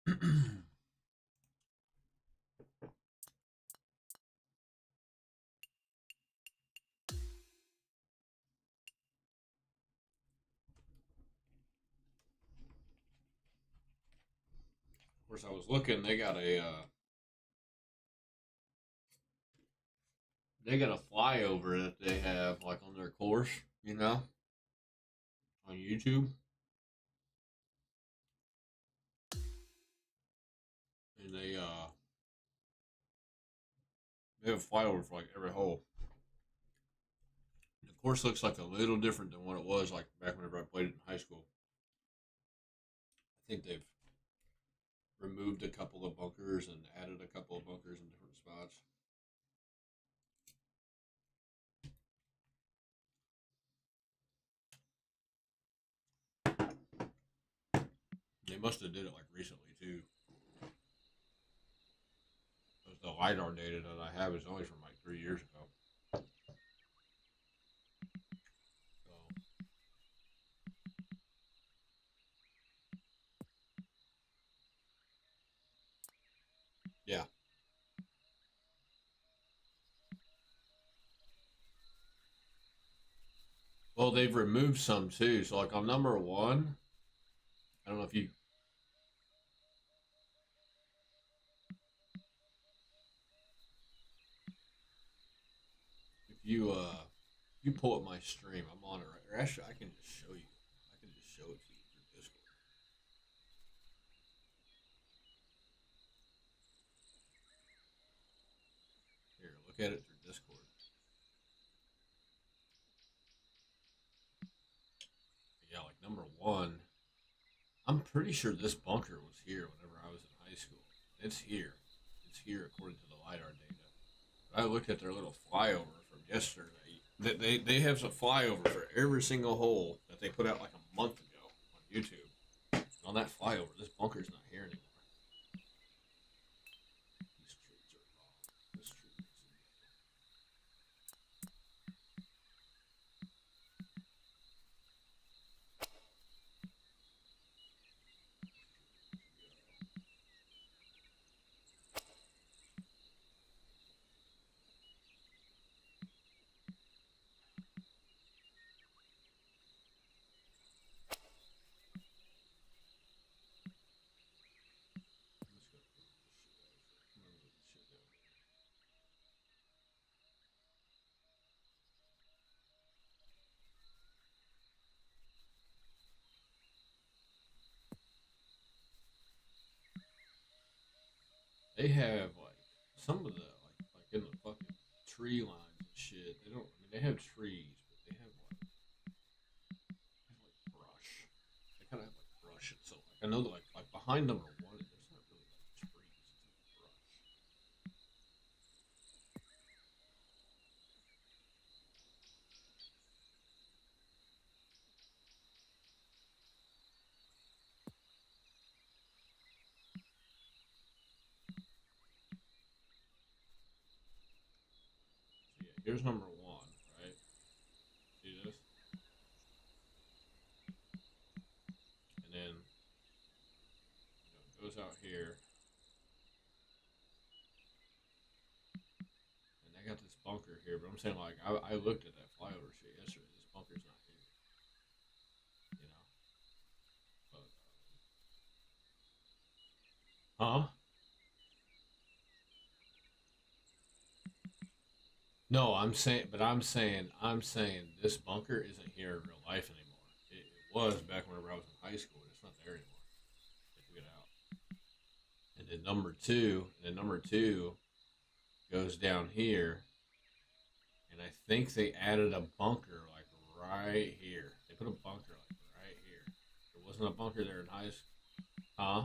Of course, I was looking. They got a flyover that they have like on their course, you know, on YouTube, and they have flyover for like every hole. The course looks like a little different than what it was like back whenever I played it in high school. I think they've removed a couple of bunkers and added a couple of bunkers in different spots. They must have did it like recently too. Because the LiDAR data that I have is only from like 3 years ago. So yeah. Well, they've removed some too. So like on number one, I don't know if you pull up my stream, I'm on it right. Or actually, I can just show you. I can just show it to you through Discord. Here, look at it through Discord. Yeah, like number one, I'm pretty sure this bunker was here whenever I was in high school. It's here. It's here according to the LiDAR data. But I looked at their little flyover from yesterday. They have some flyover for every single hole that they put out like a month ago on YouTube. And on that flyover, this bunker's not here anymore. These trees are wrong. This tree is They have like some of the like in the fucking tree lines and shit. They don't. I mean, they have trees, but they have like brush. They kind of have like brush. And so like I know that like behind number one, there's not really like trees. It's like brush. So yeah, here's number one, right? See this? And then it goes out here, and they got this bunker here. But I'm saying like I looked at that flyover shit yesterday. This bunker's not here, you know. But huh? No, I'm saying this bunker isn't here in real life anymore. It was back whenever I was in high school. It's not there anymore. They took it out. And then number two goes down here, and I think they added a bunker like right here. They put a bunker like right here. There wasn't a bunker there in high school. Huh?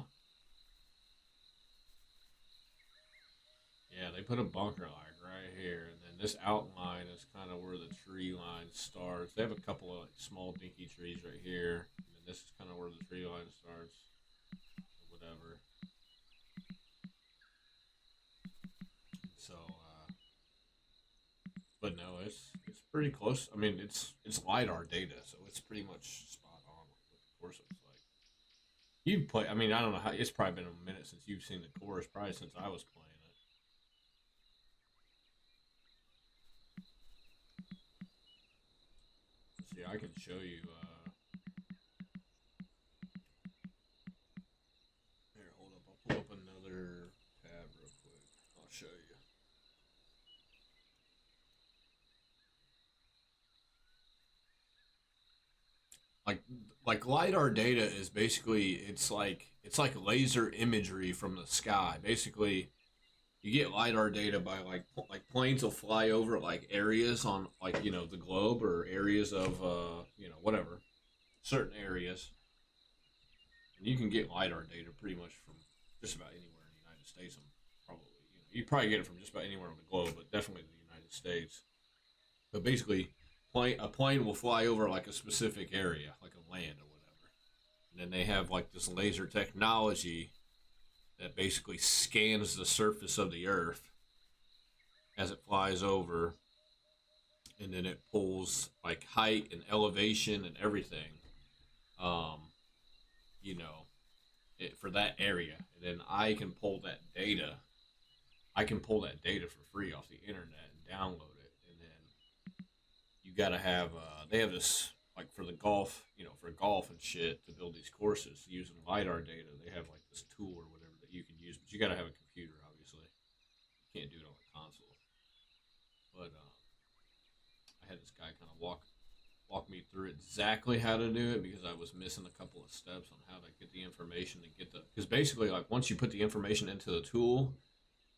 Yeah, they put a bunker like right here, and then this outline is kind of where the tree line starts. They have a couple of like small dinky trees right here, and then this is kind of where the tree line starts, or whatever. So, but no, it's pretty close. I mean, it's lidar data, so it's pretty much spot on with what the course looks like. You play. I mean, I don't know how. It's probably been a minute since you've seen the course. Probably since I was playing it. Let's see, I can show you. Here, hold up. I'll pull up another tab real quick. I'll show you. Like like lidar data is basically it's like laser imagery from the sky. Basically, you get lidar data by like planes will fly over like areas on like the globe or areas of whatever certain areas, and you can get lidar data pretty much from just about anywhere in the United States. I'm probably you probably get it from just about anywhere on the globe, but definitely the United States. But basically, a plane will fly over like a specific area, like a land or whatever, and then they have like this laser technology that basically scans the surface of the Earth as it flies over, and then it pulls like height and elevation and everything, um, you know, for that area, and then I can pull that data. I can pull that data for free off the internet and download it, and then you gotta have. They have this like for the golf, for golf and shit to build these courses using lidar data. They have like this tool or whatever that you can use, but you gotta have a computer, obviously. You can't do it on a console. But I had this guy kind of walk me through exactly how to do it because I was missing a couple of steps on how to get the information to get the because basically like once you put the information into the tool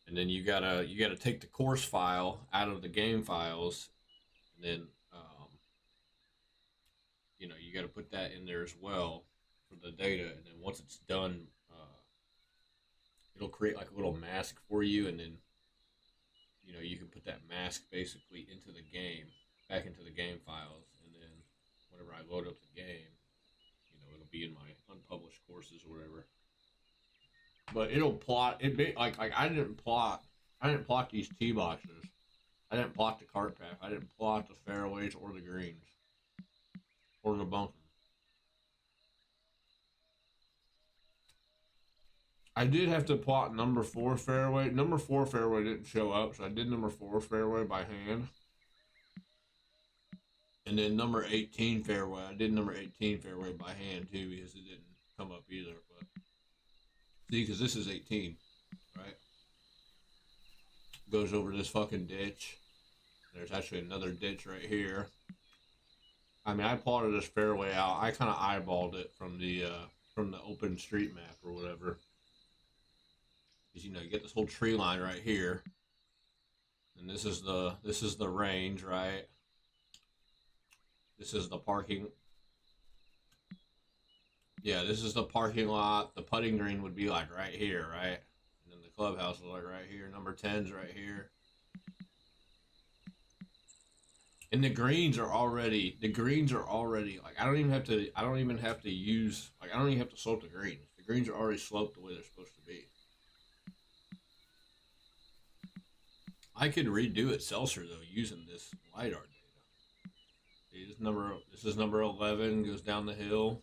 and then you gotta take the course file out of the game files and then you got to put that in there as well for the data, and then once it's done, it'll create like a little mask for you, and then you can put that mask basically into the game, back into the game files, and then whenever I load up the game, it'll be in my unpublished courses or whatever. But it'll plot it like I didn't plot these tee boxes. I didn't plot the cart path. I didn't plot the fairways or the greens or the bunkers. I did have to plot number four fairway. Number four fairway didn't show up, so I did number four fairway by hand. And then number 18 fairway, I did number 18 fairway by hand too because it didn't come up either. But see, because this is 18, right? Goes over this fucking ditch. There's actually another ditch right here. I mean, I plotted this fairway out. I kind of eyeballed it from the open street map or whatever. Because you get this whole tree line right here, and this is the range, right? This is the parking. Yeah, this is the parking lot. The putting green would be like right here, right? And then the clubhouse is like right here. Number 10's right here. And the greens are already like I don't even have to use like I don't even have to slope the greens. The greens are already sloped the way they're supposed to be. I could redo it Seltzer though using this lidar data. See, this is number 11 goes down the hill.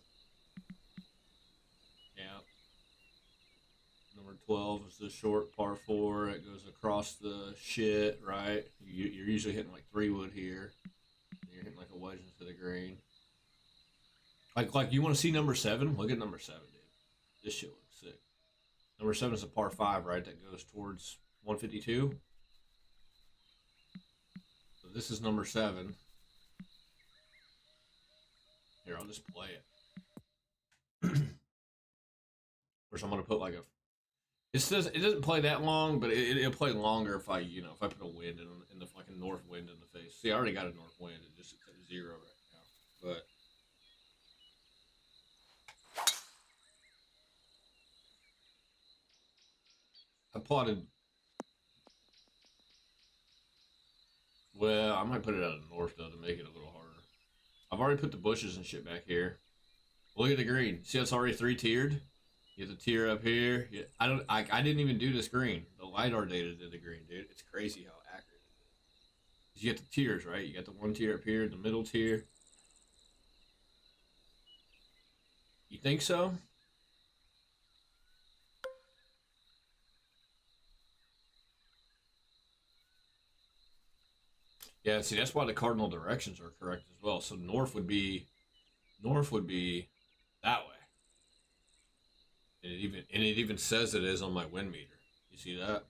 Yeah. Number 12 is the short par four. It goes across the shit, right? You're usually hitting like 3-wood here. You're hitting like a wedge into the green. Like you want to see number 7? Look at number 7, dude. This shit looks sick. Number 7 is a par 5, right? That goes towards 152. So this is number 7. Here, I'll just play it. First, I'm gonna put like a. It doesn't play that long, but it'll play longer if if I put a wind in the fucking north wind in the face. See, I already got a north wind. It's at 0 right now, but. I plotted. Well, I might put it out of north though to make it a little harder. I've already put the bushes and shit back here. Look at the green. See, it's already 3-tiered. You have the tier up here. Yeah, I didn't even do this green. The lidar data did the green, dude. It's crazy how accurate it is. You get the tiers, right? You got the 1 tier up here, the middle tier. You think so? Yeah, see, that's why the cardinal directions are correct as well. So north would be that way. And it even says it is on my wind meter. You see that?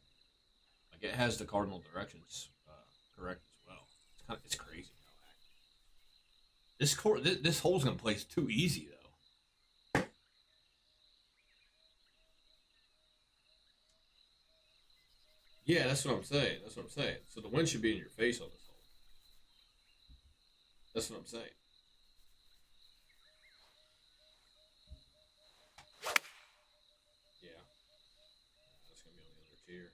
Like it has the cardinal directions correct as well. It's crazy how accurate. This hole's gonna play too easy though. Yeah, that's what I'm saying. That's what I'm saying. So the wind should be in your face on this hole. That's what I'm saying. Yeah, that's gonna be on the other tier.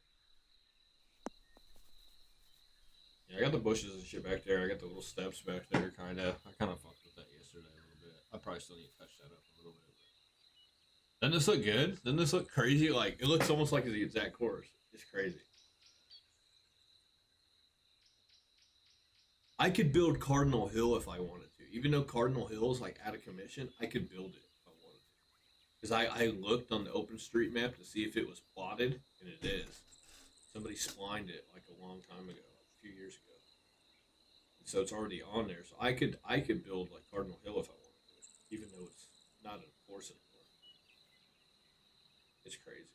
Yeah, I got the bushes and shit back there. I got the little steps back there, kinda. I kind of fucked with that yesterday a little bit. I probably still need to touch that up a little bit. But doesn't this look good? Doesn't this look crazy? Like it looks almost like the exact course. It's crazy. I could build Cardinal Hill if I wanted to. Even though Cardinal Hill is like out of commission, I could build it if I wanted to. Because I looked on the OpenStreetMap to see if it was plotted, and it is. Somebody splined it like a long time ago, like a few years ago. And so it's already on there. So I could build like Cardinal Hill if I wanted to, even though it's not a course anymore. It's crazy.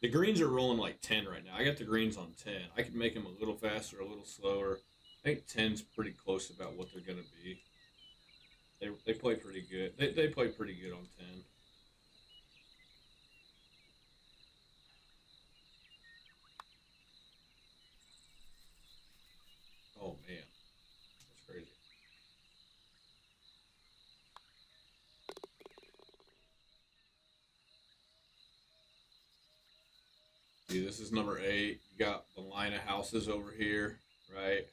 The greens are rolling like 10 right now. I got the greens on 10. I could make them a little faster, a little slower. I think 10's pretty close about what they're going to be. They play pretty good. They play pretty good on 10. Oh, man. That's crazy. See, this is number 8. You got the line of houses over here, right?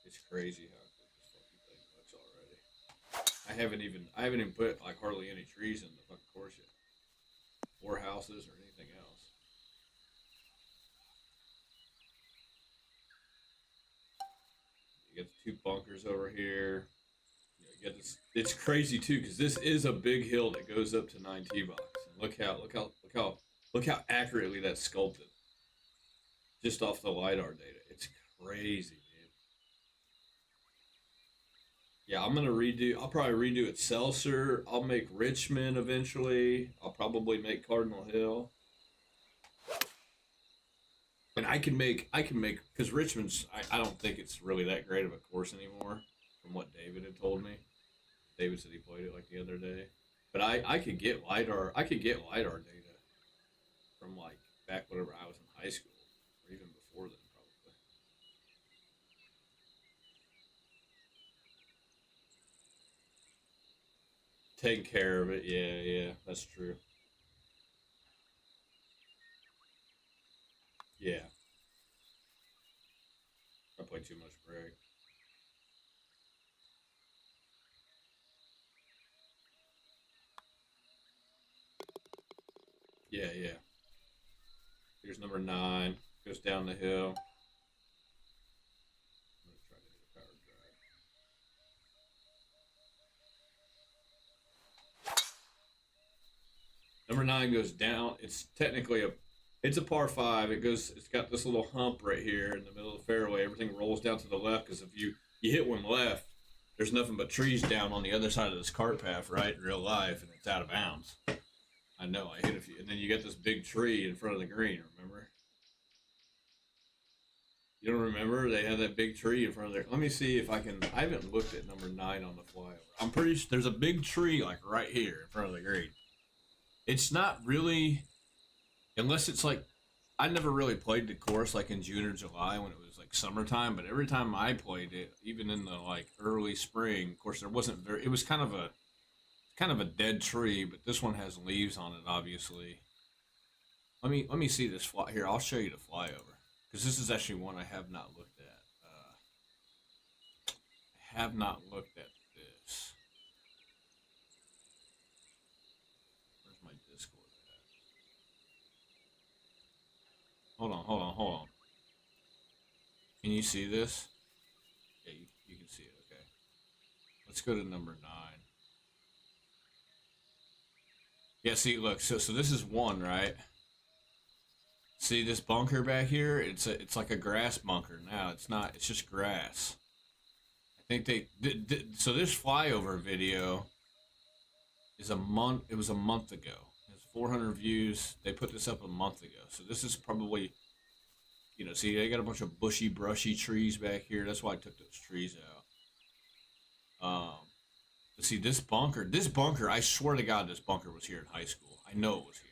It's crazy how good this fucking thing looks already. I haven't even put like hardly any trees in the fucking course yet, or houses or anything else. You get the two bunkers over here. You get this. It's crazy too because this is a big hill that goes up to 9 box. And look how accurately that's sculpted just off the lidar data. It's crazy, man. Yeah, I'm gonna redo. I'll probably redo it Seltzer. I'll make Richmond eventually. I'll probably make Cardinal Hill. And I can make because Richmond's I don't think it's really that great of a course anymore from what David had told me. David said he played it like the other day. But I could get lidar data from like back whenever I was in high school or even before then probably. Taking care of it, yeah, yeah, that's true. Yeah, I play too much break. Yeah, yeah. Here's number 9. Goes down the hill. I'm gonna try to hit a power drive. Number 9 goes down. It's a par 5. It's got this little hump right here in the middle of the fairway. Everything rolls down to the left because if you hit one left, there's nothing but trees down on the other side of this cart path, right? In real life, and it's out of bounds. I know. I hit a few, and then you got this big tree in front of the green. Remember? You don't remember? They had that big tree in front of there. Let me see if I can. I haven't looked at number 9 on the flyover. I'm pretty sure there's a big tree like right here in front of the green. It's not really, unless it's like, I never really played the course like in June or July when it was like summertime. But every time I played it, even in the like early spring, of course there wasn't very. It was kind of a dead tree, but this one has leaves on it, obviously. Let me see this fly here. I'll show you the flyover because this is actually one I have not looked at. I have not looked at this. Where's my Discord at? Hold on, hold on, hold on. Can you see this? Yeah, you can see it. Okay, let's go to number 9. Yeah, see, look, so this is one, right? See this bunker back here? It's like a grass bunker. Now it's not. It's just grass. I think they so this flyover video is a month. It was a month ago. It has 400 views. They put this up a month ago. So this is probably, see, they got a bunch of bushy, brushy trees back here. That's why I took those trees out. But see, this bunker, I swear to God, this bunker was here in high school. I know it was here.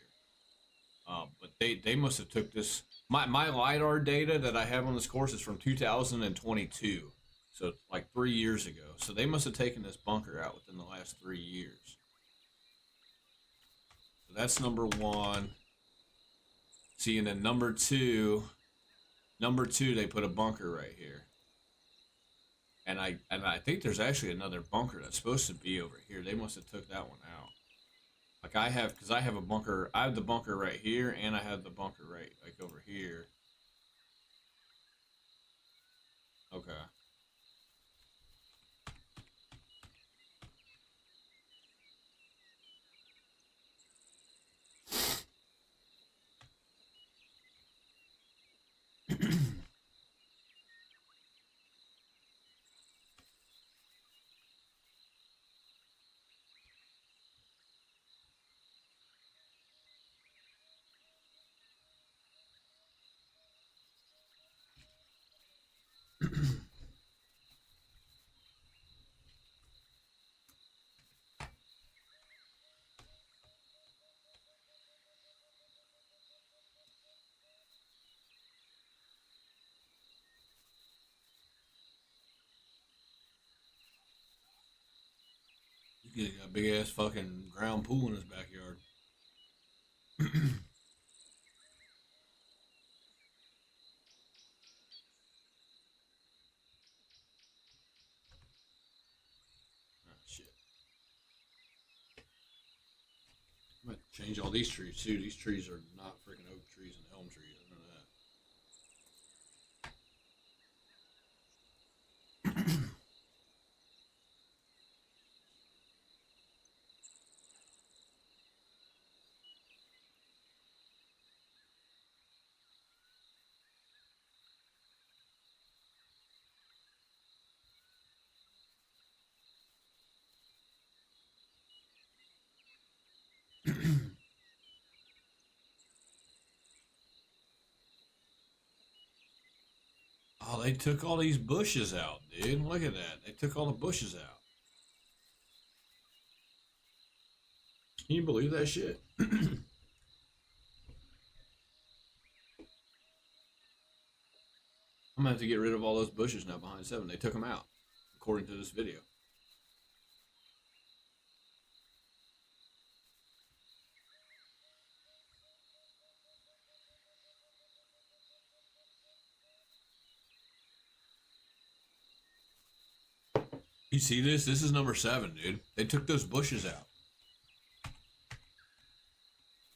But they must have took this. My LiDAR data that I have on this course is from 2022. So like 3 years ago. So they must have taken this bunker out within the last 3 years. So that's number one. See, and then number two, they put a bunker right here. And I think there's actually another bunker that's supposed to be over here. They must have took that one out. Like because I have a bunker. I have the bunker right here, and I have the bunker right like over here. Okay. He's got a big ass fucking ground pool in his backyard. Oh, shit. I'm gonna change all these trees too. These trees are not freaking oak trees and elm trees. I know that. Oh, they took all these bushes out, dude. Look at that. They took all the bushes out. Can you believe that shit? I'm gonna have to get rid of all those bushes now behind 7. They took them out, according to this video. You see this? This is number 7, dude. They took those bushes out.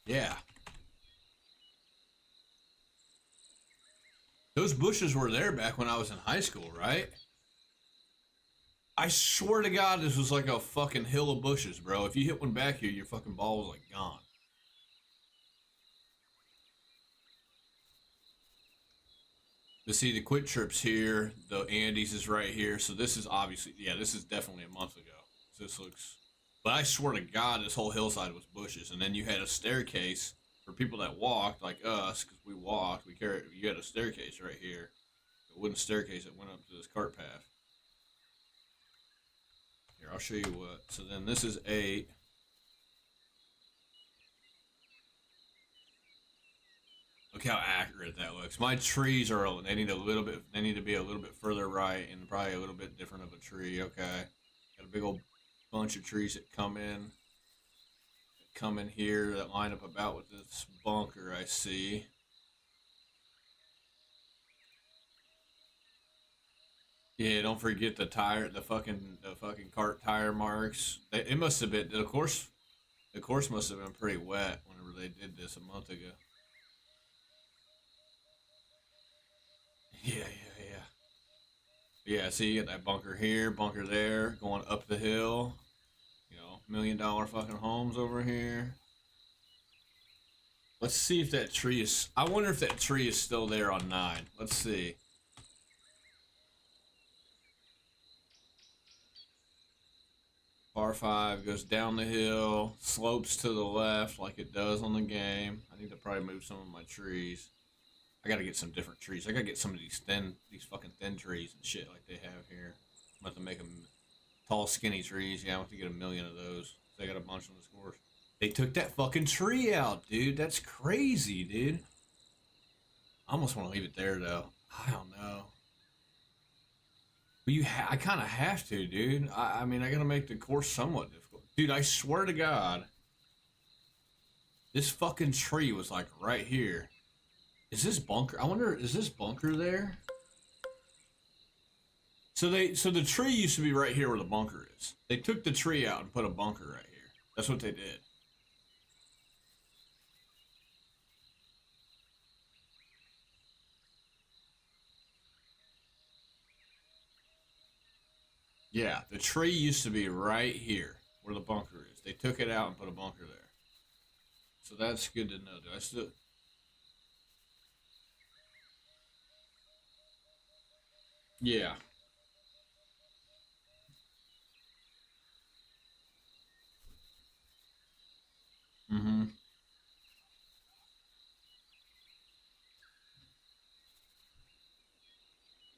Yeah. Those bushes were there back when I was in high school, right? I swear to God, this was like a fucking hill of bushes, bro. If you hit one back here, your fucking ball was like gone. But see, the Quick Trips here, the Andes is right here. So this is obviously, yeah, this is definitely a month ago. So this looks, but I swear to God, this whole hillside was bushes. And then you had a staircase for people that walked, like us, because we walked. You had a staircase right here, a wooden staircase that went up to this cart path. Here, I'll show you what. So then this is 8. Look how accurate that looks. My trees are, they need to be a little bit further right and probably a little bit different of a tree. Okay. Got a big old bunch of trees that come in here that line up about with this bunker I see. Yeah, don't forget the fucking cart tire marks. It must have been, the course must have been pretty wet whenever they did this a month ago. Yeah, yeah, yeah. Yeah, see, you got that bunker here, bunker there, going up the hill. $1 million fucking homes over here. Let's see if that tree is... I wonder if that tree is still there on 9. Let's see. Par 5 goes down the hill, slopes to the left like it does on the game. I need to probably move some of my trees. I gotta get some different trees. I gotta get some of these fucking thin trees and shit like they have here. I'm about to make them tall, skinny trees. Yeah, I want to get a million of those. They got a bunch on this course. They took that fucking tree out, dude. That's crazy, dude. I almost want to leave it there, though. I don't know. But I kind of have to, dude. I mean, I gotta make the course somewhat difficult. Dude, I swear to God, this fucking tree was like right here. Is this bunker? I wonder, is this bunker there? So the tree used to be right here where the bunker is. They took the tree out and put a bunker right here. That's what they did. Yeah, the tree used to be right here where the bunker is. They took it out and put a bunker there. So that's good to know. Do I still... Yeah. Mm-hmm.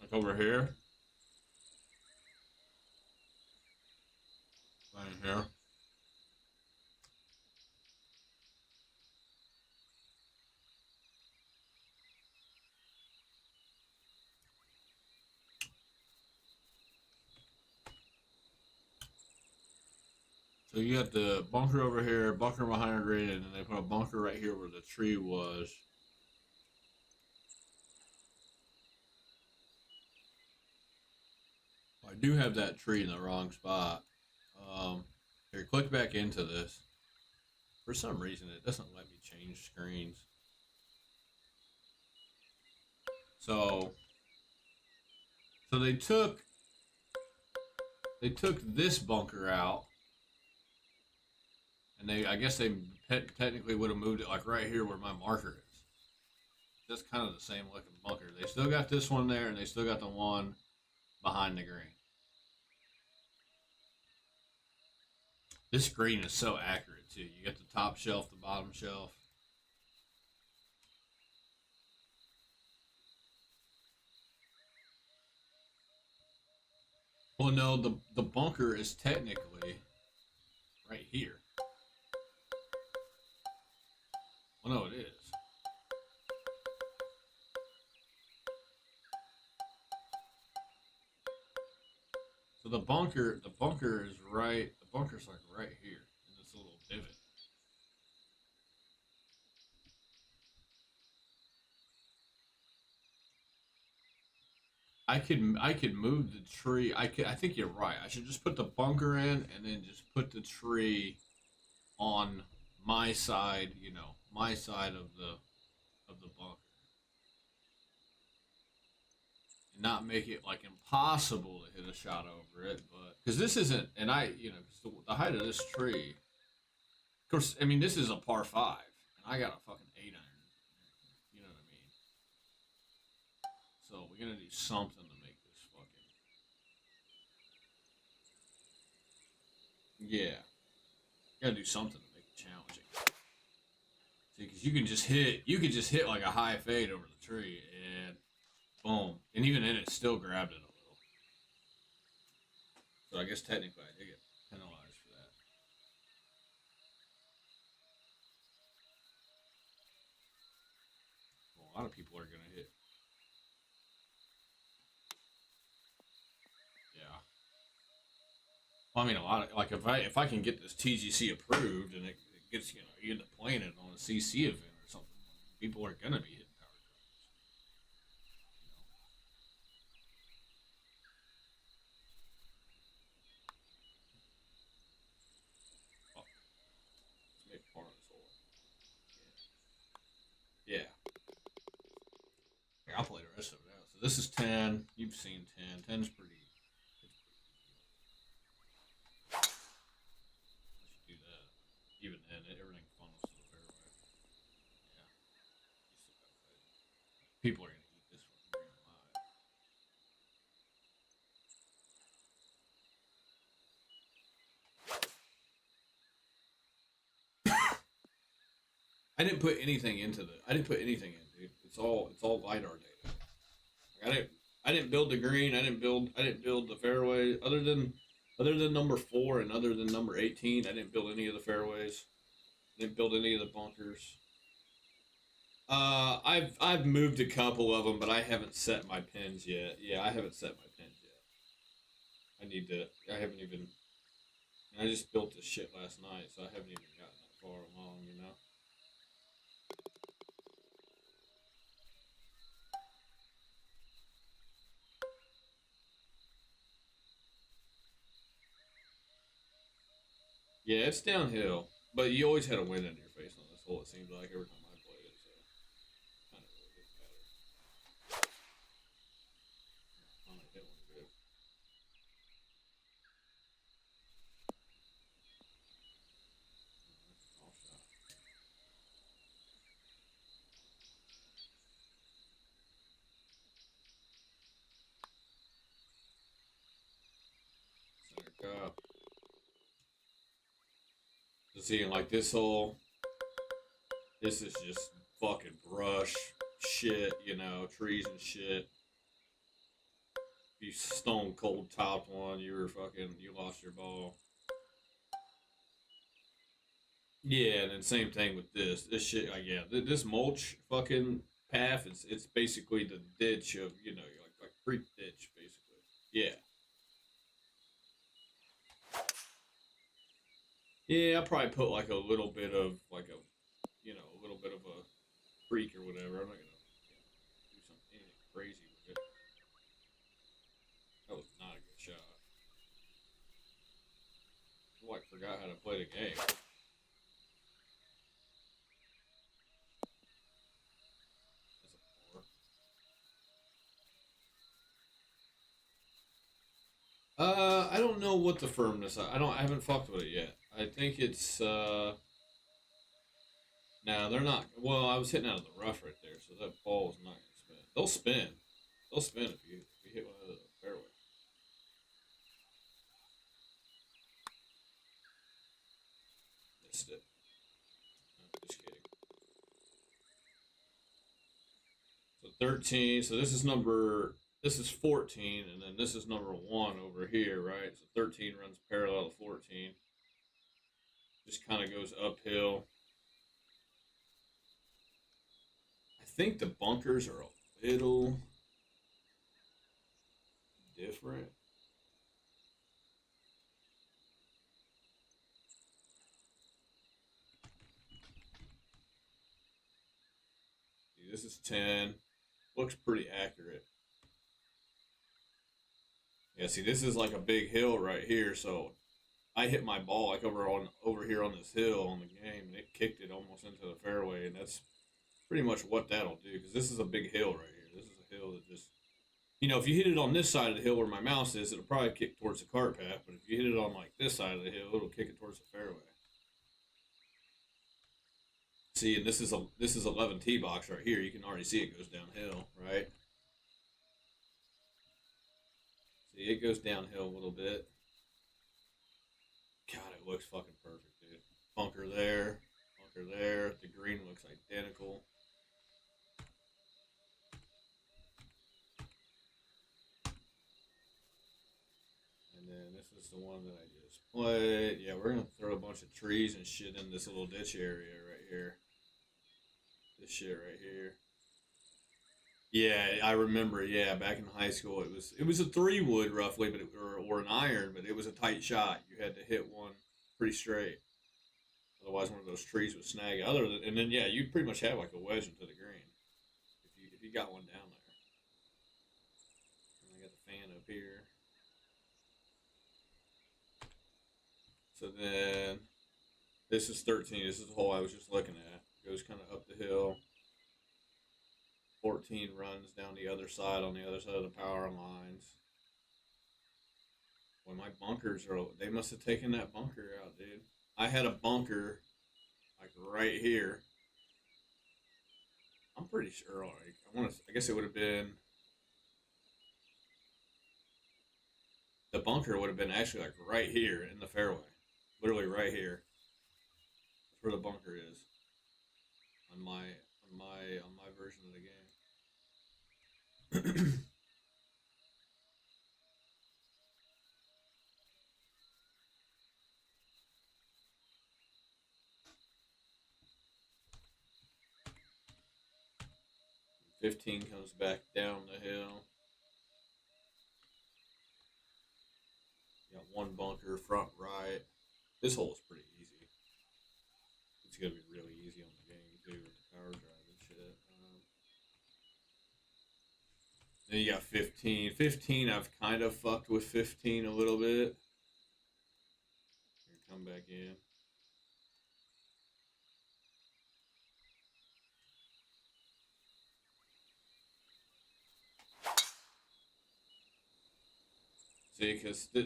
Like over here? Right here. So you got the bunker over here, bunker behind green, and then they put a bunker right here where the tree was. I do have that tree in the wrong spot. Here, click back into this. For some reason, it doesn't let me change screens. So, so they took this bunker out, and I guess they technically would have moved it like right here where my marker is. That's kind of the same looking bunker. They still got this one there, and they still got the one behind the green. This green is so accurate too. You get the top shelf, the bottom shelf. Well, no, the bunker is technically right here. Well, no, it is. So the bunker is right. The bunker's like right here in this little divot. I could move the tree. I think you're right. I should just put the bunker in and then just put the tree on my side. My side of the bunker, and not make it like impossible to hit a shot over it. But because this isn't, and the height of this tree. Of course, I mean this is a par 5, and I got a fucking 8 iron. You know what I mean? So we're gonna do something to make this fucking... Yeah, gotta do something to make it challenging. See, because you could just hit like a high fade over the tree, and boom, and even then it still grabbed it a little. So I guess technically I did get penalized for that. Well, a lot of people are gonna hit. Yeah. Well, I mean, a lot of like if I can get this TGC approved and it gets you end up playing it on a CC event or something, people are gonna be hitting power drives. Oh, let's make part of this hole. Yeah. Here, I'll play the rest of it out. So this is 10. You've seen 10. 10's pretty. Unless you do that. Even then, everything funnels to the fairway. People are gonna eat this fucking green alive. I didn't put anything into the. I didn't put anything in, dude. It's all LiDAR data. Like, I didn't build the green. I didn't build the fairway. Other than number 4 and other than number 18, I didn't build any of the fairways. I didn't build any of the bunkers. I've moved a couple of them, but I haven't set my pins yet. Yeah, I haven't set my pins yet. I need to. I haven't even. I just built this shit last night, so I haven't even gotten that far along. You know. Yeah, it's downhill, but you always had a wind in your face on this hole. It seemed like every time I played it, so kind of really didn't matter. I finally hit one good. That's an off shot. Center cup. So seeing like this hole, this is just fucking brush shit, you know, trees and shit. If you stone cold topped one, you lost your ball. Yeah, and then same thing with this. This shit, like, yeah, this mulch fucking path, it's basically the ditch of, you know, like creek ditch, basically. Yeah. Yeah, I'll probably put like a little bit of, like a, you know, a little bit of a creek or whatever. I'm not gonna, do something, anything crazy with it. That was not a good shot. I like forgot how to play the game. That's a four. I don't know what the firmness. I haven't fucked with it yet. I think it's no, they're not. Well, I was hitting out of the rough right there, so that ball is not gonna spin. They'll spin. They'll spin if you hit one of the fairway. Missed it. No, just kidding. So 13. So this is 14, and then this is number 1 over here, right? So 13 runs parallel to 14. Just kind of goes uphill. I think the bunkers are a little different. See, this is 10. Looks pretty accurate. Yeah, see, this is like a big hill right here, so I hit my ball like over here on this hill on the game, and it kicked it almost into the fairway, and that's pretty much what that'll do. Because this is a big hill right here. This is a hill that just, you know, if you hit it on this side of the hill where my mouse is, it'll probably kick towards the cart path. But if you hit it on like this side of the hill, it'll kick it towards the fairway. See, and this is 11 tee box right here. You can already see it goes downhill, right? See, it goes downhill a little bit. God, it looks fucking perfect, dude. Bunker there, bunker there. The green looks identical. And then this is the one that I just played. Yeah, we're gonna throw a bunch of trees and shit in this little ditch area right here. This shit right here. Yeah, I remember. Yeah, back in high school, it was a 3 wood roughly, but or an iron, but it was a tight shot. You had to hit one pretty straight. Otherwise, one of those trees would snag. And then yeah, you'd pretty much have like a wedge into the green if you got one down there. And I got the fan up here. So then this is 13. This is the hole I was just looking at. Goes kind of up the hill. 14 runs down the other side on the other side of the power lines. When my bunkers are, they must have taken that bunker out, dude. I had a bunker like right here. I'm pretty sure. Like, I guess it would have been the bunker would have been actually like right here in the fairway, literally right here. That's where the bunker is on my version of the game. 15 comes back down the hill. Got one bunker front right. This hole is pretty easy. It's gonna be really easy on the game too with the power drive and shit. Then you got 15. 15, I've kind of fucked with 15 a little bit. Here, come back in. See,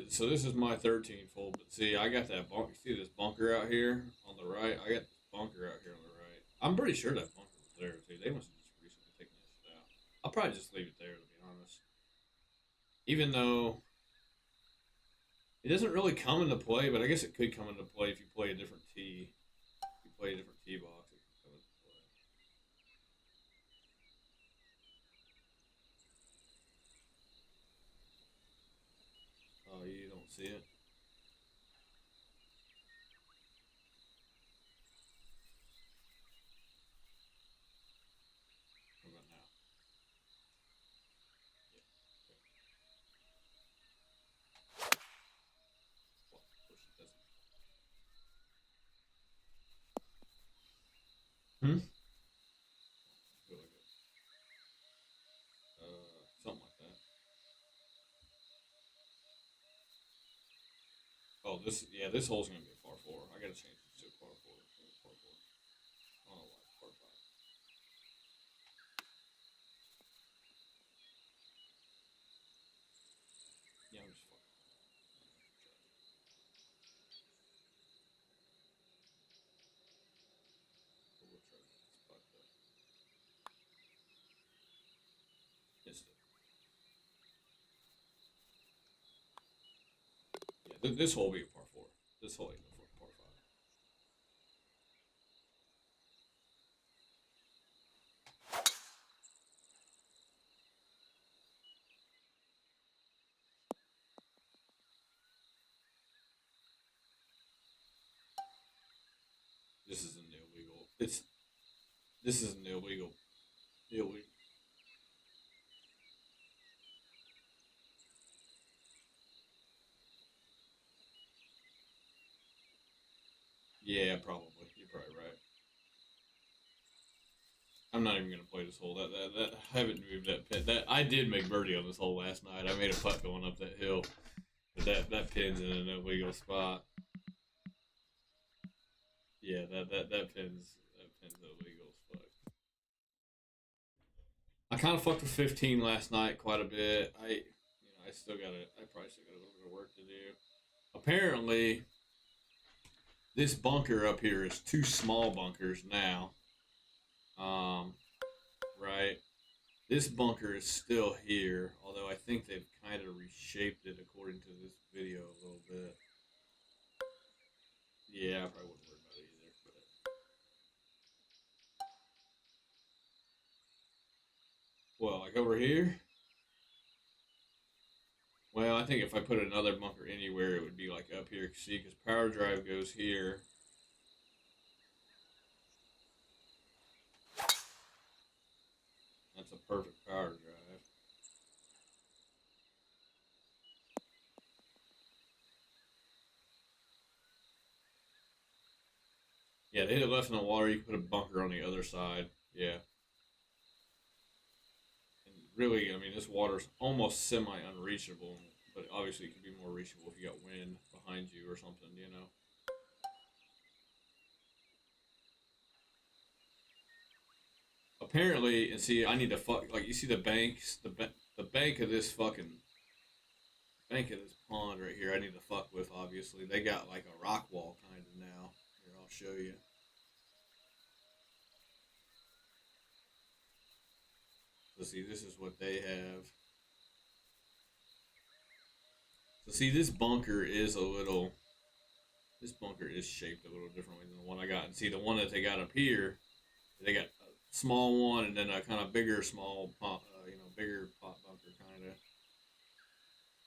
so this is my 13th hole, but see, I got that bunker. See this bunker out here on the right? I got this bunker out here on the right. I'm pretty sure that bunker was there too. They must have just recently taken that shit out. I'll probably just leave it there, to be honest. Even though it doesn't really come into play, but I guess it could come into play if you play a different tee. If you play a different tee box, it can come into play. Oh, you don't see it? What about now? Yeah. Okay. Well, of course it doesn't. Hmm? Go like this. Something like that. Oh, this hole's gonna be a par four. I gotta change it to a par four. Par four. Oh, why par five? Yeah, I'm just fucking. We'll try this putt though. Missed it. Yeah, this hole will be a par four. This hole ain't no fucking par five. This is an illegal. This is an illegal. Illegal. Yeah, probably. You're probably right. I'm not even gonna play this hole. That I haven't moved that pin. That I did make birdie on this hole last night. I made a putt going up that hill, but that pin's in an illegal spot. Yeah, that pin's illegal as fuck. I kind of fucked with 15 last night quite a bit. I probably still got a little bit of work to do. Apparently, this bunker up here is two small bunkers now. Right. This bunker is still here, although I think they've kind of reshaped it according to this video a little bit. Yeah, I probably wouldn't worry about it either. But well, like over here. Well, I think if I put another bunker anywhere, it would be like up here. See, because power drive goes here. That's a perfect power drive. Yeah, they hit it left in the water. You can put a bunker on the other side. Yeah. And really, I mean, this water's almost semi unreachable, but obviously it can be more reachable if you got wind behind you or something, you know? Apparently, and see, I need to fuck, like, you see the banks, the bank of this fucking, bank of this pond right here, I need to fuck with, obviously. They got like a rock wall kind of now. Here, I'll show you. So see, this is what they have. So see, this bunker is shaped a little differently than the one I got. And see, the one that they got up here, they got a small one and then a kind of bigger, small pot, bigger pot bunker kind of.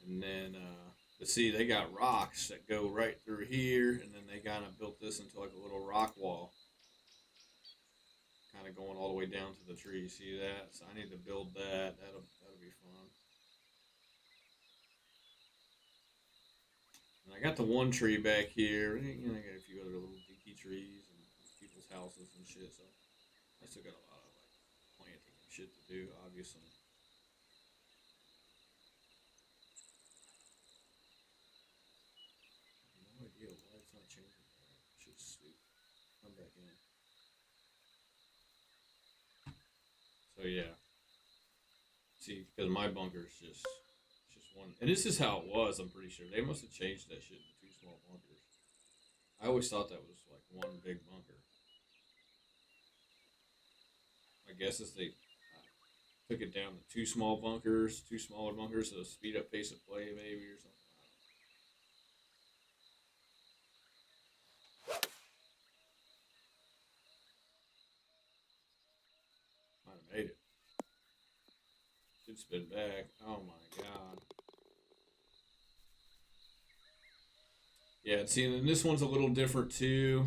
And then, but see, they got rocks that go right through here, and then they kind of built this into like a little rock wall, kind of going all the way down to the tree. See that? So I need to build that. That'll be fun. And I got the one tree back here. You know, I got a few other little dinky trees and people's houses and shit. So I still got a lot of like planting and shit to do, obviously. No idea why it's not changing. Shit's stupid. Come back in. So yeah. See, because my bunker's just one, and this is how it was. I'm pretty sure they must have changed that shit into two small bunkers. I always thought that was like one big bunker. My guess is they took it down to two smaller bunkers, to speed up pace of play, maybe or something. Might have made it. Should spin back. Oh my god. Yeah, see, and this one's a little different too.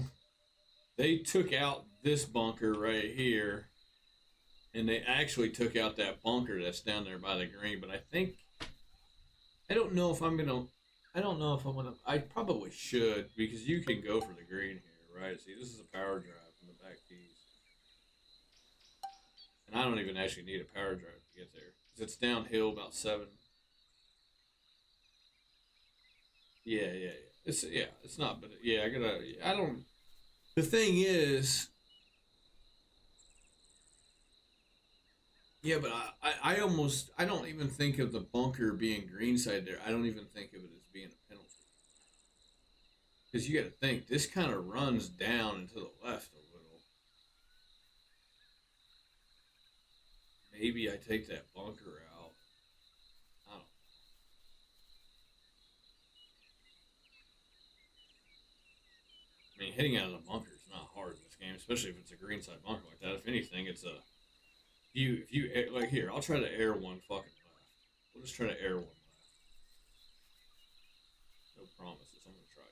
They took out this bunker right here, and they actually took out that bunker that's down there by the green. But I don't know if I'm gonna. I probably should, because you can go for the green here, right? See, this is a power drive from the back tees, and I don't even actually need a power drive to get there. It's downhill about 7. Yeah. It's not, but yeah, I don't. The thing is, yeah, but I don't even think of the bunker being greenside there. I don't even think of it as being a penalty. Because you got to think, this kind of runs down and to the left a little. Maybe I take that bunker out. I don't know. I mean, hitting out of the bunker is not hard in this game, especially if it's a greenside bunker like that. If anything, it's a if you like here, I'll try to air one fucking left. We'll just try to air one left. No promises. I'm gonna try to.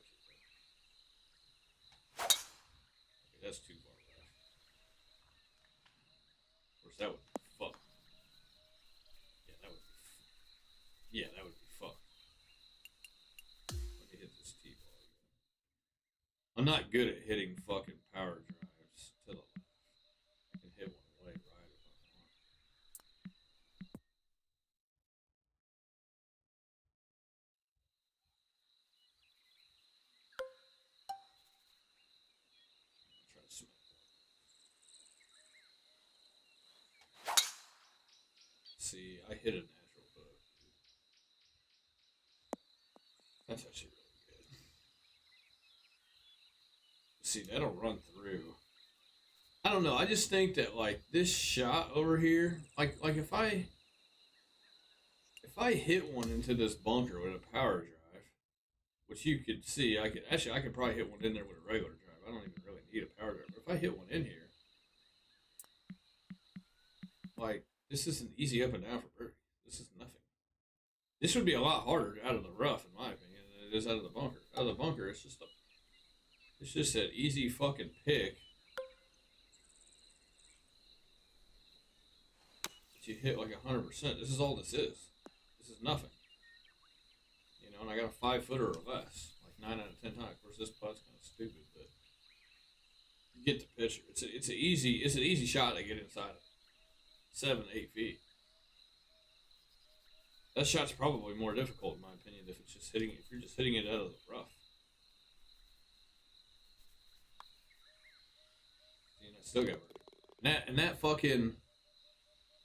Okay, that's too far left. Of course, that would be fucked. Yeah, that would be. Yeah, that would be fucked. Let me hit this tee ball again. I'm not good at hitting fucking power drives to the left. I can hit one leg right if I want. I'll try to smack one. See, I hit a natural hook. That's actually really good. See, that'll run through. I don't know. I just think that like this shot over here, like if I hit one into this bunker with a power drive, which you could see, I could probably hit one in there with a regular drive. I don't even really need a power drive. But if I hit one in here, like this is an easy up and down for birdie. This is nothing. This would be a lot harder out of the rough, in my opinion, than it is out of the bunker. Out of the bunker, it's just an easy fucking pick. You hit like 100%. This is all this is. This is nothing. You know, and I got a 5-footer or less, like 9 out of 10 times. Of course, this putt's kind of stupid, but you get the picture. It's an easy shot to get inside of 7, 8 feet. That shot's probably more difficult, in my opinion, if you're just hitting it out of the rough. You know, still got and that fucking.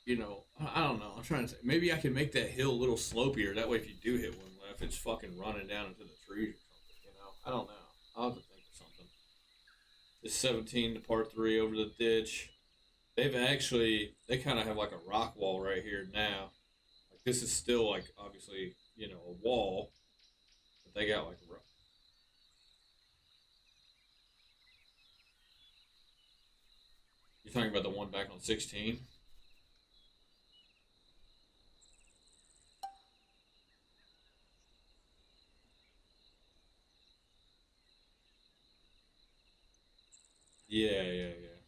You know, I don't know. I'm trying to say, maybe I can make that hill a little slopier. That way, if you do hit one left, it's fucking running down into the trees or something. You know, I don't know. I'll have to think of something. This 17 to par 3 over the ditch. They kind of have like a rock wall right here now. Like this is still like obviously a wall, but they got like you're talking about the one back on 16. Yeah, yeah, yeah.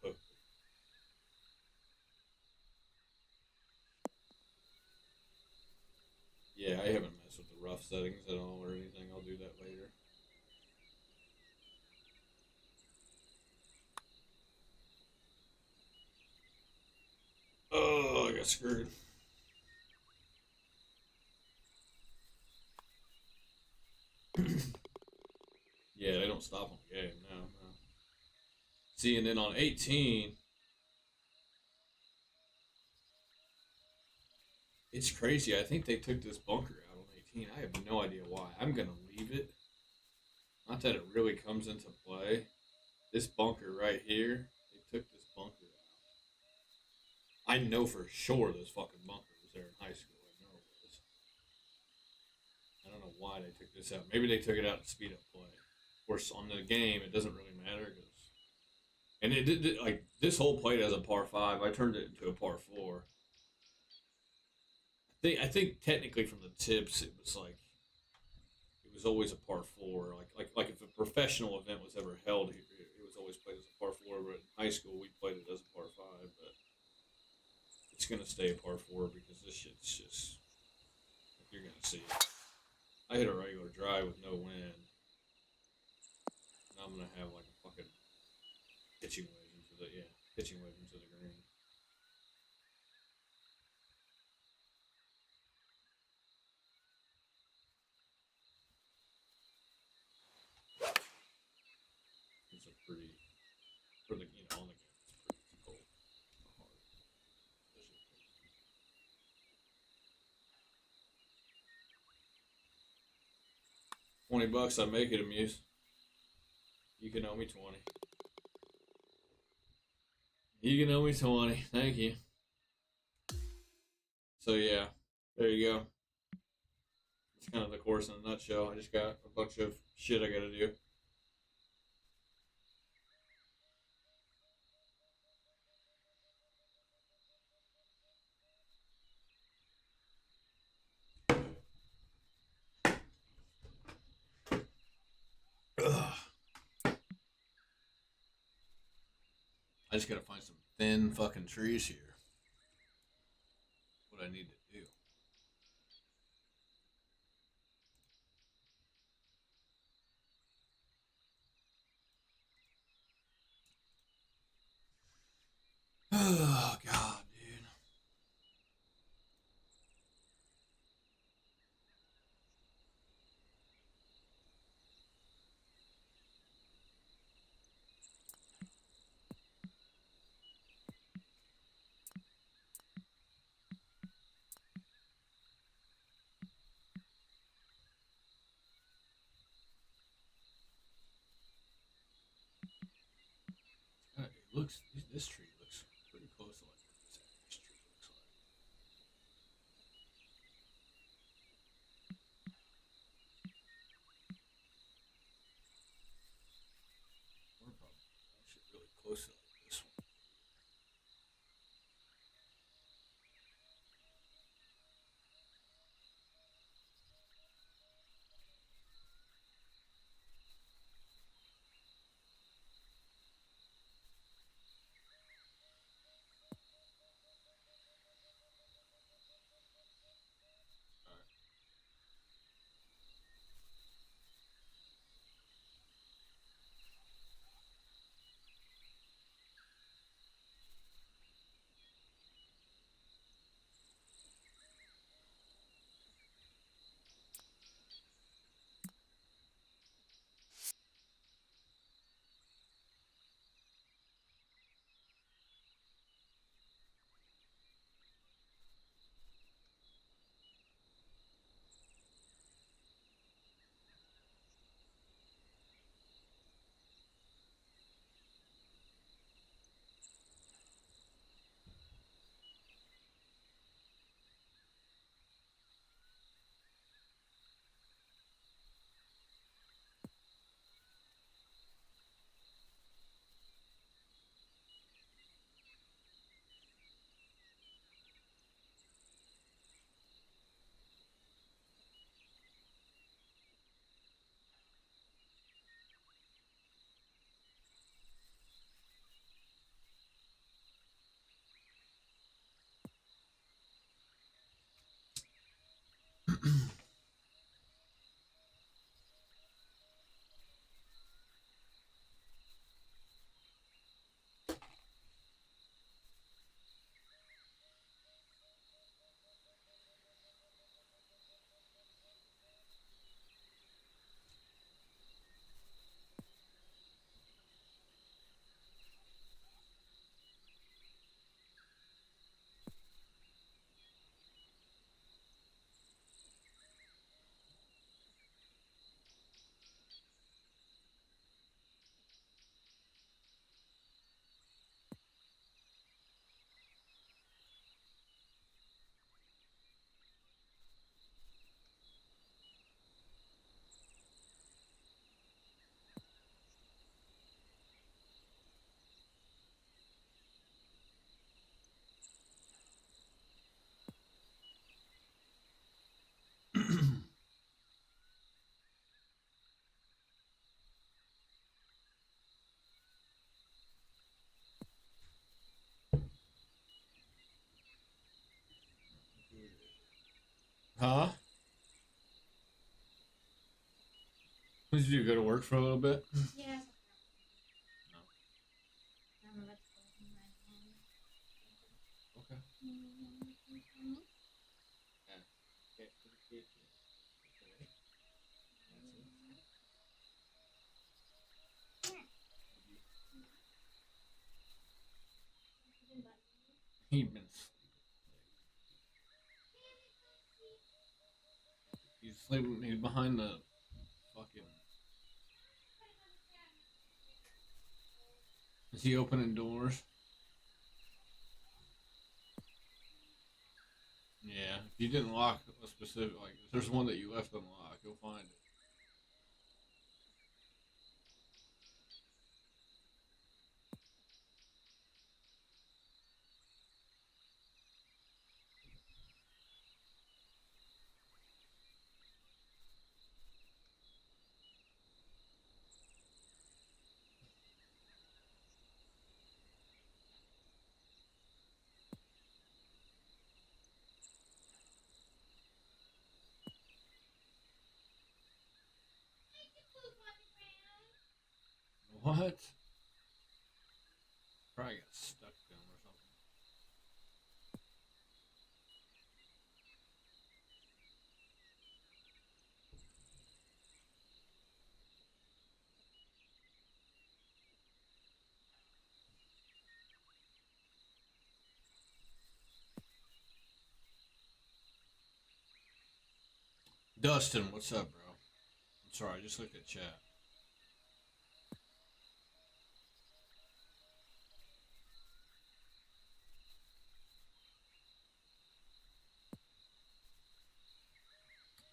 But yeah, I haven't messed with the rough settings at all or anything. I'll do that later. Oh, I got screwed. Yeah, they don't stop on the game. No, no. See, and then on 18, it's crazy. I think they took this bunker out on 18. I have no idea why. I'm gonna leave it. Not that it really comes into play. This bunker right here, they took this bunker out. I know for sure this fucking bunker was there in high school. I know it was. I don't know why they took this out. Maybe they took it out to speed up play. Of course, on the game, it doesn't really matter because, and it did like this whole played as a par five. I turned it into a par four. I think technically from the tips, it was like it was always a par four. Like if a professional event was ever held, it was always played as a par four. But in high school, we played it as a par five. But it's gonna stay a par four because this shit's just you're gonna see it. I hit a regular drive with no wind, and I'm gonna have like a fucking pitching wedge into the pitching wedge into the green. It's a pretty for the on the game. It's pretty cold, hard, especially. 20 bucks, I make it, Amuse. You can owe me 20. You can owe me 20. Thank you. So yeah, there you go. It's kind of the course in a nutshell. I just got a bunch of shit I got to do. Ugh. I just got to find some thin fucking trees here. What I need to do. Oh God, dude. It looks. This tree looks pretty close to like what this ash tree looks like. We're probably actually really close to like this one. All right. Huh? What did you do? Go to work for a little bit? Yeah. No. I'm about to go in right now. Okay. Mm-hmm. Yeah. Can't put a kid in. Okay. That's it. He'd been sleeping. He's sleeping. He's behind the fucking. Is he opening doors? Yeah. If you didn't lock a specific, like, if there's one that you left unlocked, you'll find it. What? Probably got stuck to him or something. Dustin, what's up, bro? I'm sorry, I just looked at chat.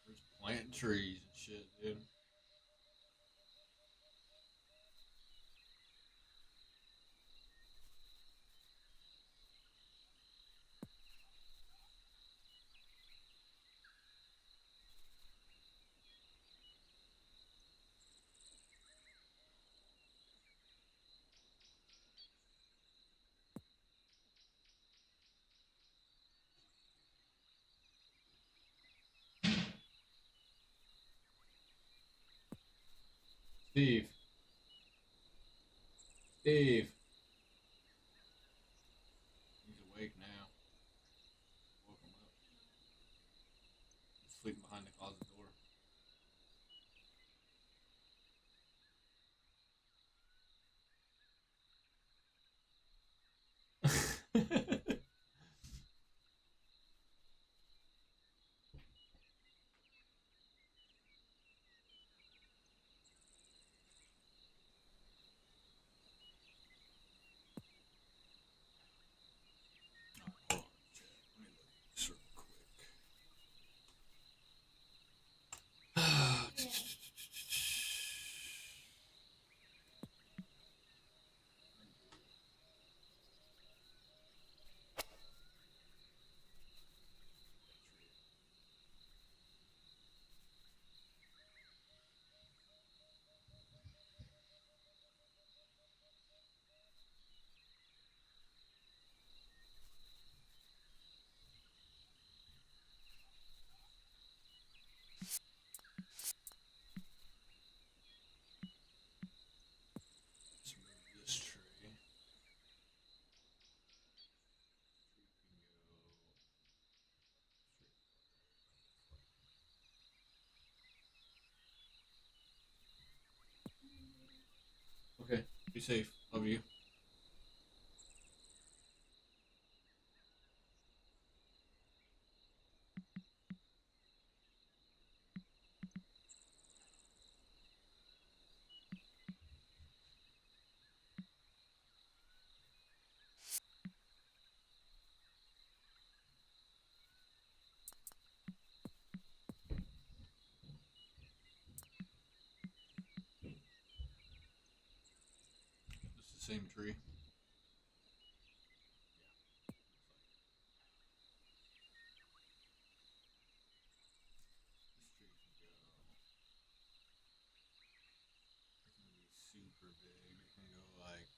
There's planting trees and shit, dude. Steve. Steve. He's awake now. Woke him up. He's sleeping behind the closet door. Hold on, chat. Let me look at this real quick. Let's move this tree. Okay, be safe. Love you. This is the same tree. This tree can go. It can be super big. It can go like.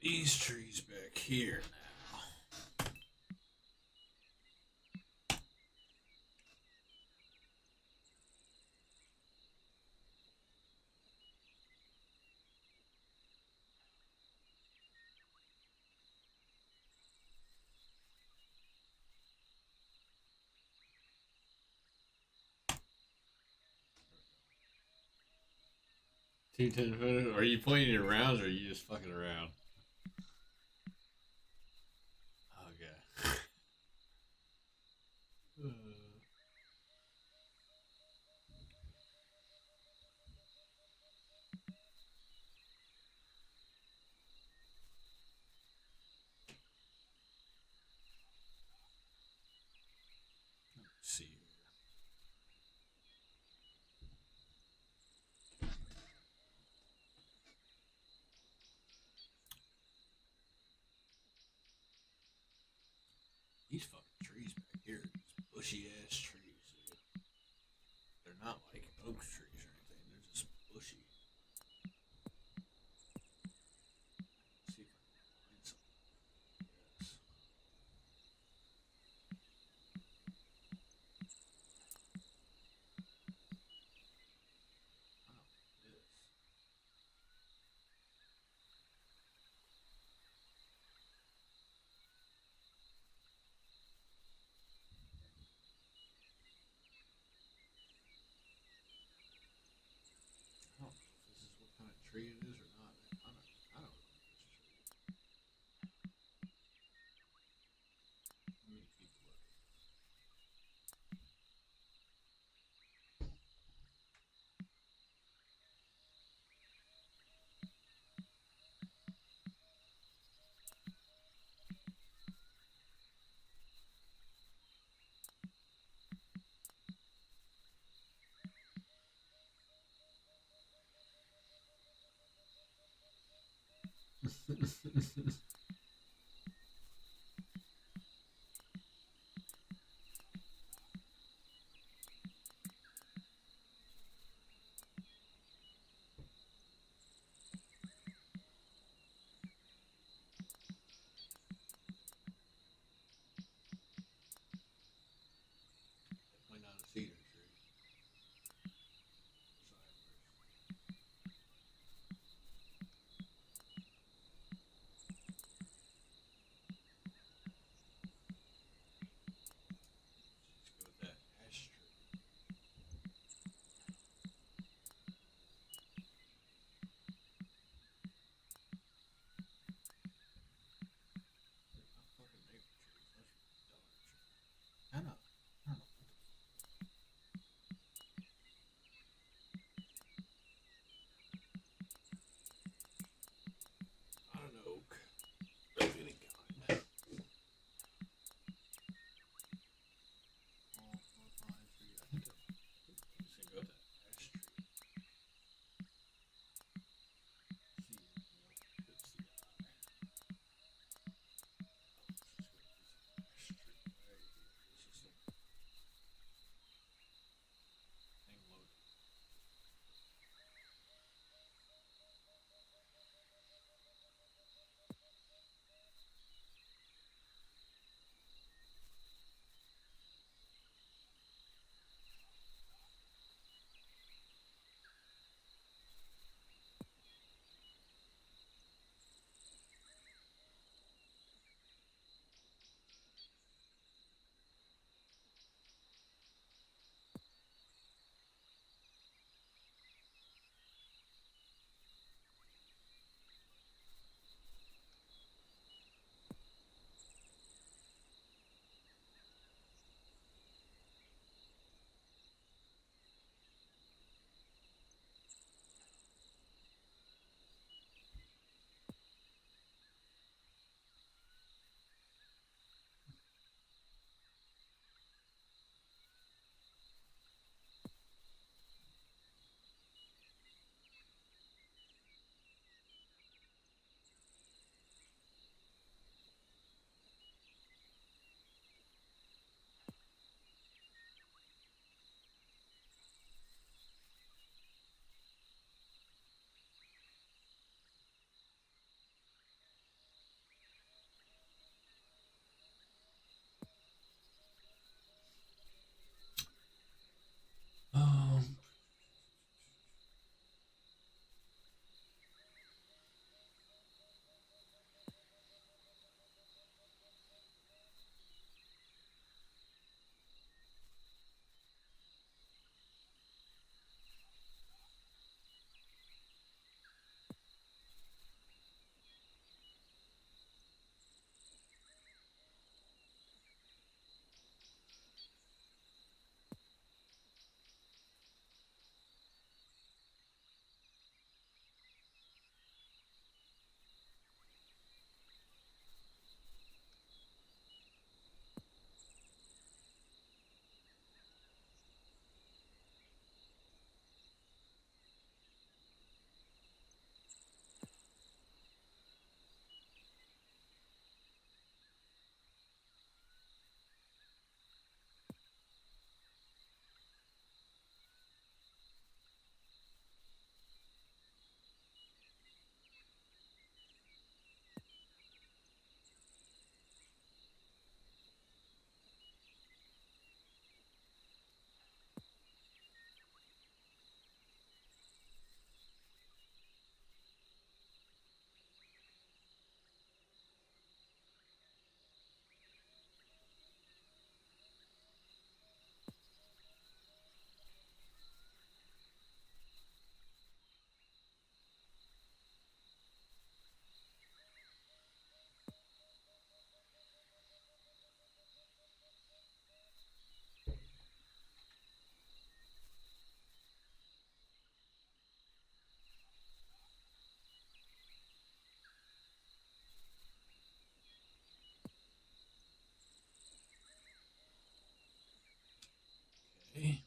these trees back here now. Two 10-footers? Are you pointing it around or are you just fucking around? Okay. Let's see here. These fucking trees back here, these bushy ass trees, dude. They're not like oak trees or anything. They're just bushy. Let's see if I can find something. Yes. Oh, this. I don't know if this is what kind of tree it is or not. I don't know this tree. Let me keep looking. Definitely not a cedar tree. Cypress. Okay.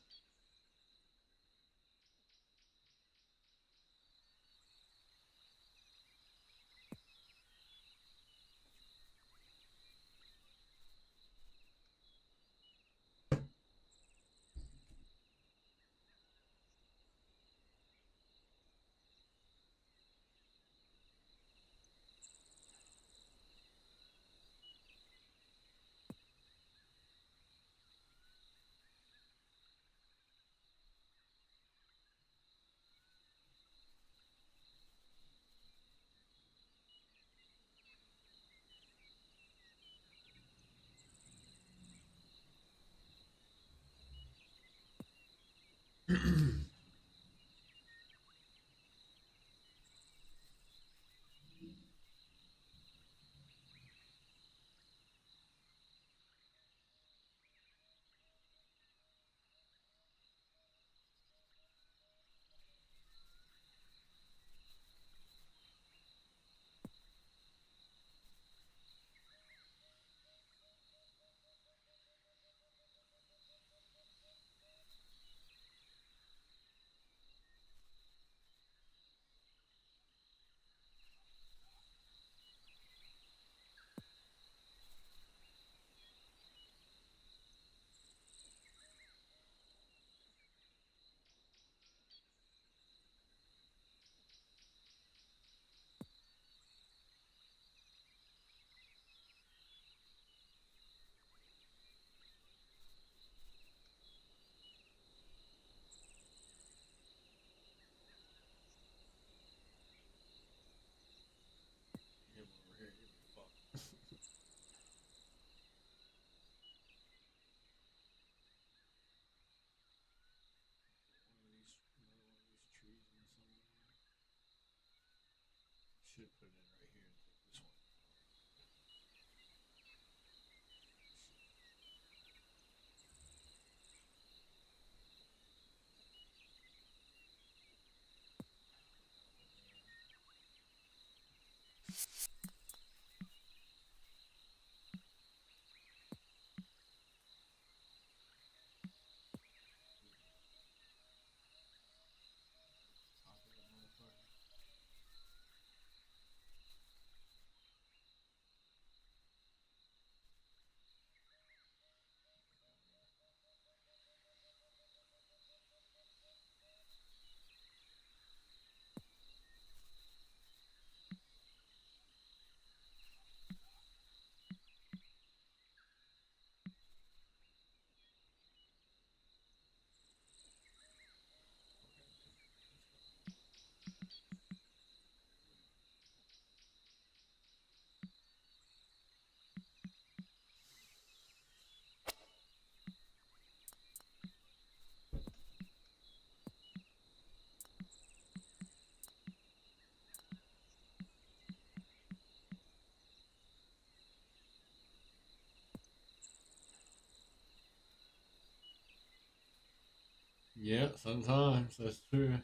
Him over here, give me a fuck. Another one of these trees in somewhere. Should put it in right here and take this one. Top of that motherfucker. Yeah, sometimes that's true.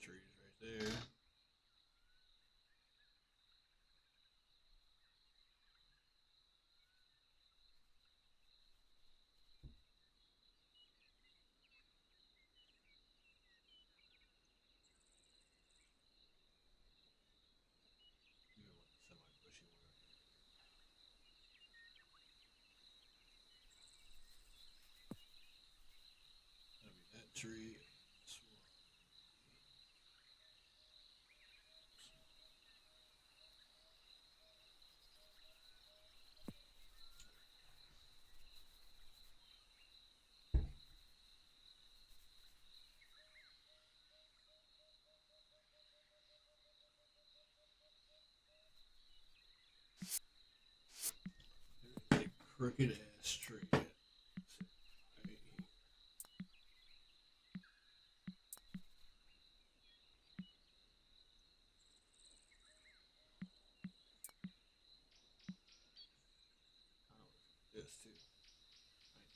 trees right there. Even like a semi-bushy one right there. That'll be that tree and this one. There's a crooked ass tree. Right here. Kind of looks like this too. Right.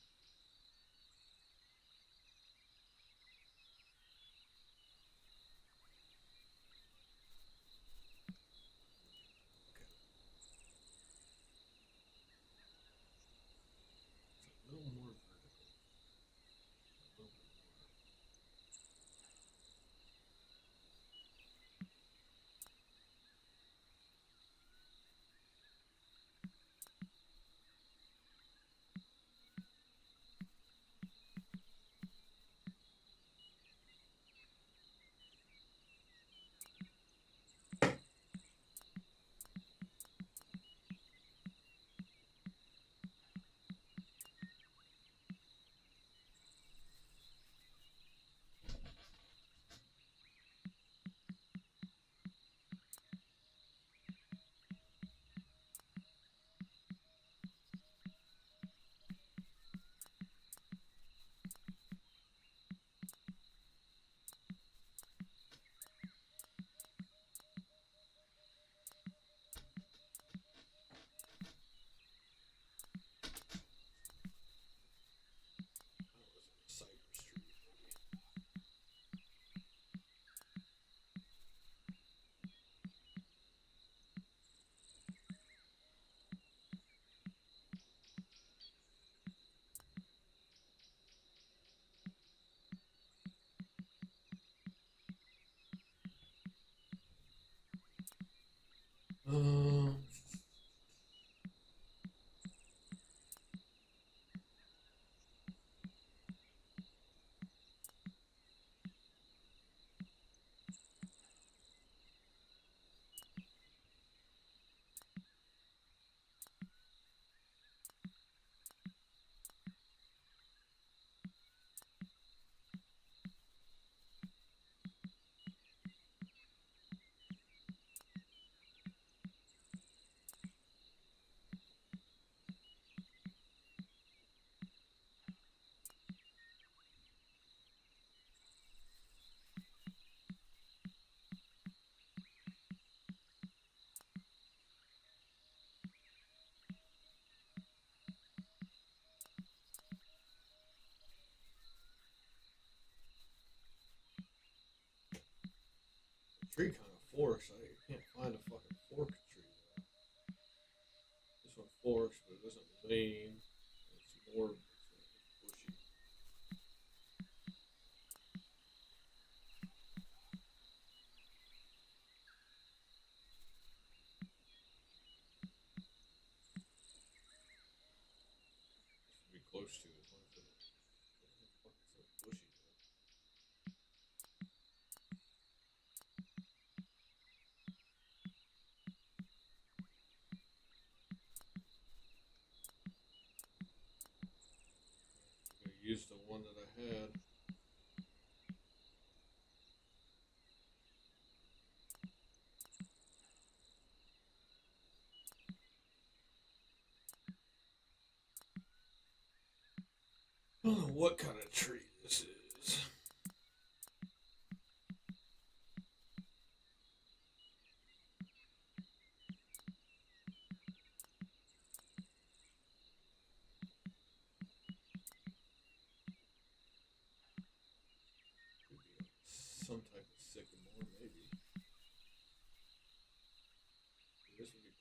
Okay. It's a little more vertical. A little bit more. That was like a cypress tree. Um, the tree kind of forks. I can't find a fucking fork tree though. This one forks, but it doesn't lean. It's more. It's bushy. This would be close to it. What is it? What the fuck is so bushy though? I'm gonna use the one that I had. I don't know what kind of tree this is. Could be like some type of sycamore.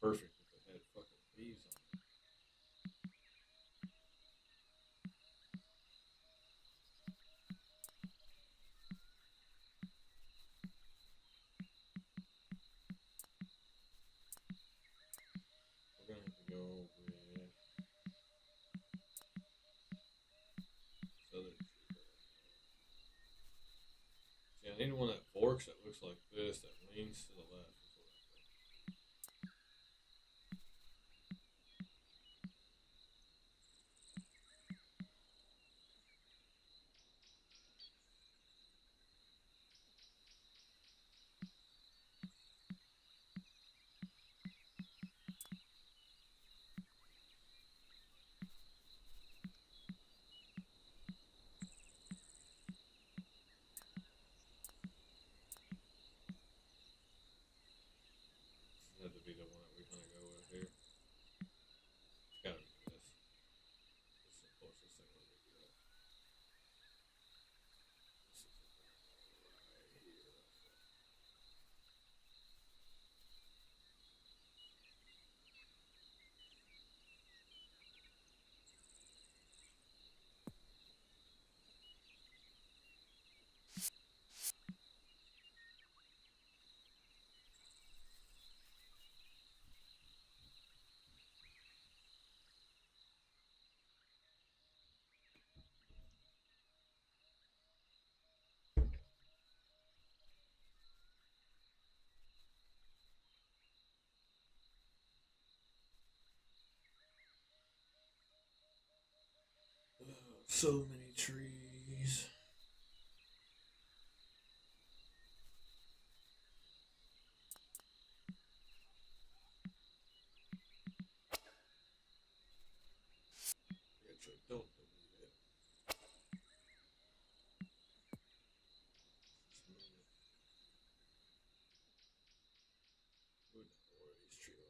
perfect if it had fucking leaves on it. We're gonna have to go with southern tree right now. See, I need one that forks that looks like this, that leans to the left. Is what I think. This has to be the one that we kind of go with here. It's gotta be this. This is the closest thing we're gonna get. This is right here. So many trees. Actually, don't delete it. Just move it. Move down more of these tree lines.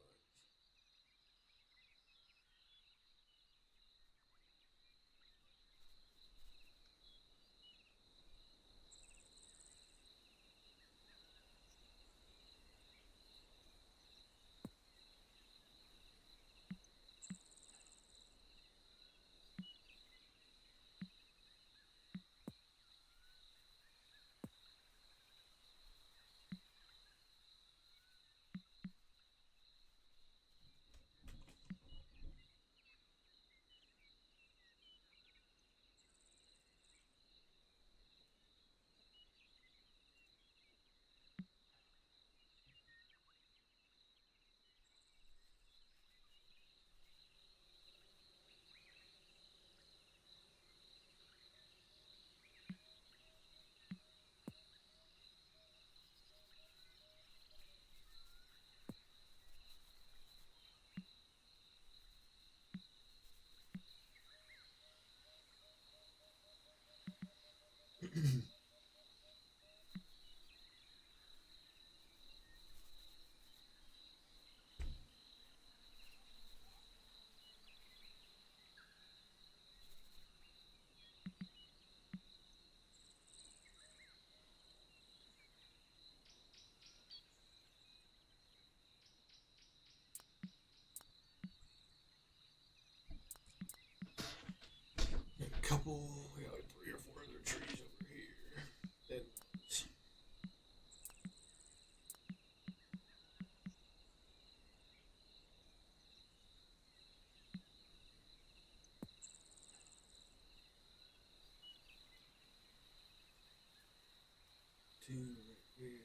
A couple, we got like 3 or 4 other trees over here. Dead ones. Two right here.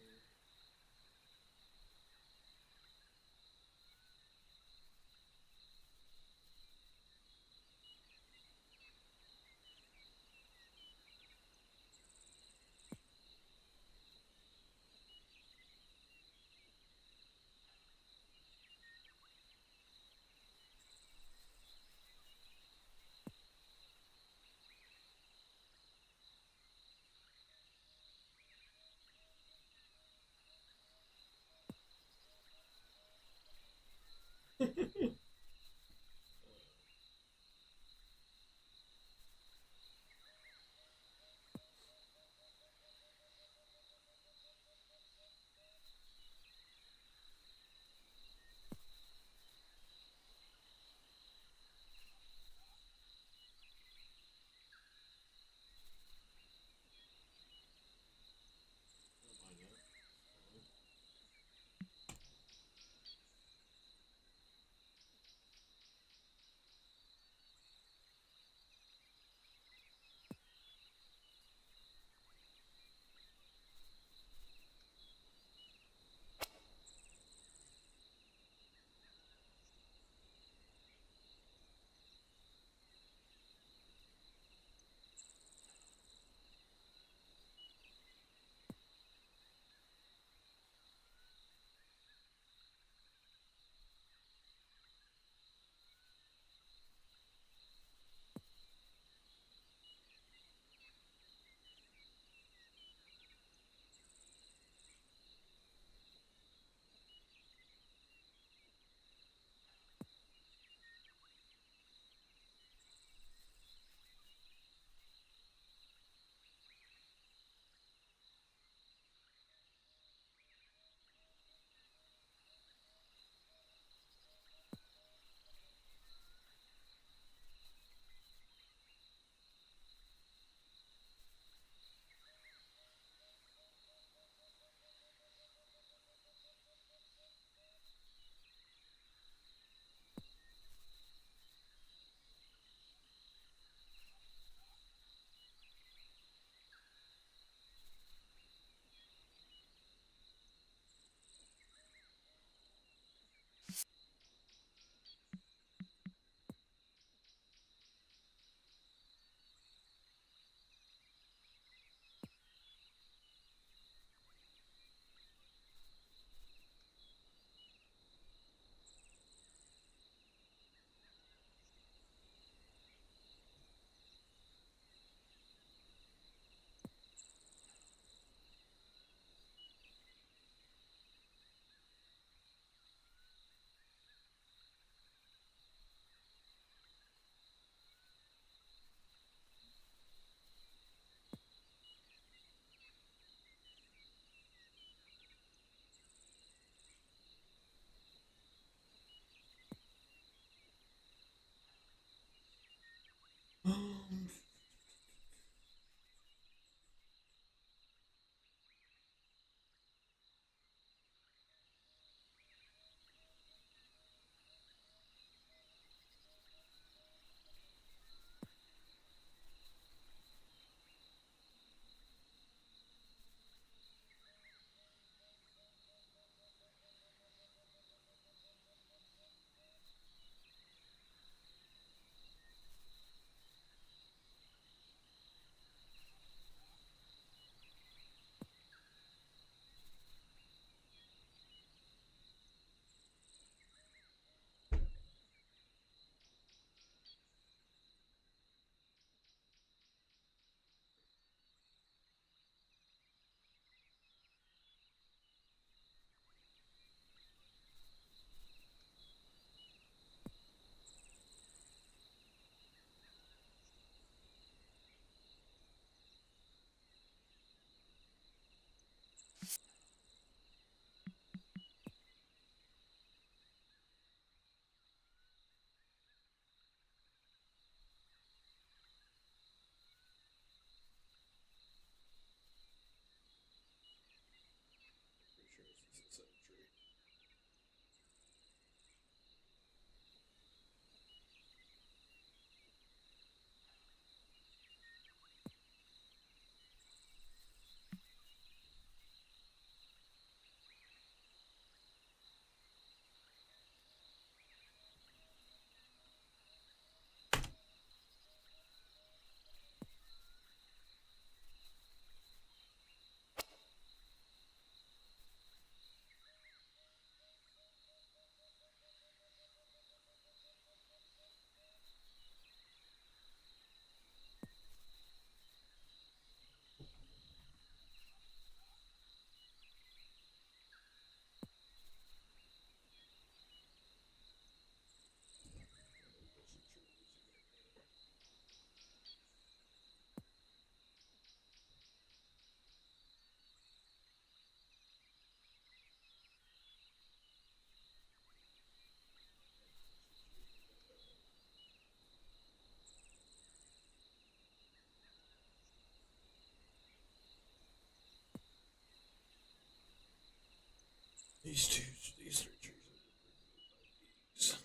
These three trees are pretty good by these.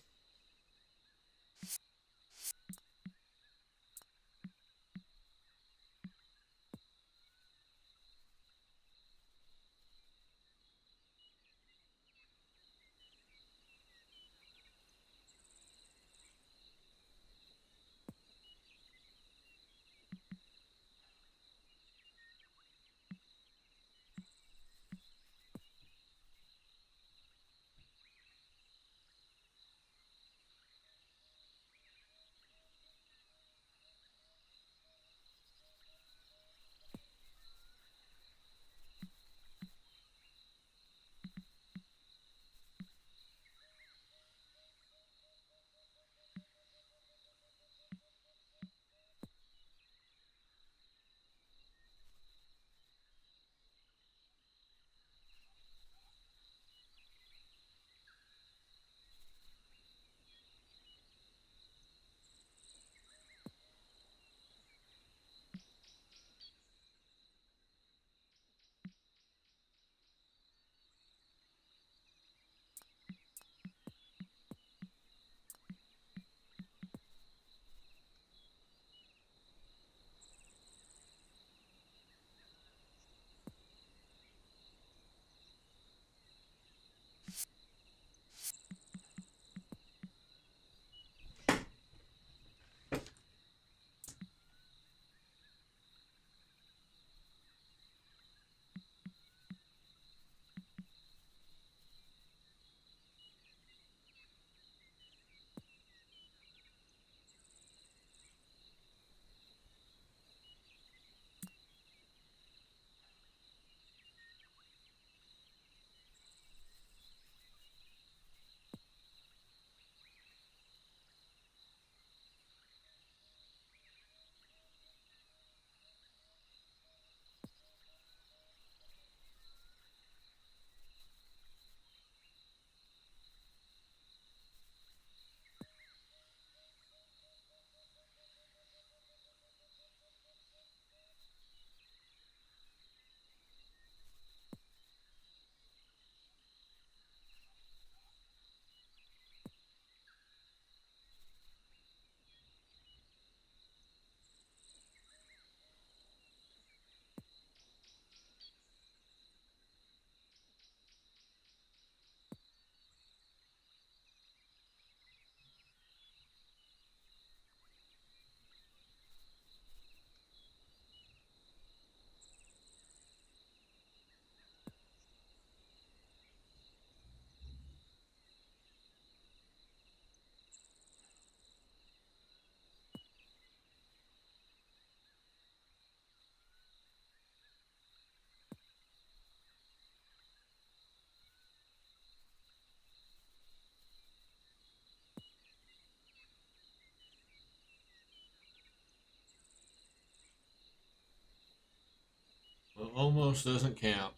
Well, almost doesn't count.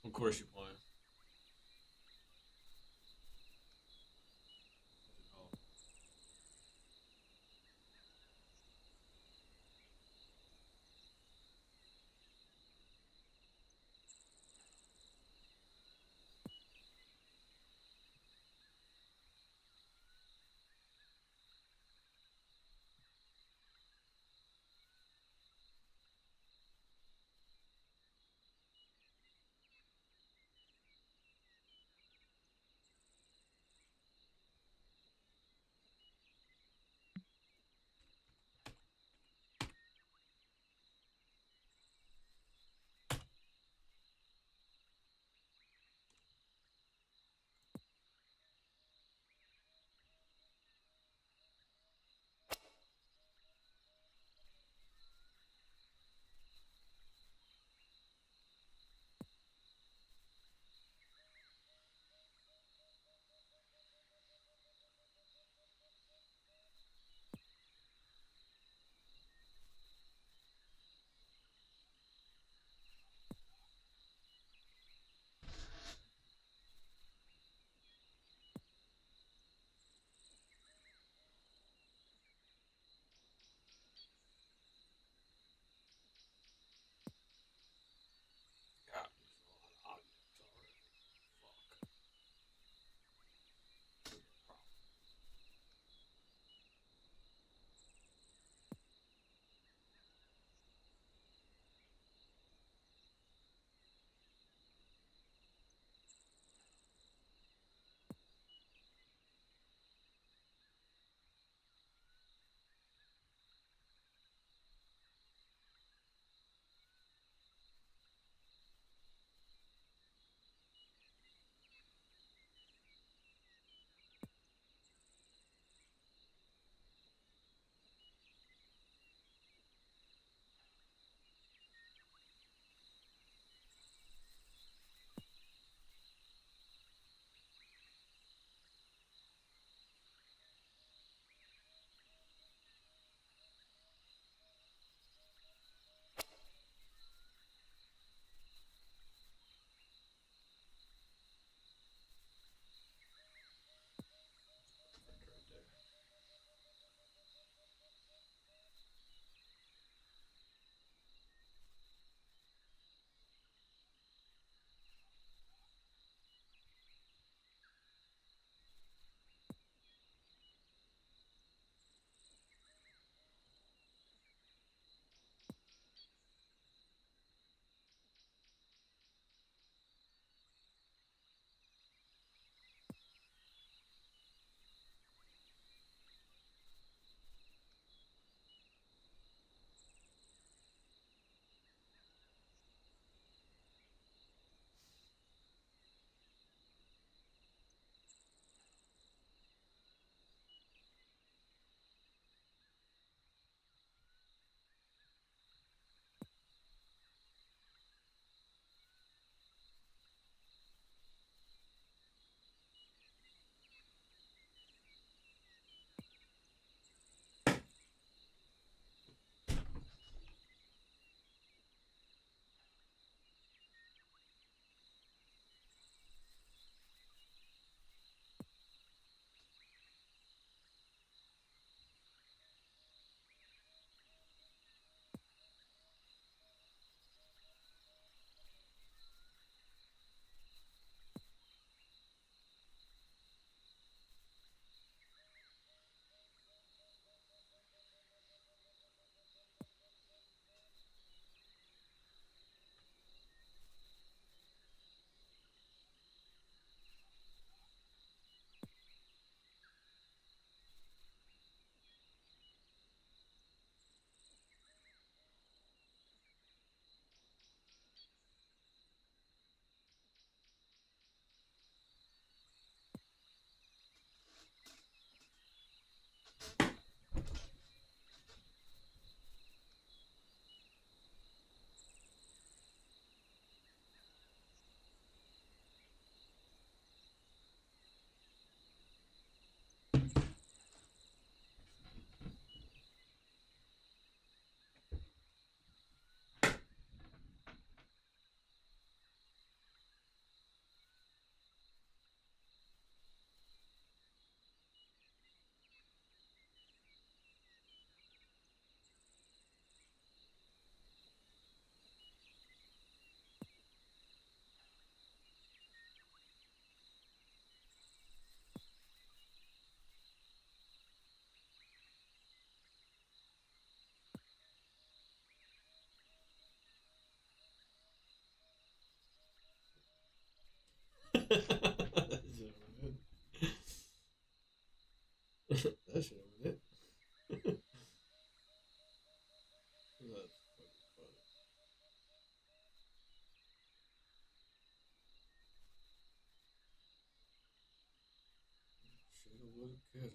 Of course you play. Okay.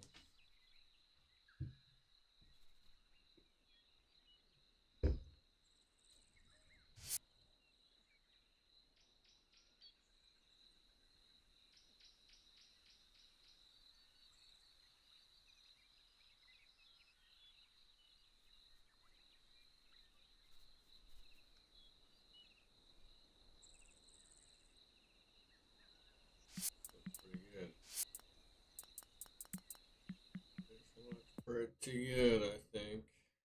That's pretty good. Pretty good, I think.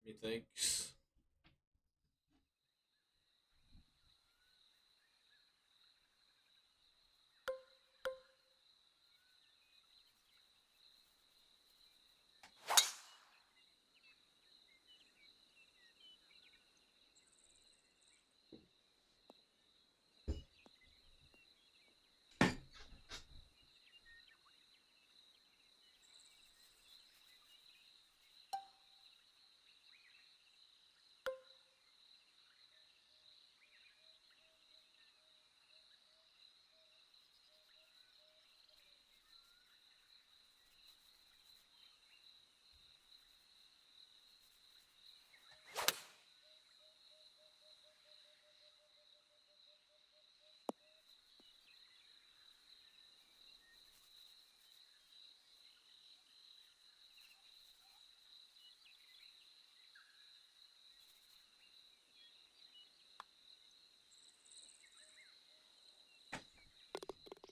Methinks.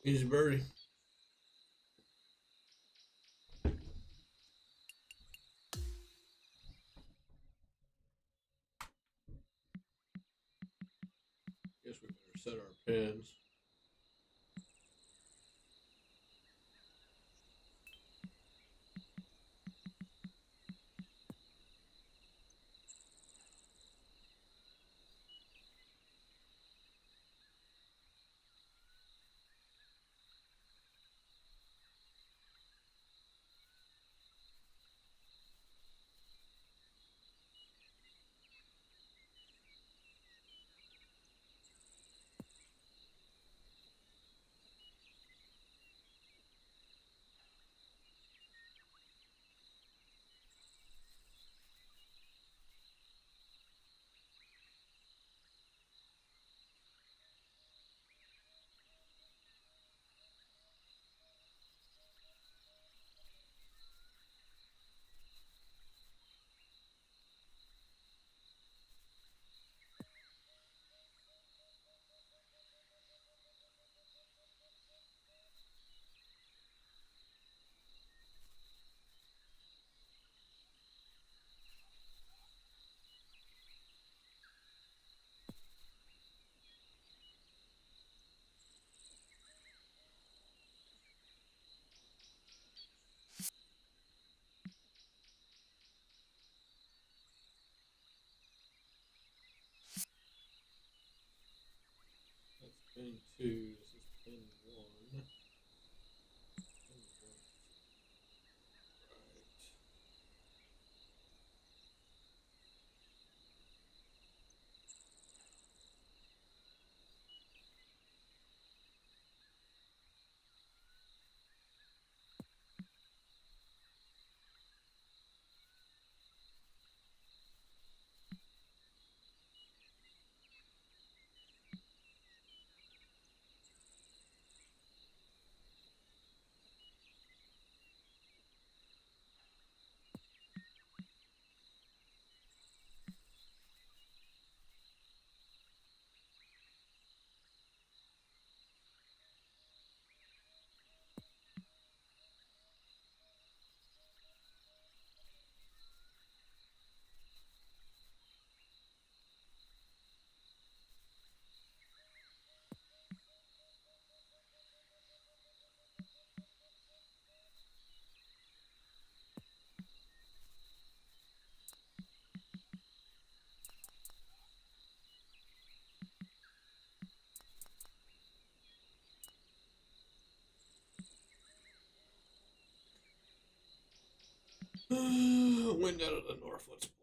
Easy birdie. Guess we better set our pins. That's pin 2. This is pin 1. Pin 1. Right. Wind out of the north. Let's play.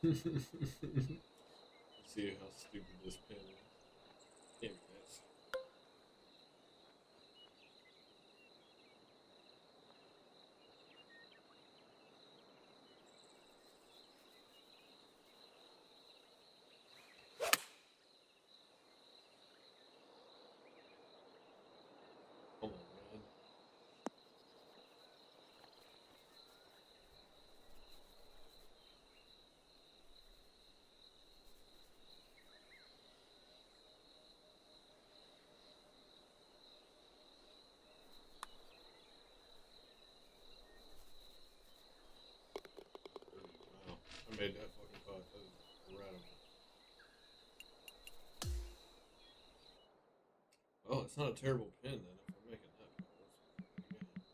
Let's see how stupid this pin is. Can't be that stupid. Come on, man. Wow. I made that fucking putt. That was incredible. Well, it's not a terrible pin then if I'm making that putt. Let's do it again.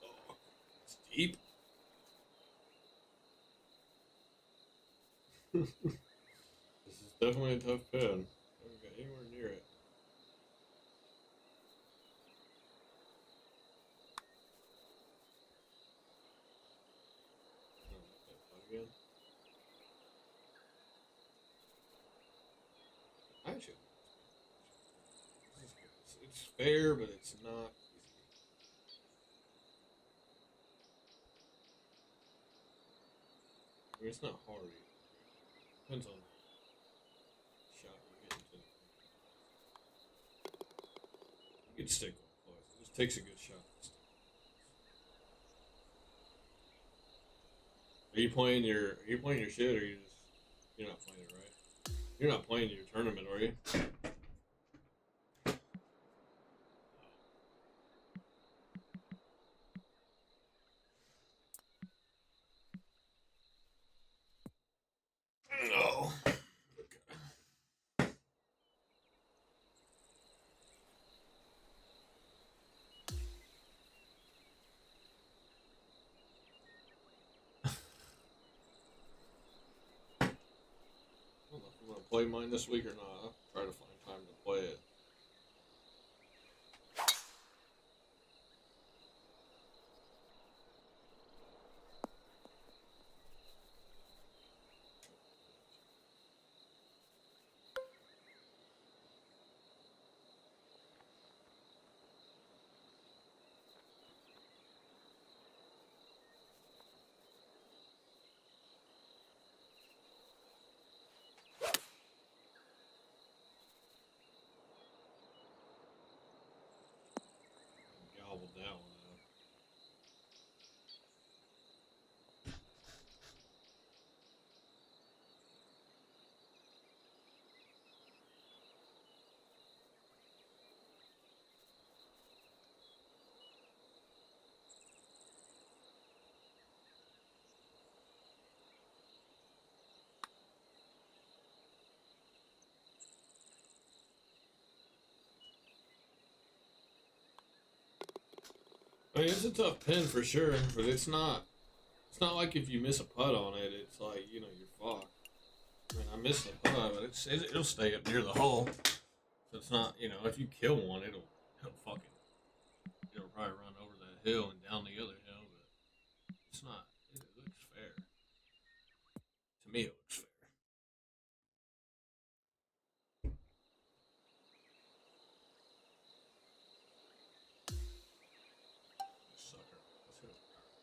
Oh, it's deep. This is definitely a tough pin. I haven't got anywhere near it. Oh, that putt again. Actually, this is good. It's fair, but it's not easy. I mean, it's not hard either. Depends on the shot you get into. You can stick one close. It just takes a good shot to stick one close. Are you playing your shit or you're not playing it right? You're not playing your tournament, are you? No. I don't know if I'm gonna play mine this week or not. I'll try to find time to play it. Gobbled that one out. I mean, it's a tough pin for sure, but it's not. It's not like if you miss a putt on it, it's like you're fucked. I mean, I missed the putt, but it'll stay up near the hole. So it's not if you kill one, it'll probably run over that hill and down the other hill, but it's not. It looks fair to me. It looks fair. Sucker. Let's hit a power.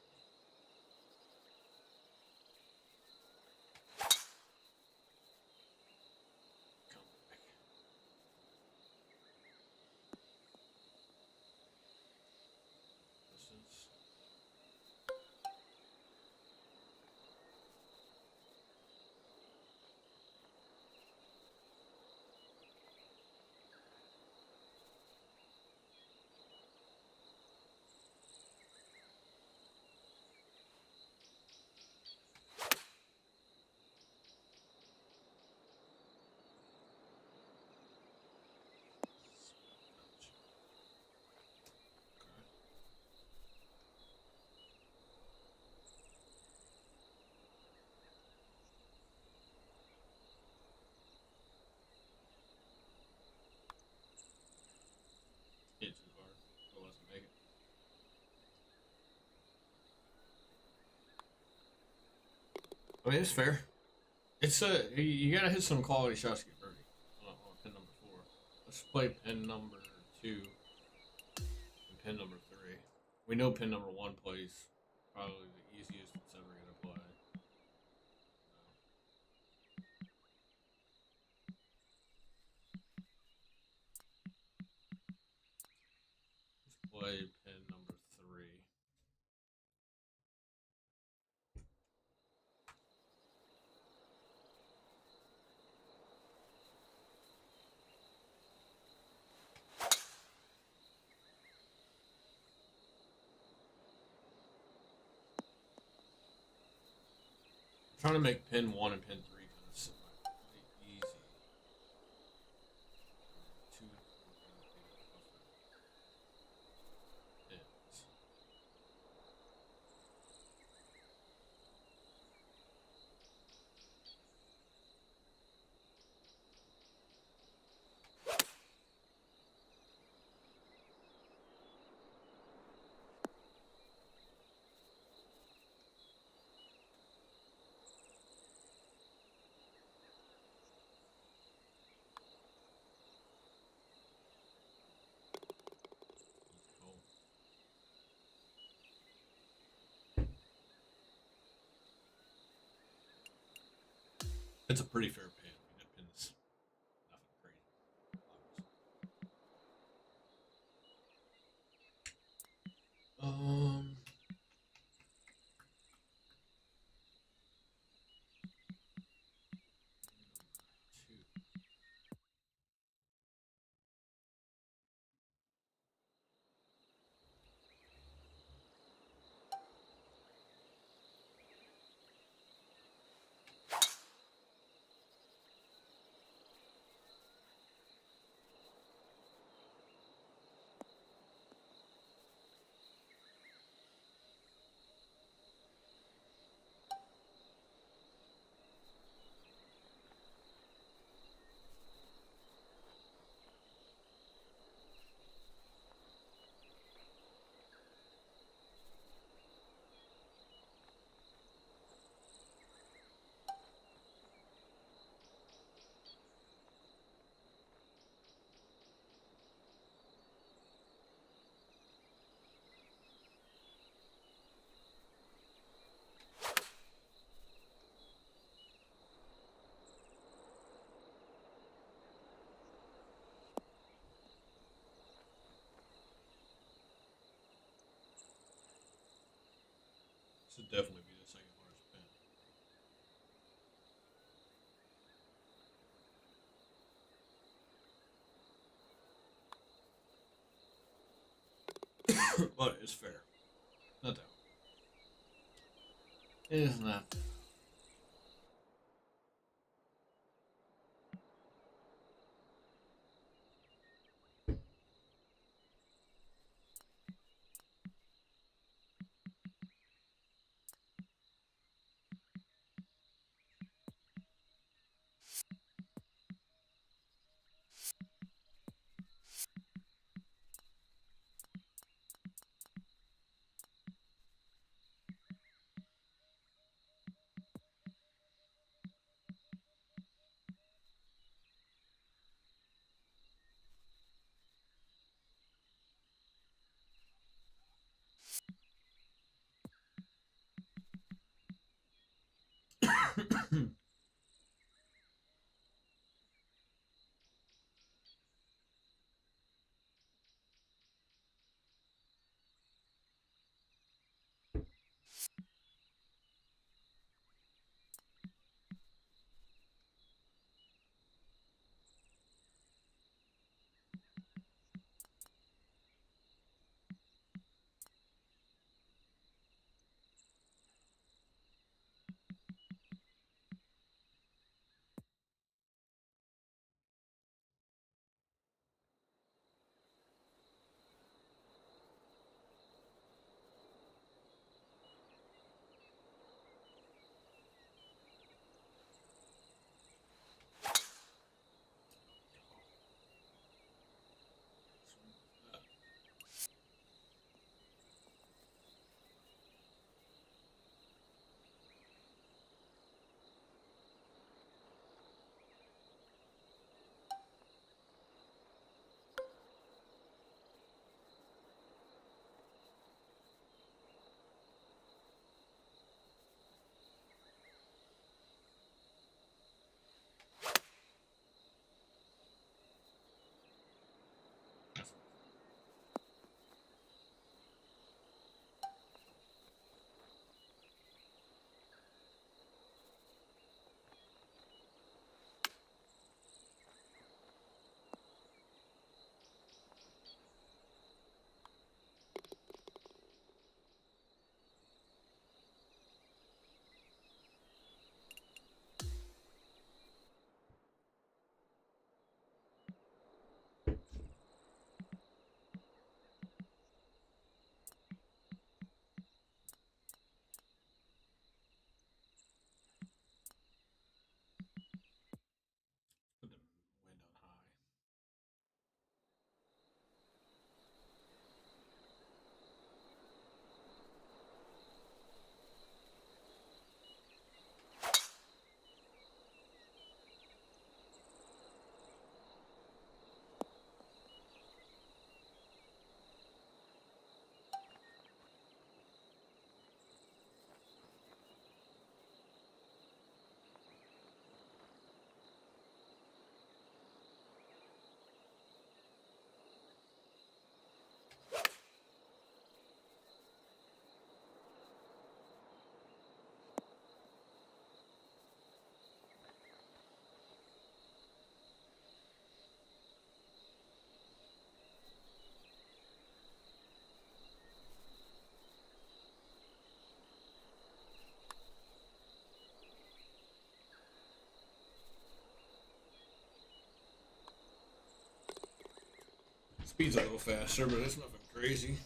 I mean, it's fair. It's you gotta hit some quality shots to get birdie on pin number four. Let's play pin number two and pin number three. We know pin number one plays probably the easiest it's ever gonna play. Let's play pin number three. I'm trying to make pin one and pin three kind of easy. Two and four kind of be the tougher pins. Cool. It's a pretty fair pin. I mean, that pin's nothing crazy. Obviously. Two. This would definitely be the second hardest pin. But it's fair. Not that. It is not. Speed's a little faster, but it's nothing crazy.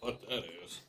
putt that is.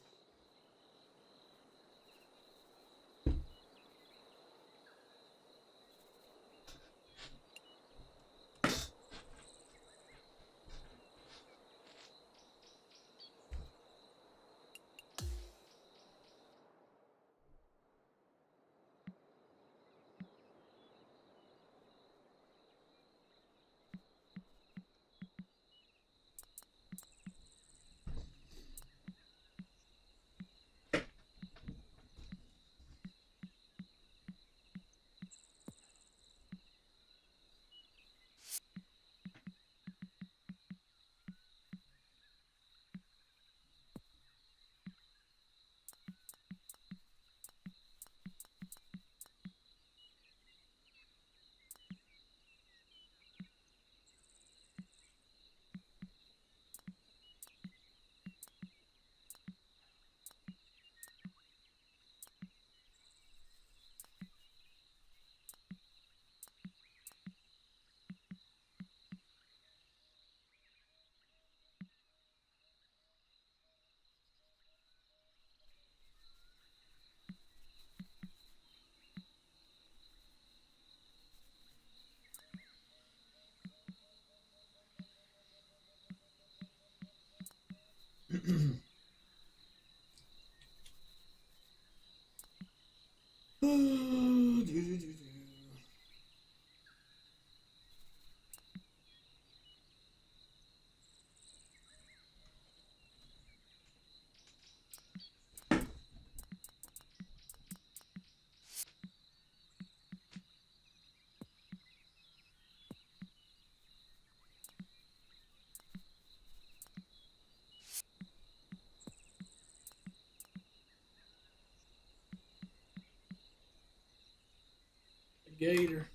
Gator.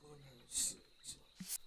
Clubhouse 6 left.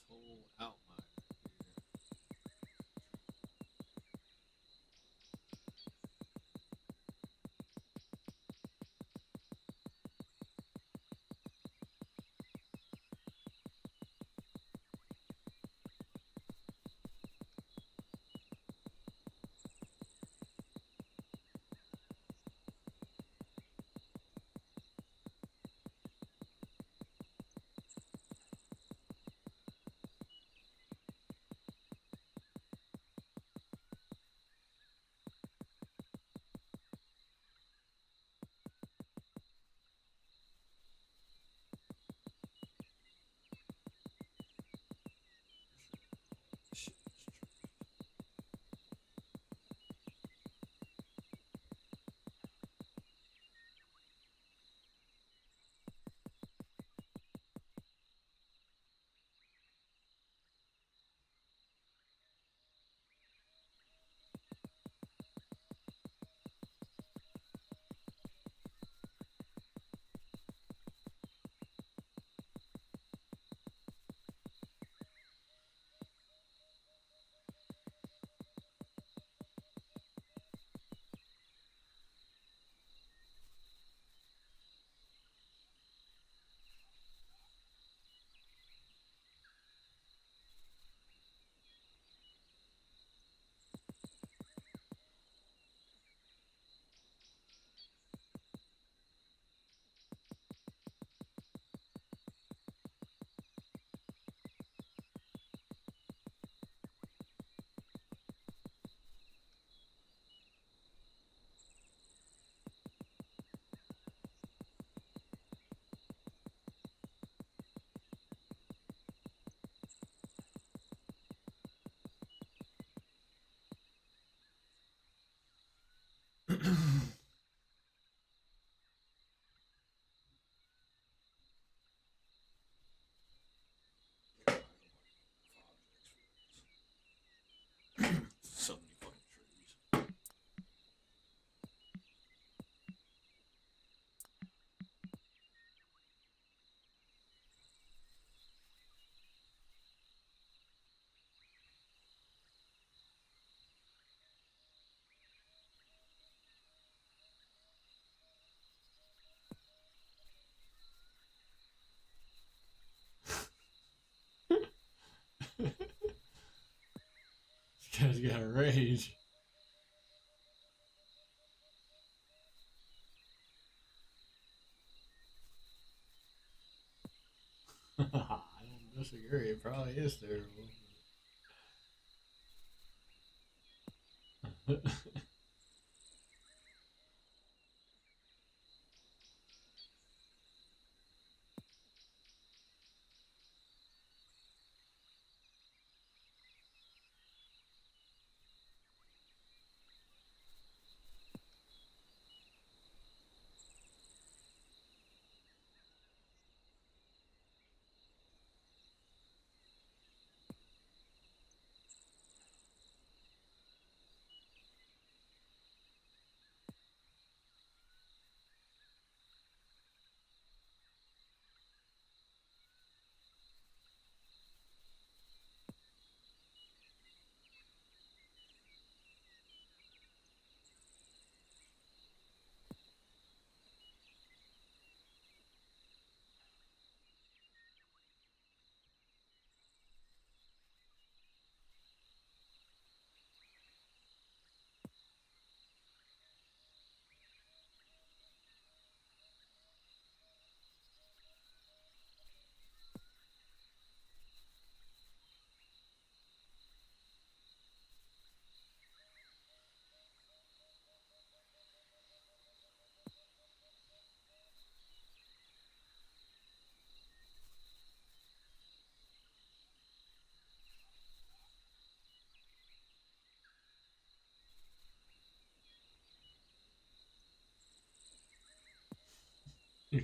This whole outline right here. Shit, guy's got a rage. I don't disagree. It probably is terrible.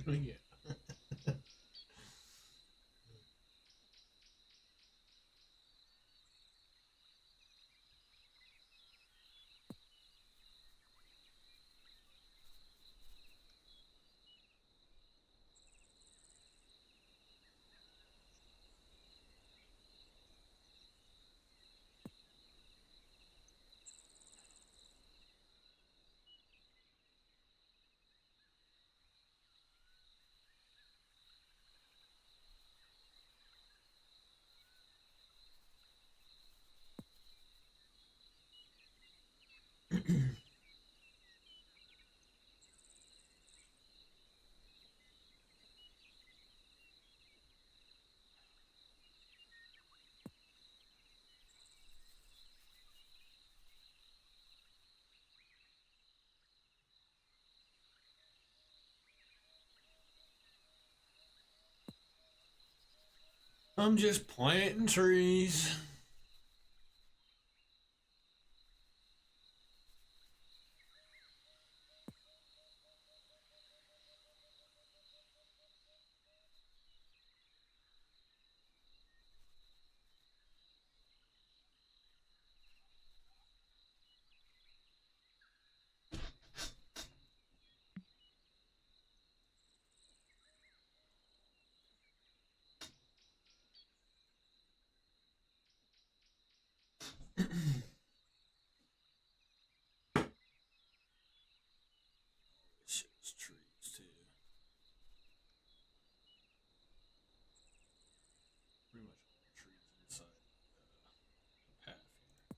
Yeah. I'm just planting trees. Shit's trees too. Pretty much all trees inside the path here.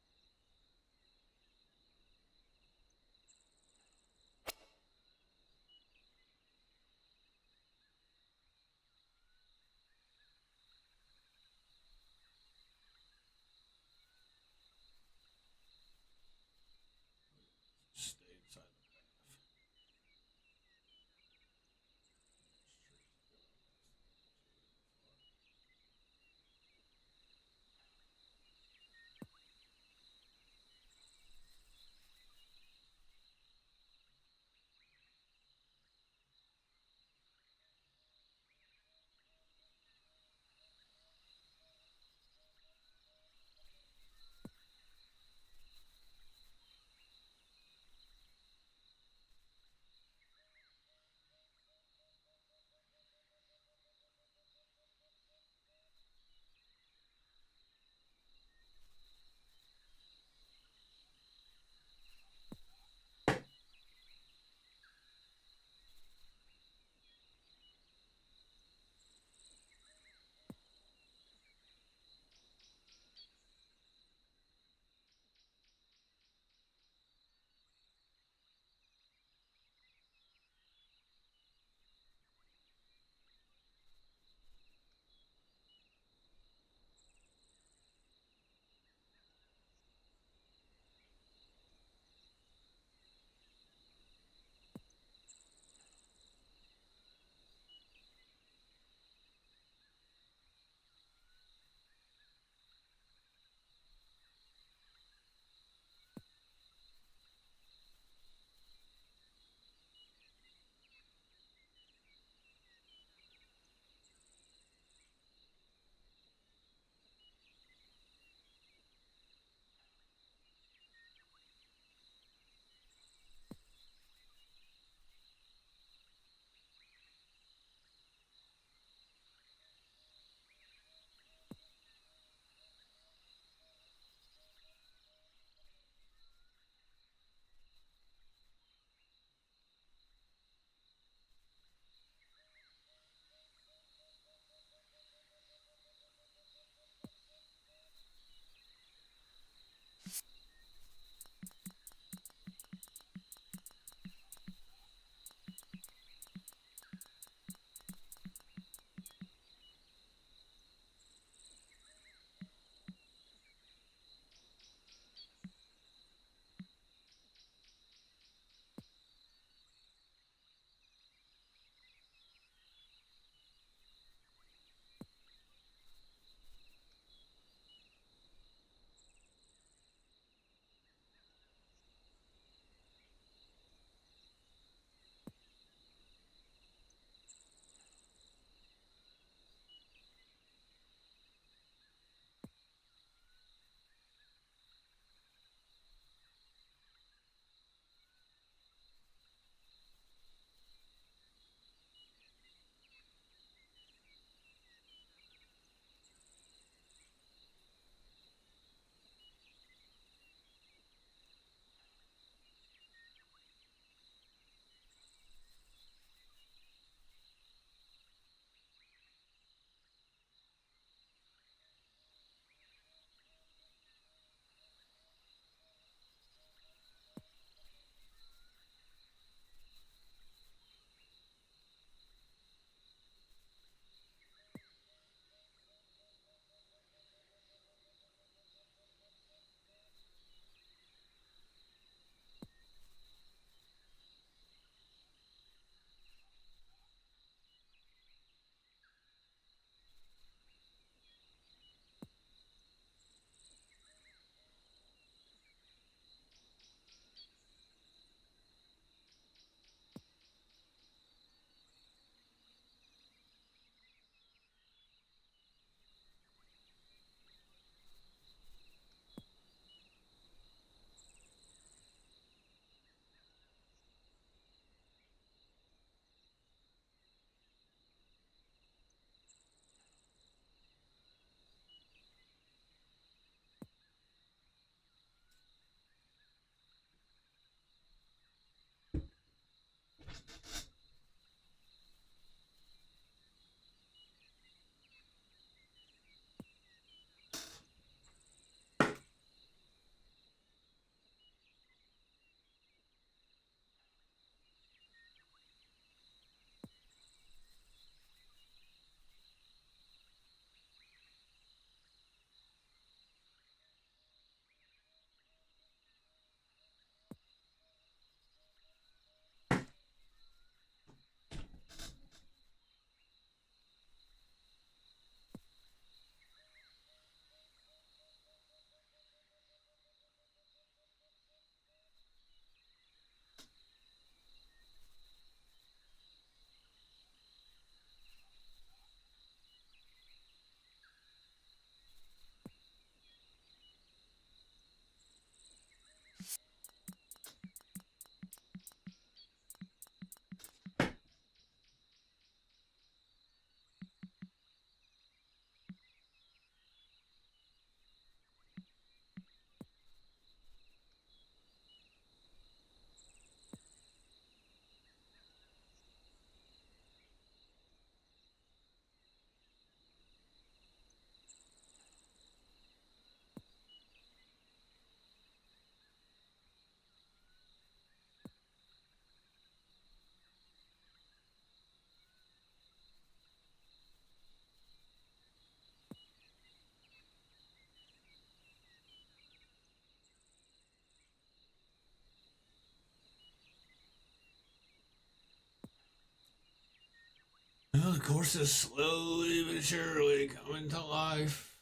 Well, the course is slowly but surely coming to life.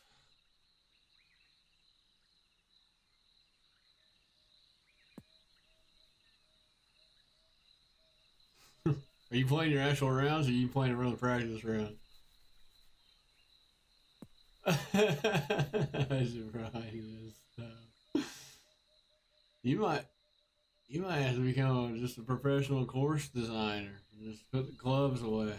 Are you playing your actual rounds or are you playing a real practice round? I should probably this stuff. You might you might have to become just a professional course designer and just put the clubs away.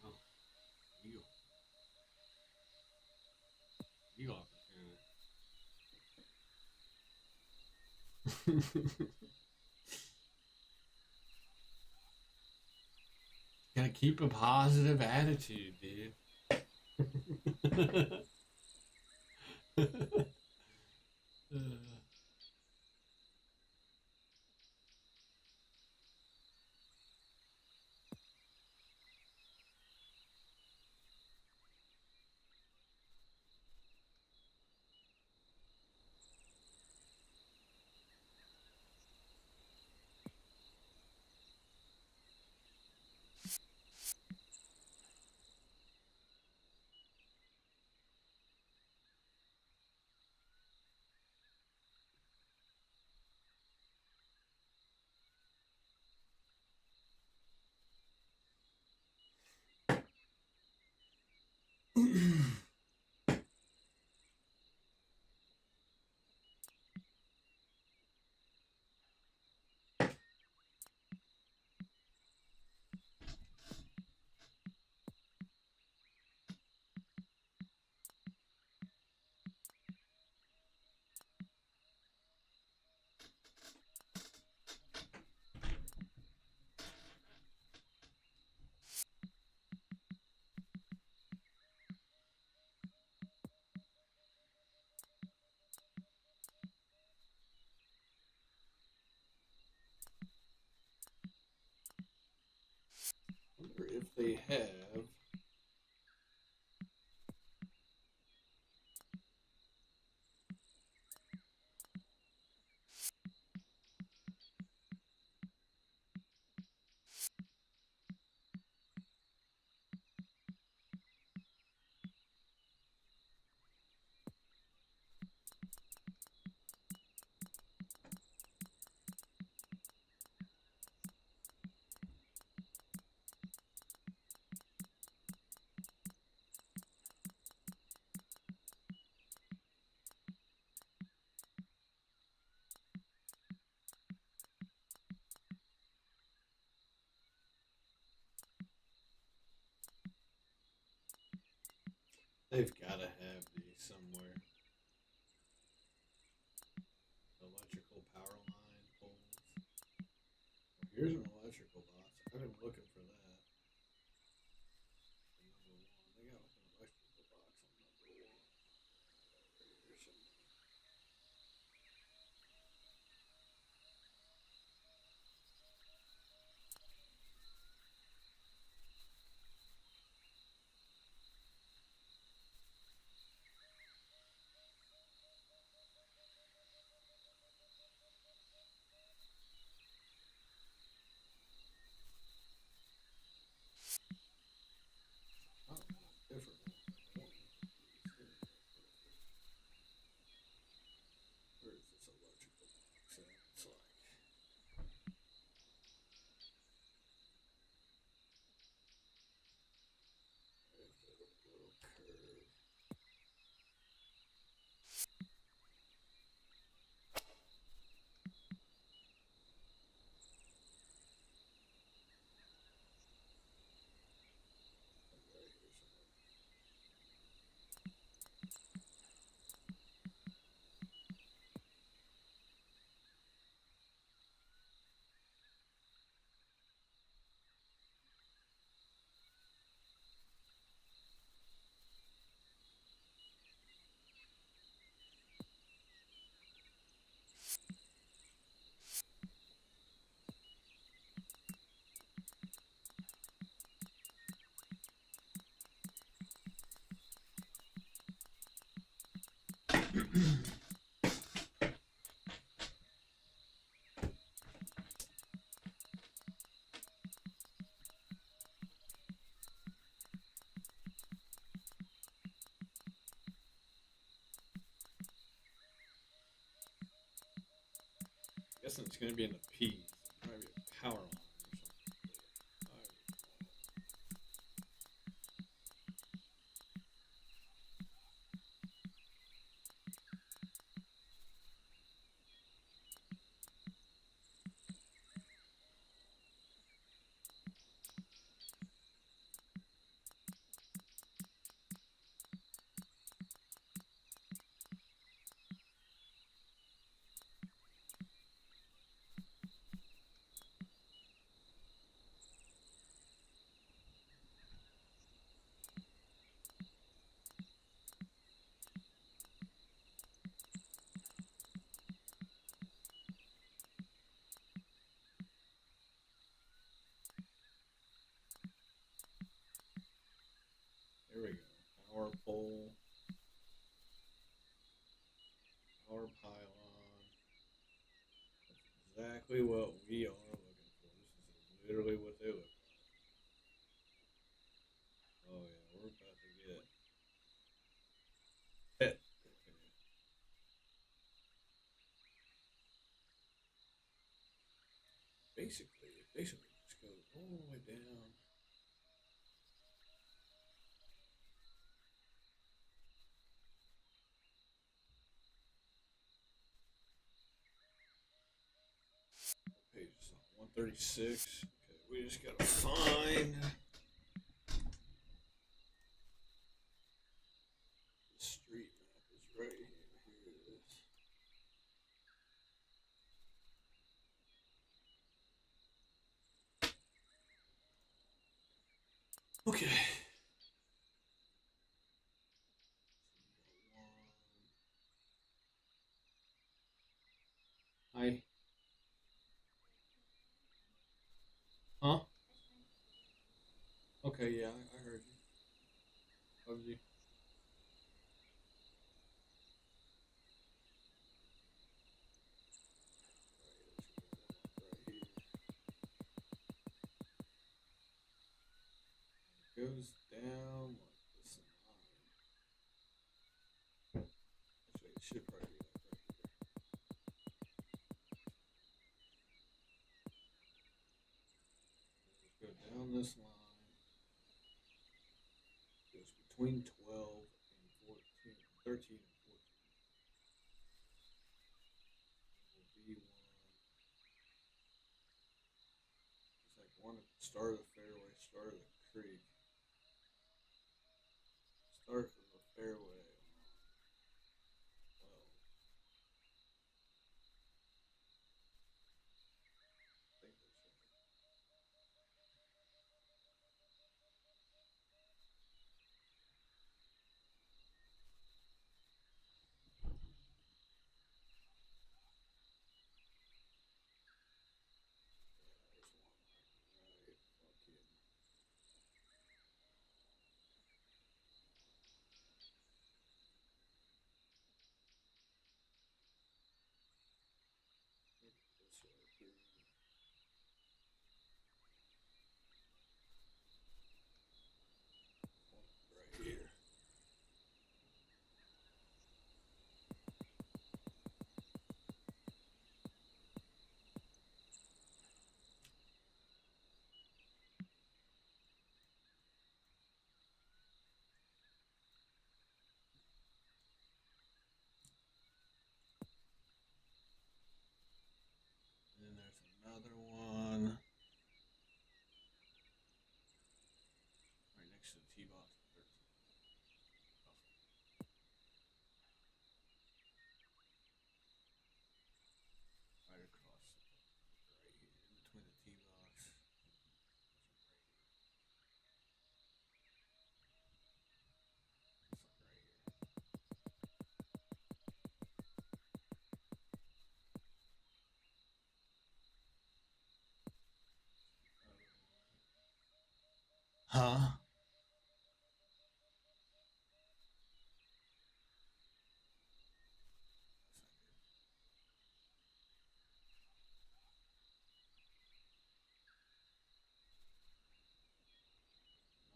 Oh, eagle, eagle opportunity. Gotta keep a positive attitude, dude. they have. They've got to have these somewhere. Electrical power line poles. Well, here's an electrical box. I've been looking for that. Number one. They got like an electrical box on number one. Here somewhere. Oh, different one. Where is this electrical box? It's like. There's a little curve. Right here somewhere. Guessing it's gonna be in the P's. Probably a power line or something. There we go. Power pole. Power pylon. That's exactly what we are looking for. This is literally what they look like. Oh yeah, we're about to get hit. Okay. It basically just goes all the way down. What page is on? 136. Okay, we just gotta find the street map is right here. Here it is. Okay. Hi. Huh? Okay. Okay, yeah, I heard you. PUBG. Right, let's get that one right here. It goes down like this line. Actually, it should probably be like right here. Go down this line. Goes between 12 and 14, 13 and 14. Will be one. It's like one at the start of the fairway, start of the creek. Start of the fairway on 12. I think that's right. Yeah, there's one like right fucking. This right here. One right here. And then there's another one right next to the tee box at 13. Roughly. Right across the right here. In between the tee box. It's like right here. Huh?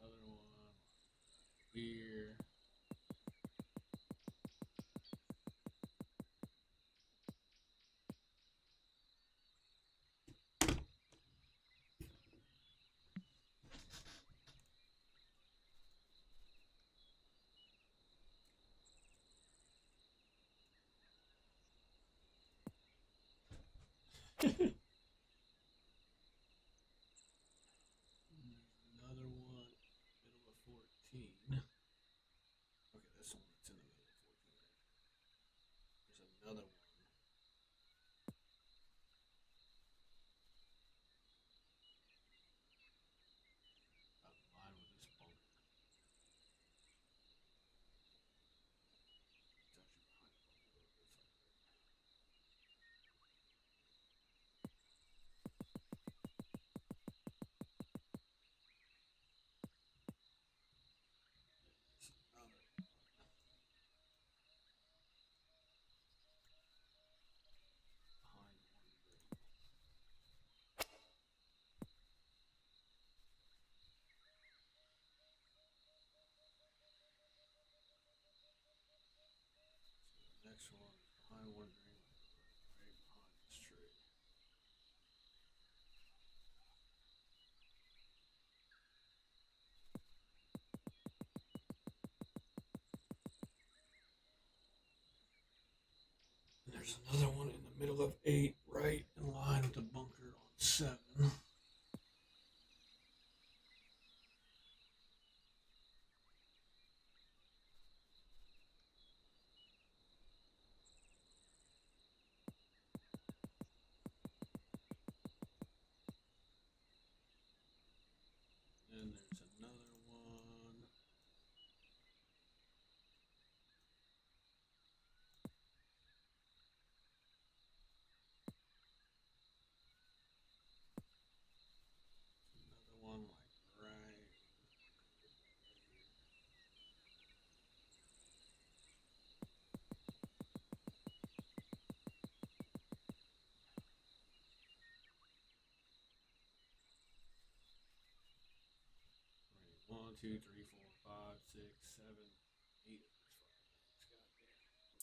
Another one here. Another one, middle of 14. Okay, that's the one that's in the middle of 14 right. There's another one. Out of line with this bunker. It's actually behind the bunker a little bit. It's like right. There's another one behind one green. So the next one is behind one green, like right behind this tree. And there's another one in the middle of 8, right in line with the bunker on 7. And there's another one. Another one like right 2, 3, 4, 5, 6, 7, 8 of those fucking things.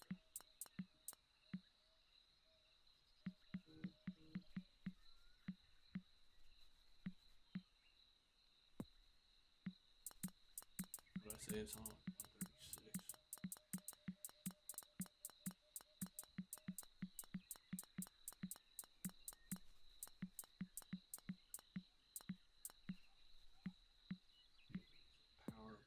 Goddamn. What did I say it's on? 136. Power.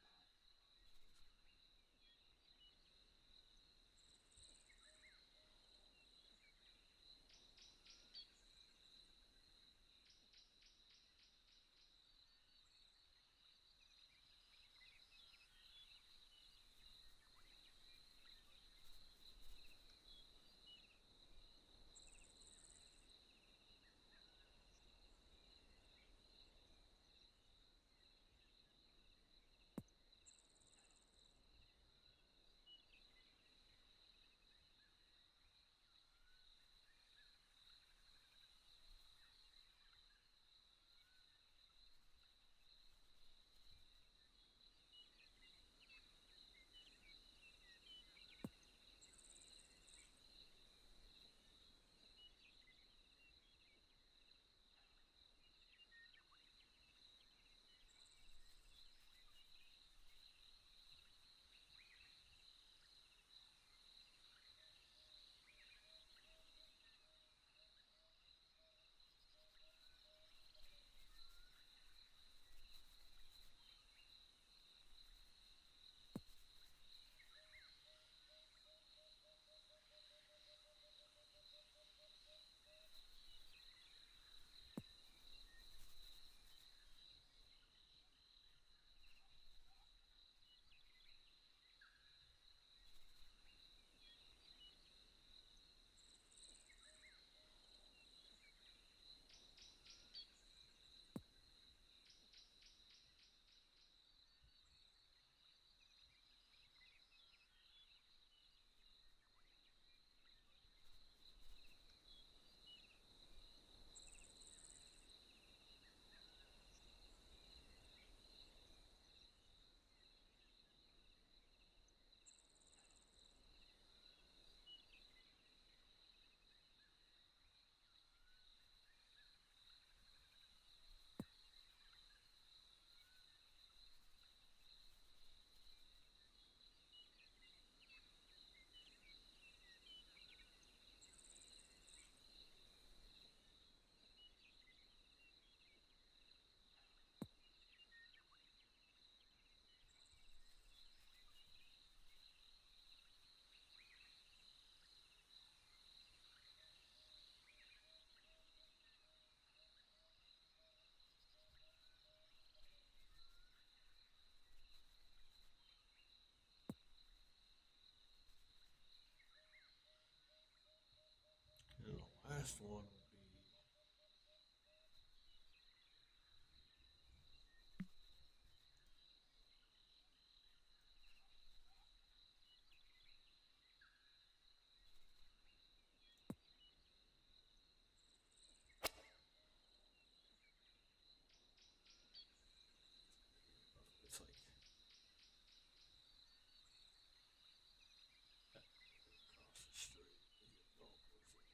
And the last one would be it's like across the street. You get golf course in there.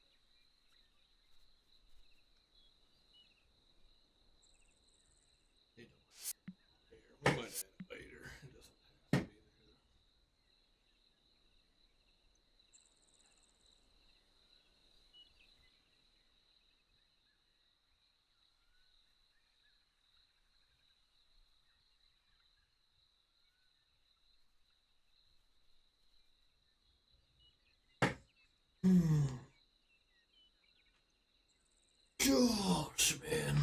It don't have to be there. We might add it later. It doesn't have to be there. Gosh, man.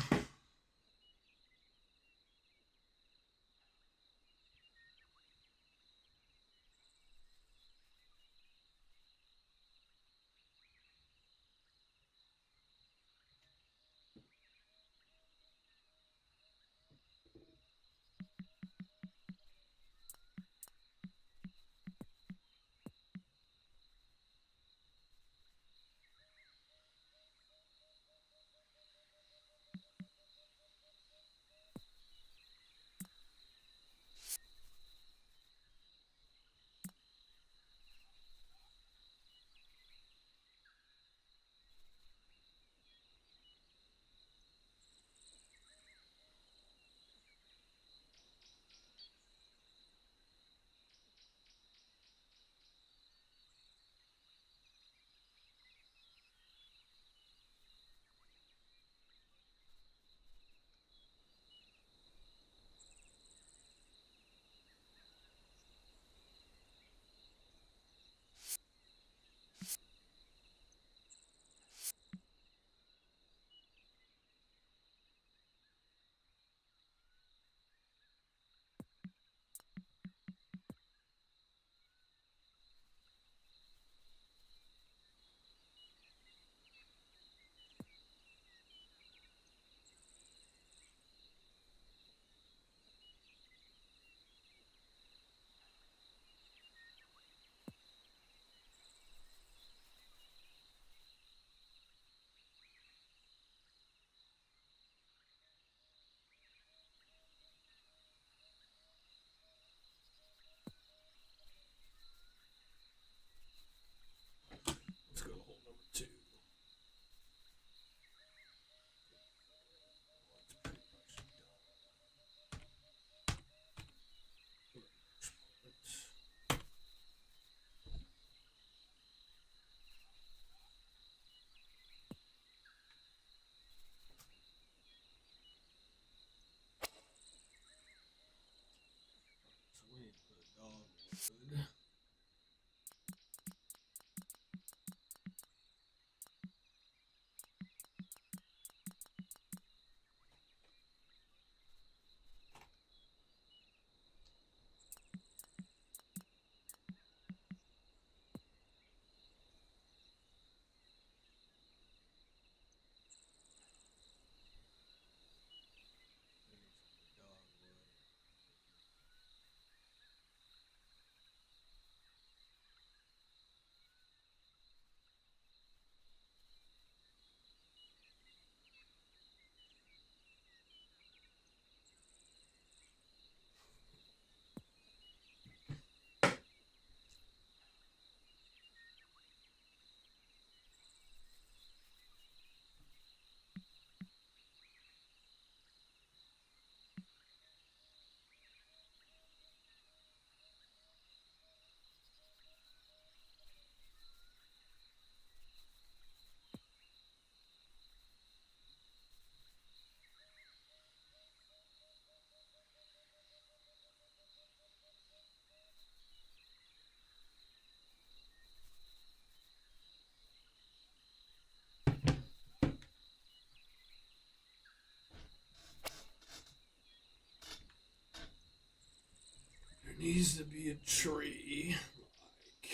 Needs to be a tree. Like.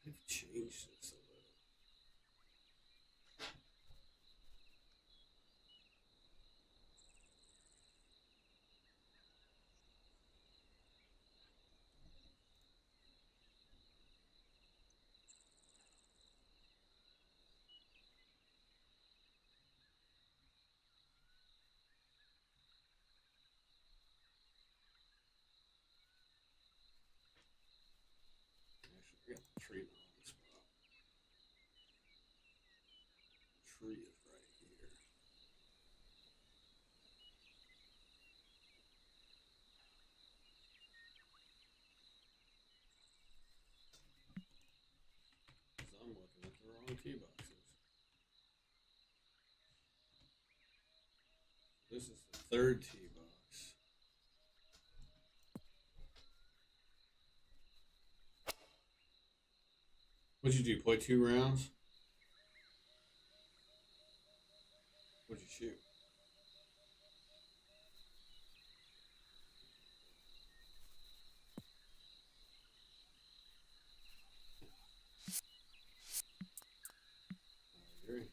I've changed this a little. Actually, I got the tree in the wrong spot. The tree is right here. So I'm looking at the wrong tee boxes. This is the third tee box. What'd you do? Play 2 rounds? What'd you shoot? I agree.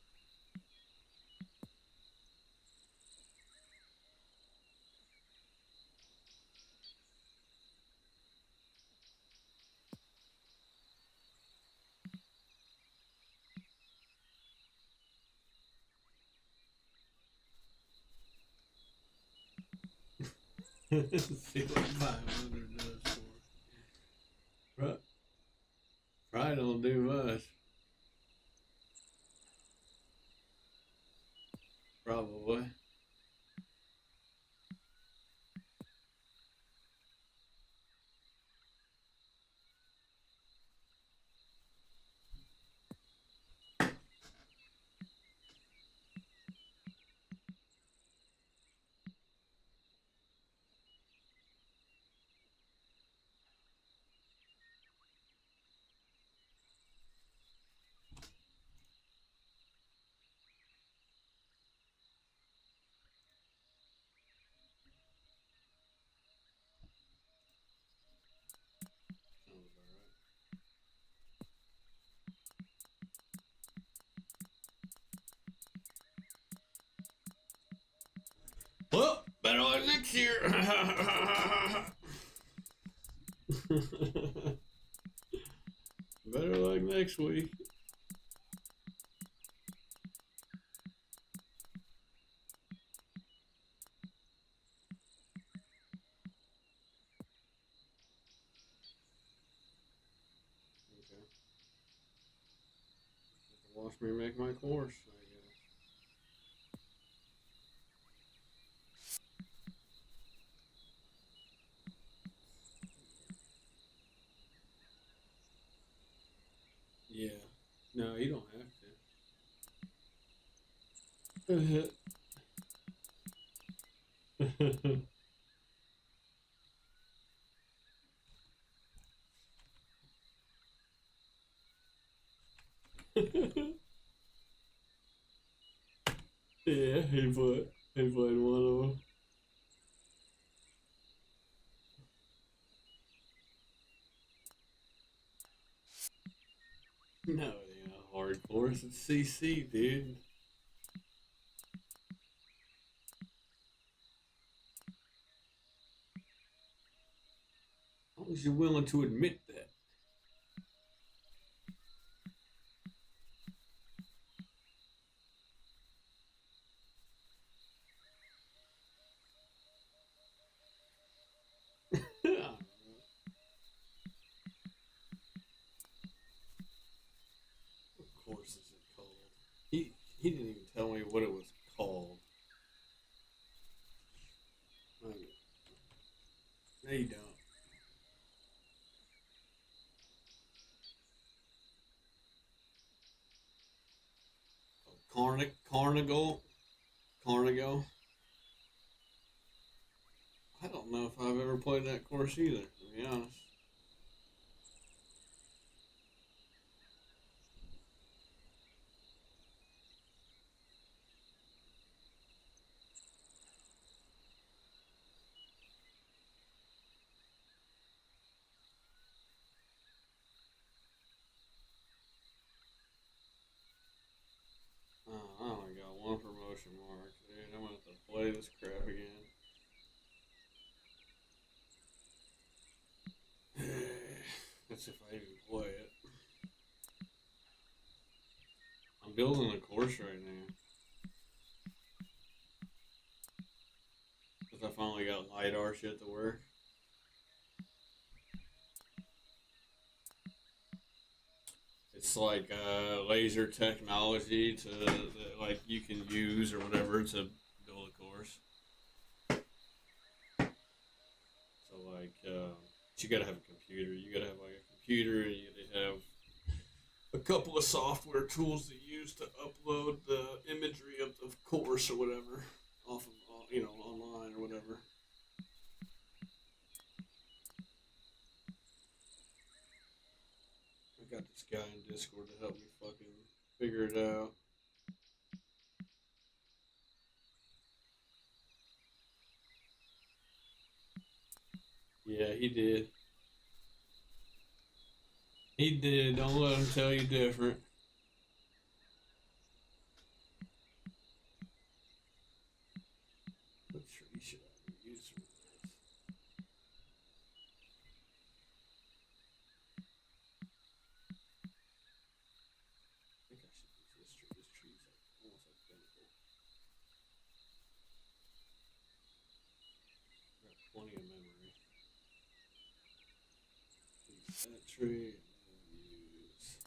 See what 500 does for us. Probably don't do much. Probably. Sounds about right. Well, better luck next year. Better luck next week. Okay. Watch me make my course, I guess. Yeah. No, you don't have to. Yeah, he played one of them. No, it ain't a hard course. It's CC, dude. As long as you're willing to admit that. Of course, is it called? He didn't even tell me what it was called. Okay. No, you don't. Carnigal. I don't know if I've ever played that course either, to be honest. That's if I even play it. I'm building a course right now. Because I finally got LiDAR shit to work. It's like laser technology that like you can use or whatever to build a course. So like, you gotta have a computer. You gotta have like a computer, and you gotta have a couple of software tools to use to upload the imagery of the course or whatever off of online or whatever. I got this guy in Discord to help me fucking figure it out. Yeah, he did. He did. Don't let him tell you different. What tree should I use for this? I think I should use this tree. This tree's like almost identical. Got plenty of memory. Use that tree and then use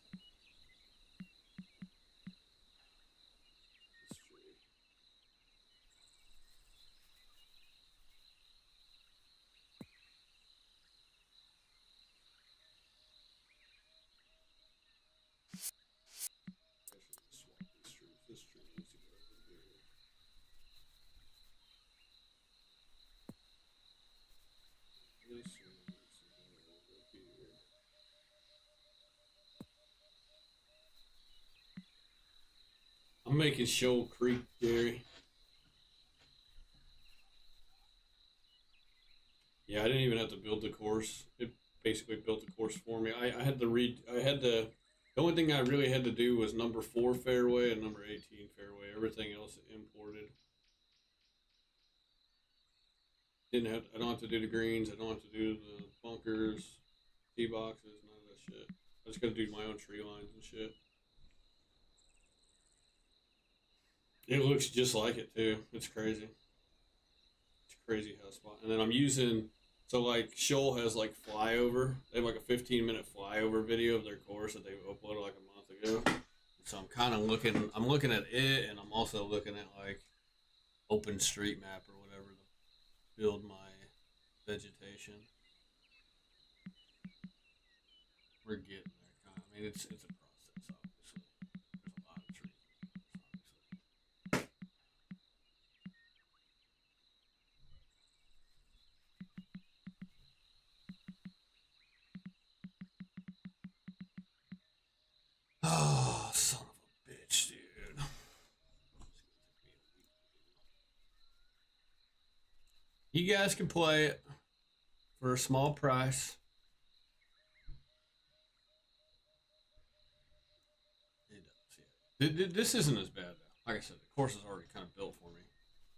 this tree. Actually, just swap these trees. This tree needs to go over here. This one needs to go over here. I'm making Shoal Creek, Gary. Yeah, I didn't even have to build the course. It basically built the course for me. I had to read. I had to. The only thing I really had to do was number 4 fairway and number 18 fairway. Everything else imported. Didn't have. I don't have to do the greens. I don't have to do the bunkers, tee boxes, none of that shit. I just got to do my own tree lines and shit. It looks just like it too. It's crazy. It's crazy how spot. And then I'm using. So like Shoal has like flyover. They have like a 15-minute flyover video of their course that they uploaded like a month ago. So I'm kind of looking. I'm looking at it, and I'm also looking at like OpenStreetMap or whatever to build my vegetation. We're getting there. I mean, it's a process, obviously. There's a lot of trees, obviously. Oh, son of a bitch, dude. You guys can play it for a small price. It does, yeah. This isn't as bad, though. Like I said, the course is already kind of built for me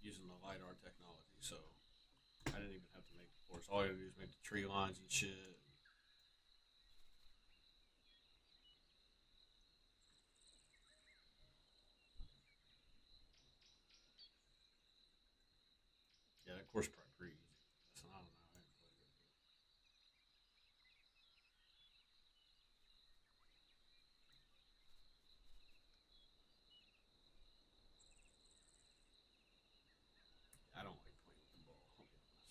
using the LiDAR technology, so I didn't even have to make the course. All I had to do is make the tree lines and shit. Yeah, that course probably pretty easy. Listen, I don't know. I haven't played it. I don't like playing with the ball. I'll be honest.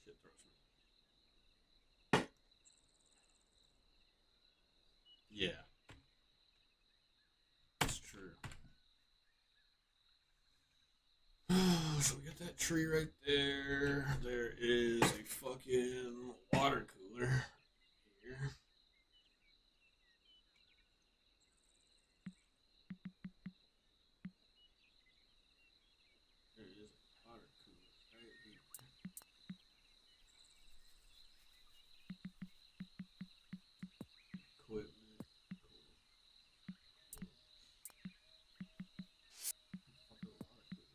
Shit throws me. Yeah, it's true. So we got that tree right there. There is a fucking water cooler here. There is a water cooler right here. Equipment. Cool. Fucking water cooler.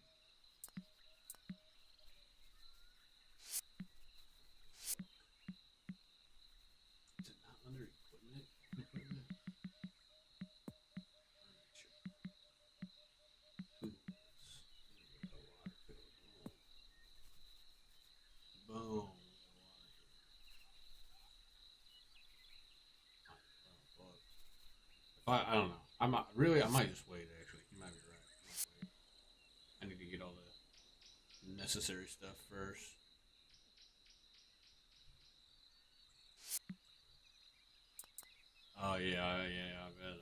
I don't know. I might just wait. Actually, you might be right. I might wait. I need to get all the necessary stuff first. Oh yeah. I bet.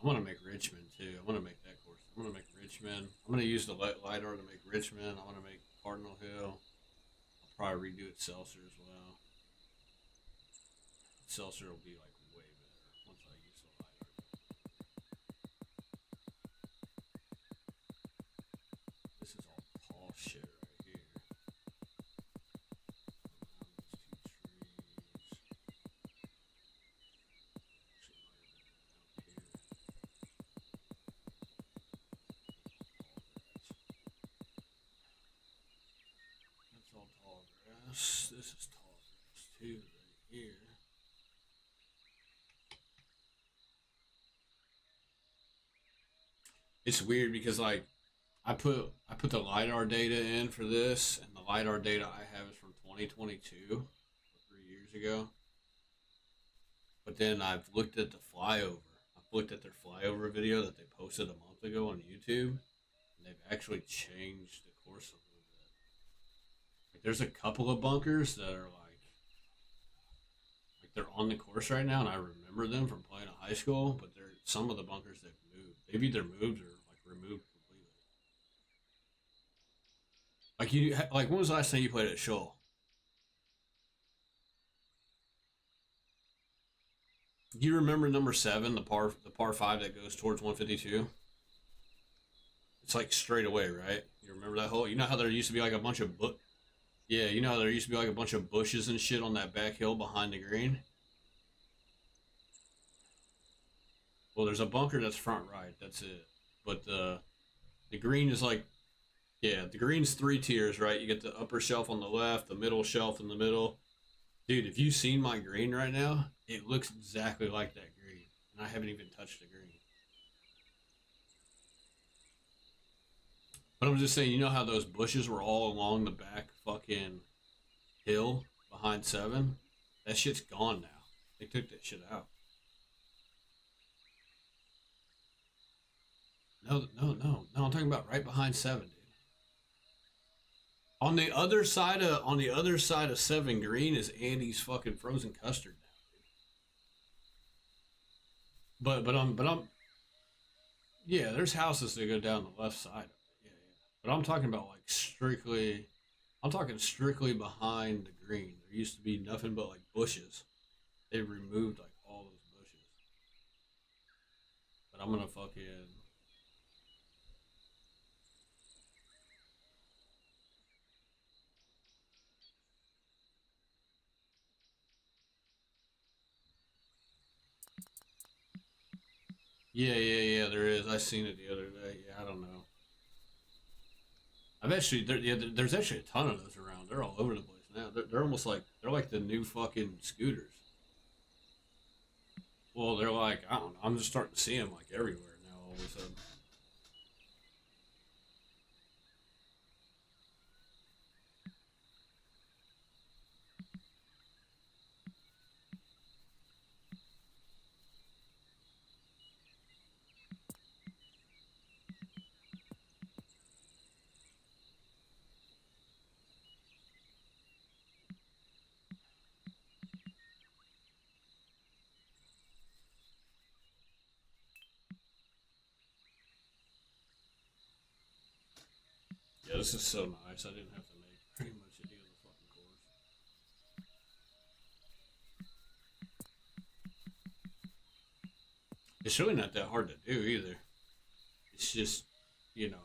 I'm gonna make Richmond too. I'm gonna make that course. I'm gonna make Richmond. I'm gonna use the LiDAR to make Richmond. I'm gonna make Cardinal Hill. I'll probably redo it Seltzer as well. Seltzer will be like way better once I use the LiDAR. This is all tall shit right here. That's all tall grass. This is tall grass too, right here. It's weird because like I put the LiDAR data in for this, and the LiDAR data I have is from 2022, 3 years ago. But then I've looked at the flyover. I've looked at their flyover video that they posted a month ago on YouTube, and they've actually changed the course a little bit. Like there's a couple of bunkers that are like they're on the course right now, and I remember them from playing in high school. But they're some of the bunkers they've moved. They've either moved or like removed completely. Like when was the last time you played at Shoal? Do you remember number 7, the par 5 that goes towards 152? It's like straight away, right? You remember that hole? You know how there used to be like a bunch of yeah, you know how there used to be like a bunch of bushes and shit on that back hill behind the green? Well, there's a bunker that's front right. That's it. But the green is like, yeah, the green's 3 tiers, right? You get the upper shelf on the left, the middle shelf in the middle. Dude, if you've seen my green right now, it looks exactly like that green. And I haven't even touched the green. But I'm just saying, you know how those bushes were all along the back fucking hill behind 7? That shit's gone now. They took that shit out. No. I'm talking about right behind 7, dude. On the other side of 7 green is Andy's fucking frozen custard now, dude. But I'm yeah, there's houses that go down the left side of it. Yeah. But I'm talking about like strictly I'm talking strictly behind the green. There used to be nothing but like bushes. They removed like all those bushes. But I'm gonna fucking yeah, there is. I seen it the other day. Yeah, I don't know. There's actually a ton of those around. They're all over the place now. They're almost like they're like the new fucking scooters. Well, they're like I don't know. I'm just starting to see them like everywhere now. All of a sudden. Yeah, this is so nice. I didn't have to make pretty much any of the fucking course. It's really not that hard to do either. It's just, you know,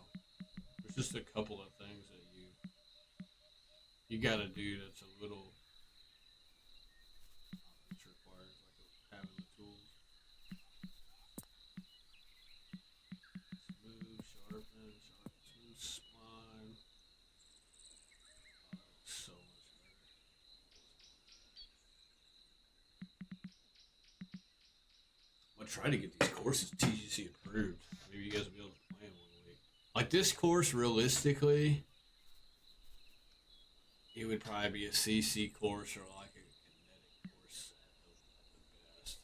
there's just a couple of things that you got to do that's a little which requires like having the tools. Smooth, sharpen, smooth spline. Oh, that looks so much better. I'm gonna try to get these courses TGC approved. Maybe you guys will be able to play them one week. Like this course, realistically, it would probably be a CC course or like a kinetic course at the best.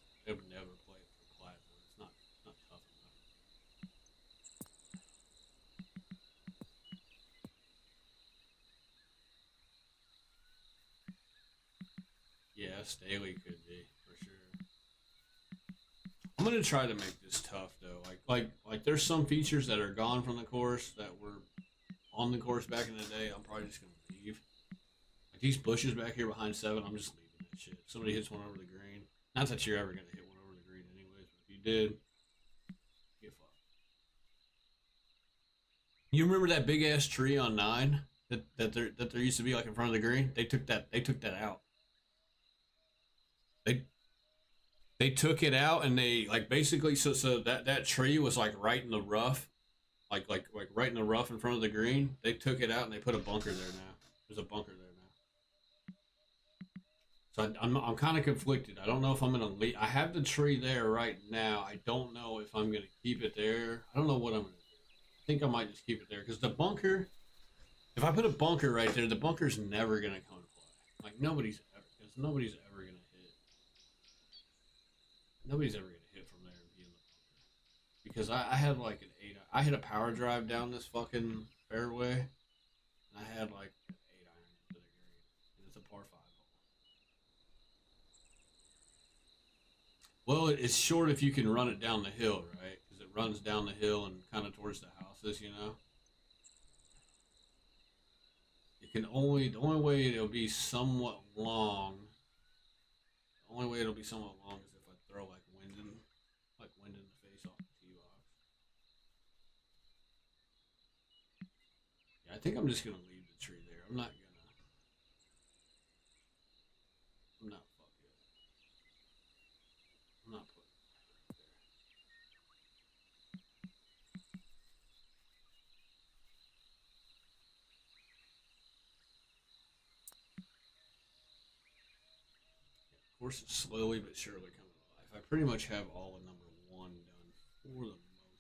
Staley could be for sure. I'm gonna try to make this tough though. Like there's some features that are gone from the course that were on the course back in the day. I'm probably just gonna leave. Like these bushes back here behind 7, I'm just leaving that shit. If somebody hits one over the green. Not that you're ever gonna hit one over the green anyways, but if you did, get fucked. You remember that big ass tree on 9 that there used to be like in front of the green? They took that out. They took it out and they like basically so that tree was like right in the rough, like right in the rough in front of the green. They took it out and they put a bunker there now. There's a bunker there now. So I'm kind of conflicted. I don't know if I'm gonna leave. I have the tree there right now. I don't know if I'm gonna keep it there. I don't know what I'm gonna do. I think I might just keep it there because the bunker. If I put a bunker right there, the bunker's never gonna come to play. Like nobody's ever gonna hit. Nobody's ever gonna hit from there and be in the bunker. Because I had like an 8. I hit a power drive down this fucking fairway, and I had like an 8-iron into the green, and it's a par 5 hole. Well, it's short if you can run it down the hill, right? Because it runs down the hill and kind of towards the houses, you know. The only way it'll be somewhat long. The only way it'll be somewhat long is if I throw like wind in the face off the tee box. Yeah, I think I'm just gonna leave the tree there. I'm not fuck it. I'm not putting it right there. Of course, it's slowly but surely coming to life. I pretty much have all of number 1 done for the most part.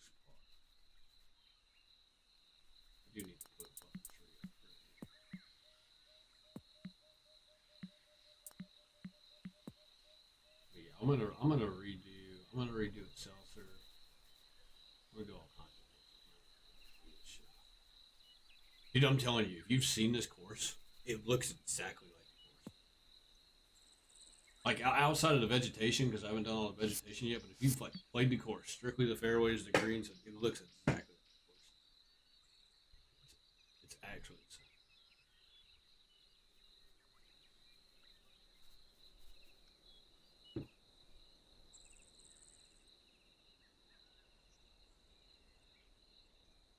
I do need to put a fucking tree up pretty. But yeah, I'm gonna redo it seltzer. I'm gonna do all kinds of shit. Dude, I'm telling you, if you've seen this course, it looks exactly like the course. Like outside of the vegetation, because I haven't done all the vegetation yet. But if you've like played the course, strictly the fairways, the greens, it looks exactly like the course. It's actually insane.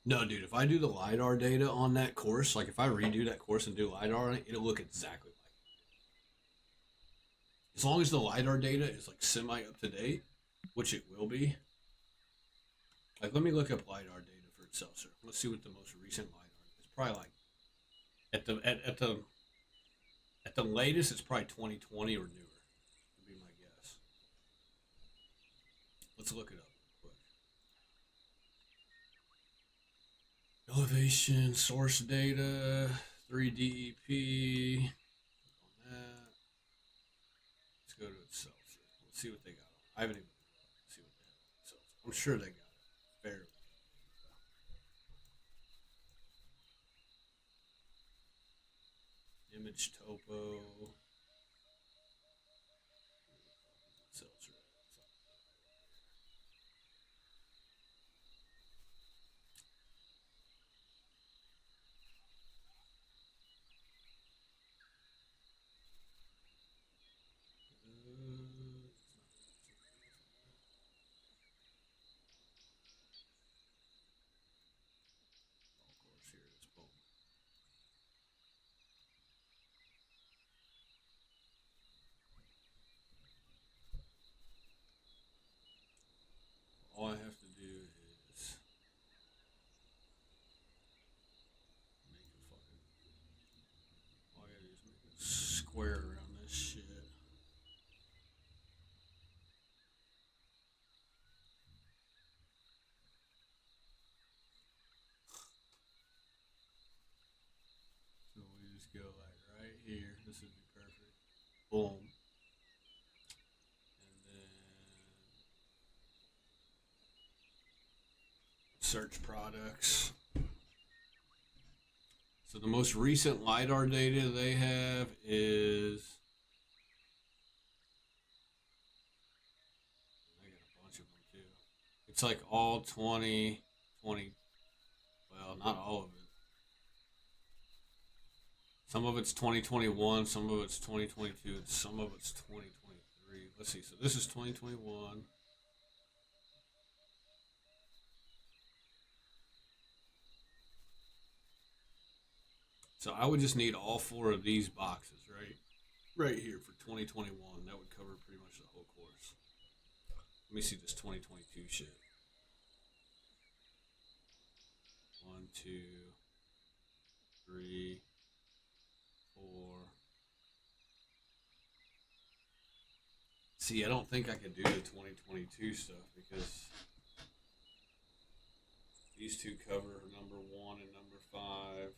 No, dude, if I do the LiDAR data on that course, like if I redo that course and do LiDAR on it, it'll look exactly like it. As long as the LiDAR data is like semi up to date, which it will be. Like, let me look up LiDAR data for Seltzer. Let's see what the most recent LiDAR is. It's probably like at the latest, it's probably 2020 or newer. Would be my guess. Let's look it up real quick. Elevation, source data, 3DEP. Click on that. Let's go to Seltzer. Let's see what they got on. I haven't even looked. Let's see what they have on Seltzer. I'm sure they got it fairly. Image topo. Seltzer. Here it is. Boom. All I have to do is make a fucking. All I gotta do is make a square around this shit. So we just go like right here. This would be perfect. Boom. And then search products. So the most recent LiDAR data they have is It's like all 2020. Well, not all of it. Some of it's 2021, some of it's 2022, and some of it's 2023. Let's see. So this is 2021. So I would just need all four of these boxes, right here for 2021. That would cover pretty much the whole course. Let me see this 2022 shit. 1, 2, 3, 4. See, I don't think I could do the 2022 stuff because these two cover number 1 and number 5.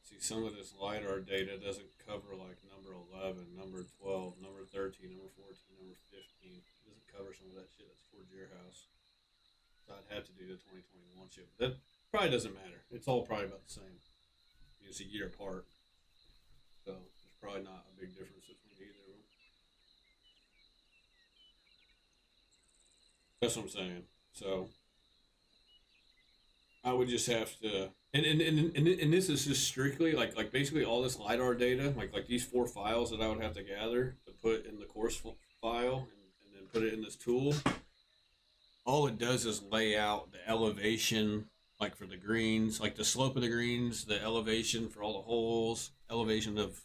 See, some of this LiDAR data doesn't cover like number 11, number 12, number 13, number 14, number 15. It doesn't cover some of that shit that's towards your house. So I'd have to do the 2021 shit. But that probably doesn't matter. It's all probably about the same. It's a year apart. So there's probably not a big difference between either of them. That's what I'm saying. So I would just have to, and this is just strictly like basically all this LiDAR data, like these 4 files that I would have to gather to put in the course file and then put it in this tool. All it does is lay out the elevation, like for the greens, like the slope of the greens, the elevation for all the holes, elevation of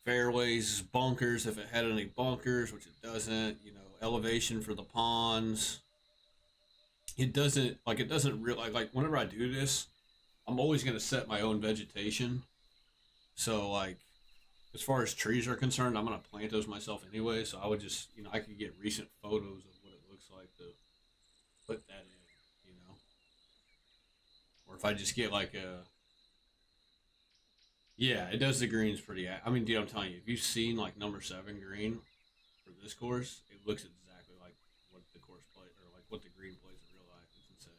fairways, bunkers, if it had any bunkers, which it doesn't, elevation for the ponds. It doesn't really, like whenever I do this, I'm always going to set my own vegetation. So like, as far as trees are concerned, I'm going to plant those myself anyway. So I would just, I could get recent photos of what it looks like to put that in, or if I just get like yeah, it does the greens pretty. I mean, dude, I'm telling you, if you've seen like number 7 green for this course, it looks exactly like what the course play or like what the green plays in real life. It's insane.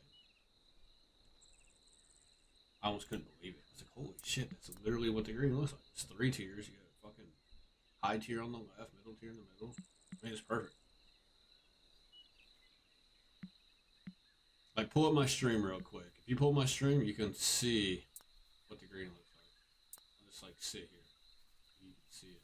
I almost couldn't believe it. I was like, holy shit, that's literally what the green looks like. It's 3 tiers. You got a fucking high tier on the left, middle tier in the middle. I mean, it's perfect. Like, pull up my stream real quick. If you pull my stream, you can see what the green looks like. I'll just like sit here. You can see it.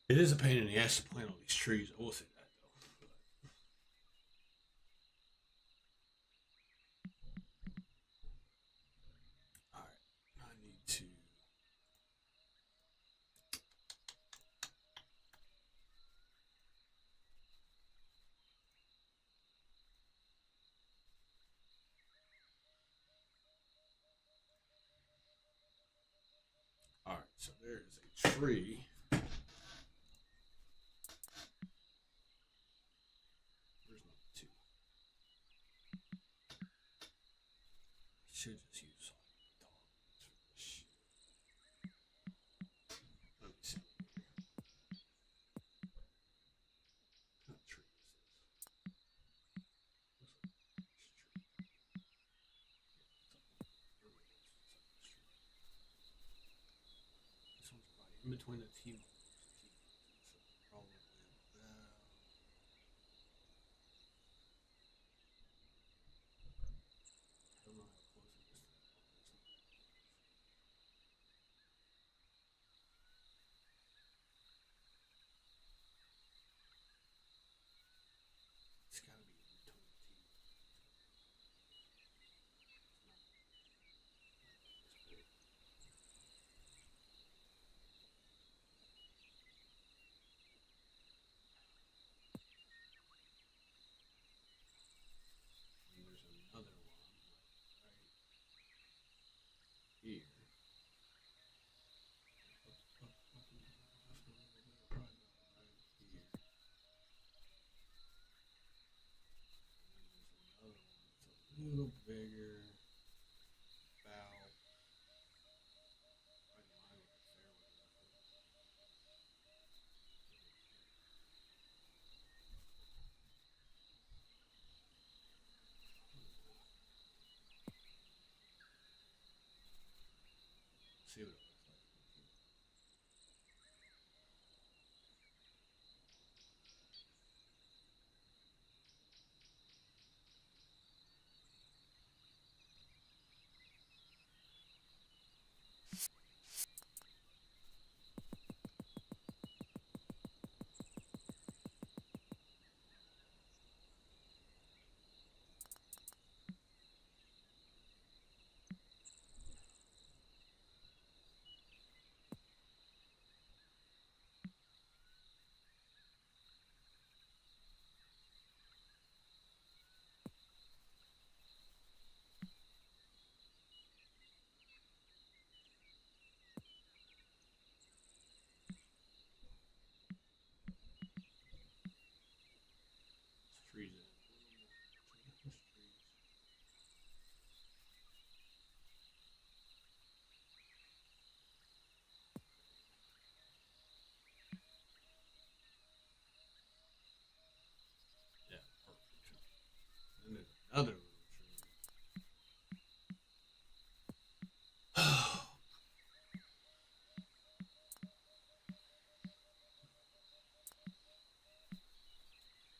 It is a pain in the ass to plant all these trees. I will say that though. All right, I need to. All right, so there is a tree. Should just use dogs for this shit. Let me see. What tree is this? This one's probably in between the T ones. Probably about. I don't know how close it is to that one. It's gotta be in between the T ones. And there's another one right here. A little bigger bow right in line with the fairway. see what it looks like. Let's freeze it. Let's freeze. Yeah, perfect. And then another little tree.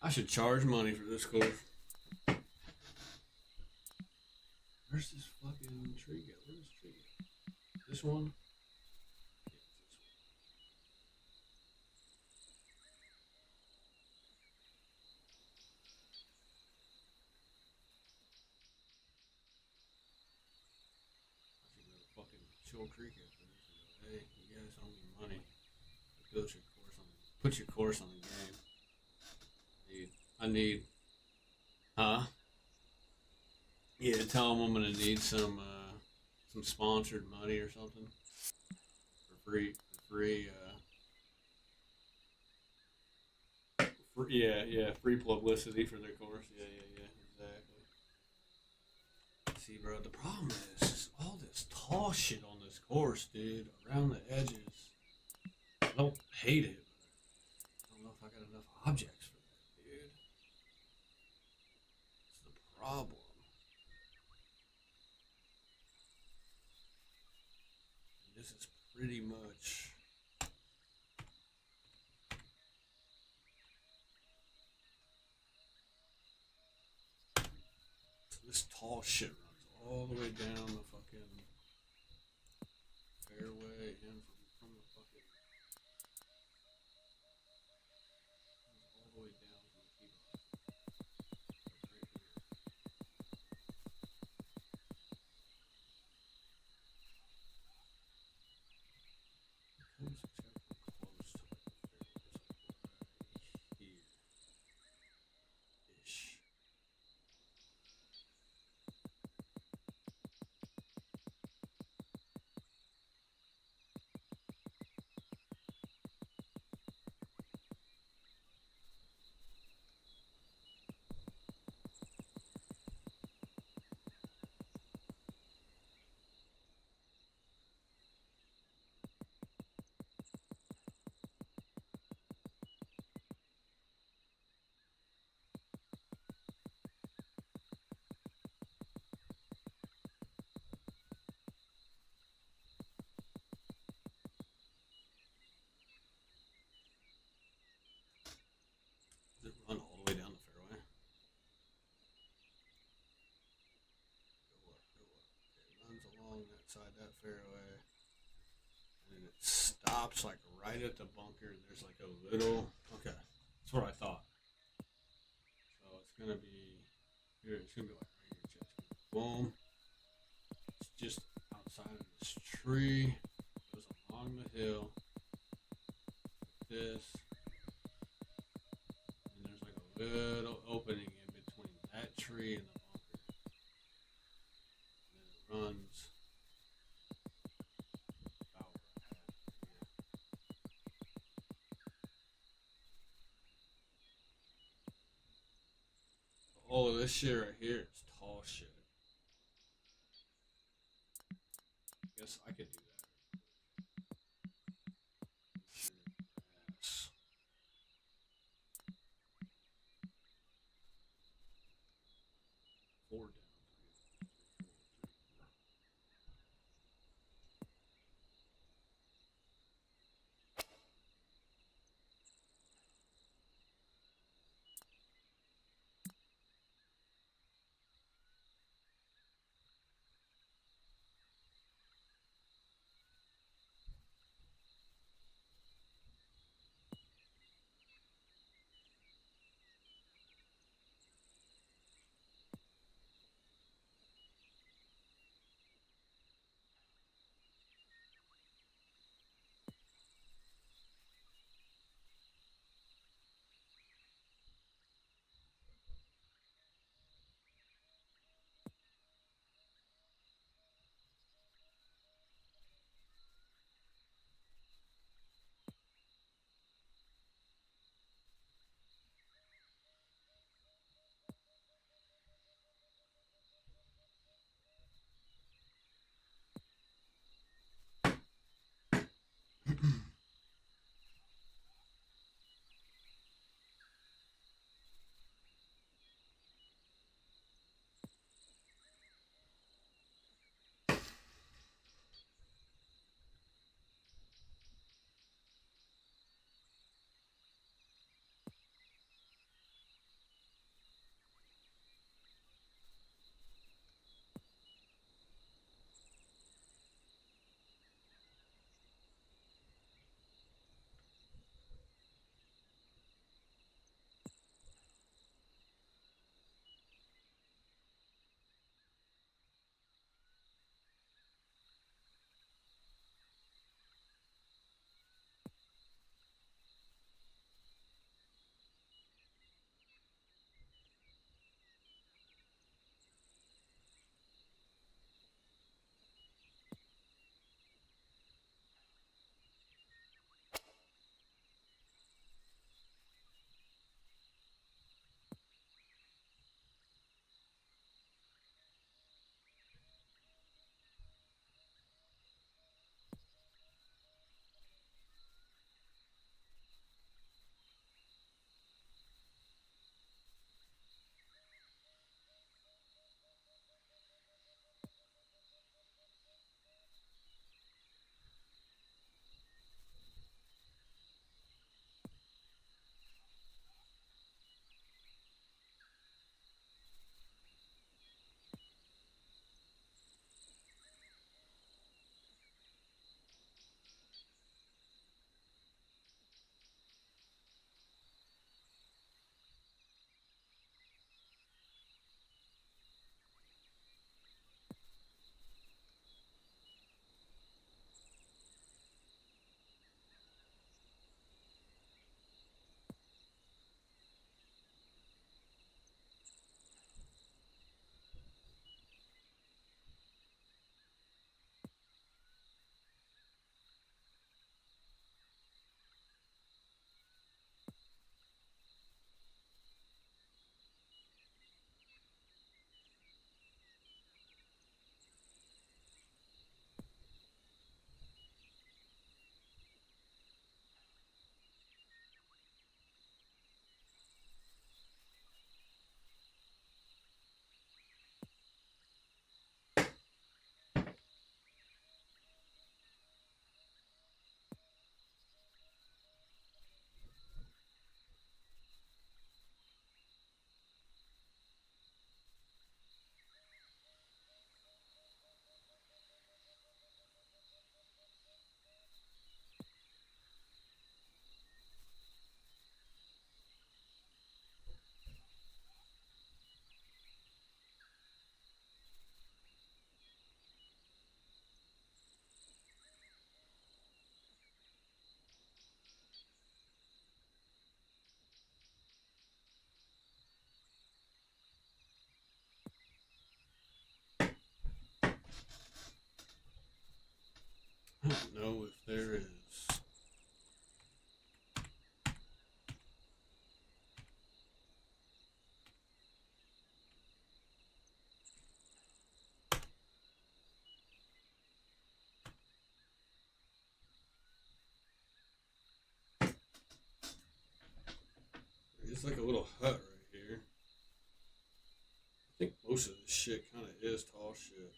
I should charge money for this course. Where's this fucking tree go? Where's this tree go? This one? Yeah, it's this one. I should go to fucking Shoal Creek after this and go, hey, you guys owe me money. Put your course on the game. I need, huh? Yeah, tell them I'm gonna need some sponsored money or something free publicity for their course. Yeah, exactly. See, bro, the problem is all this tall shit on this course, dude, around the edges. I don't hate it, but I don't know if I got enough objects for that, dude. It's the problem. And this is pretty much. This tall shit runs all the way down the fucking fairway and from the fucking all the way down from the tee box. Right here. It's got to come close to like the fairway. It's like right here ish. Does it run all the way down the fairway? Go up. Okay, it runs along that side of that fairway. And then it stops like right at the bunker. There's like a little. Okay, that's what I thought. So it's gonna be here. It's gonna be like right here, Chester. Boom. It's just outside of this tree. Goes along the hill. Like this. And there's like a little opening in between that tree and the bunker. And then it runs about where I had it right here. All of this shit right here is tall shit. I guess I could do that. This shit is grass. 4 down, 3, 3, 4, 3, 4. there is. It's like a little hut right here. I think most of this shit kind of is tall shit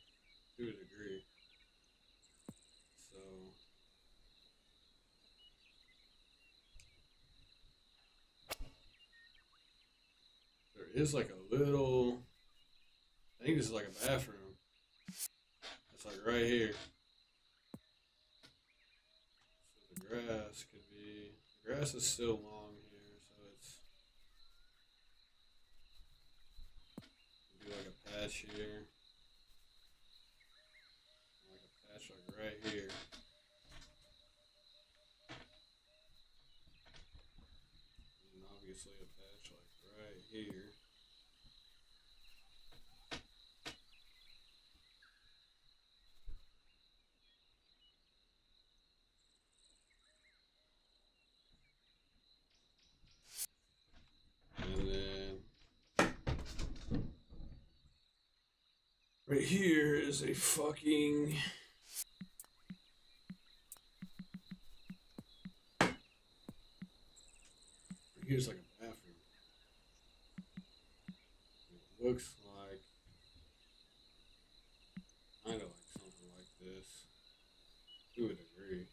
to a degree. So there is like a little. I think this is like a bathroom. It's like right here. So the grass could be. The grass is still long here, so it's. Do like a patch here. Like a patch like right here. And obviously a patch like right here. And then right here is a fucking. Here's like a bathroom. It looks like kind of like something like this to a degree.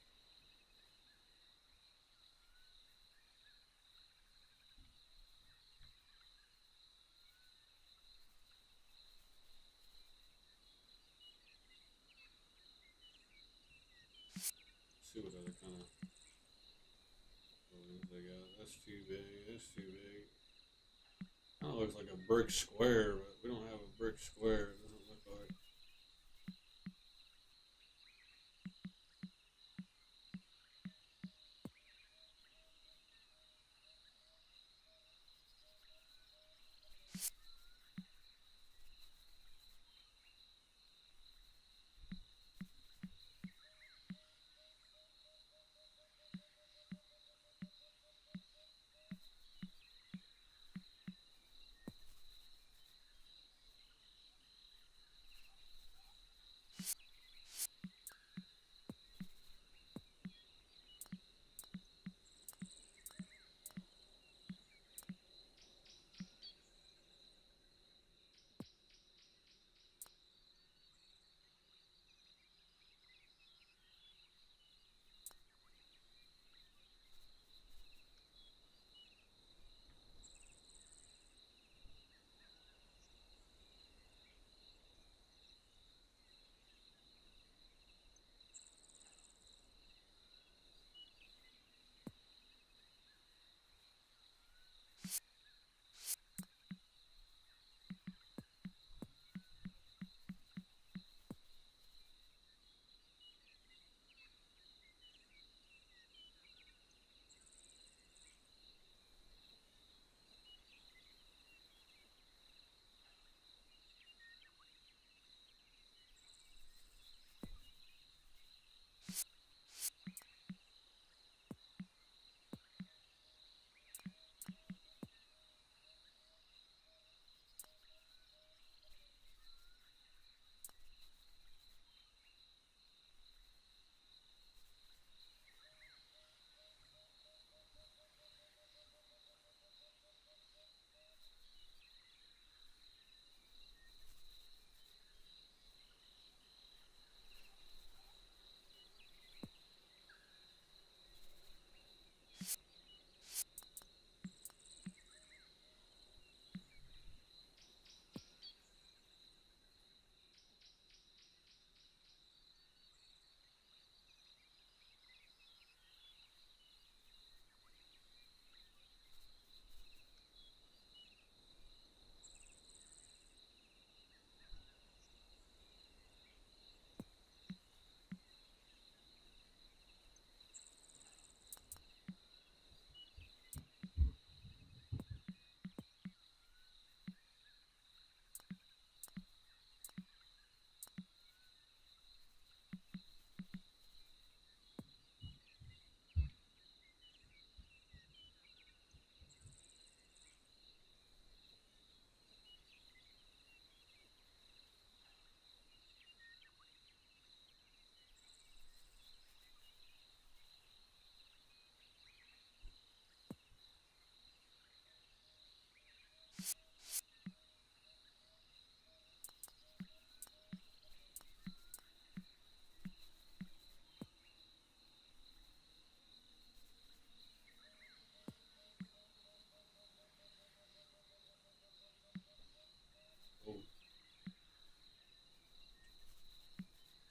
Let's see what other kind of buildings they got. That's too big. That's too big. Kind of looks like a brick square, but we don't have a brick square. It doesn't look like.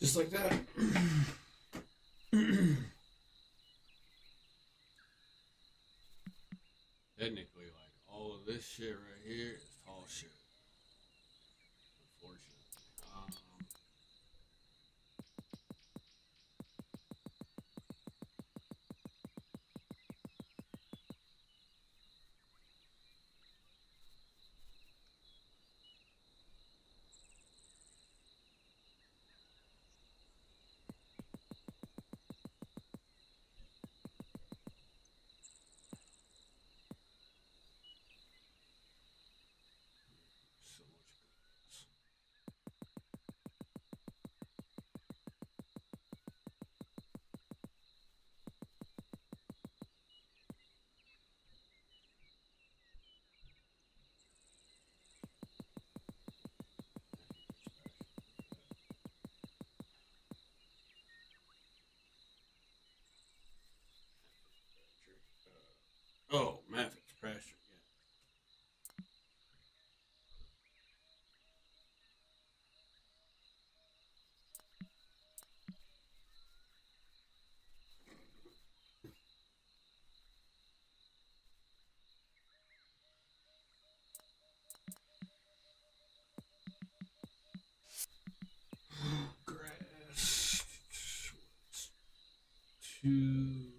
Just like that. Technically, like all of this shit right here is tall shit. Unfortunately. So much goodness. Oh, Matt Fitzpatrick, yeah. Grass. Two.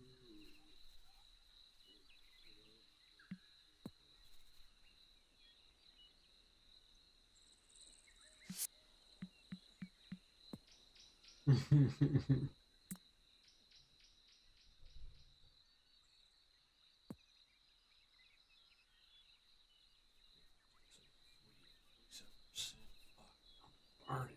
Burn it.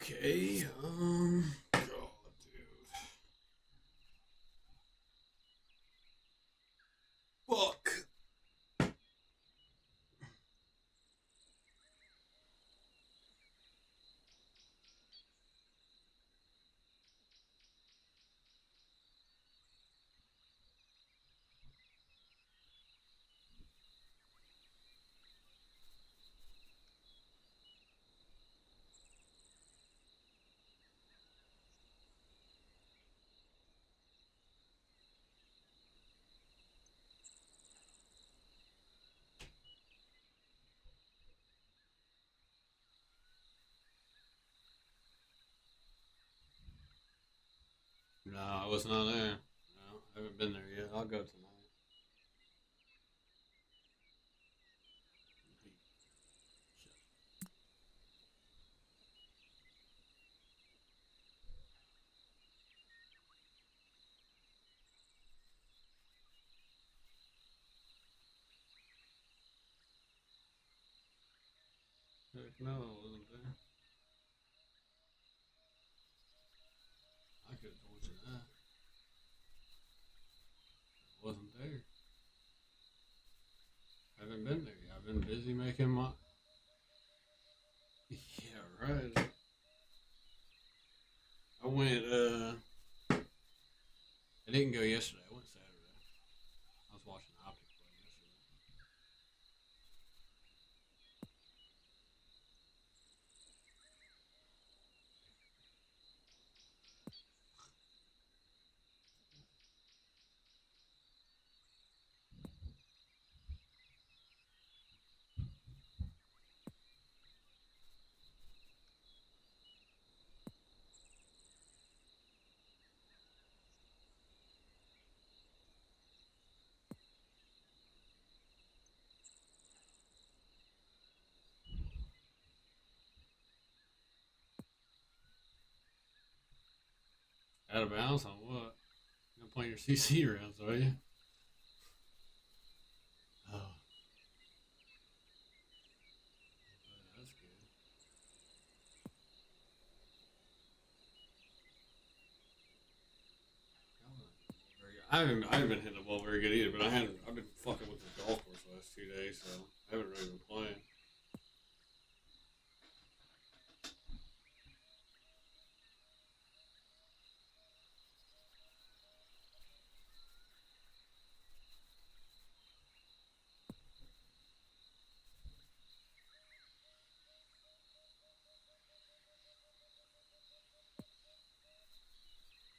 Okay, God, dude. Fuck. No, I was not there. No, I haven't been there yet. I'll go tonight. Heck no, I wasn't there. I could have told you that. I wasn't there. Haven't been there yet. I've been busy making my. Yeah, right. I went, I didn't go yesterday. I went Saturday. I was watching Optic play yesterday. Out of bounds on what? You're not playing your CC rounds, are you? Oh, that's good. I haven't been hitting the ball very good either, but I've been fucking with the golf course the last 2 days, so I haven't really been playing.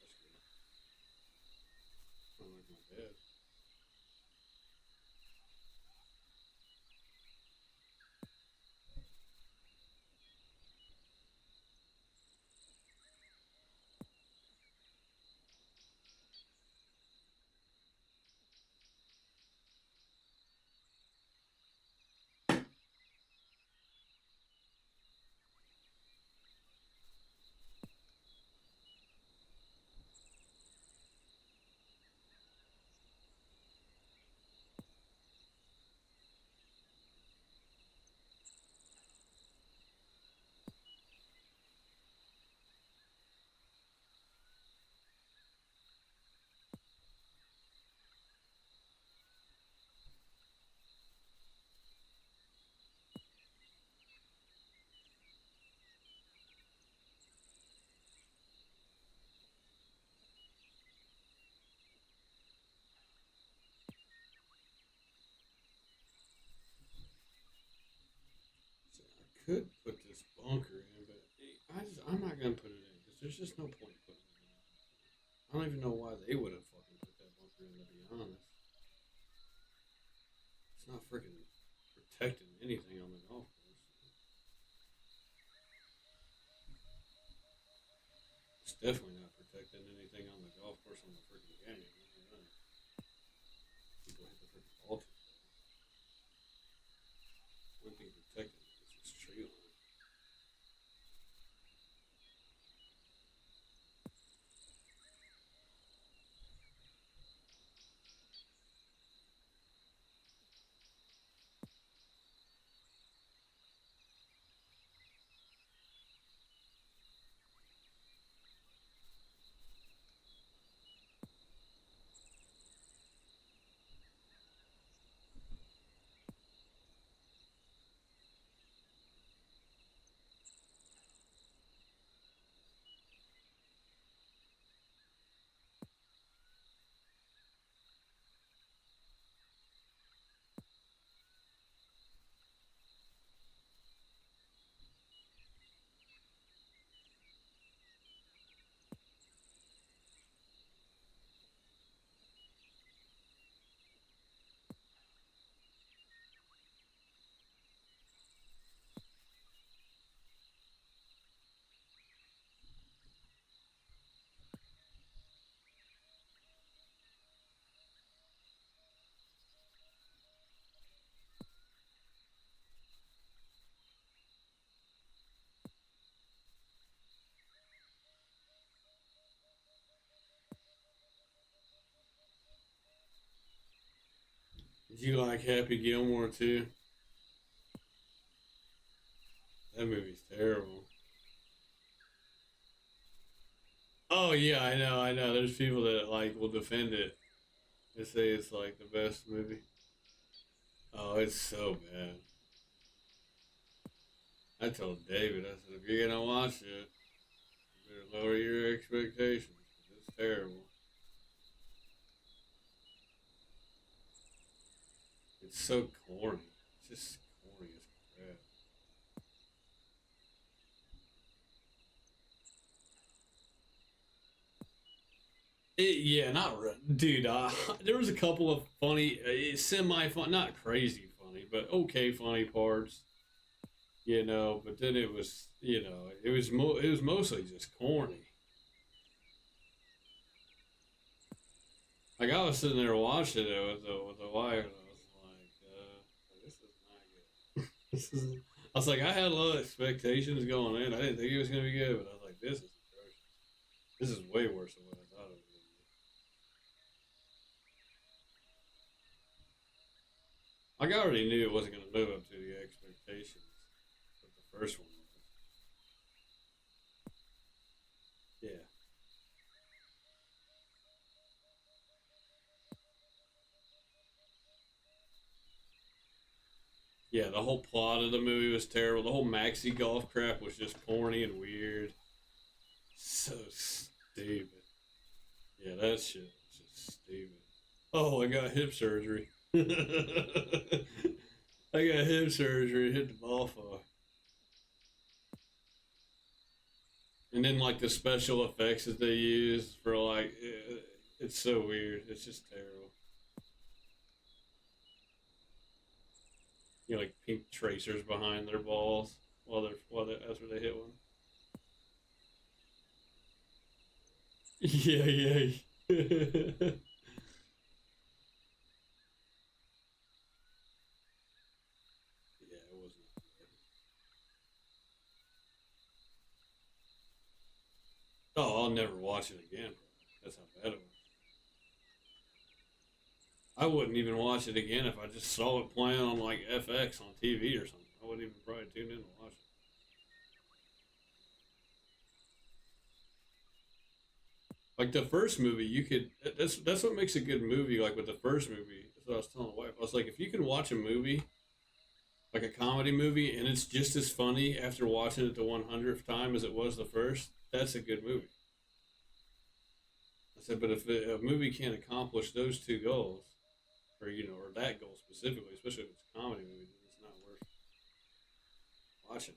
That's good. I'm like my bed. So I could put this bunker in, but I'm not gonna put it in because there's just no point putting it in. I don't even know why they would have fucking put that bunker in. To be honest, it's not freaking protecting anything on the golf course. It's definitely not protecting anything on the golf course on the freaking canyon. People hit the freaking ball too far. One thing protecting it is this tree line. Did you like Happy Gilmore too? That movie's terrible. Oh yeah, I know. There's people that like will defend it. They say it's like the best movie. Oh, it's so bad. I told David, I said, if you're gonna watch it, you better lower your expectations. 'Cause it's terrible. It's so corny. It's just corny as crap. Yeah, not re- dude. There was a couple of funny, semi-fun, not crazy funny, but okay funny parts. But then it was, it was mostly just corny. Like I was sitting there watching it with the wife, and I was like, this is not good. This is. I was like, I had a lot of expectations going in. I didn't think it was gonna be good, but I was like, this is atrocious. This is way worse than what I thought it was going to be. Like, I already knew it wasn't going to live up to the expectations that the first one was. Yeah. Yeah, the whole plot of the movie was terrible. The whole maxi golf crap was just corny and weird. So stupid. Yeah, that shit was just stupid. Oh, I got hip surgery. I got hip surgery. Hit the ball far. And then like the special effects that they use for like, it's so weird. It's just terrible. You know, like pink tracers behind their balls while they after they hit one. Yeah, yeah. Yeah, it wasn't. Oh, I'll never watch it again. That's how bad it was. I wouldn't even watch it again if I just saw it playing on like FX on TV or something. I wouldn't even probably tune in to watch it. Like the first movie, you could. That's what makes a good movie. Like with the first movie, that's what I was telling the wife. I was like, if you can watch a movie, like a comedy movie, and it's just as funny after watching it the 100th time as it was the first, that's a good movie. I said, but if a movie can't accomplish those two goals, or or that goal specifically, especially if it's a comedy movie, then it's not worth watching.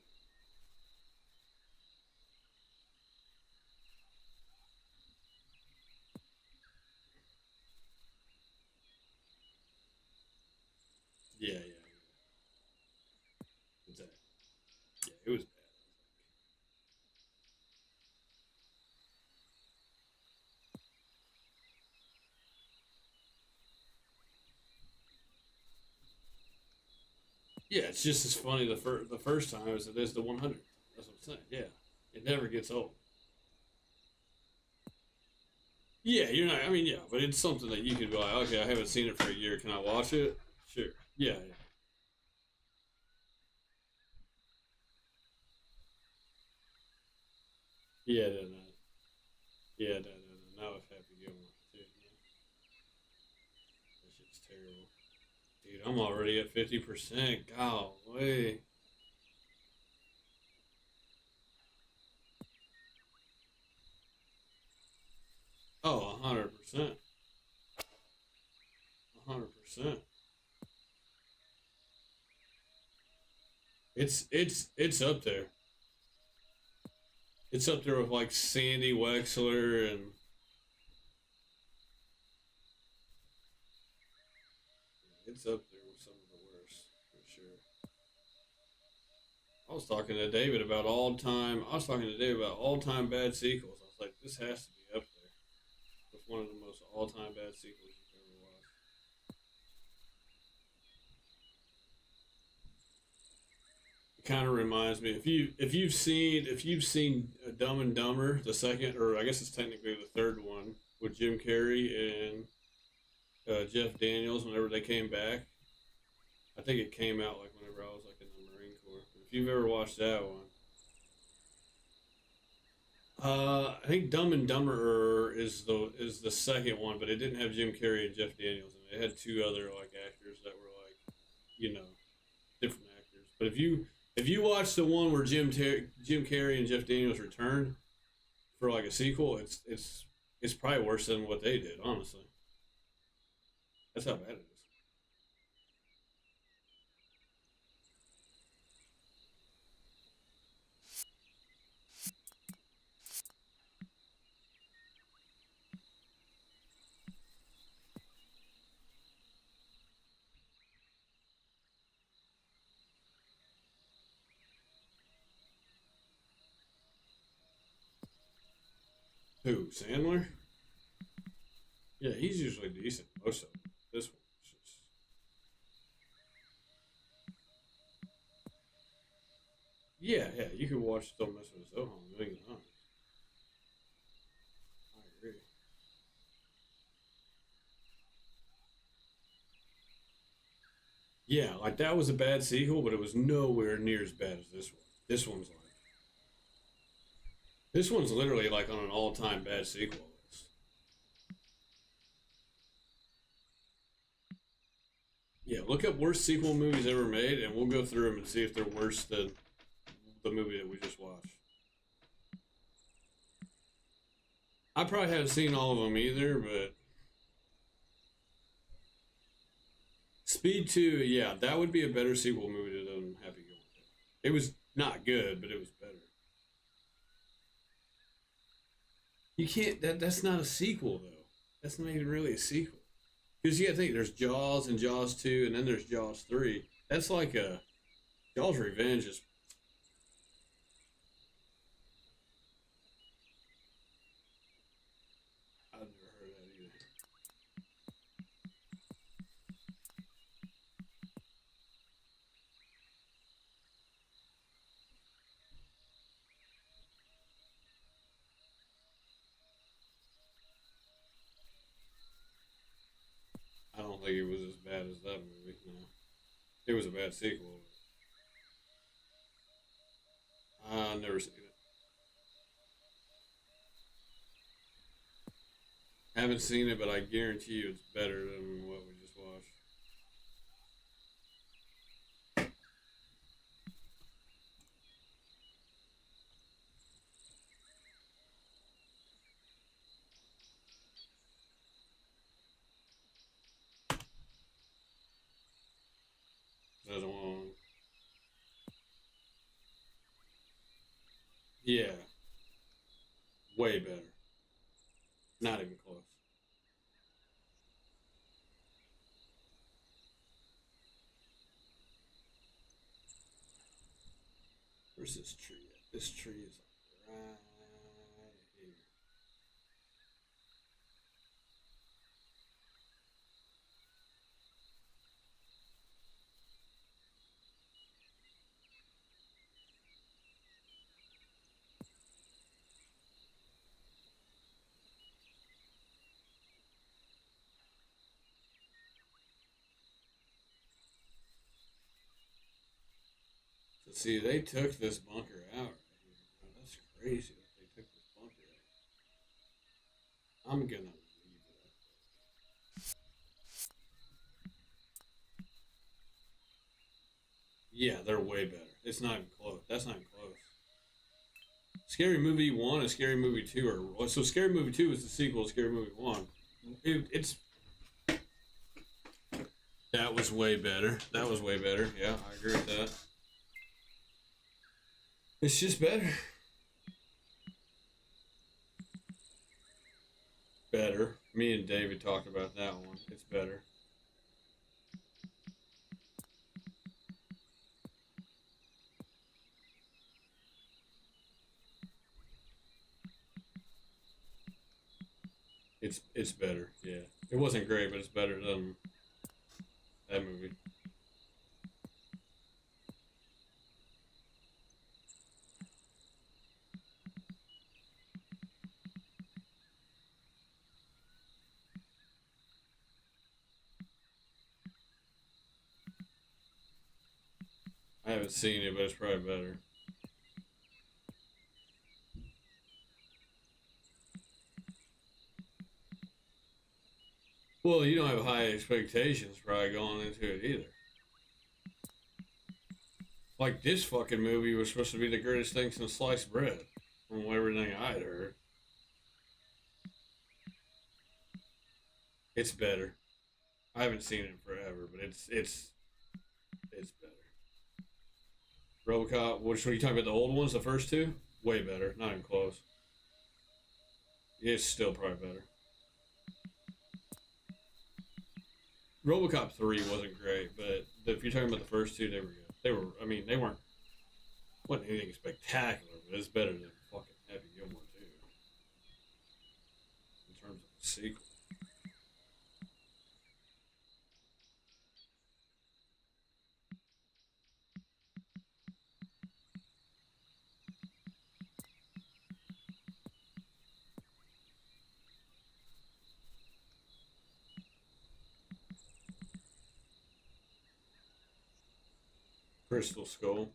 Yeah, yeah, yeah. Exactly. Yeah, it was bad. Yeah, it's just as funny the first time as it is the 100th. That's what I'm saying. Yeah, it never gets old. Yeah, you're not. I mean, yeah, but it's something that you could be like, okay, I haven't seen it for a year. Can I watch it? Sure. Yeah, yeah, yeah. No, no. Yeah, no, no, no. Now I've Happy Gilmore too. Yeah, that shit's terrible, dude. I'm already at 50%. Golly. Oh, 100%. 100%. It's up there. It's up there with like Sandy Wexler and it's up there with some of the worst for sure. I was talking to David about all time bad sequels. I was like, this has to be up there with one of the most all time bad sequels you've ever watched. It kind of reminds me if you've seen Dumb and Dumber the second, or I guess it's technically the third one with Jim Carrey and Jeff Daniels whenever they came back. I think it came out like whenever I was like in the Marine Corps. If you've ever watched that one, I think Dumb and Dumber is the second one, but it didn't have Jim Carrey and Jeff Daniels in it. It had two other like actors that were like, you know, different actors. But if you watch the one where Jim Carrey and Jeff Daniels returned for like a sequel, it's probably worse than what they did. Honestly, that's how bad it is. Who Sandler? Yeah, he's usually decent most of them. This one, just, yeah, yeah, you could watch Don't Mess with Zohan a million times. Yeah, like that was a bad sequel, but it was nowhere near as bad as this one. This one's literally like on an all-time bad sequel list. Yeah, look up worst sequel movies ever made, and we'll go through them and see if they're worse than the movie that we just watched. I probably haven't seen all of them either, but Speed 2, yeah, that would be a better sequel movie than Happy Gilmore. It was not good, but it was better. You can't. That's not a sequel though. That's not even really a sequel. Because you got to think there's Jaws and Jaws 2, and then there's Jaws 3. That's like a Jaws Revenge is. I've never heard of that either. I don't think it was as bad as that movie. No, it was a bad sequel. I've never seen it. Haven't seen it, but I guarantee you it's better than what we just watched. That's one. Yeah, way better. Not even close. Where's this tree at? This tree is like right here. So see, they took this bunker out right here. Now, that's crazy that they took this bunker out. I'm gonna leave it. Yeah, they're way better. It's not even close. That's not even close. Scary Movie 1 and Scary Movie 2 are. So Scary Movie 2 is the sequel to Scary Movie 1. It's. That was way better. That was way better. Yeah, I agree with that. It's just better. Better. Me and David talked about that one. It's better. It's better. Yeah, it wasn't great, but it's better than that movie. I haven't seen it, but it's probably better. Well, you don't have high expectations probably going into it either. Like this fucking movie was supposed to be the greatest thing since sliced bread, from everything I'd heard. It's better. I haven't seen it in forever, but it's better. RoboCop. Which one are you talking about? The old ones, the first two? Way better. Not even close. It's still probably better. RoboCop 3 wasn't great, but if you're talking about the first two, they were good. They were. I mean, they wasn't anything spectacular, but it's better than fucking Happy Gilmore 2 in terms of the sequel. Crystal Skull.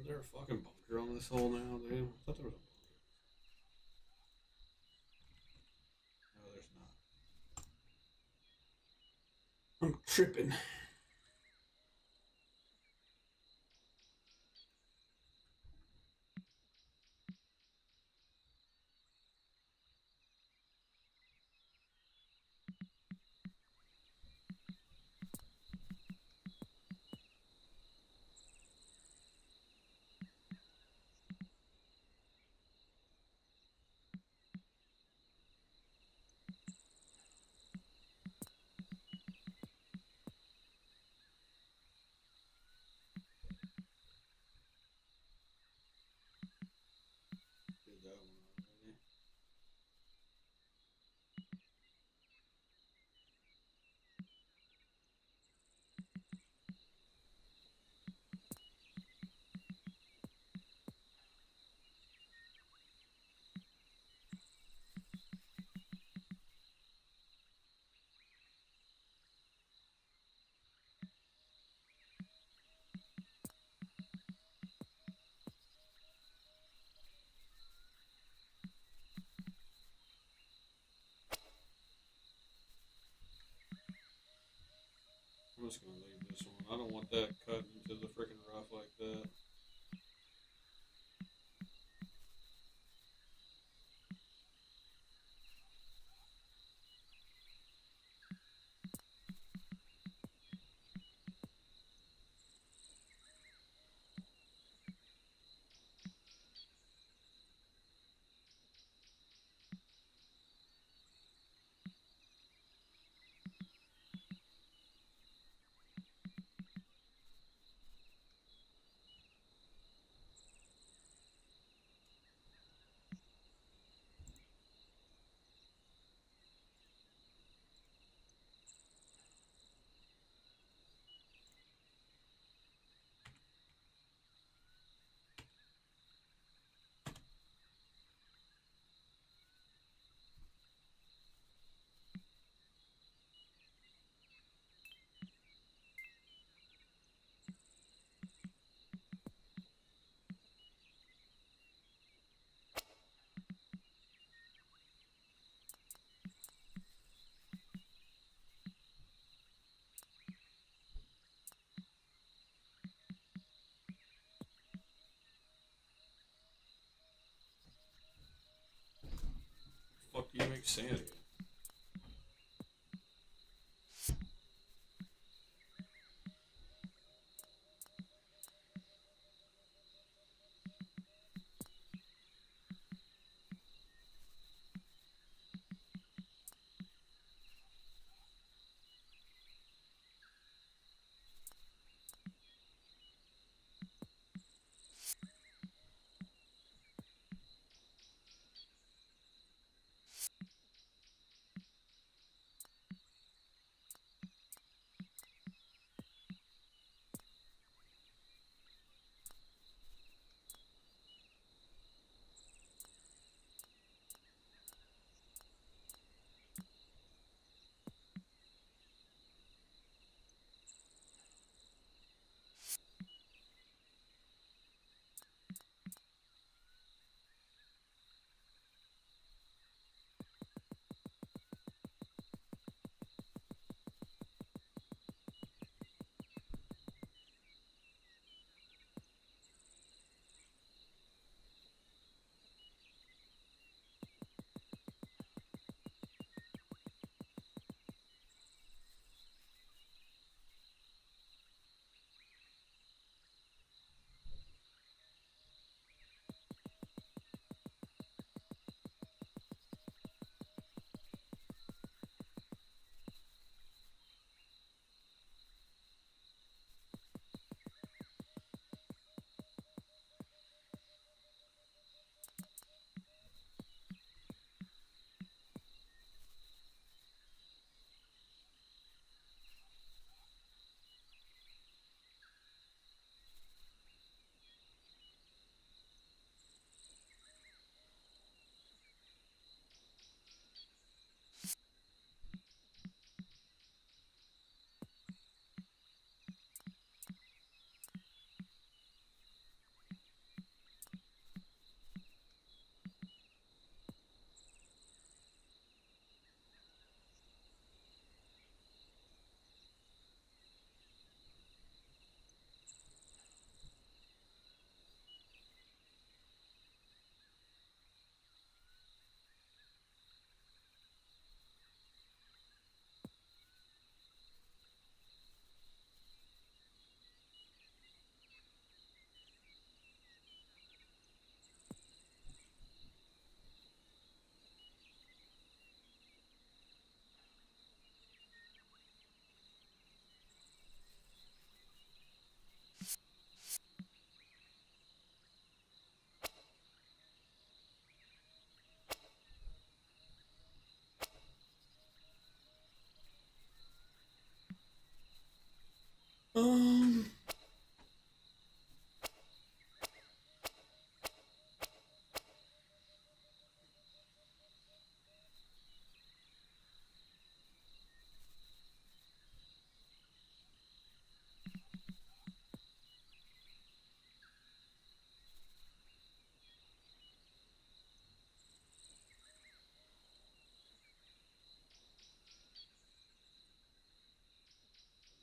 there a fucking bunker on this hole now, dude? I thought there was a bunker. No, there's not. I'm tripping. Did that one already. I'm just gonna leave this one. I don't want that cut into the freaking rough like that. Fuck do you make sand again?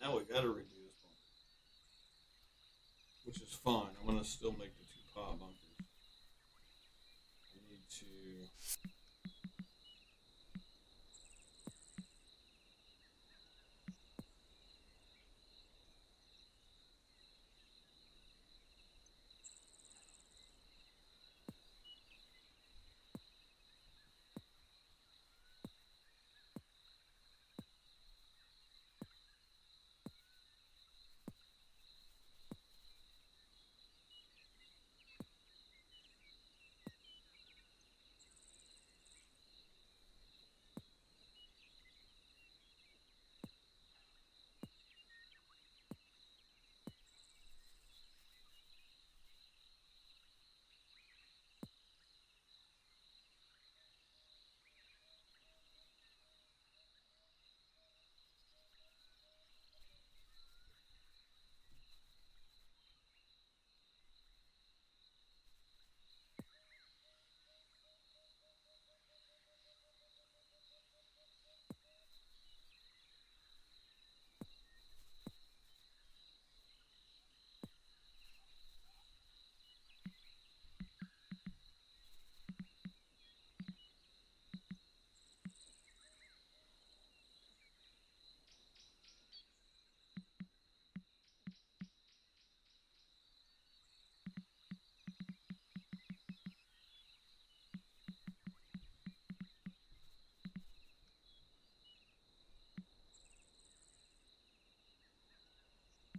Now we gotta redo this bunker, which is fine. I'm gonna still make the 2 pot bunkers. I need to.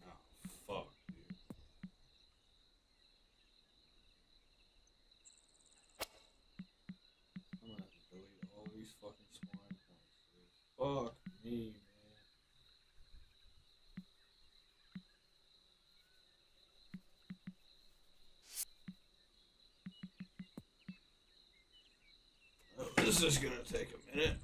Oh, fuck, dude. I'm gonna have to delete all these fucking spline points, dude. Fuck me, man. Oh, this is gonna take a minute.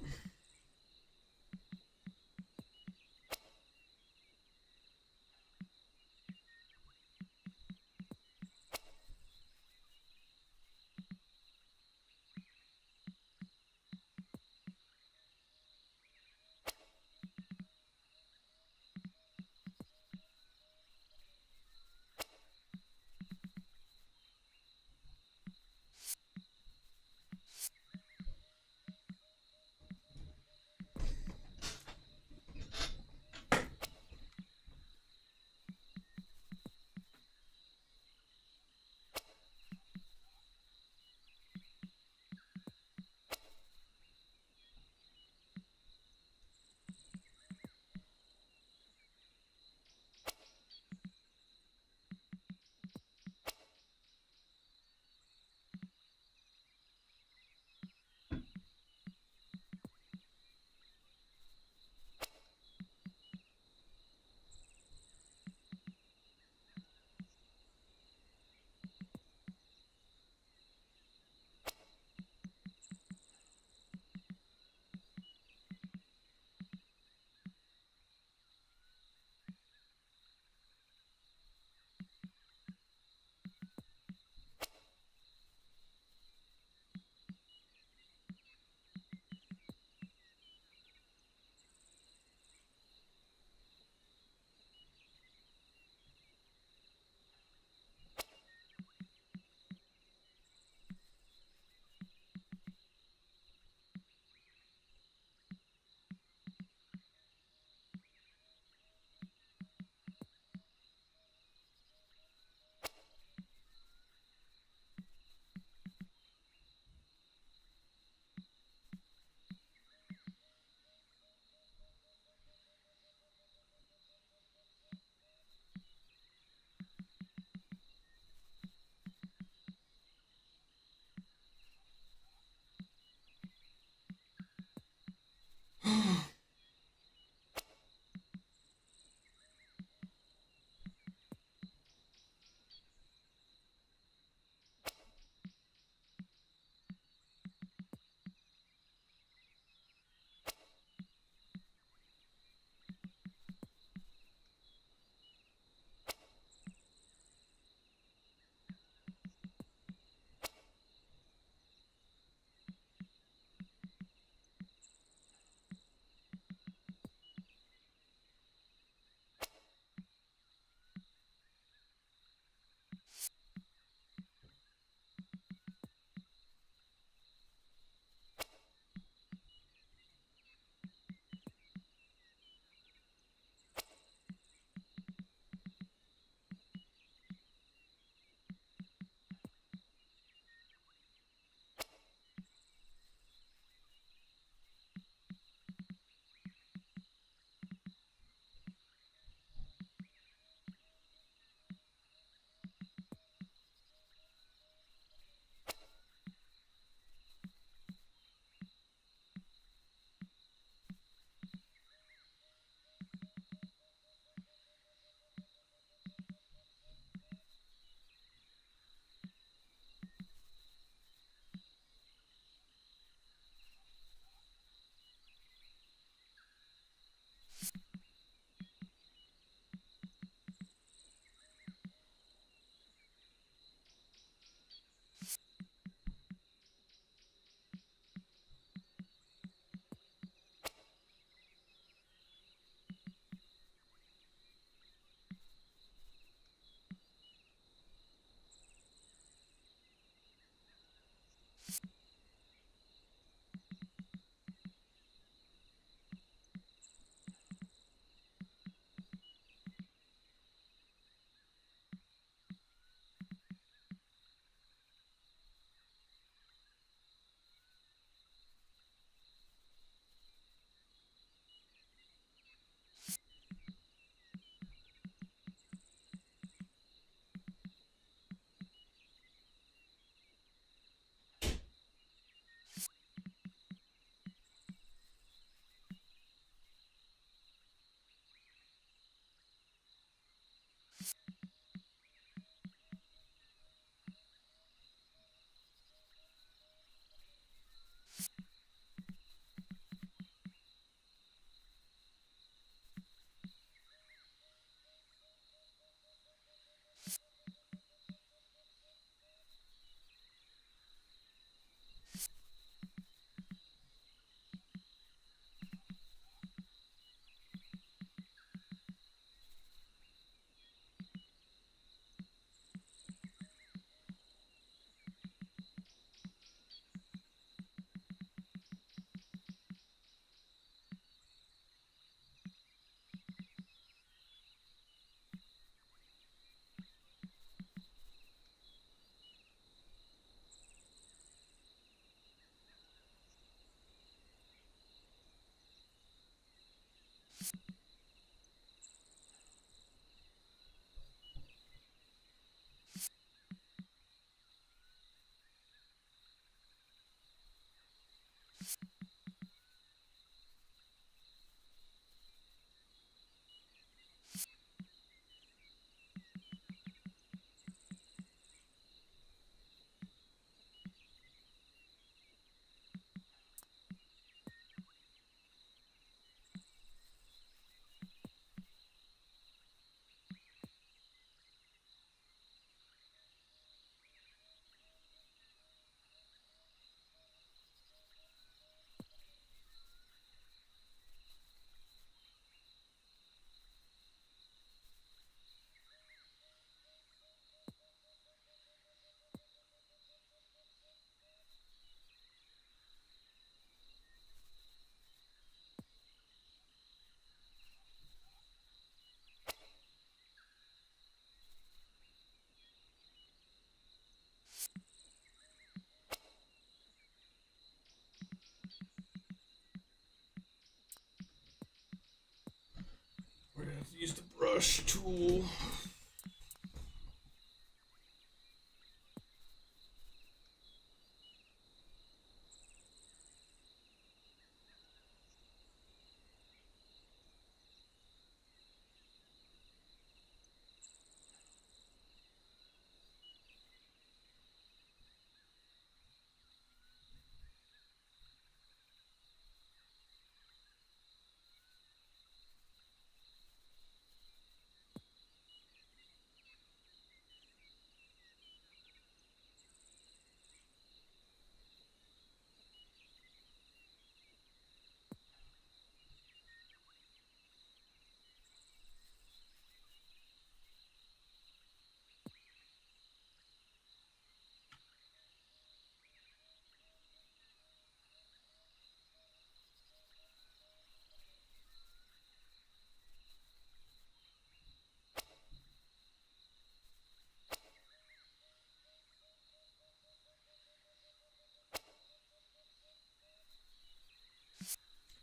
We're gonna have to use the brush tool.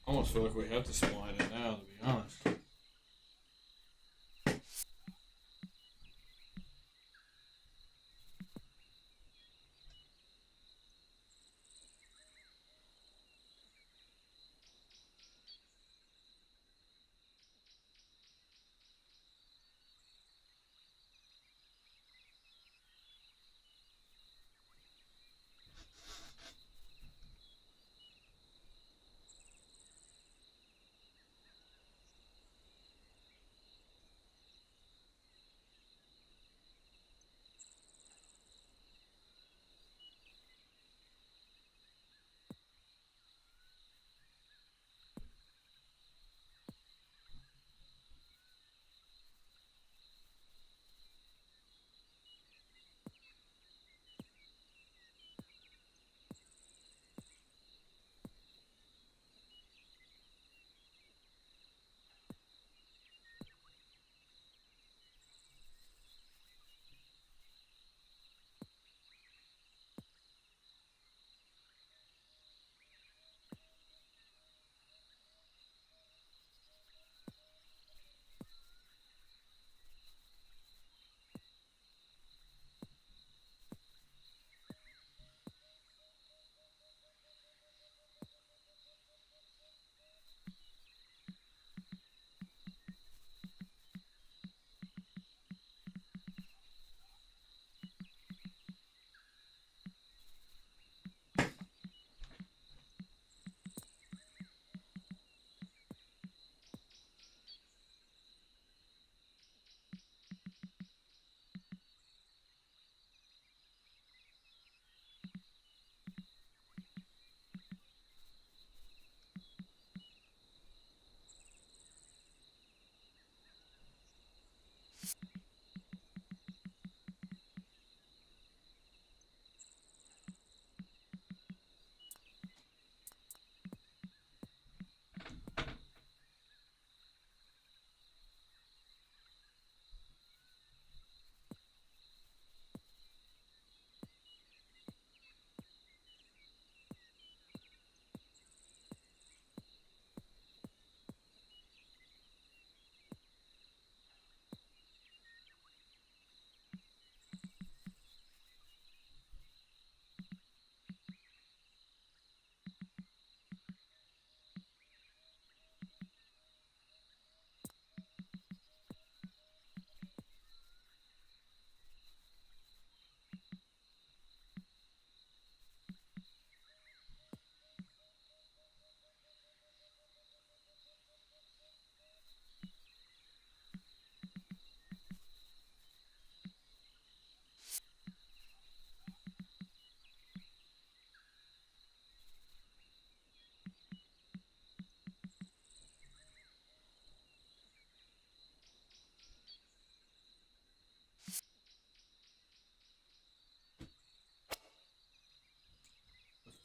I almost feel like we have to spline it now, to be honest.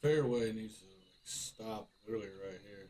fairway needs to like stop literally right here.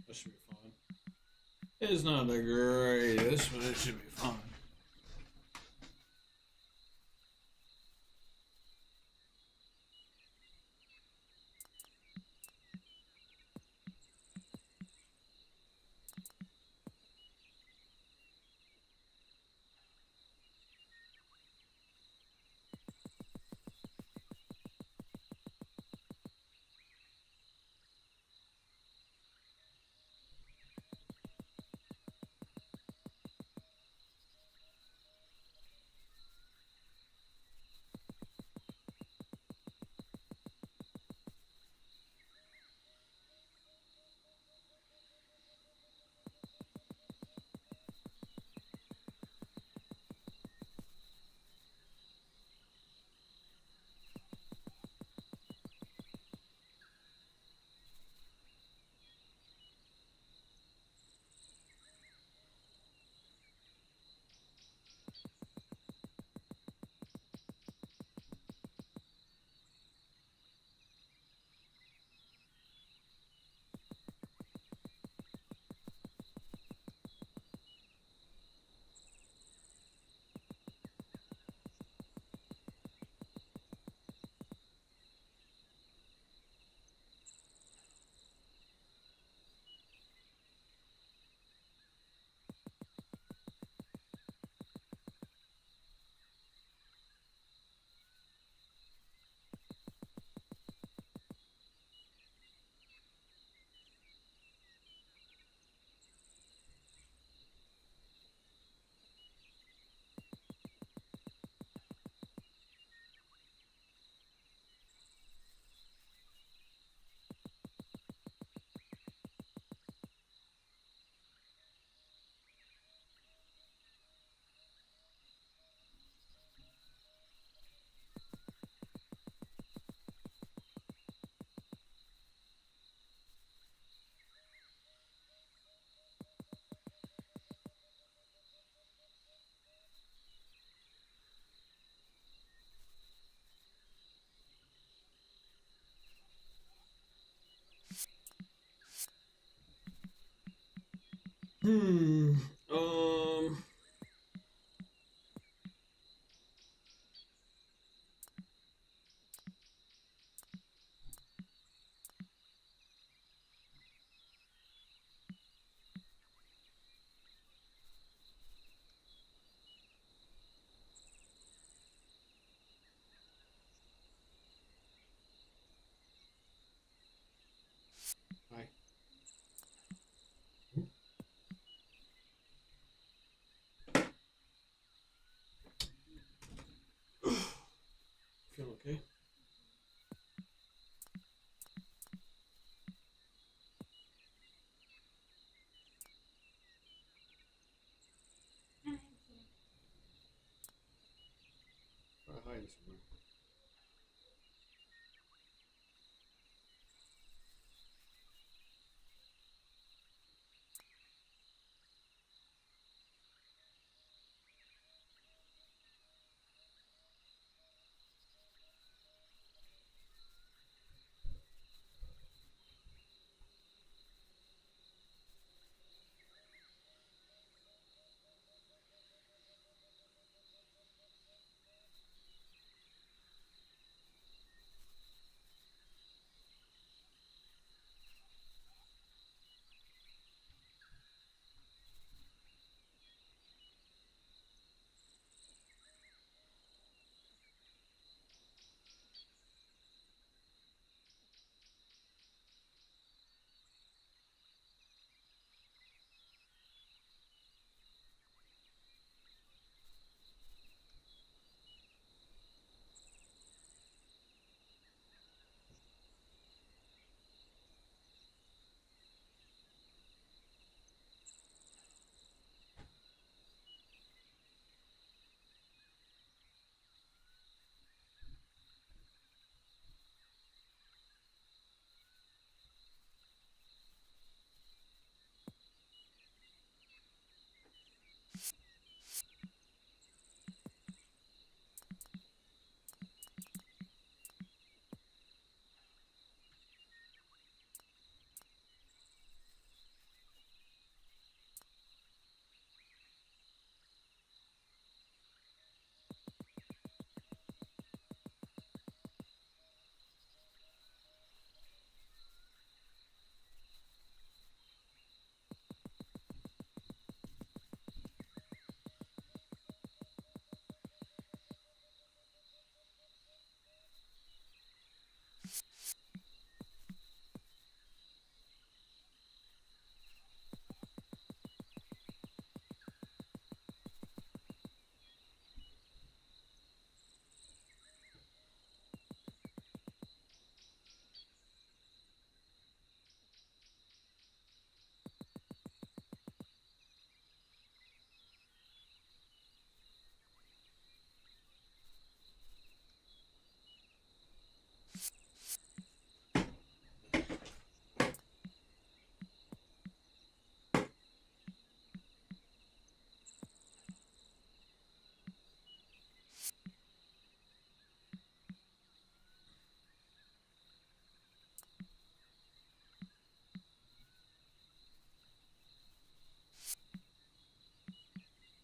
That should be fine. It's not the greatest, but it should be fine. Hmm. Hi. Okay. Probably hiding somewhere.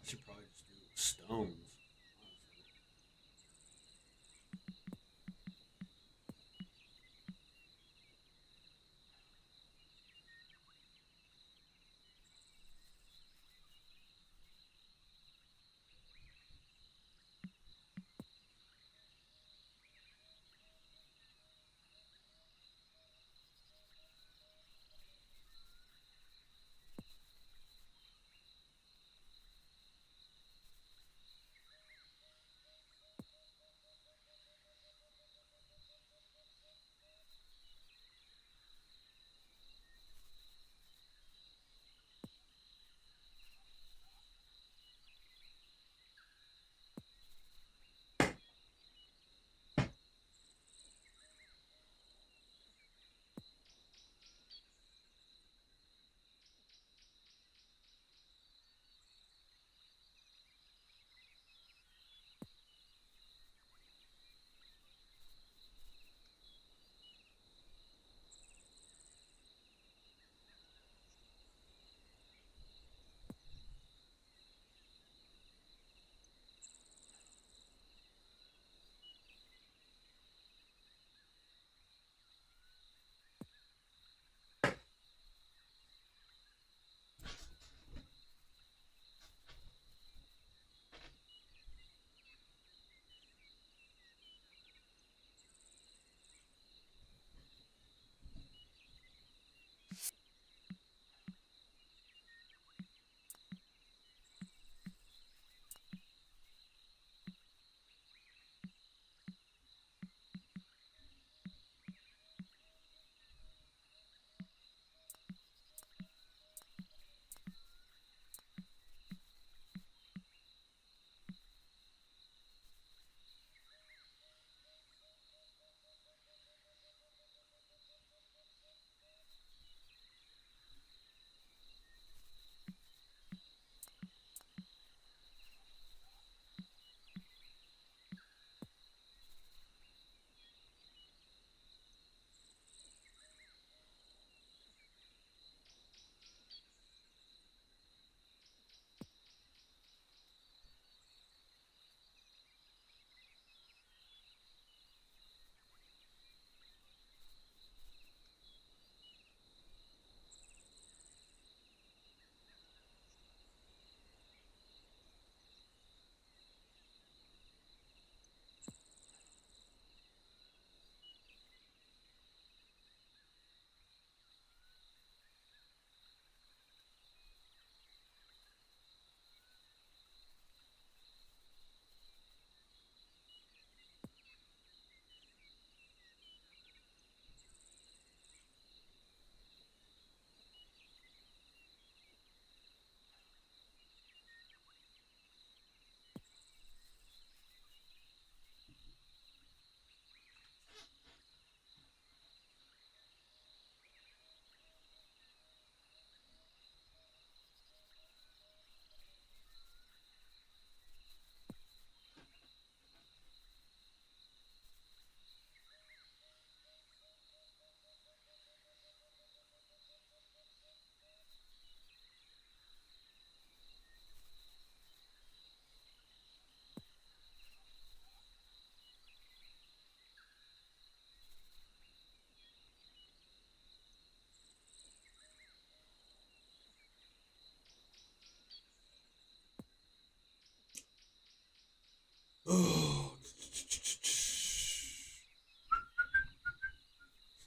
I should probably just do it with stones. Honestly.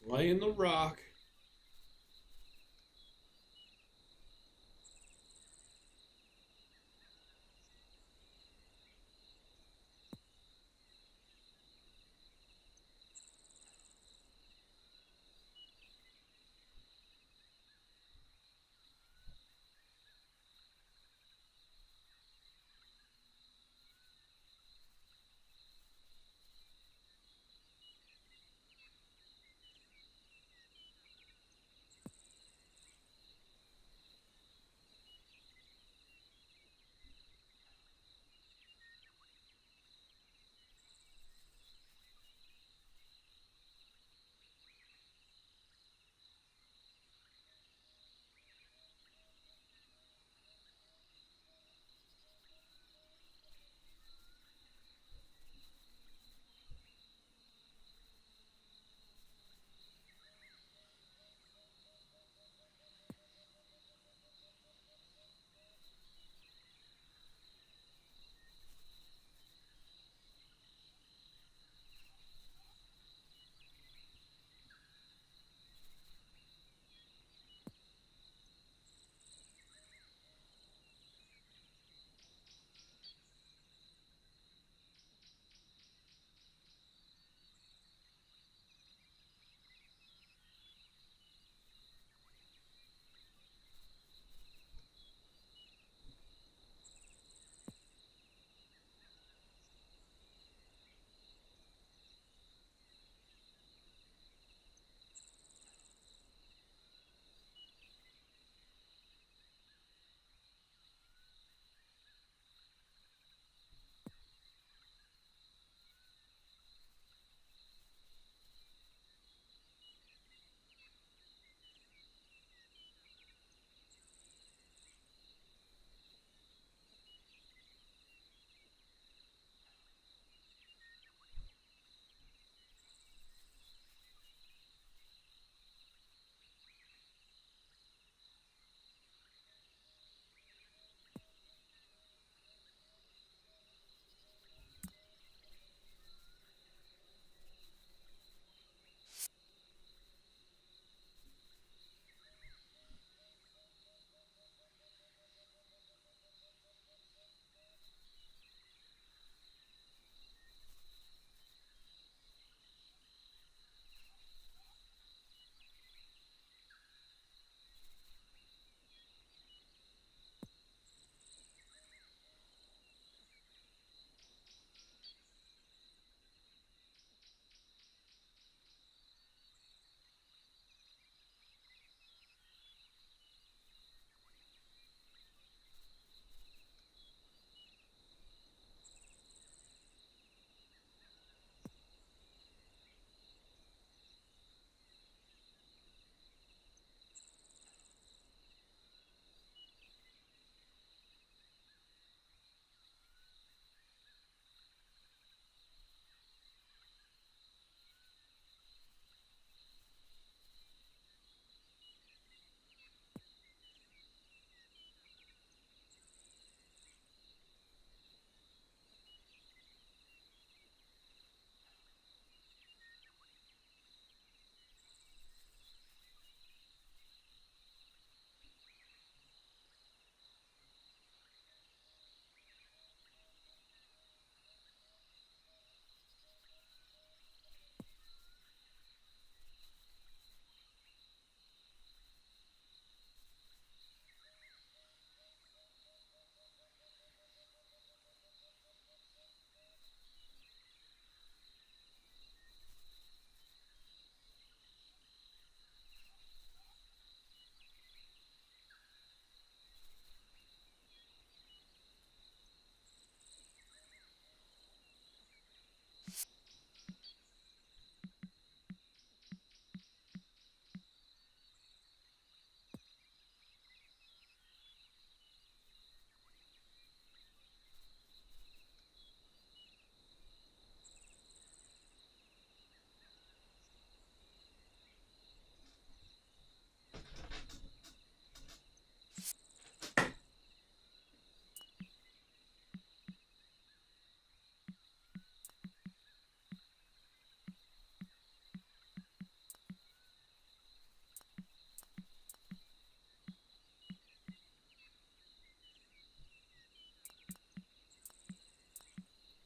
Laying the rock.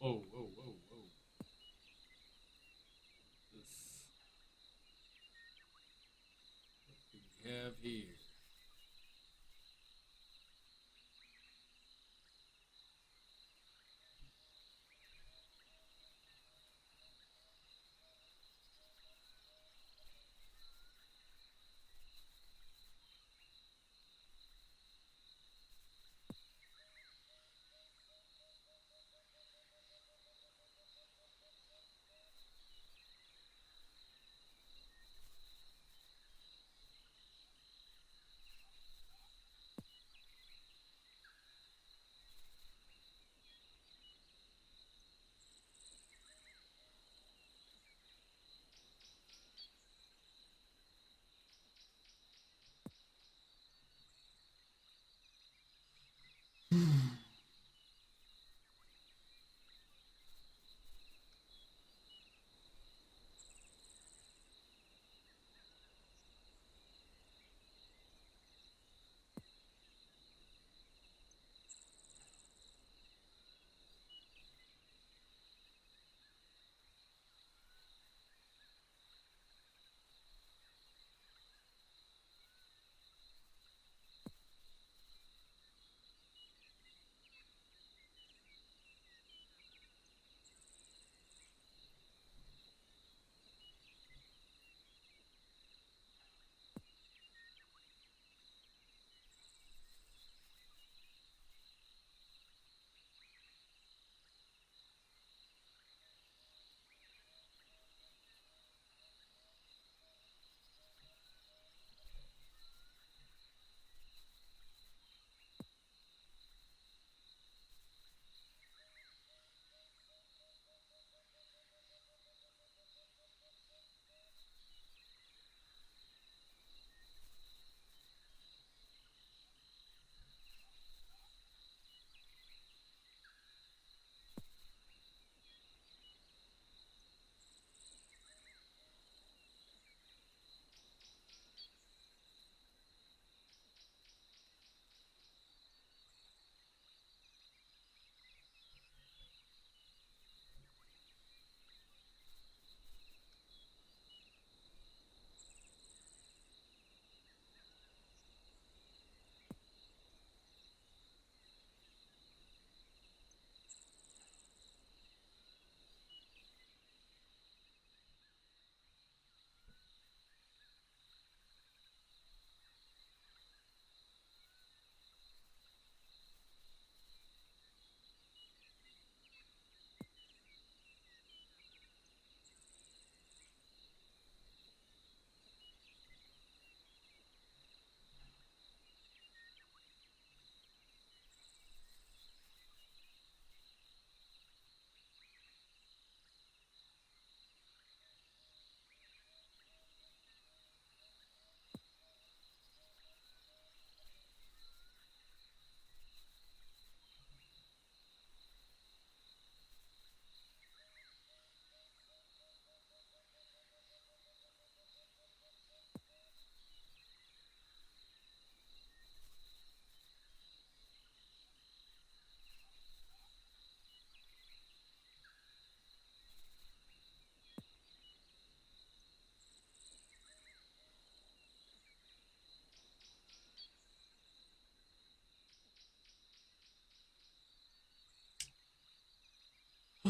Whoa, whoa, whoa, whoa. This, what do we have here?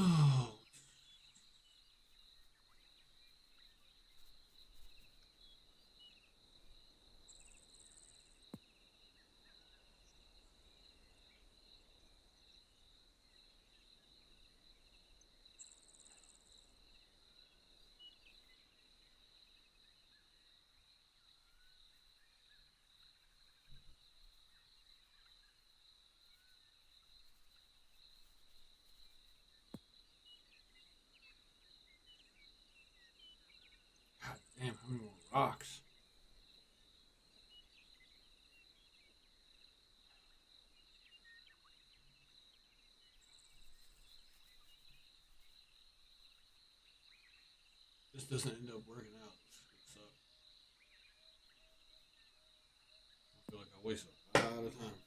Oh, God damn, how many more rocks? This doesn't end up working out. This is gonna suck. I feel like I wasted a lot of time.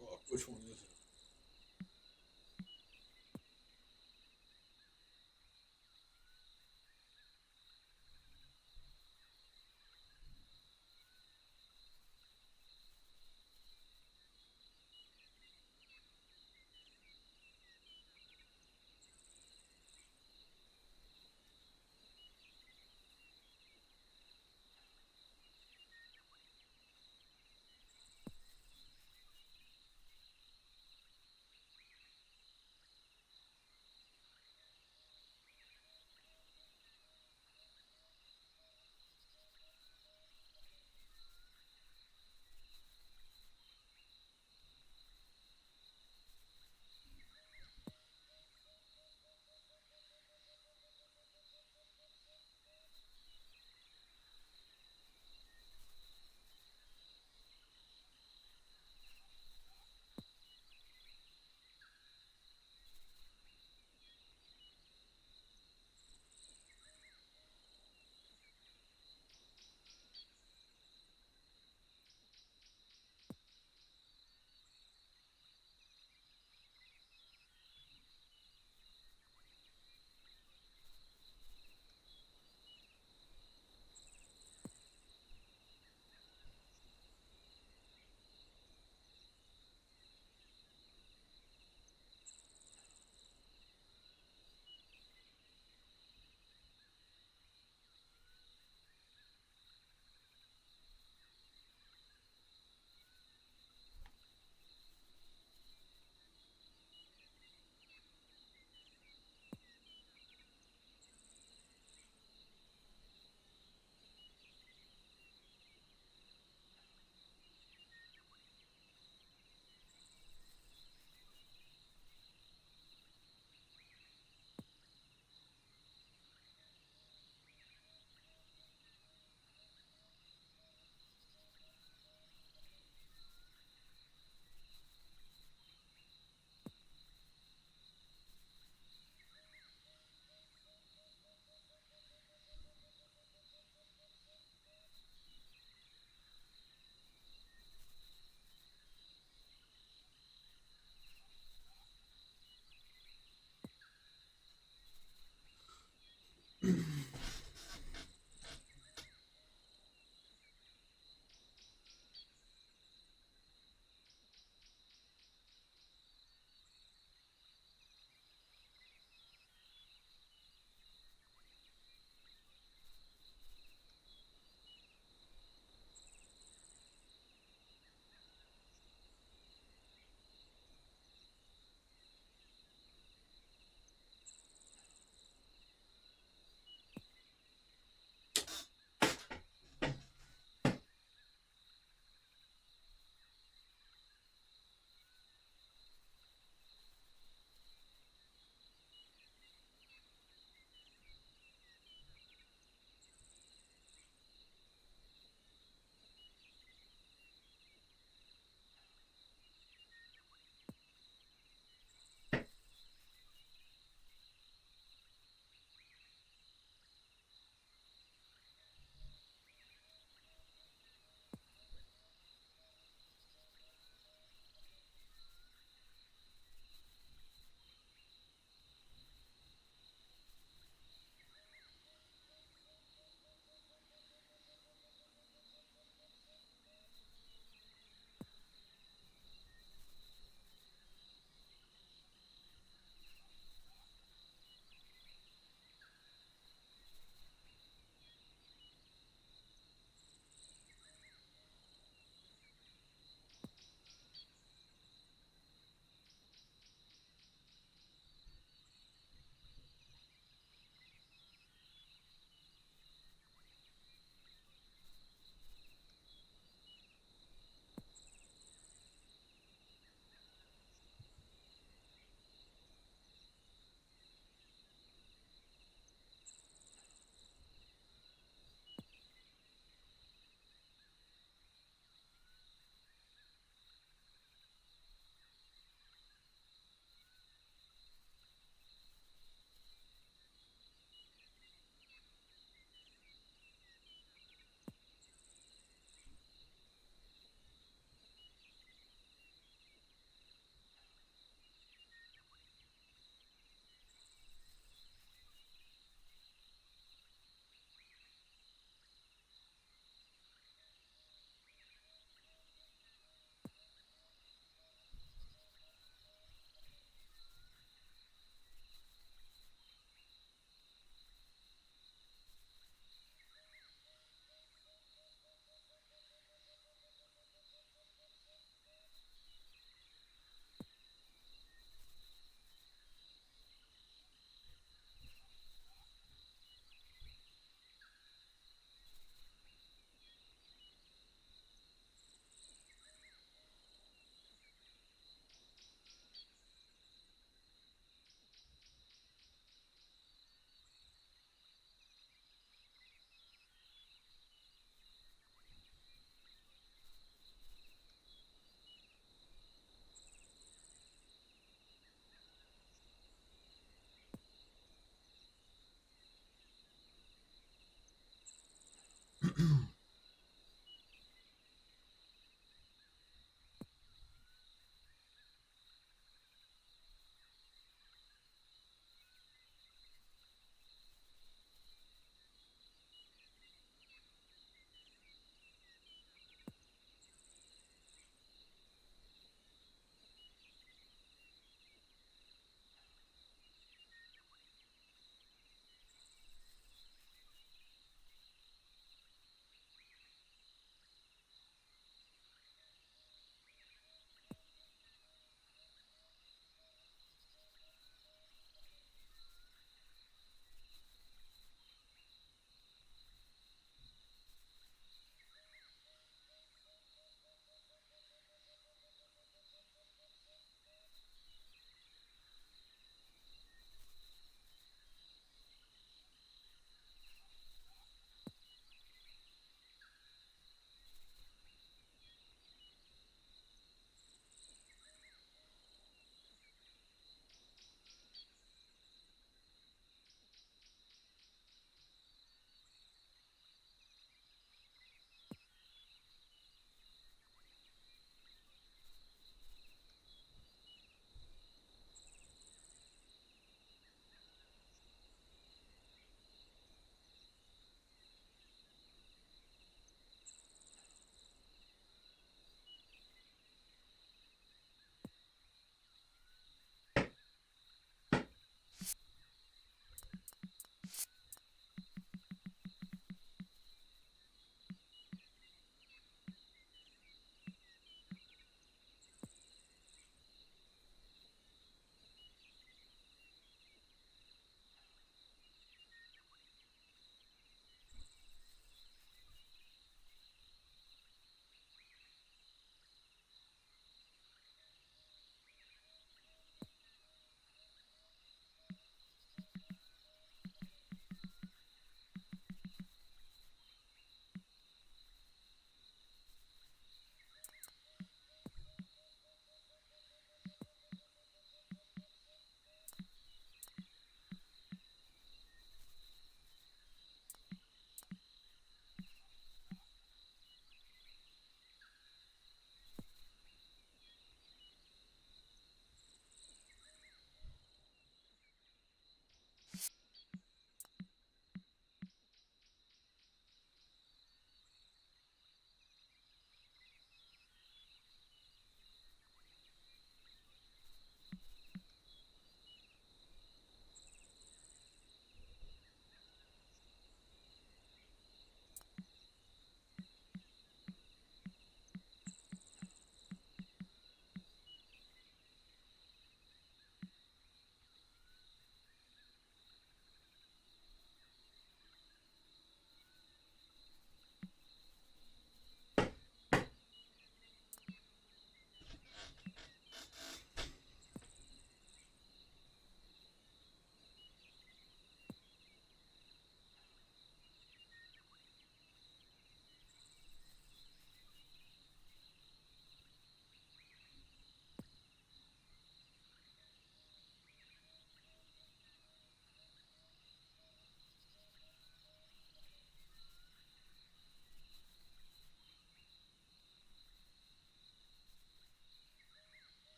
Oh, which one is it?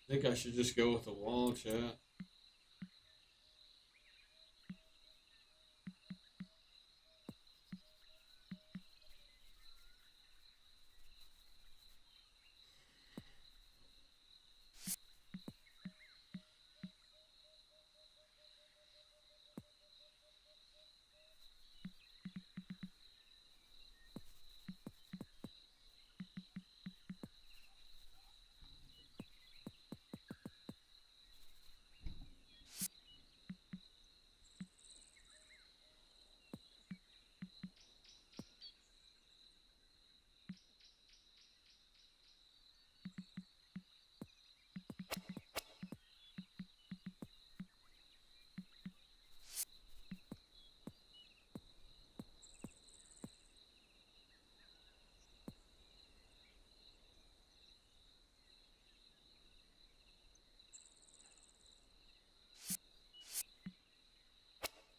I think I should just go with the wall, chat.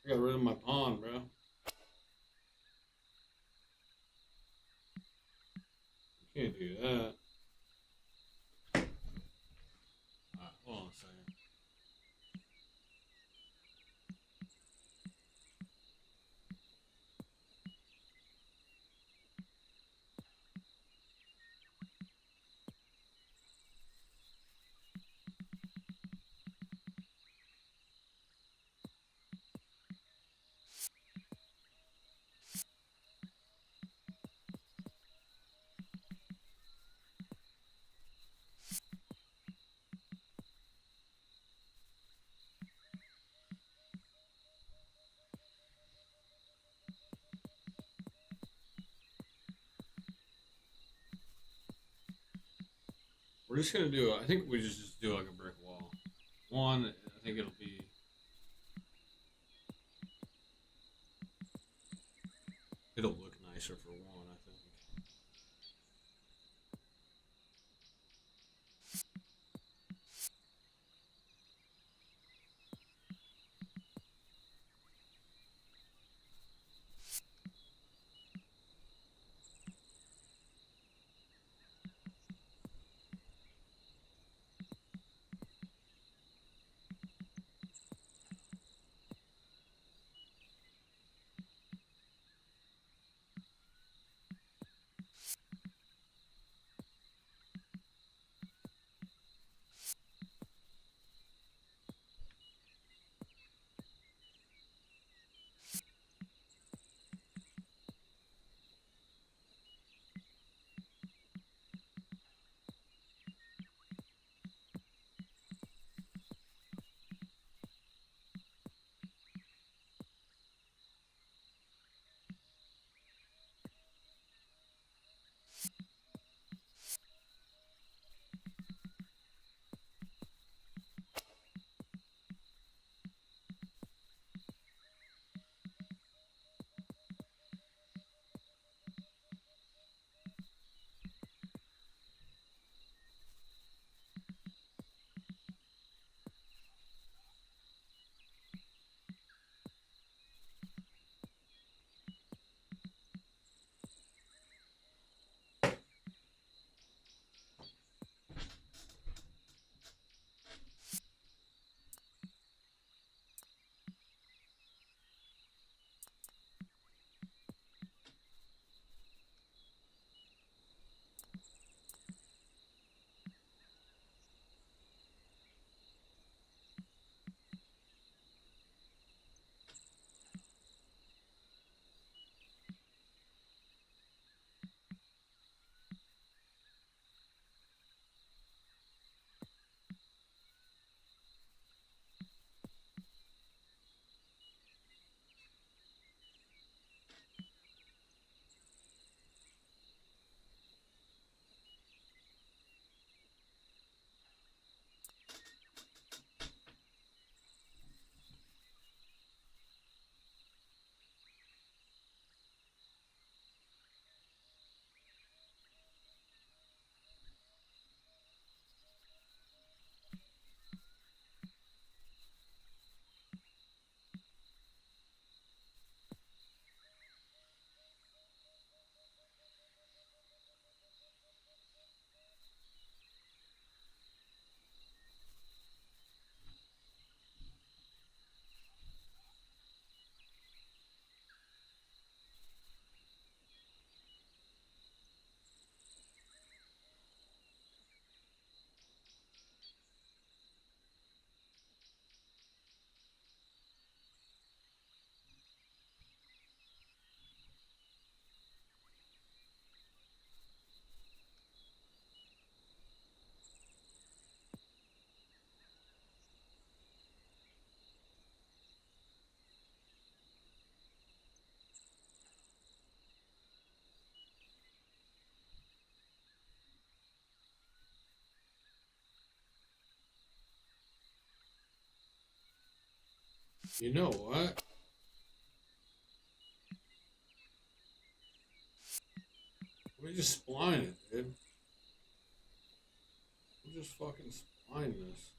I got rid of my pawn, bro. Can't do that. Alright, hold on a second. We're just gonna do. I think we just do like a brick wall. One, I think it'll be. It'll look nicer for one, I think. You know what? We just spline it, dude. We'll just fucking spline this.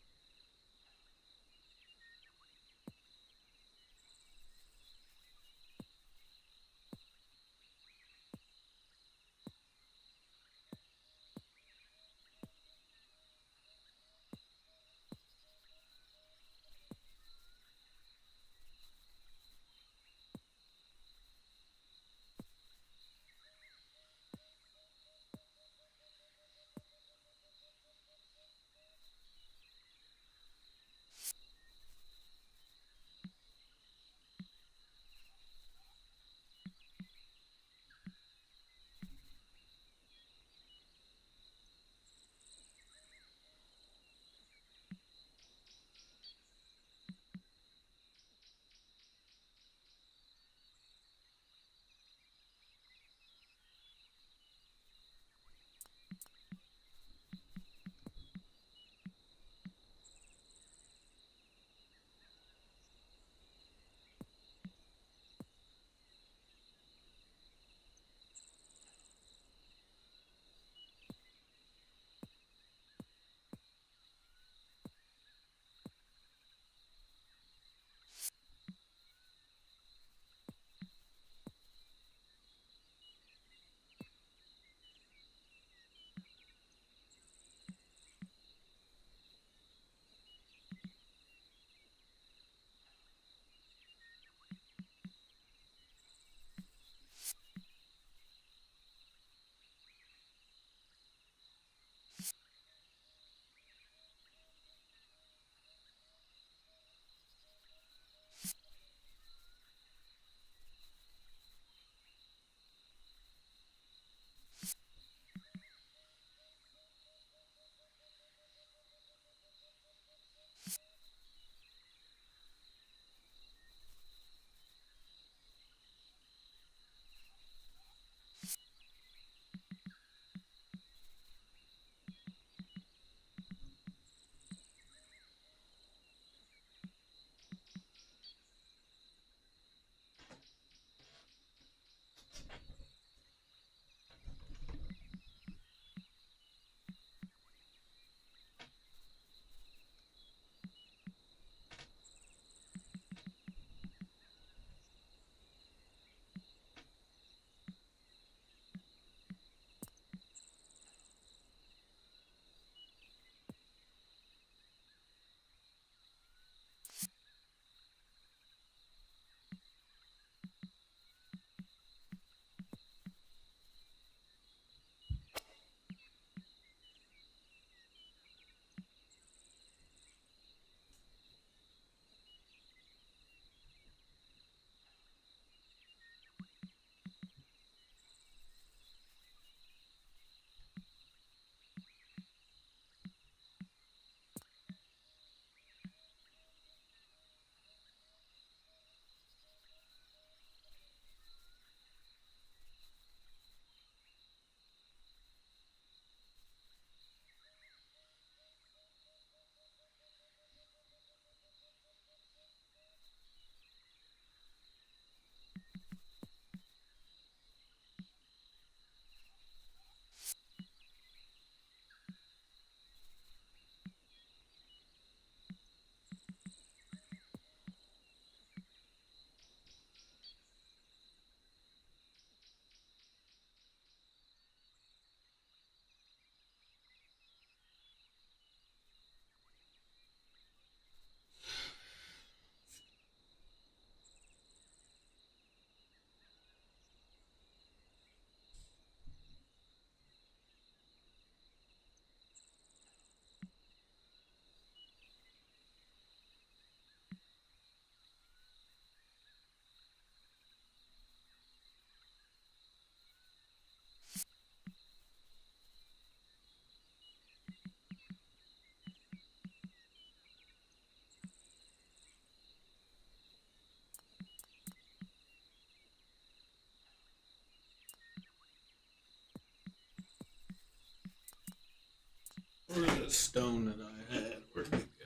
Where's that stone that I had? Where'd it go?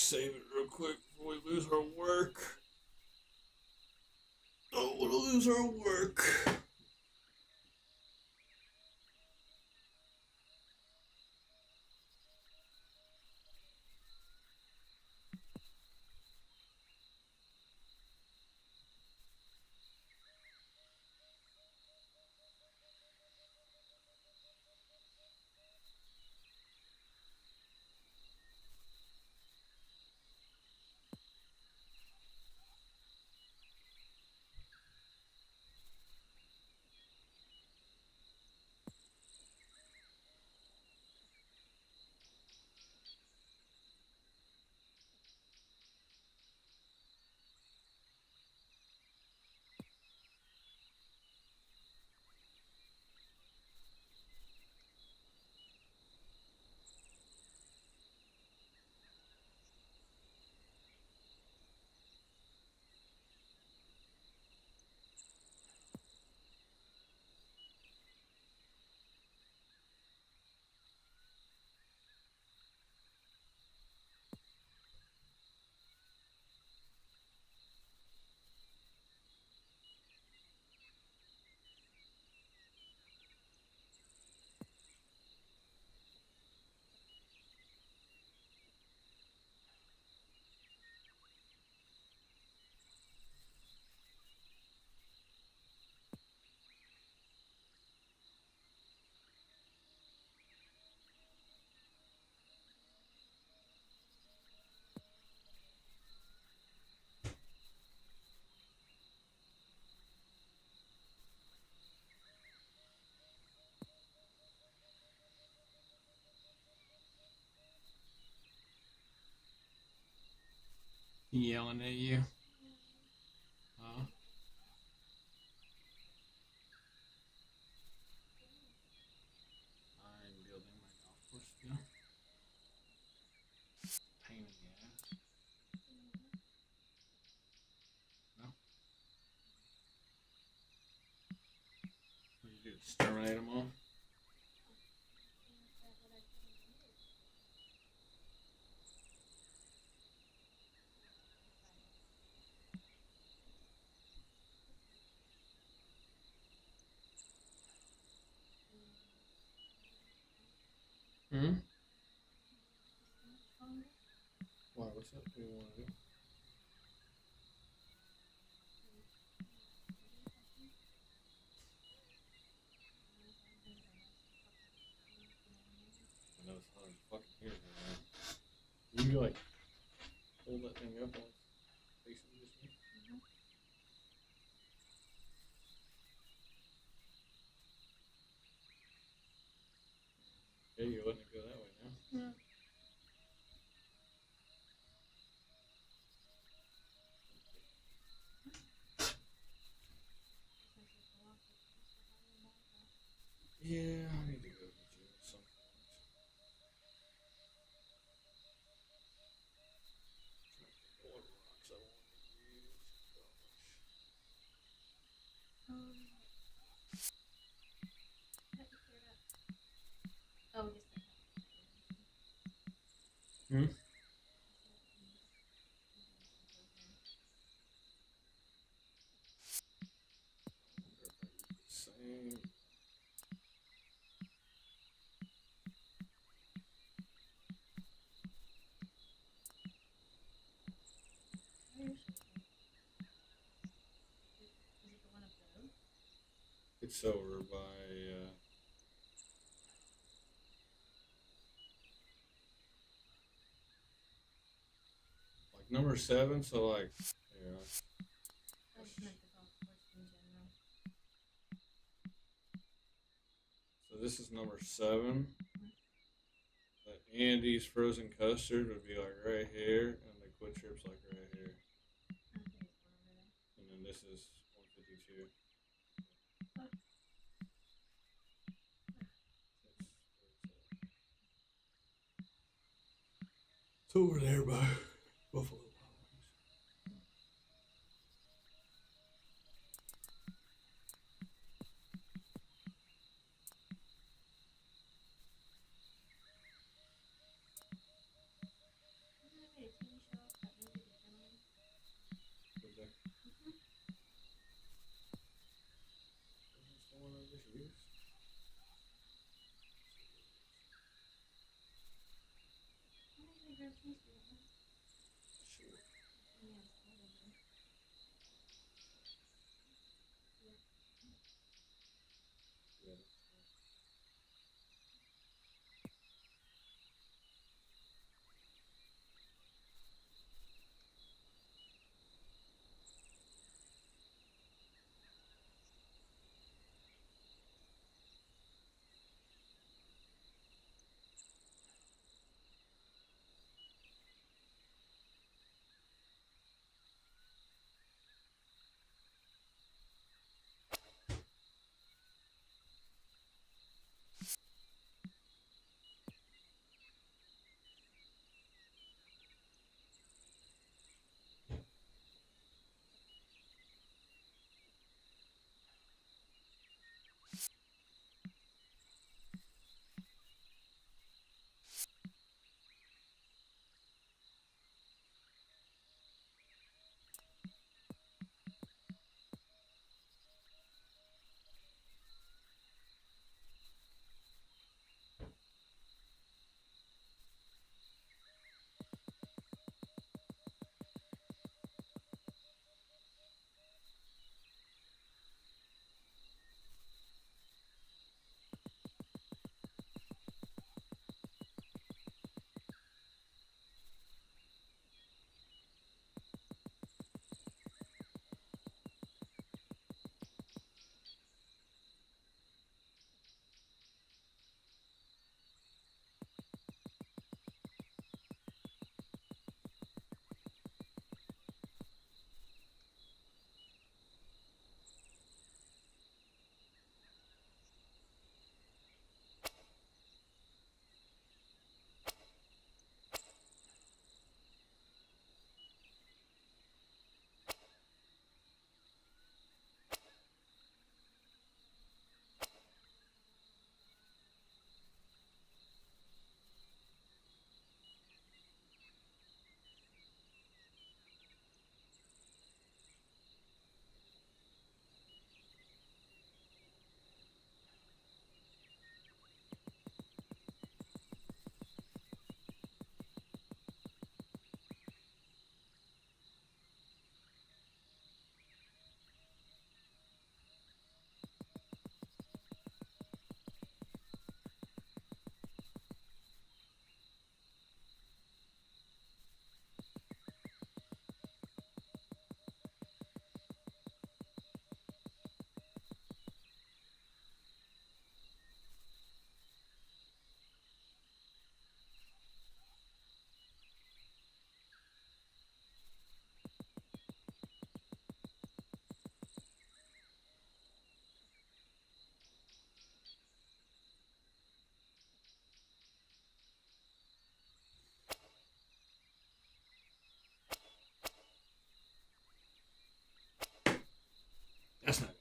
save it real quick before we lose our work. Don't want to lose our work. Yelling at you. Huh? I'm building my golf course still. Pain in the ass. No? What do you do? Exterminate them all? Hmm? Why? What's up? What do you want to do? I know it's hard as fucking here, man. You like hold that thing up while it's facing just me? Yeah, you're letting it go that way now. Yeah. Yeah, I need to go to the gym at some point. Trying to think of what rocks I want to use. Oh, just Hmm? Same. Is it the one up the road? It's over by like number 7. So like, yeah. I just meant the golf course in general. So this is number 7. The Andy's frozen custard would be like right here, and the Quick Trip's like right here, I think it's one over there. and then this is 152. It's over there by Buffalo Wild Wings. Isn't that a TV questions? Do you have? Sure. Yes, all of them. Yeah. Yeah. That's not it.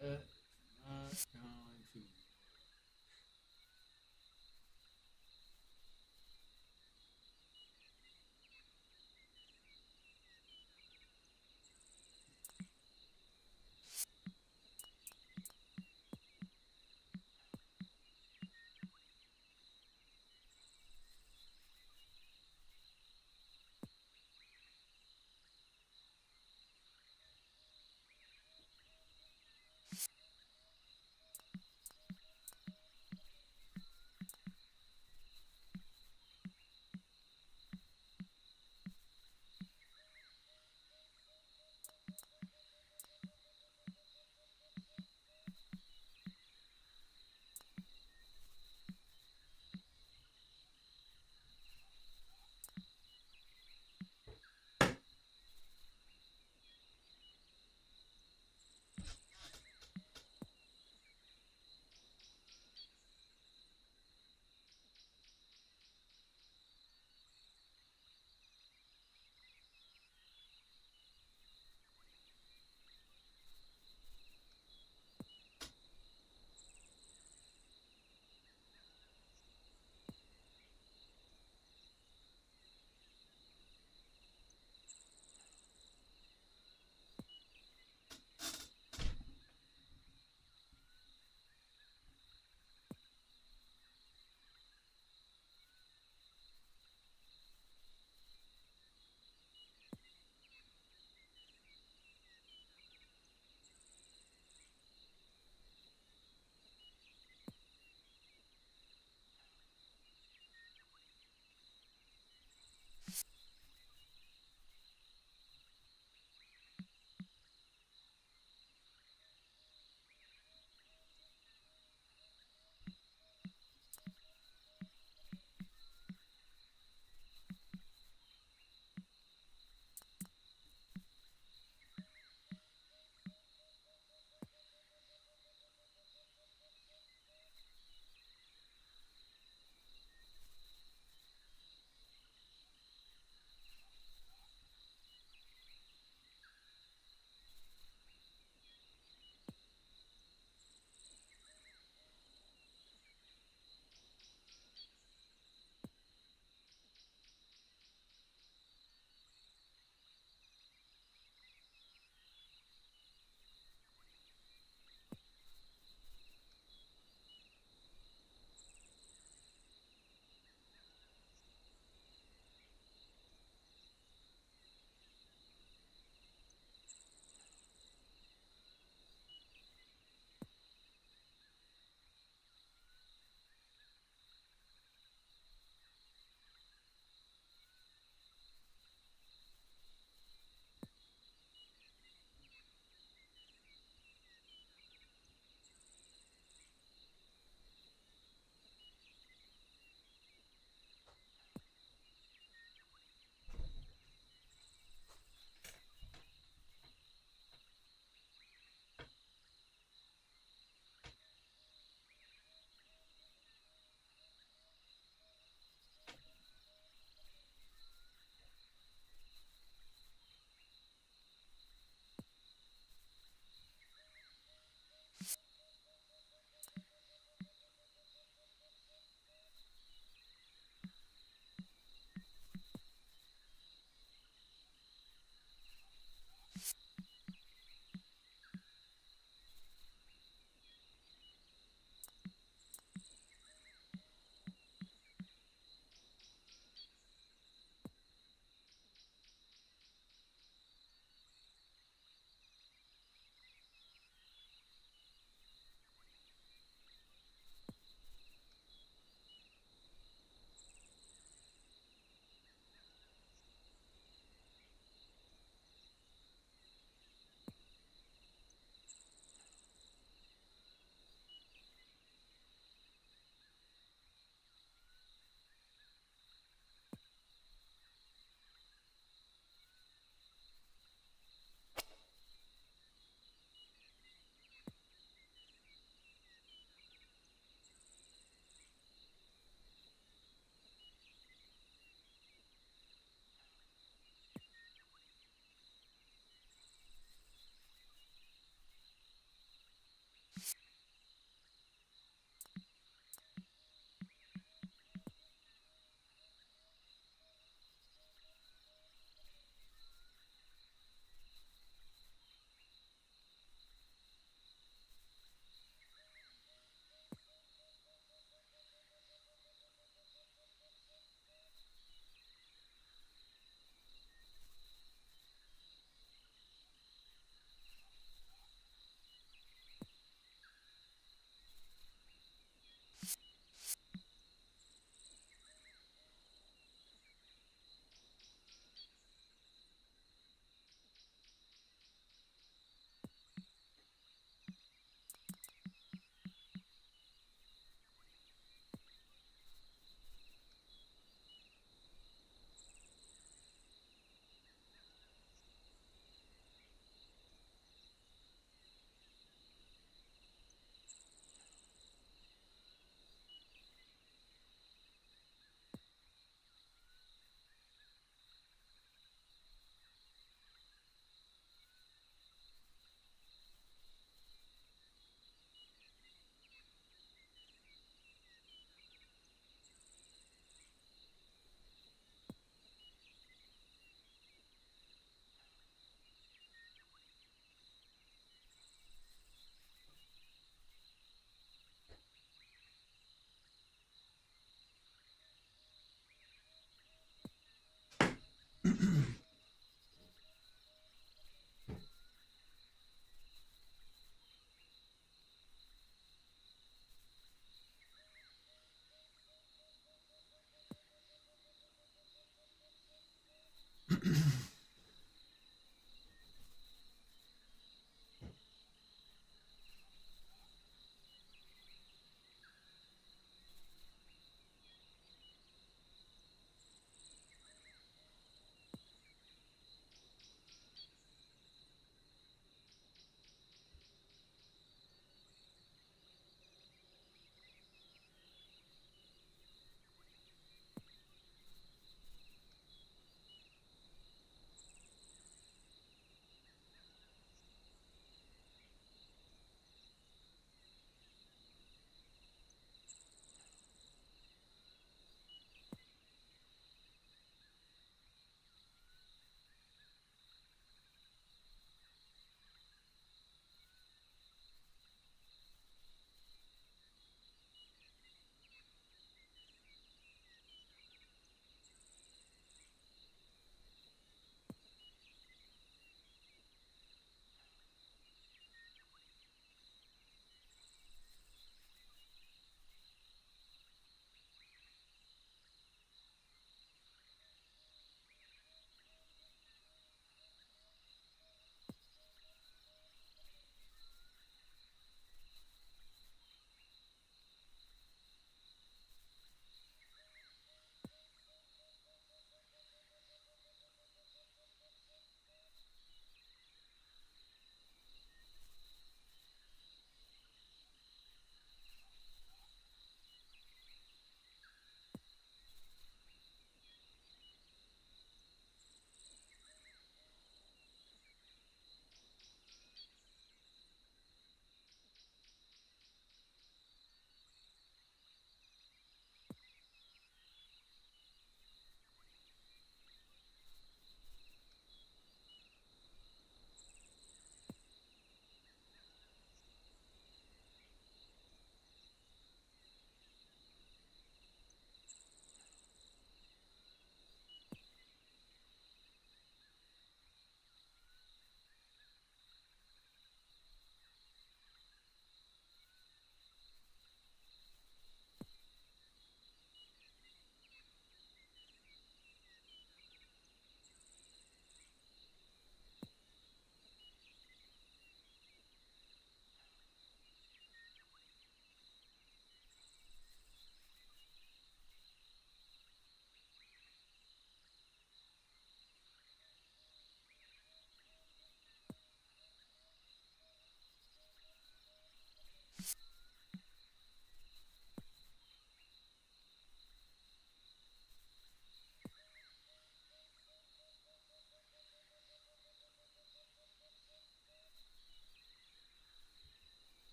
That is not going to.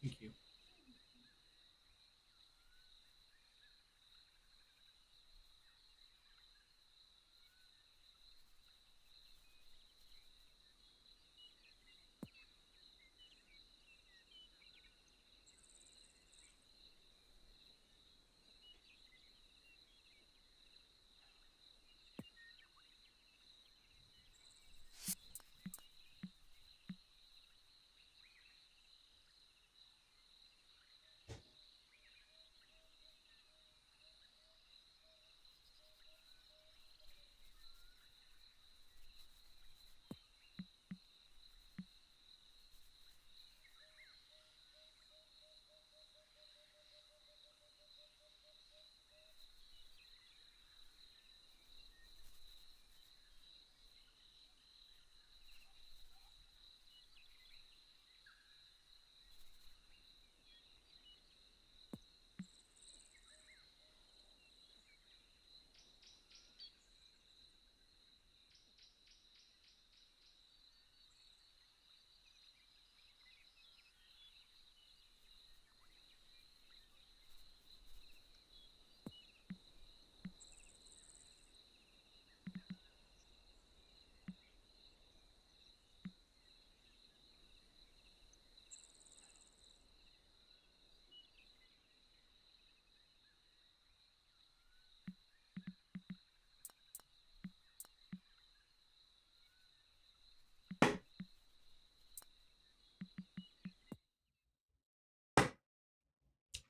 Thank you.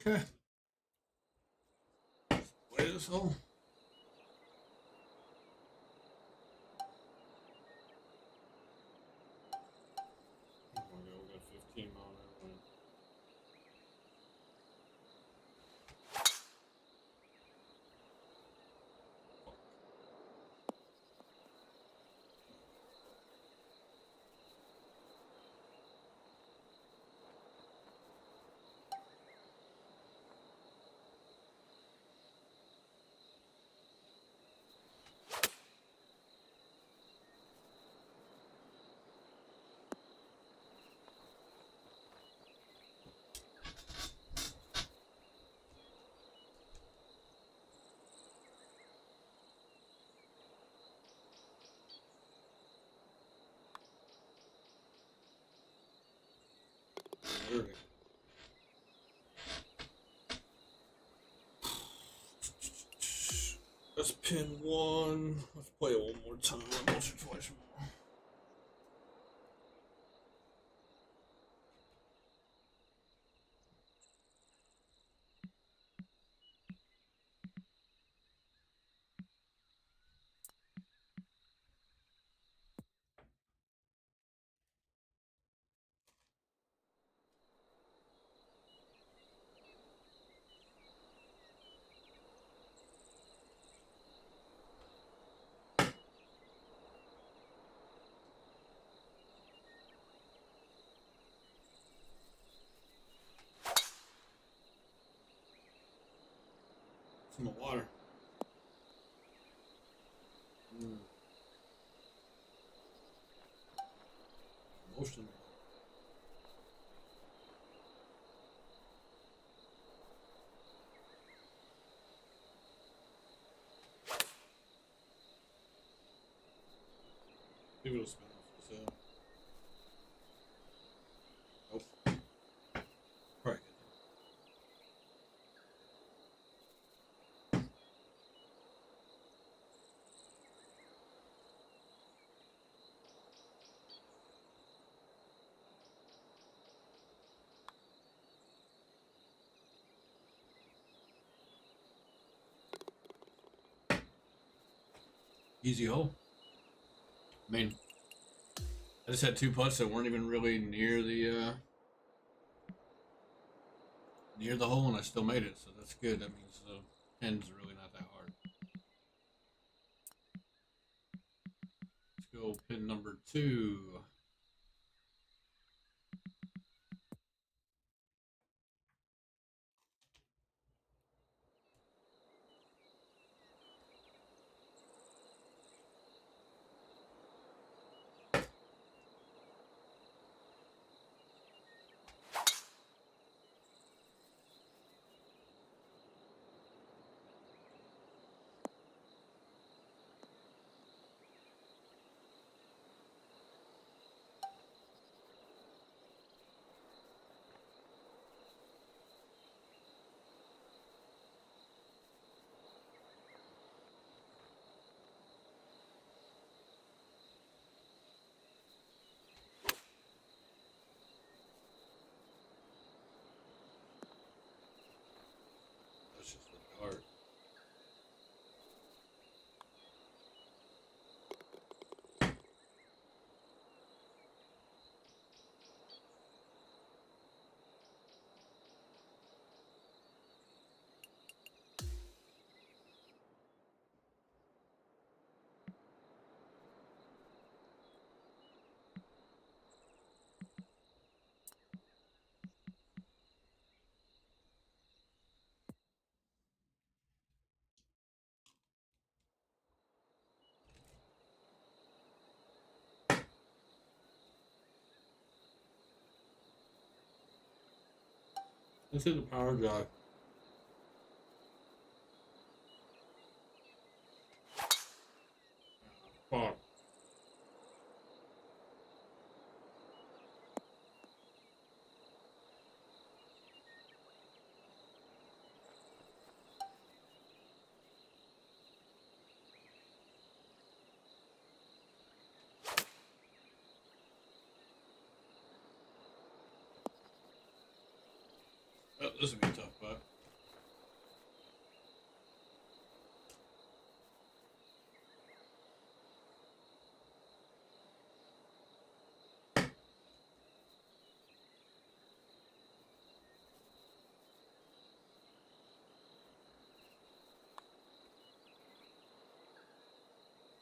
Okay. Play this hole. Oh my god, we got 15-mile-an-hour wind. Dirty. That's pin one. Let's play it one more time. Once or twice more. It's in the water. Motion. Maybe it'll spin off the side. Nope. Right. Easy hole. I mean, I just had two putts that weren't even really near the hole, and I still made it. So that's good. That means the pin's really not that hard. Let's go pin number 2. Let's hit the power drive. Fuck. Oh, this would be a tough putt.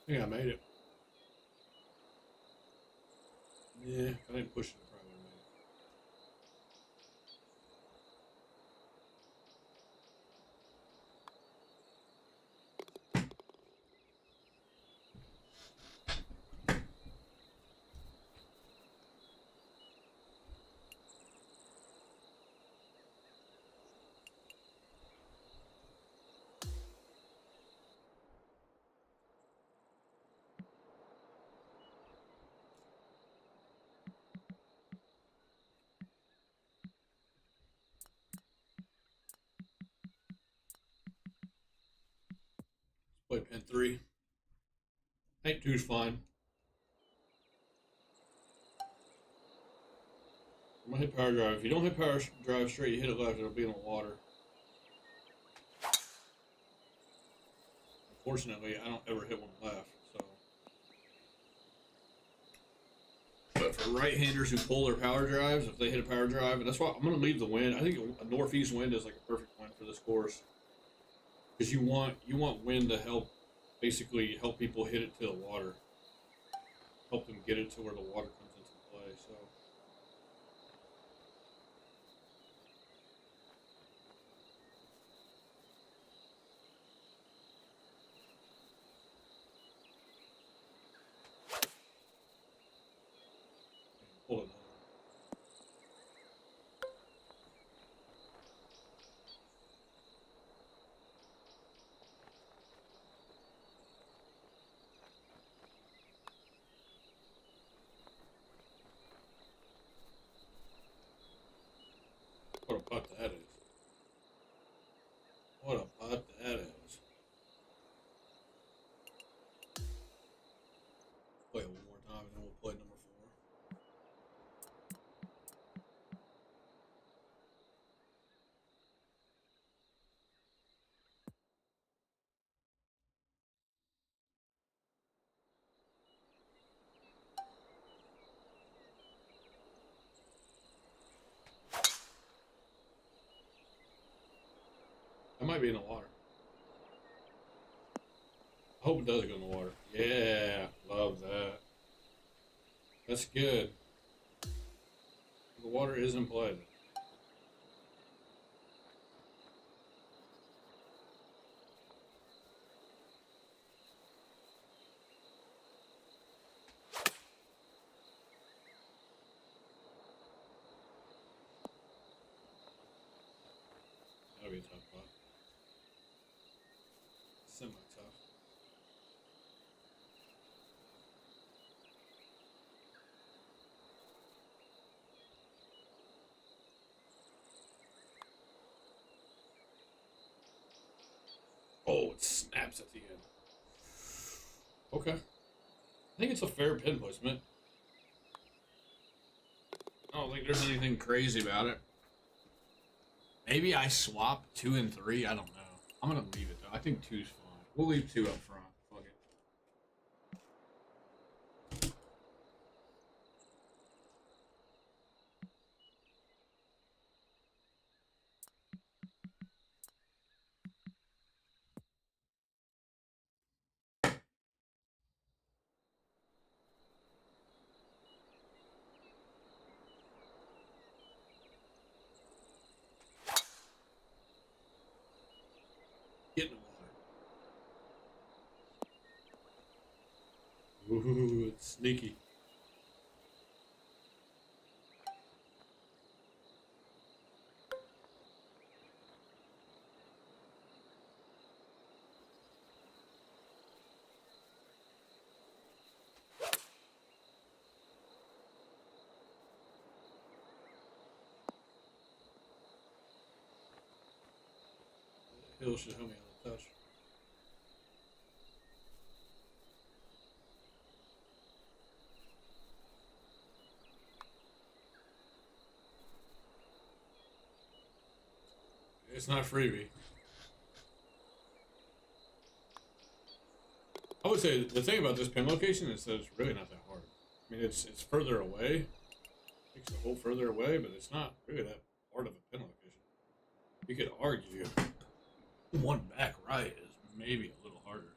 I think I made it. Yeah, if I didn't push it, I probably would have made it. Play pin 3. I think 2's fine. I'm gonna hit power drive. If you don't hit power drive straight, you hit it left, it'll be in the water. Unfortunately, I don't ever hit one left, so. But for right-handers who pull their power drives, if they hit a power drive, and that's why I'm gonna leave the wind. I think a northeast wind is like a perfect wind for this course, because you want wind to help, basically help people hit it to the water, help them get it to where the water comes into play. So. Pull it. What a putt that is. What a putt that is. Play it one more time and then we'll play number 4. That might be in the water. I hope it does go in the water. Yeah, love that. That's good. The water is in play. That'll be a tough putt. Semi-tough. Oh, it snaps at the end. Okay. I think it's a fair pin placement. I don't think there's anything crazy about it. Maybe I swap 2 and 3. I don't know. I'm gonna leave it though. I think 2's fine. We'll leave 2 up front. Fuck it. Get in the water. Ooh, it's sneaky. Hill should help me out a touch. It's not freebie. I would say the thing about this pin location is that it's really not that hard. I mean, it's further away. Makes the hole further away, but it's not really that hard of a pin location. You could argue one back right is maybe a little harder.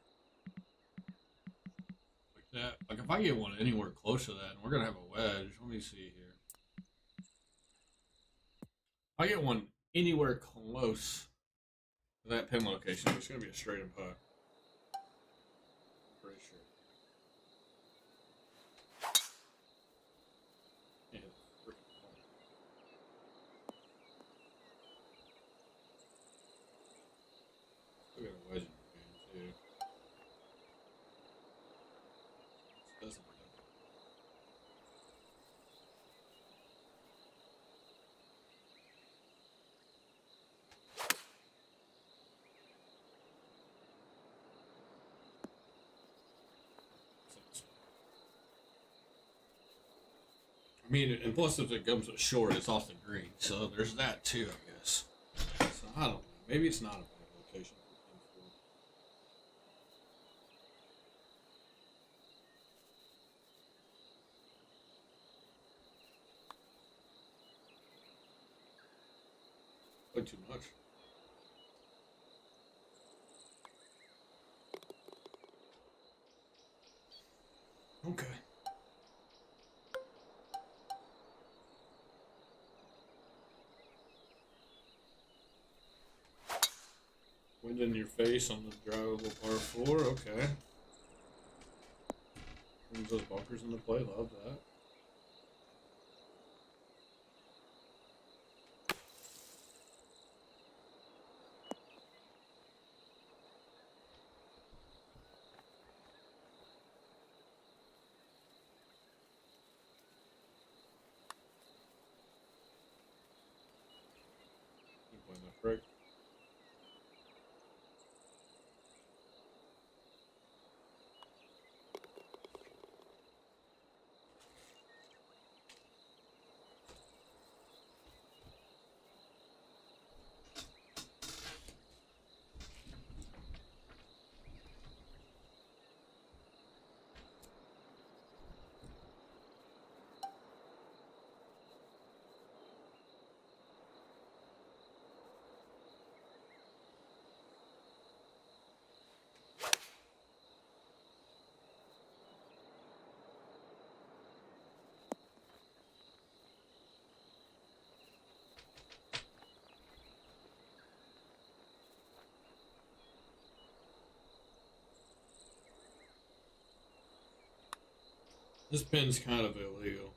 Like that. Like if I get one anywhere close to that, and we're gonna have a wedge. Let me see here. If I get one anywhere close to that pin location, it's gonna be a straight up putt. Pretty sure. Yeah, freaking putt. Look at a wedge in the game too. This doesn't help. I mean, and plus if it comes short, it's off the green, so there's that too, I guess. So I don't know. Maybe it's not a bad location for pin four. Way too much. Okay. Wind in your face on the drivable par 4, okay. Brings those bunkers into play, love that. Keep playing that frick. This pin's kind of illegal.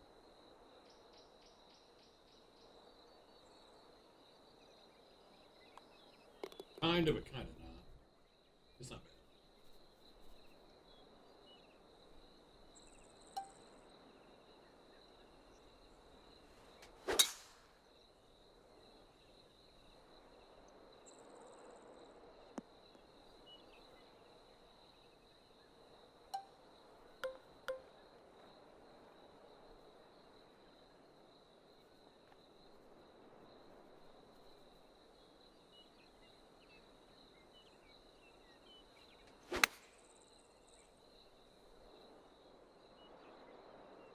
Kind of, but kind of not. It's not bad.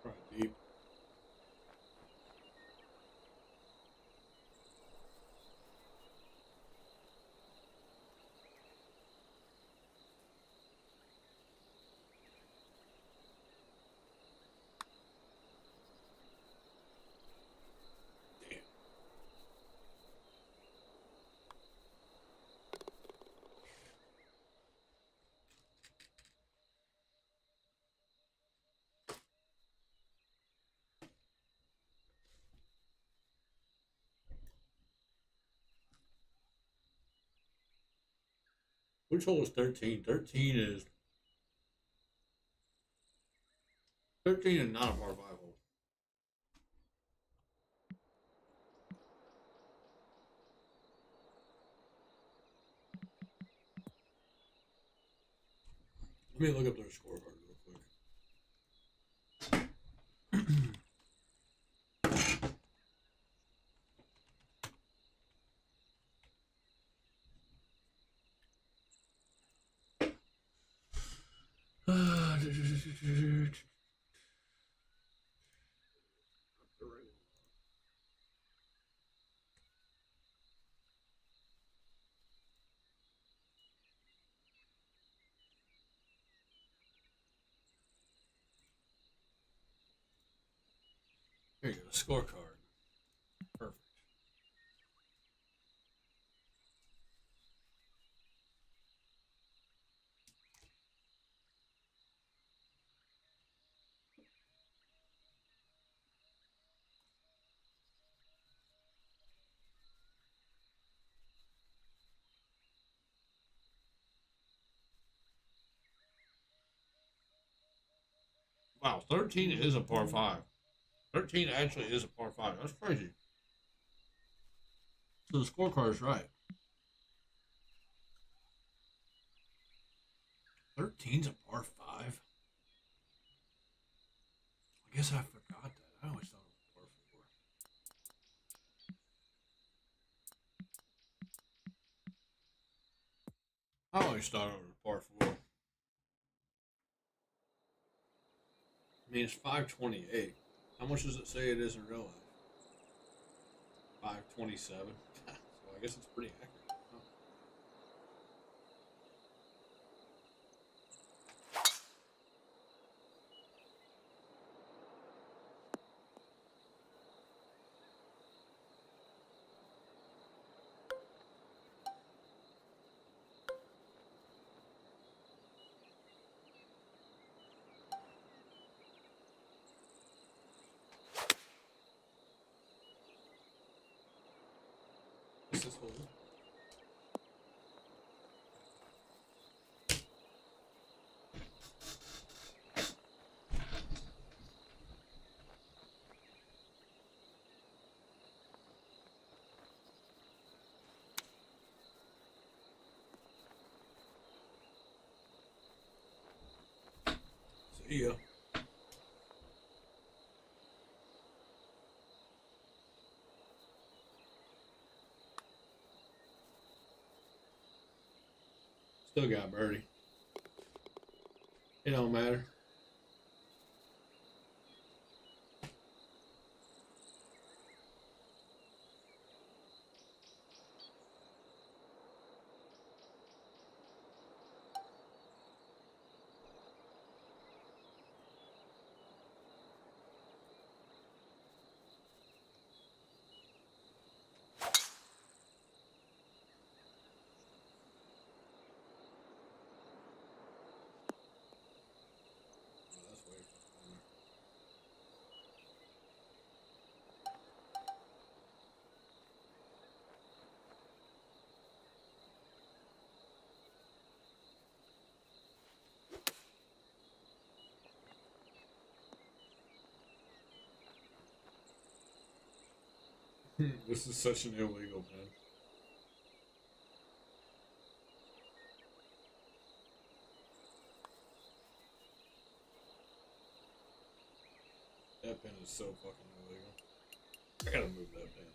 Probably deep. Damn. Which hole is 13? 13 is not a par 5 hole. Let me look up their scorecard real quick. Here you go, scorecard. Perfect. Wow, 13 is a par 5. 13 actually is a par 5. That's crazy. So the scorecard is right. 13's a par 5? I guess I forgot that. I always thought it was par 4. I always thought it was par 4. I mean, it's 528. How much does it say it is in real life? 527. So I guess it's pretty accurate. Huh. What's this hole? See ya. Still got birdie. It don't matter. Oh, that's way far down there. This is such an illegal pin. That pin is so fucking illegal. I gotta move that pin.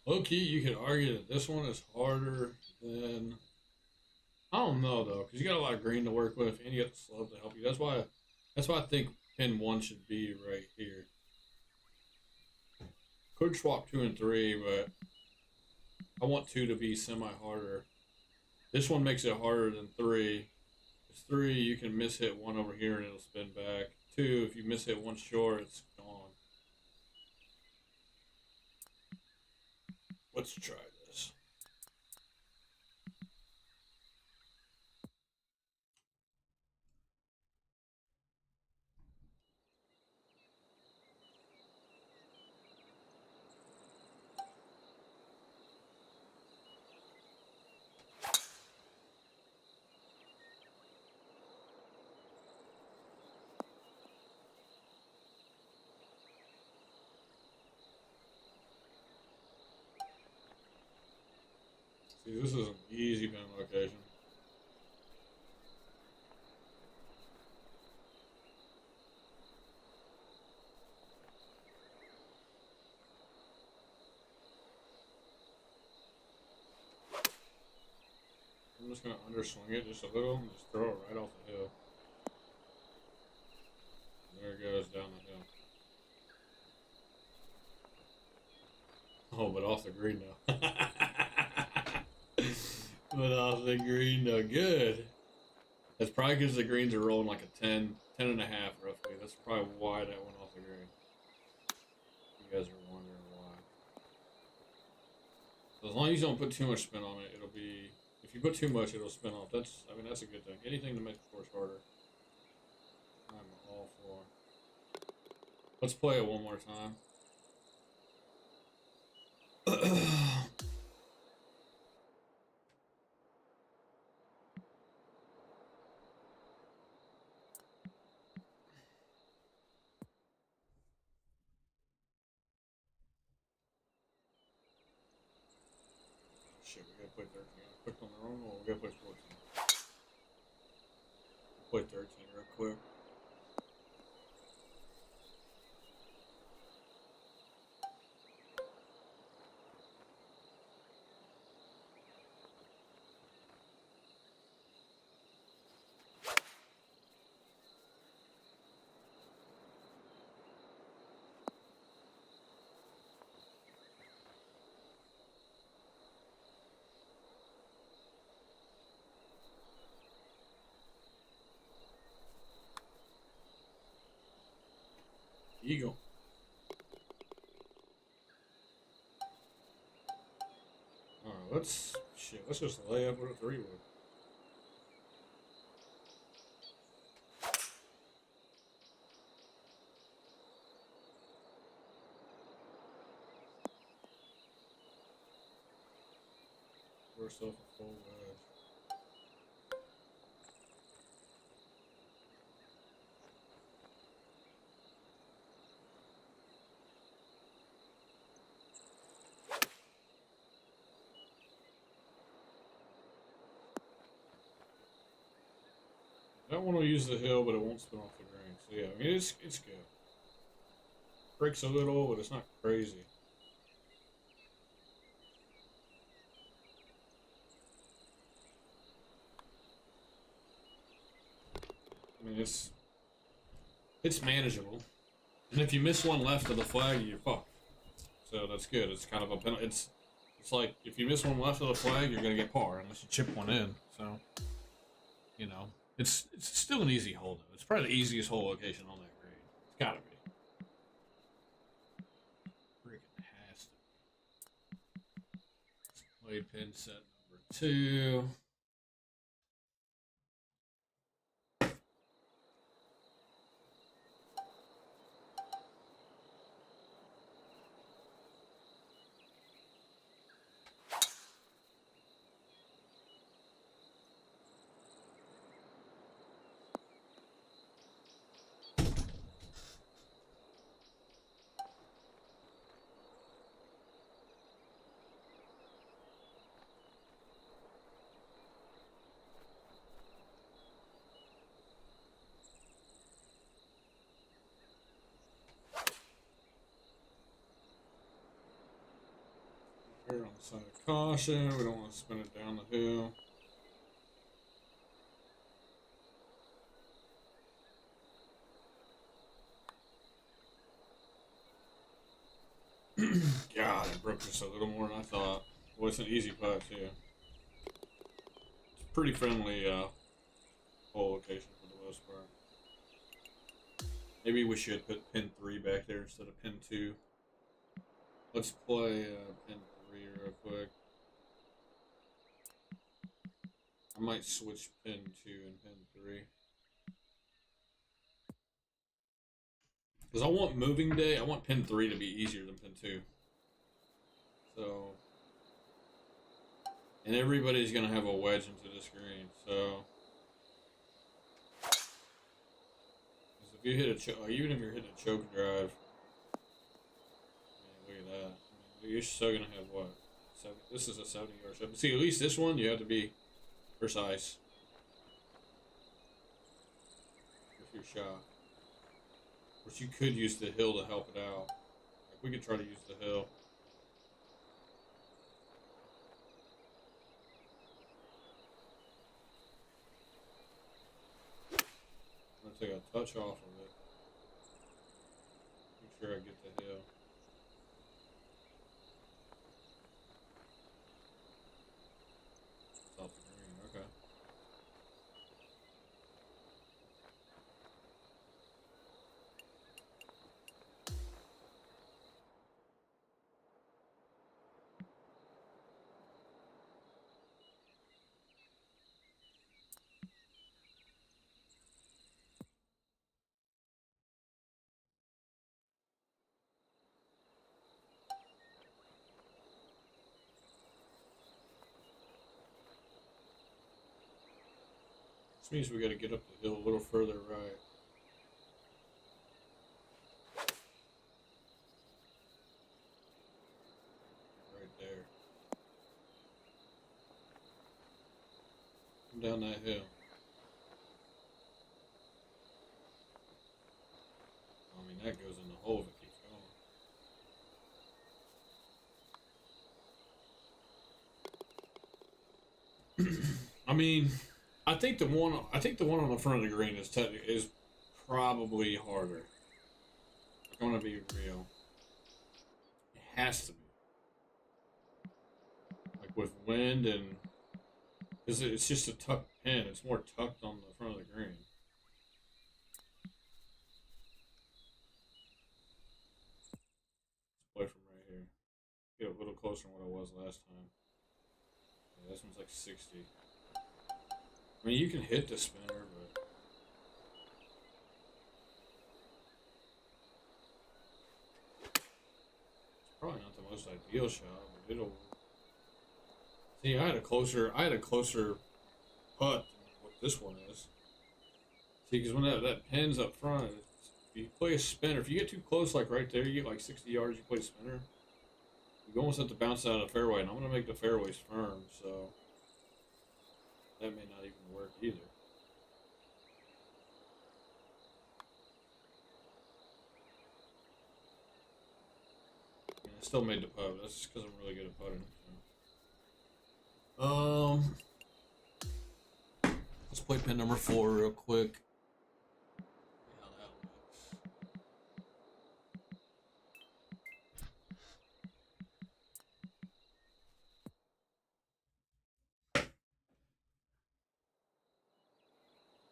Low key, you could argue that this one is harder than. I don't know though, because you got a lot of green to work with, and you got the slope to help you. That's why I think pin one should be right here. Could swap 2 and 3, but I want 2 to be semi harder. This one makes it harder than 3. It's 3, you can miss hit 1 over here and it'll spin back. 2, if you miss hit 1 short, it's gone. Let's try this. See, this is an easy pin location. I'm just going to underswing it just a little and just throw it right off the hill. There it goes down the hill. Oh, but off the green now. But off the green though, good. That's probably because the greens are rolling like a 10, 10 and a half roughly. That's probably why that went off the green. You guys are wondering why. So as long as you don't put too much spin on it, it'll be. If you put too much, it'll spin off. That's a good thing. Anything to make the course harder, I'm all for. Let's play it one more time. Shit, we gotta play 13. I clicked on the wrong one. We gotta play 14. Play 13 real quick. Eagle. Alright, let's just lay up with a 3-wood. Pour yourself a full wedge. That one will use the hill, but it won't spin off the green. So yeah, I mean it's good. Breaks a little, but it's not crazy. I mean it's manageable. And if you miss one left of the flag, you're fucked. So that's good. It's kind of a penalty. It's like if you miss one left of the flag, you're gonna get par unless you chip one in. So you know. It's still an easy hole though. It's probably the easiest hole location on that grade. It's gotta be. Freaking has to be. Play pin set number 2. Err on the side of caution. We don't want to spin it down the hill. God, I broke this a little more than I thought. Well, it's an easy putt, too. It's pretty friendly hole location for the most part. Maybe we should put pin 3 back there instead of pin 2. Let's play pin 3 real quick. I might switch pin 2 and pin 3. Because I want moving day, I want pin 3 to be easier than pin 2. So, and everybody's going to have a wedge into this green, so. Because if you hit a choke, even if you're hitting a choke drive, man, look at that. I mean, you're still going to have what? This is a 70-yard shot. But see, at least this one, you have to be precise with your shot. Which you could use the hill to help it out. Like, we could try to use the hill. I'm going to take a touch off of it. Make sure I get the hill. It's off the green, okay. This means we got to get up the hill a little further right. Right there. Come down that hill. I mean, that goes in the hole if it keeps going. I mean, I think the one on the front of the green is probably harder. I'm gonna be real. It has to be. Like with wind and because it's just a tucked pin. It's more tucked on the front of the green. Let's play from right here. Get a little closer than what I was last time. Yeah, this one's like 60. I mean, you can hit the spinner, but it's probably not the most ideal shot. But it'll. See, I had a closer putt than what this one is. See, because when that pin's up front, you play a spinner. If you get too close, like right there, you get like 60 yards. You play a spinner. You almost have to bounce out of the fairway, and I'm gonna make the fairways firm, so that may not even work either. I mean, I still made the putt. That's just because I'm really good at putting. So. Let's play pin number 4 real quick. See how that looks.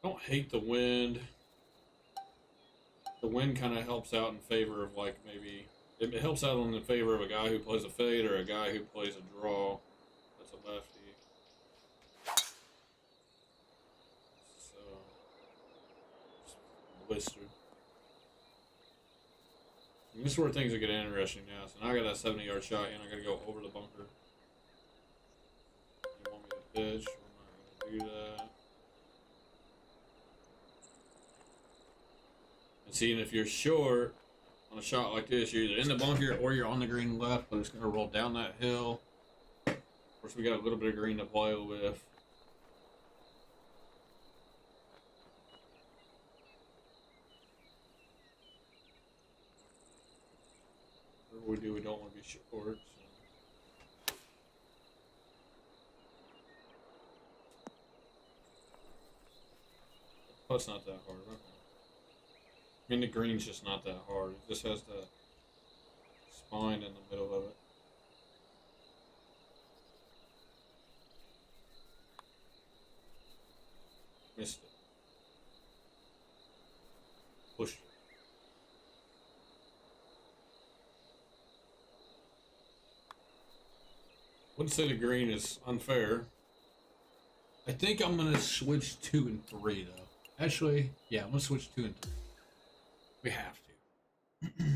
I don't hate the wind. The wind kind of helps out in favor of like maybe it helps out in the favor of a guy who plays a fade or a guy who plays a draw. That's a lefty. So blistered. And this is where things will get interesting now. So now I got that 70-yard shot and I got to go over the bunker. You want me to pitch? We're not going to do that. And seeing if you're short on a shot like this, you're either in the bunker or you're on the green left, but it's going to roll down that hill. Of course, we got a little bit of green to play with. Whatever we do, we don't want to be short. So. Oh, it's not that hard. Okay. I mean, the green's just not that hard. It just has the spine in the middle of it. Missed it. Pushed it. Wouldn't say the green is unfair. I think I'm gonna switch 2 and 3 though. Actually, yeah, I'm gonna switch 2 and 3. We have to.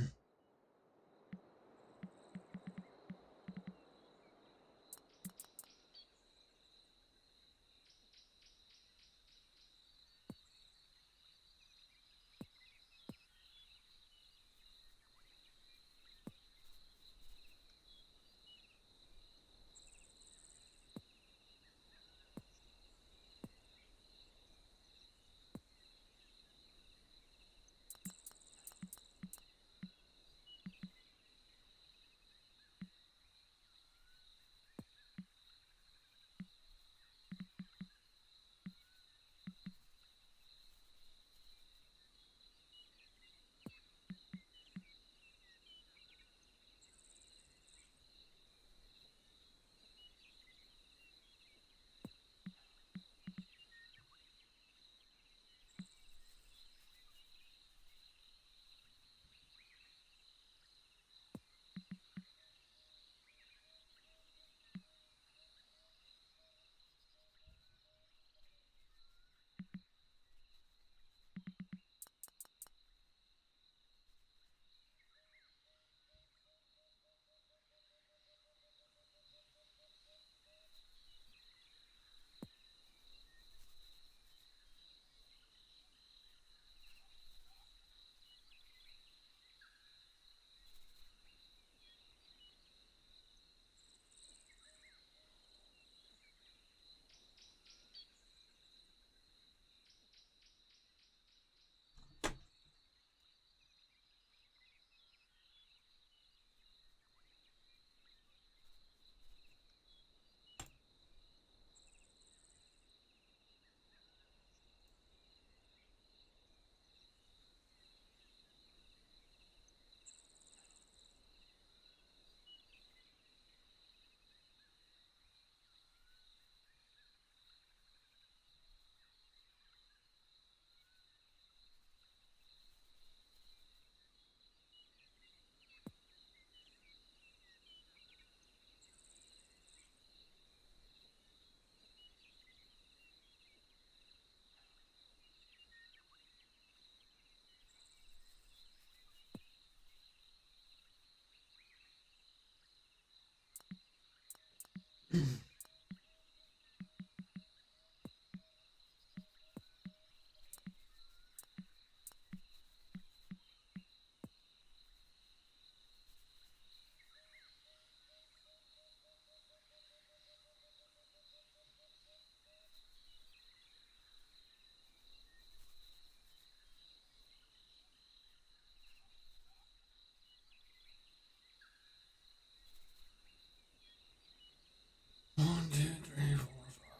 One, two, three, four, five.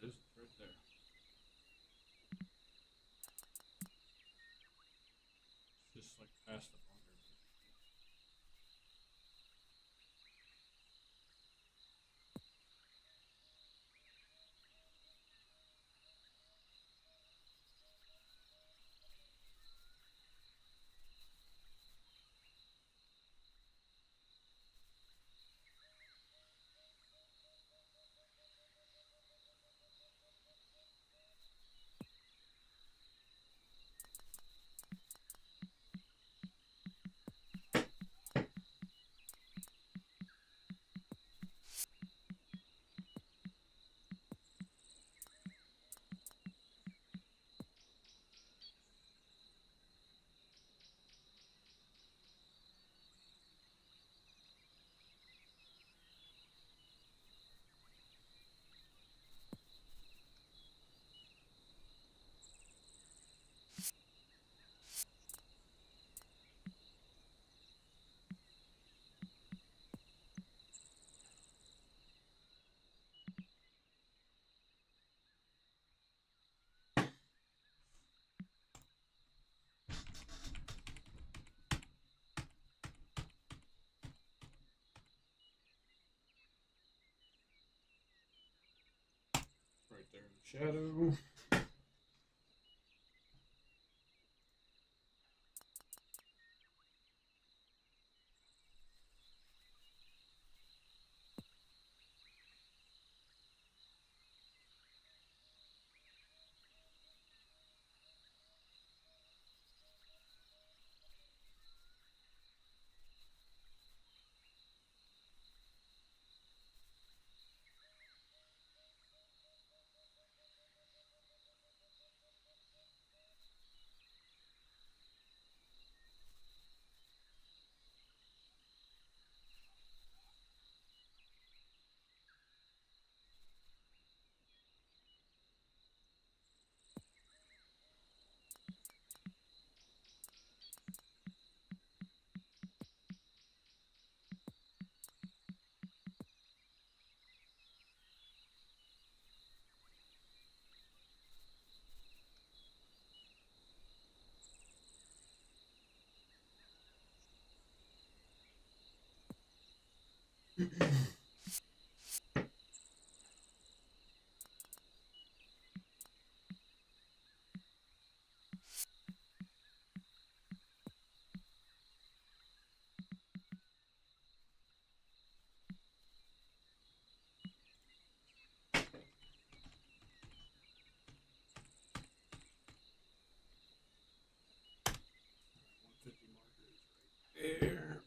There it is, right there. It's just like past the bunker. there in the shadow. There.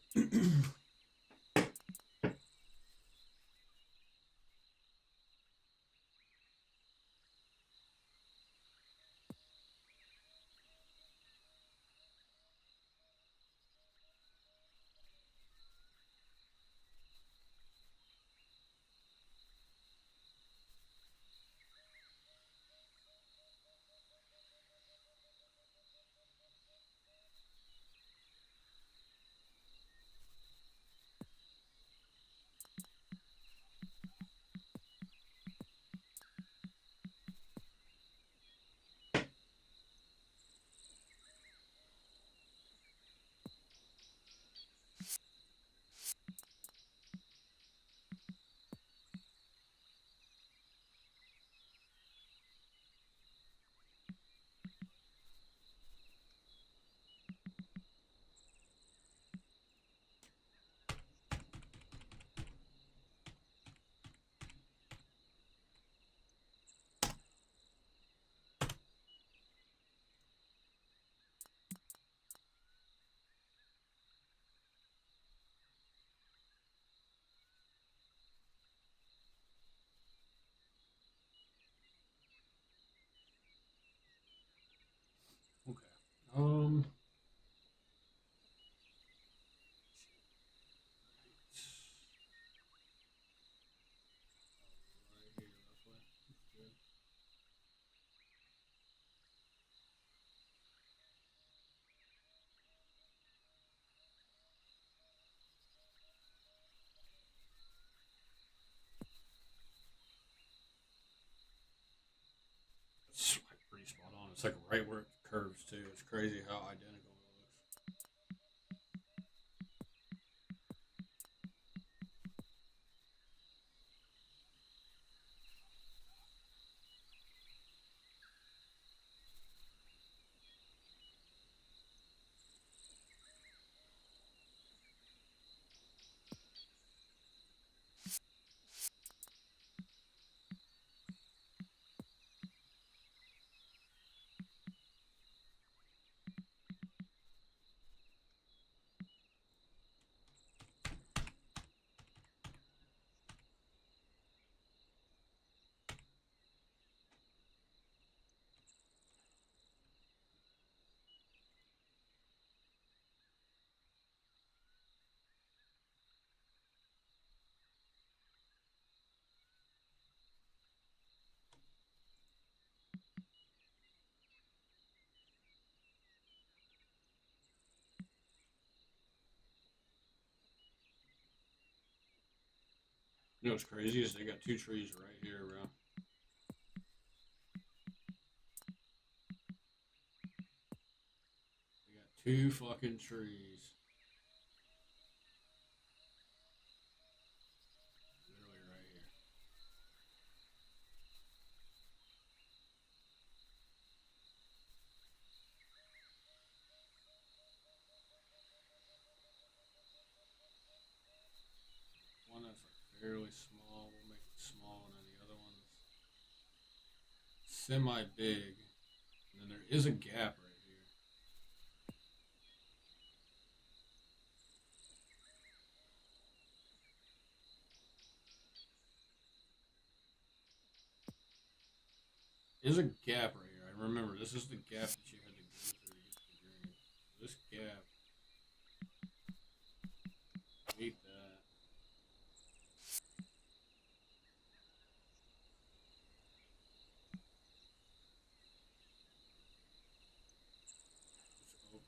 Okay. Right here, roughly. That's good. It's like pretty spot on. It's like right where it curves too. It's crazy how identical it looks. You know what's crazy is they got two trees right here around. They got two fucking trees. Literally right here. fairly small. We'll make it small, and then the other one's semi-big. And then there is a gap right here. There's a gap right here. I remember this is the gap that you had to go through to get to the green. This gap, beat that. It's open.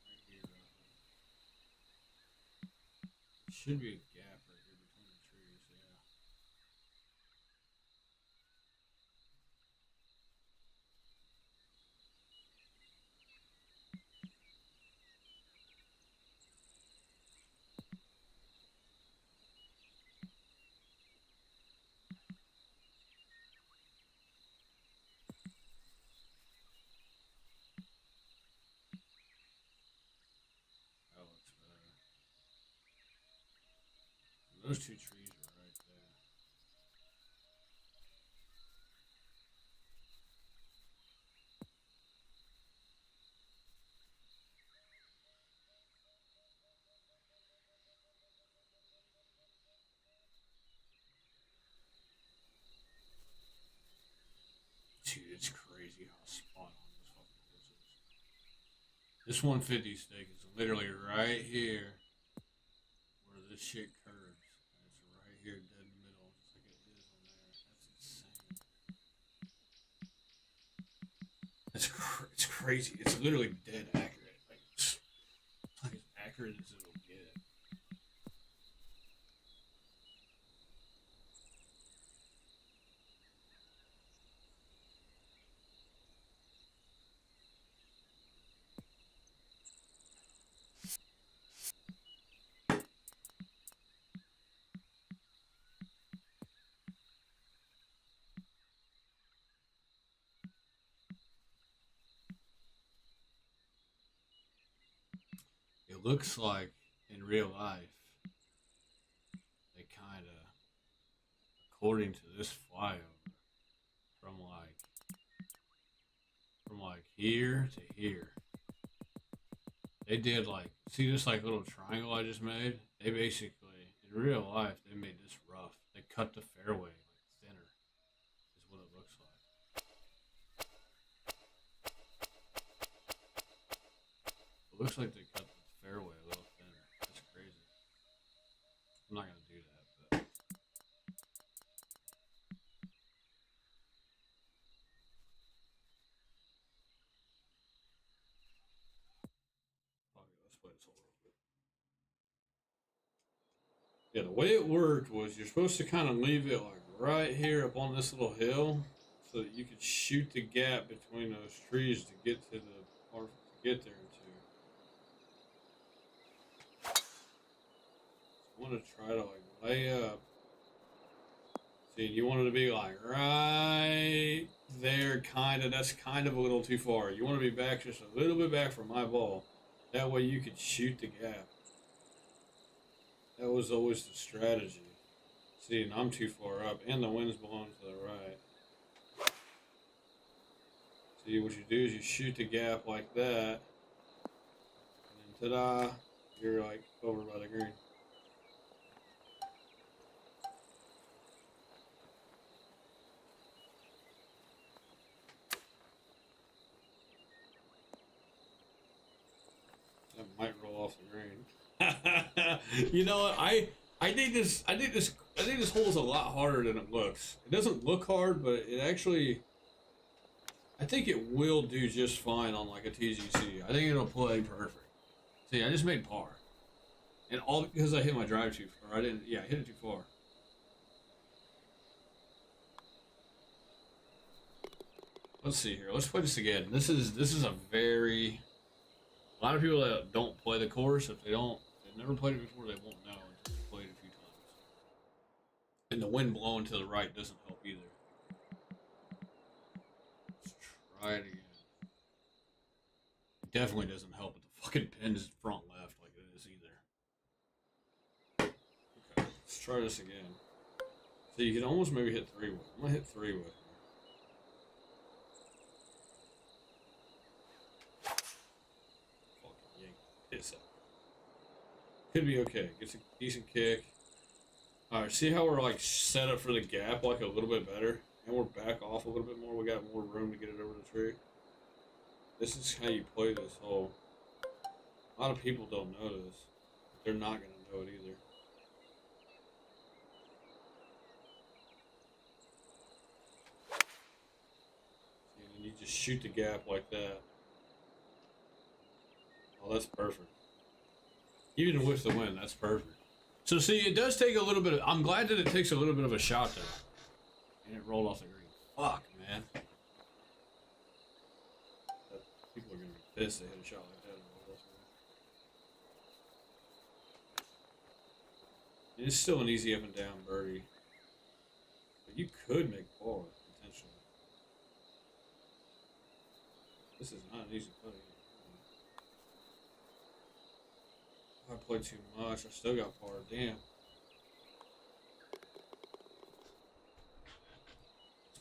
Right here, roughly. There should be a gap right here between the trees, yeah. That looks better. Those two trees are right there. Dude, it's crazy how spot on this fucking course is. This 150 stake is literally right here where this shit curves. And it's right here dead in the middle, just like it is on there. That's insane. It's crazy. It's literally dead accurate. Like, it's like as accurate as it'll get. It looks like in real life, they kind of, according to this flyover, from like here to here, they did like, see this like little triangle I just made? They basically, in real life, they made this rough. They cut the fairway like thinner, is what it looks like. It looks like they cut the fairway a little thinner. That's crazy. I'm not gonna do that, but okay, let's play this hole real quick. Yeah, the way it worked was you're supposed to kind of leave it like right here up on this little hill, so that you could shoot the gap between those trees to get to the or to get there into. I want to try to like lay up. See, you want it to be like right there, kind of. That's kind of a little too far. You want to be back just a little bit back from my ball. That way you could shoot the gap. That was always the strategy. See, and I'm too far up, and the wind's blowing to the right. See, what you do is you shoot the gap like that, and then ta-da, you're like over by the green. That might roll off the green. You know what? I think this hole is a lot harder than it looks. It doesn't look hard, but it actually, I think it will do just fine on like a TGC. I think it'll play perfect. See, I just made par, and all because I hit my drive too far. I didn't. Yeah, I hit it too far. Let's see here. Let's play this again. This is a very, a lot of people that don't play the course, if they've never played it before, they won't know until they play it a few times. And the wind blowing to the right doesn't help either. Let's try it again. It definitely doesn't help with the fucking pins front left like it is either. Okay, let's try this again. So you can almost maybe hit 3-wood. I'm gonna hit 3-wood. Fucking yank piss out. Could be okay. Gets a decent kick. Alright, see how we're like set up for the gap like a little bit better? And we're back off a little bit more. We got more room to get it over the tree. This is how you play this hole. A lot of people don't know this. They're not going to know it either. See, and you just shoot the gap like that. Oh, that's perfect. Even with the wind, that's perfect. So see, it does take a little bit of, I'm glad that it takes a little bit of a shot there. And it rolled off the green. Fuck, man. People are going to be pissed they hit a shot like that. It's still an easy up and down birdie. But you could make par, potentially. This is not an easy putt. I played too much. I still got par. Damn. Let's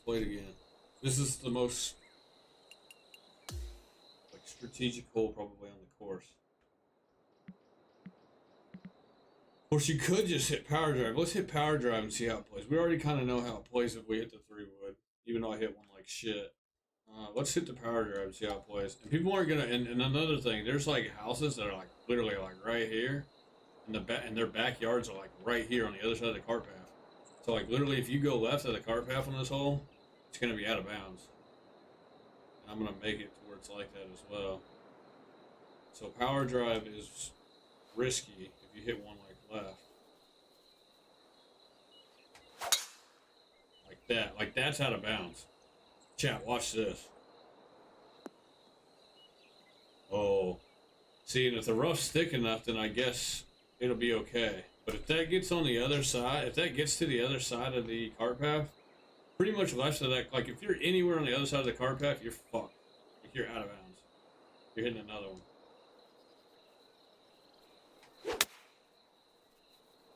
play it again. This is the most like strategic hole probably on the course. Of course, you could just hit power drive. Let's hit power drive and see how it plays. We already kind of know how it plays if we hit the 3-wood, even though I hit one like shit. Let's hit the power drive and see how it plays. And people aren't gonna. And another thing, there's like houses that are like literally like right here, and their backyards are like right here on the other side of the cart path. So like literally, if you go left of the cart path on this hole, it's gonna be out of bounds. And I'm gonna make it to where it's like that as well. So power drive is risky if you hit one like left. Like that. Like that's out of bounds. Chat, watch this. Oh. See, and if the rough's thick enough, then I guess it'll be okay. But if that gets on the other side, if that gets to the other side of the cart path, pretty much left of that, like if you're anywhere on the other side of the cart path, you're fucked. Like you're out of bounds. You're hitting another one.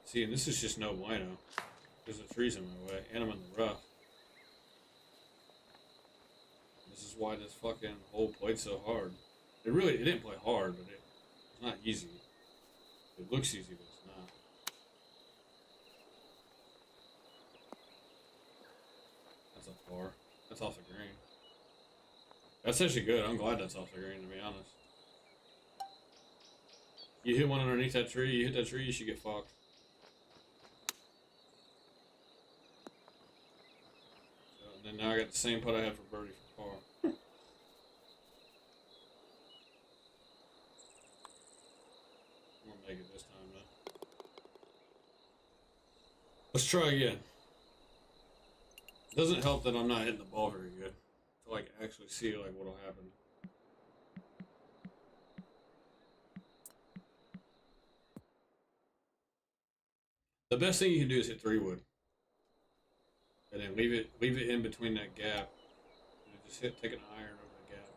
See, and this is just no bueno. There's a trees in my way, and I'm in the rough. This is why this fucking hole played so hard. It didn't play hard, but it's not easy. It looks easy, but it's not. That's a par. That's off the green. That's actually good. I'm glad that's off the green, to be honest. You hit one underneath that tree, you hit that tree, you should get fucked. So, and then now I got the same putt I had for birdie for par. Make it this time though. Let's try again. It doesn't help that I'm not hitting the ball very good to like actually see like what'll happen. The best thing you can do is hit 3-wood. And then leave it in between that gap. And just take an iron over the gap.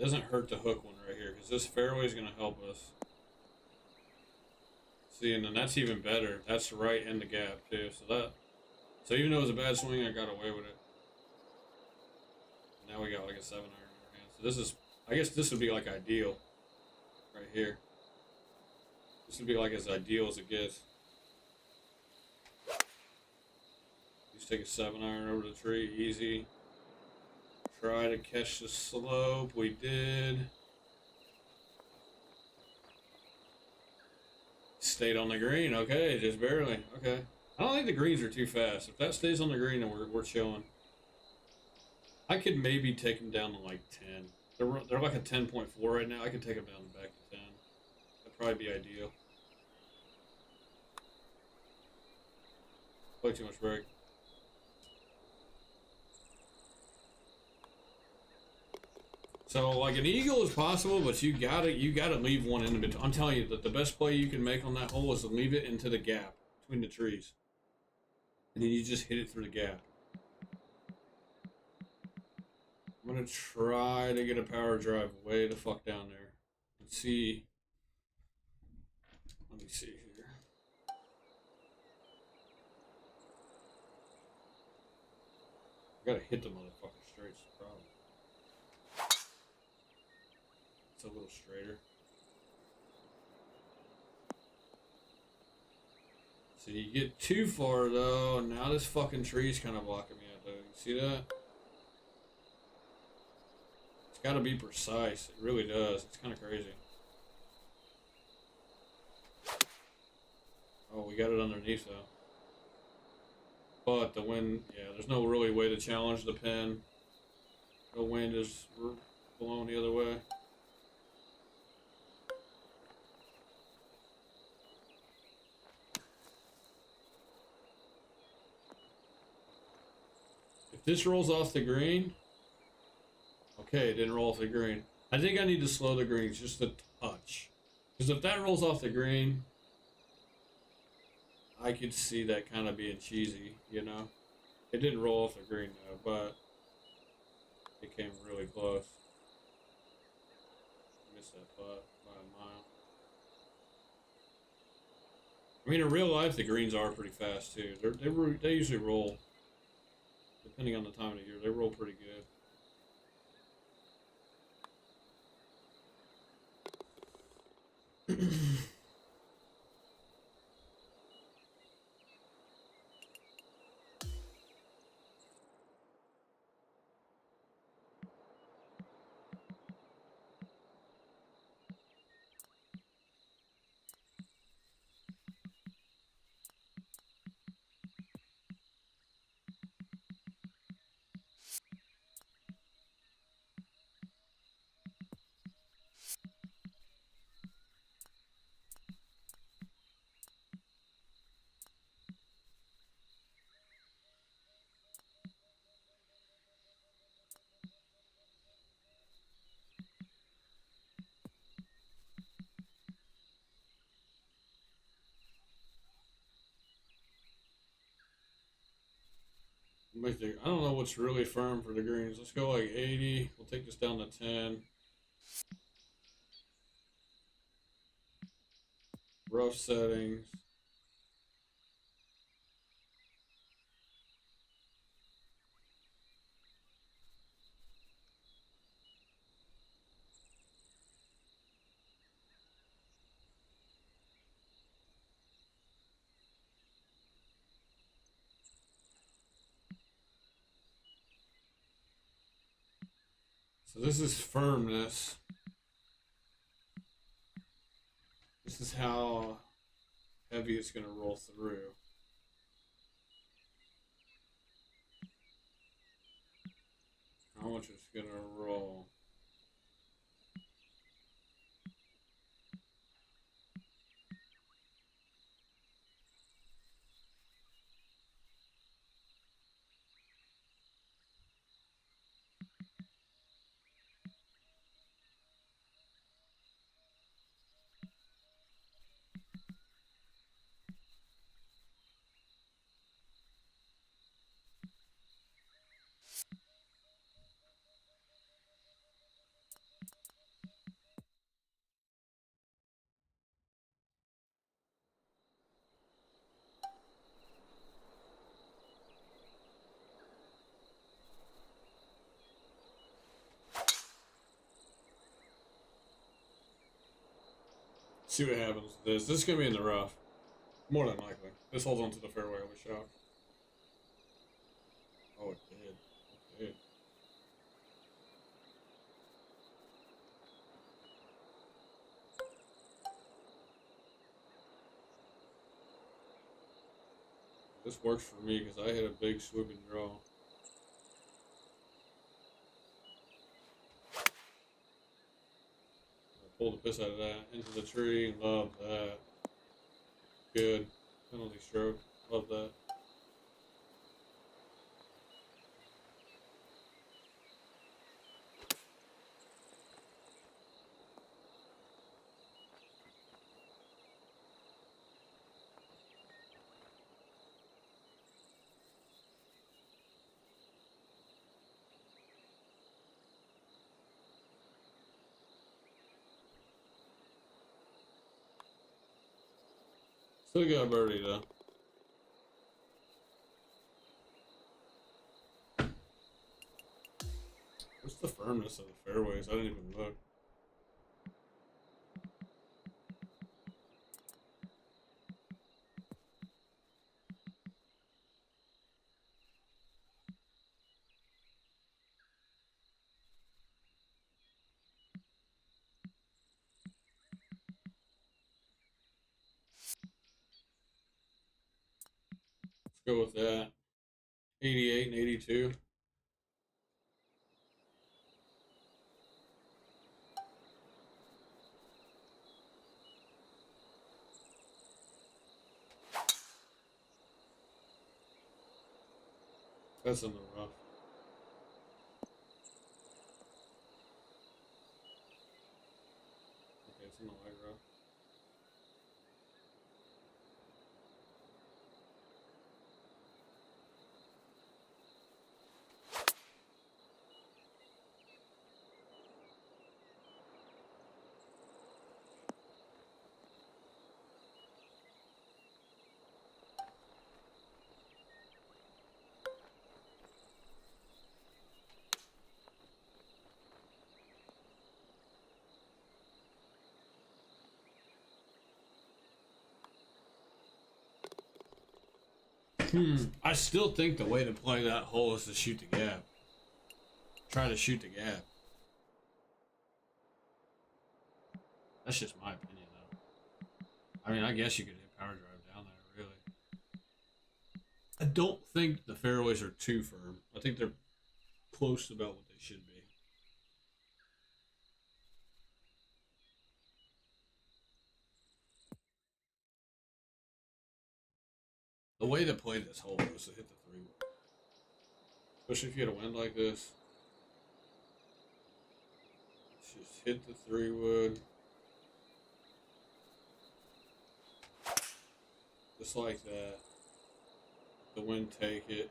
Doesn't hurt to hook one right here because this fairway is going to help us. See, and then that's even better. That's right in the gap too. So even though it was a bad swing, I got away with it. Now we got like a 7-iron in our hand. So this is, I guess this would be like ideal, right here. This would be like as ideal as it gets. Just take a 7-iron over the tree, easy. Try to catch the slope. We did. Stayed on the green. Okay, just barely. Okay. I don't think the greens are too fast. If that stays on the green, then we're chilling. I could maybe take them down to like 10. They're like a 10.4 right now. I could take them down back to 10. That'd probably be ideal. Play too much break. So like an eagle is possible, but you gotta leave one in between. I'm telling you that the best play you can make on that hole is to leave it into the gap between the trees, and then you just hit it through the gap. I'm I'm gonna try to get a power drive way the fuck down there and see. Let me see here. I gotta hit the motherfucker straight. It's the problem. It's a little straighter. So you get too far though, and now this fucking tree's kind of blocking me out though. You see that? It's gotta be precise. It really does. It's kind of crazy. Oh, we got it underneath though. But the wind, yeah, there's no really way to challenge the pin. The wind is blowing the other way. If this rolls off the green, okay, it didn't roll off the green. I think I need to slow the greens just a touch. Because if that rolls off the green, I could see that kind of being cheesy, you know? It didn't roll off the green though, but it came really close. Missed that putt by a mile. I mean, in real life, the greens are pretty fast too. They usually roll, depending on the time of the year, they roll pretty good. I don't know what's really firm for the greens. Let's go like 80. We'll take this down to 10. Rough settings. So this is firmness. This is how heavy it's going to roll through. How much it's going to roll. See what happens with this. This is going to be in the rough. More than likely. This holds onto the fairway of a shot. Oh, it did. It did. This works for me because I hit a big swooping draw. Pull the piss out of that. Into the tree. Love that. Good. Penalty stroke. Love that. Still got a birdie though. What's the firmness of the fairways? I didn't even look. Let's go with that. 88 and 82. That's in the rough. Okay, it's in the light rough. I still think the way to play that hole is to shoot the gap. Try to shoot the gap. That's just my opinion, though. I mean, I guess you could hit power drive down there, really. I don't think the fairways are too firm. I think they're close to about what they should be. The way to play this hole is to hit the 3-wood. Especially if you get a wind like this. Just hit the 3-wood. Just like that. The wind take it.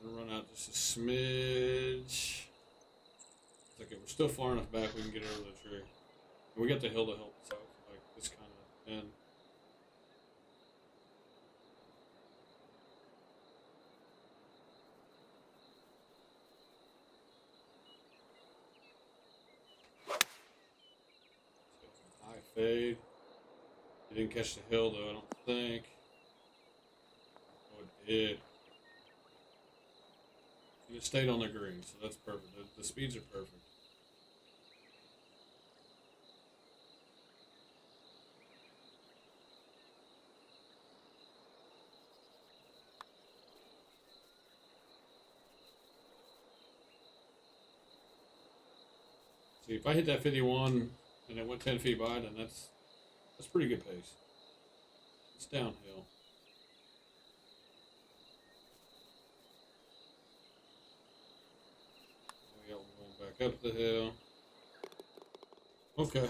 Gonna run out just a smidge. It's okay, we're still far enough back we can get over the tree. And we got the hill to help us out for like this kind of end. High fade. You didn't catch the hill though, I don't think. Oh, it did. And it stayed on the green, so that's perfect. The speeds are perfect. See, if I hit that 51 and it went 10 feet by, then that's pretty good pace. It's downhill. We got one going back up the hill. Okay.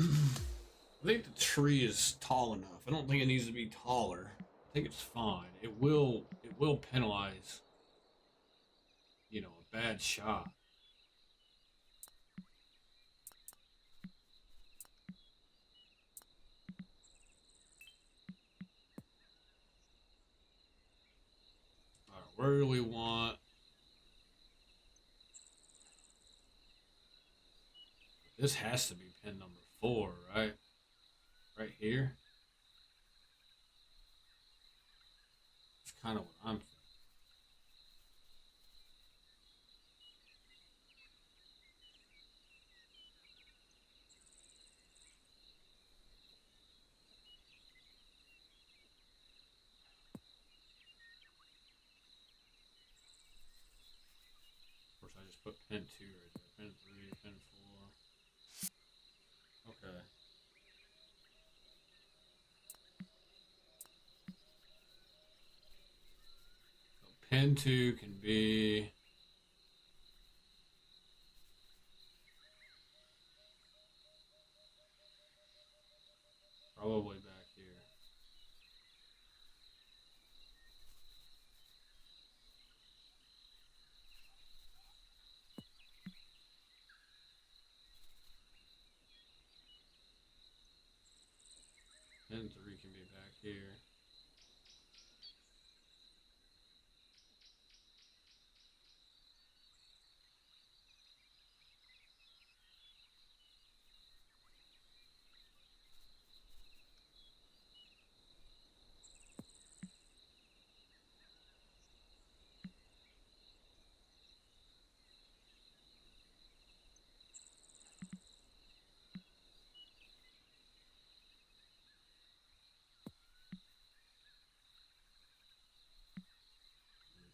I think the tree is tall enough. I don't think it needs to be taller. I think it's fine. It will penalize, you know, a bad shot. All right, where do we want? This has to be pin number 4, right? Right here. That's kind of what I'm thinking. Of course, I just put pin 2 right there. Pin 3, pin 4. Okay. So pin 2 can be probably back here. Pin 3 can be back here.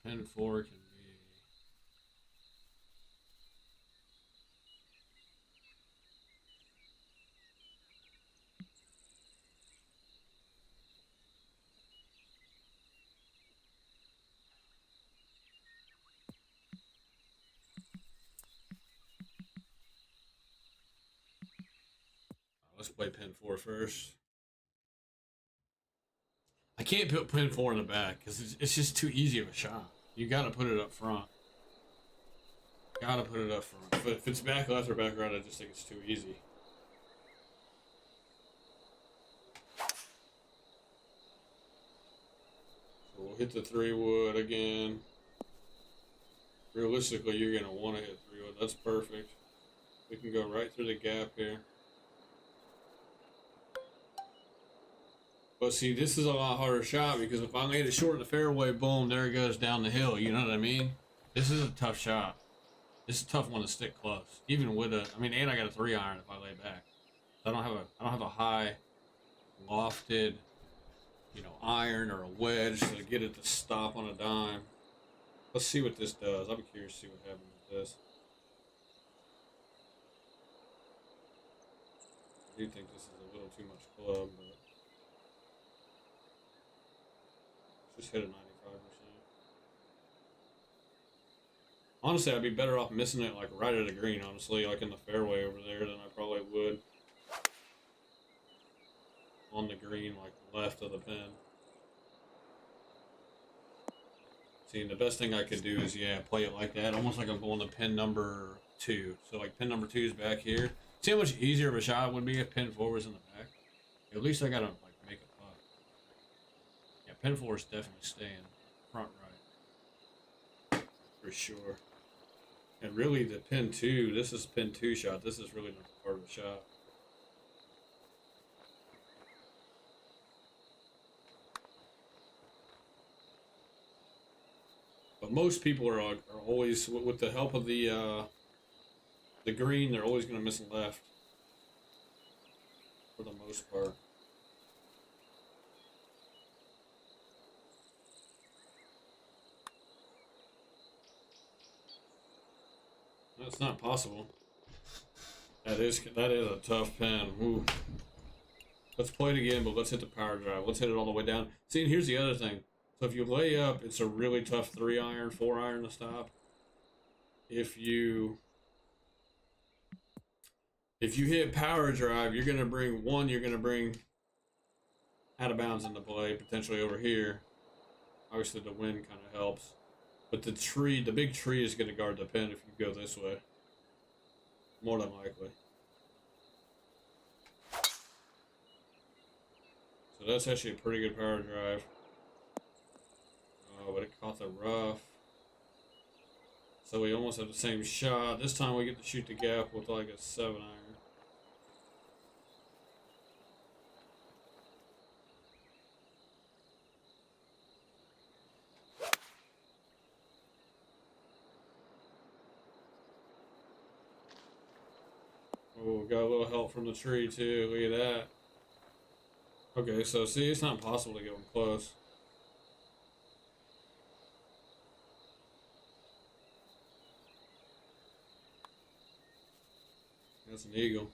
Pin 4 can be. Let's play pin 4 first. I can't put pin 4 in the back because it's just too easy of a shot. You got to put it up front. Gotta put it up front. But if it's back left or back right, I just think it's too easy. So we'll hit the 3-wood again. Realistically, you're gonna want to hit 3-wood. That's perfect. We can go right through the gap here. But see, this is a lot harder shot because if I land it short in the fairway, boom, there it goes down the hill. You know what I mean? This is a tough shot. This is a tough one to stick close. Even with a, I mean, and I got a 3-iron if I lay back. I don't have a high lofted, you know, iron or a wedge to get it to stop on a dime. Let's see what this does. I'll be curious to see what happens with this. I do think this is a little too much club, but just hit a 95%. Honestly, I'd be better off missing it like right at the green, honestly, like in the fairway over there than I probably would on the green, like left of the pin. See, the best thing I could do is, yeah, play it like that, almost like I'm going to pin number 2. So like pin number 2 is back here. See how much easier of a shot it would be if pin 4 was in the back? At least I gotta like make a putt. Yeah, pin 4 is definitely staying front right. For sure. And really the pin 2, this is pin 2 shot. This is really not part of the shot. But most people are always, with the help of the green, they're always going to miss left for the most part. That's not possible. That is a tough pin. Ooh. Let's play it again, but let's hit the power drive. Let's hit it all the way down. See, and here's the other thing. So if you lay up, it's a really tough 3-iron, 4-iron to stop. If you hit power drive, you're gonna bring out of bounds into play, potentially over here. Obviously the wind kind of helps. But the big tree is gonna guard the pin if you go this way. More than likely. So that's actually a pretty good power drive. Oh, but it caught the rough. So we almost have the same shot. This time we get to shoot the gap with like a 7-iron. Oh, got a little help from the tree too. Look at that. Okay, so see, it's not possible to get one close. That's an eagle.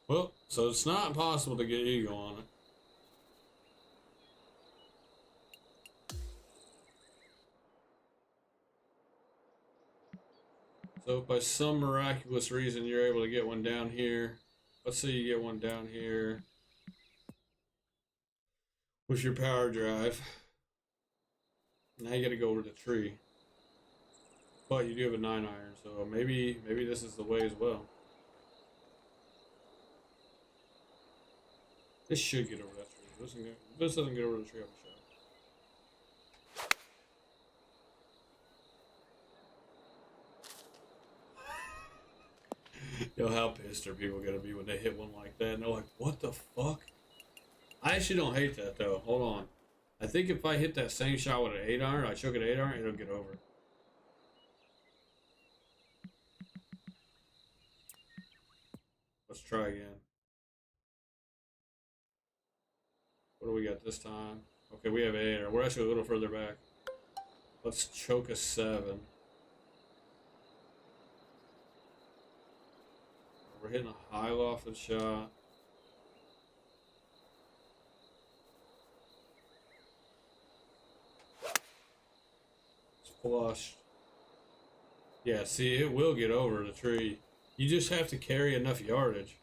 Well, so it's not possible to get eagle on it. So if by some miraculous reason you're able to get one down here, let's say you get one down here with your power drive. Now you got to go over the tree. But you do have a 9-iron, so maybe this is the way as well. This should get over that tree. If this doesn't get over the tree, I'll be shocked. Yo, how pissed are people gonna be when they hit one like that? And they're like, what the fuck? I actually don't hate that though. Hold on. I think if I hit that same shot with an 8-iron, I choke an 8-iron, it'll get over. Let's try again. What do we got this time? Okay, we have 8-iron. We're actually a little further back. Let's choke a 7. We're hitting a high lofted shot. It's flushed. Yeah, see, it will get over the tree. You just have to carry enough yardage.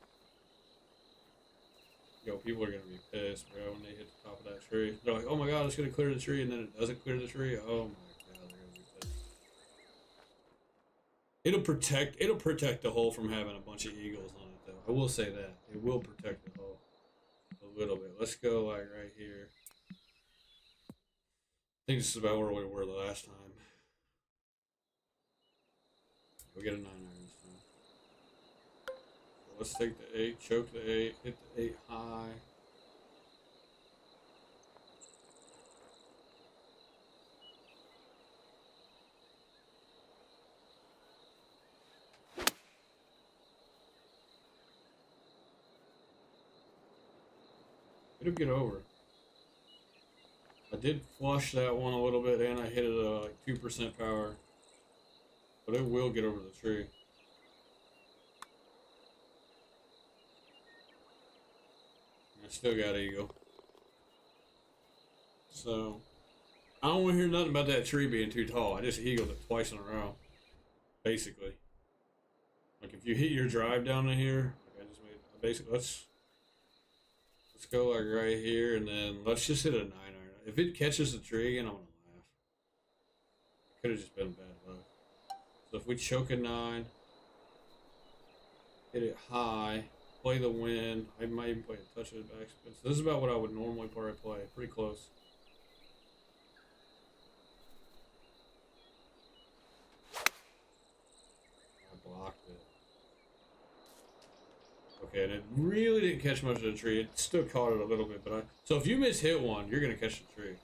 Yo, people are gonna be pissed, bro, when they hit the top of that tree. They're like, oh my god, it's gonna clear the tree, and then it doesn't clear the tree. Oh my god, they're gonna be pissed. It'll protect the hole from having a bunch of eagles on it, though. I will say that. It will protect the hole a little bit. Let's go, like, right here. I think this is about where we were the last time. We get a 9-iron this time. So let's take the 8, choke the 8, hit the 8 high. It'll get over. I did flush that one a little bit, and I hit it at like 2% power. But it will get over the tree. I still got eagle. So, I don't want to hear nothing about that tree being too tall. I just eagled it twice in a row. Basically. Like, if you hit your drive down to here, like I just made, basically, let's go like right here, and then let's just hit a 9-iron. If it catches the tree again, I'm going to laugh. Could have just been bad luck. So if we choke a 9, hit it high, play the wind, I might even play a touch of the backspin. So this is about what I would normally probably play. Pretty close. I blocked it. Okay, and it really didn't catch much of the tree. It still caught it a little bit, but so if you miss hit one, you're gonna catch the tree.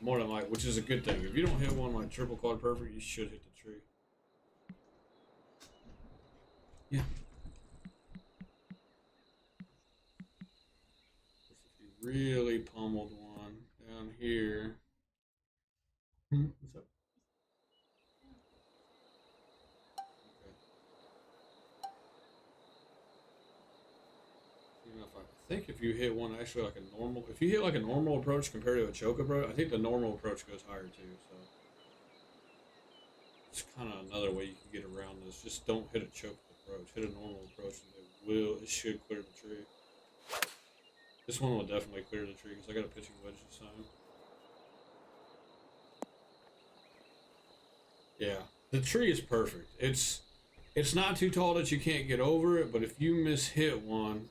More than like, which is a good thing. If you don't hit one like triple quad perfect, you should hit the tree. Yeah. If you really pummeled one down here. What's up? Okay. You know, I think if you hit one actually like a normal, if you hit like a normal approach compared to a choke approach, I think the normal approach goes higher too. So it's kind of another way you can get around this. Just don't hit a choke approach. Hit a normal approach, and it should clear the tree. This one will definitely clear the tree because I got a pitching wedge this time. Yeah, the tree is perfect. It's not too tall that you can't get over it, but if you miss hit one,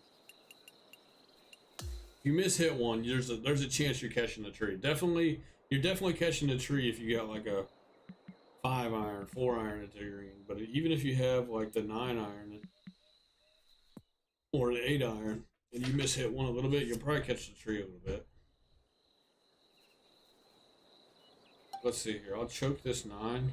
there's a chance you're catching the tree. You're definitely catching the tree if you got like a 5-iron, 4-iron at the green. But even if you have like the 9-iron or the 8-iron, and you miss hit one a little bit, you'll probably catch the tree a little bit. Let's see here. I'll choke this 9.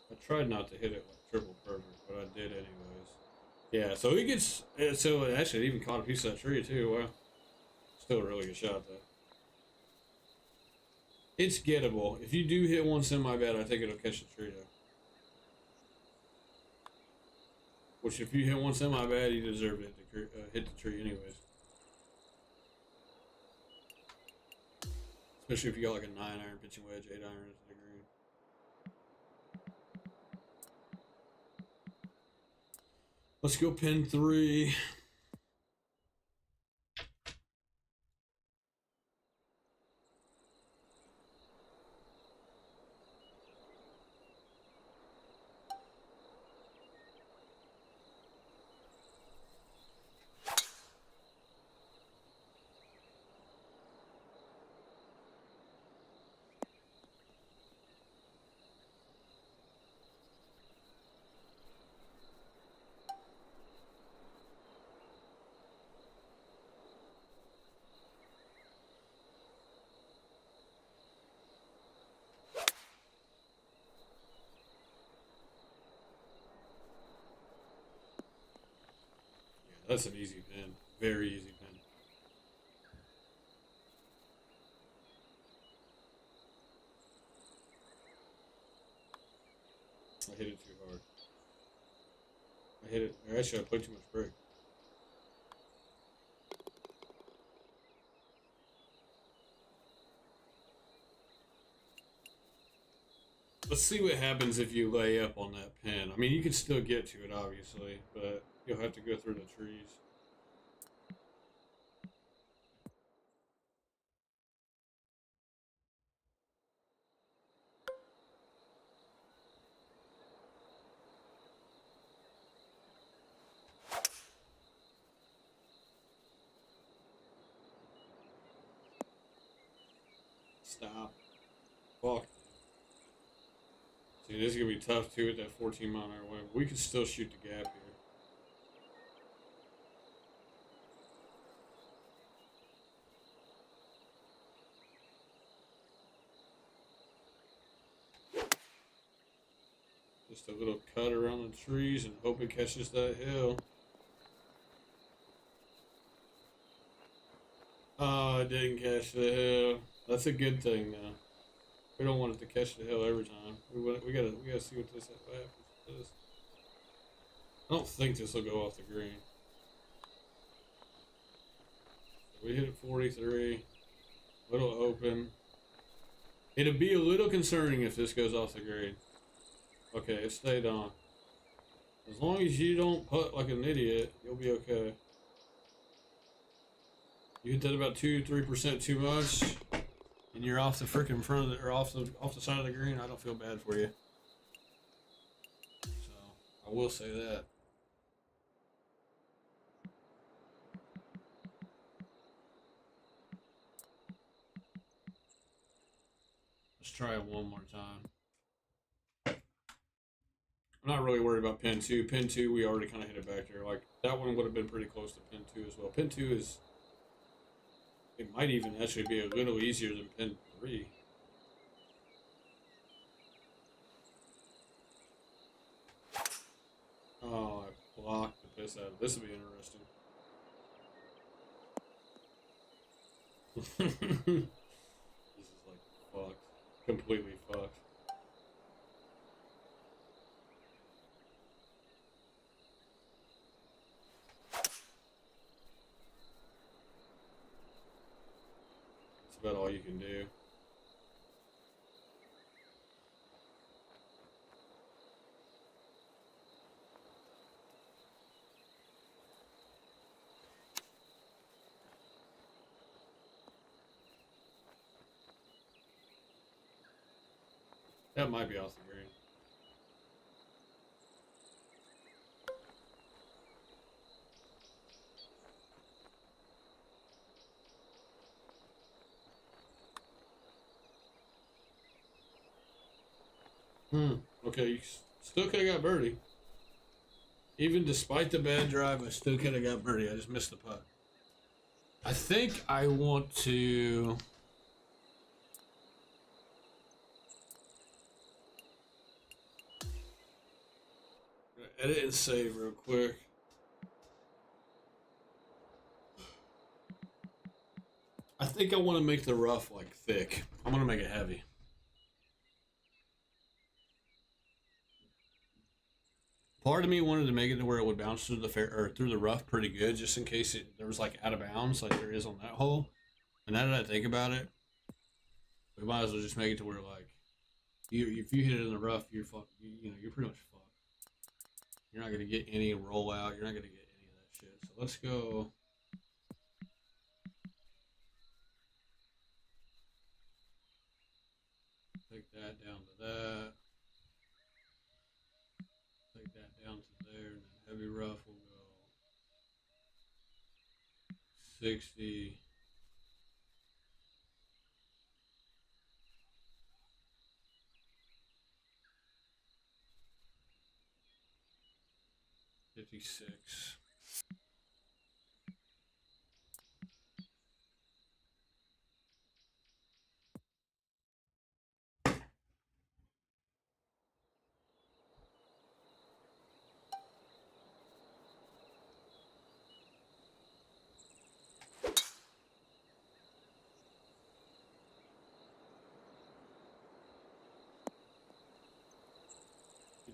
I tried not to hit it like triple perfect, but I did anyways. Yeah, so he gets. So actually, it even caught a piece of that tree too. Wow, still a really good shot though. It's gettable. If you do hit one semi-bad, I think it'll catch the tree though. Which, if you hit one semi-bad, you deserve to hit the tree anyways. Especially if you got like a 9-iron pitching wedge, 8-iron to the green. Let's go pin 3. That's an easy pin. Very easy pin. I hit it too hard. I hit it. Or actually, I put too much brake. Let's see what happens if you lay up on that pin. I mean, you can still get to it, obviously, but you'll have to go through the trees. Stop. Fuck. See, this is going to be tough, too, at that 14-mile-an-hour wind. We can still shoot the gap here. Just a little cut around the trees and hope it catches that hill. Oh, it didn't catch the hill. That's a good thing, though. We don't want it to catch the hill every time. We gotta see what this happens with this. I don't think this will go off the green. We hit it 43. Little open. It'd be a little concerning if this goes off the green. Okay, it stayed on. As long as you don't putt like an idiot, you'll be okay. You hit that about 2-3% too much, and you're off the freaking front of the, or off the side of the green. I don't feel bad for you. So I will say that. Let's try it one more time. I'm not really worried about pin 2. Pin 2, we already kind of hit it back there. Like, that one would have been pretty close to pin 2 as well. Pin 2 is... It might even actually be a little easier than pin 3. Oh, I blocked the piss out of it. This will be interesting. This is like fucked. Completely fucked. That's about all you can do. That might be off the green. Okay, you still could have got birdie. Even despite the bad drive, I still could have got birdie. I just missed the putt. I think I want to... edit and save real quick. I think I want to make the rough like thick. I'm gonna make it heavy. Part of me wanted to make it to where it would bounce through the fair or through the rough pretty good, just in case there was like out of bounds, like there is on that hole. And now that I think about it, we might as well just make it to where like if you hit it in the rough, you're fucked. You're pretty much fucked. You're not gonna get any rollout. You're not gonna get any of that shit. So let's go. Take that down to that. Take that down to there, and then heavy rough will go 60. 56.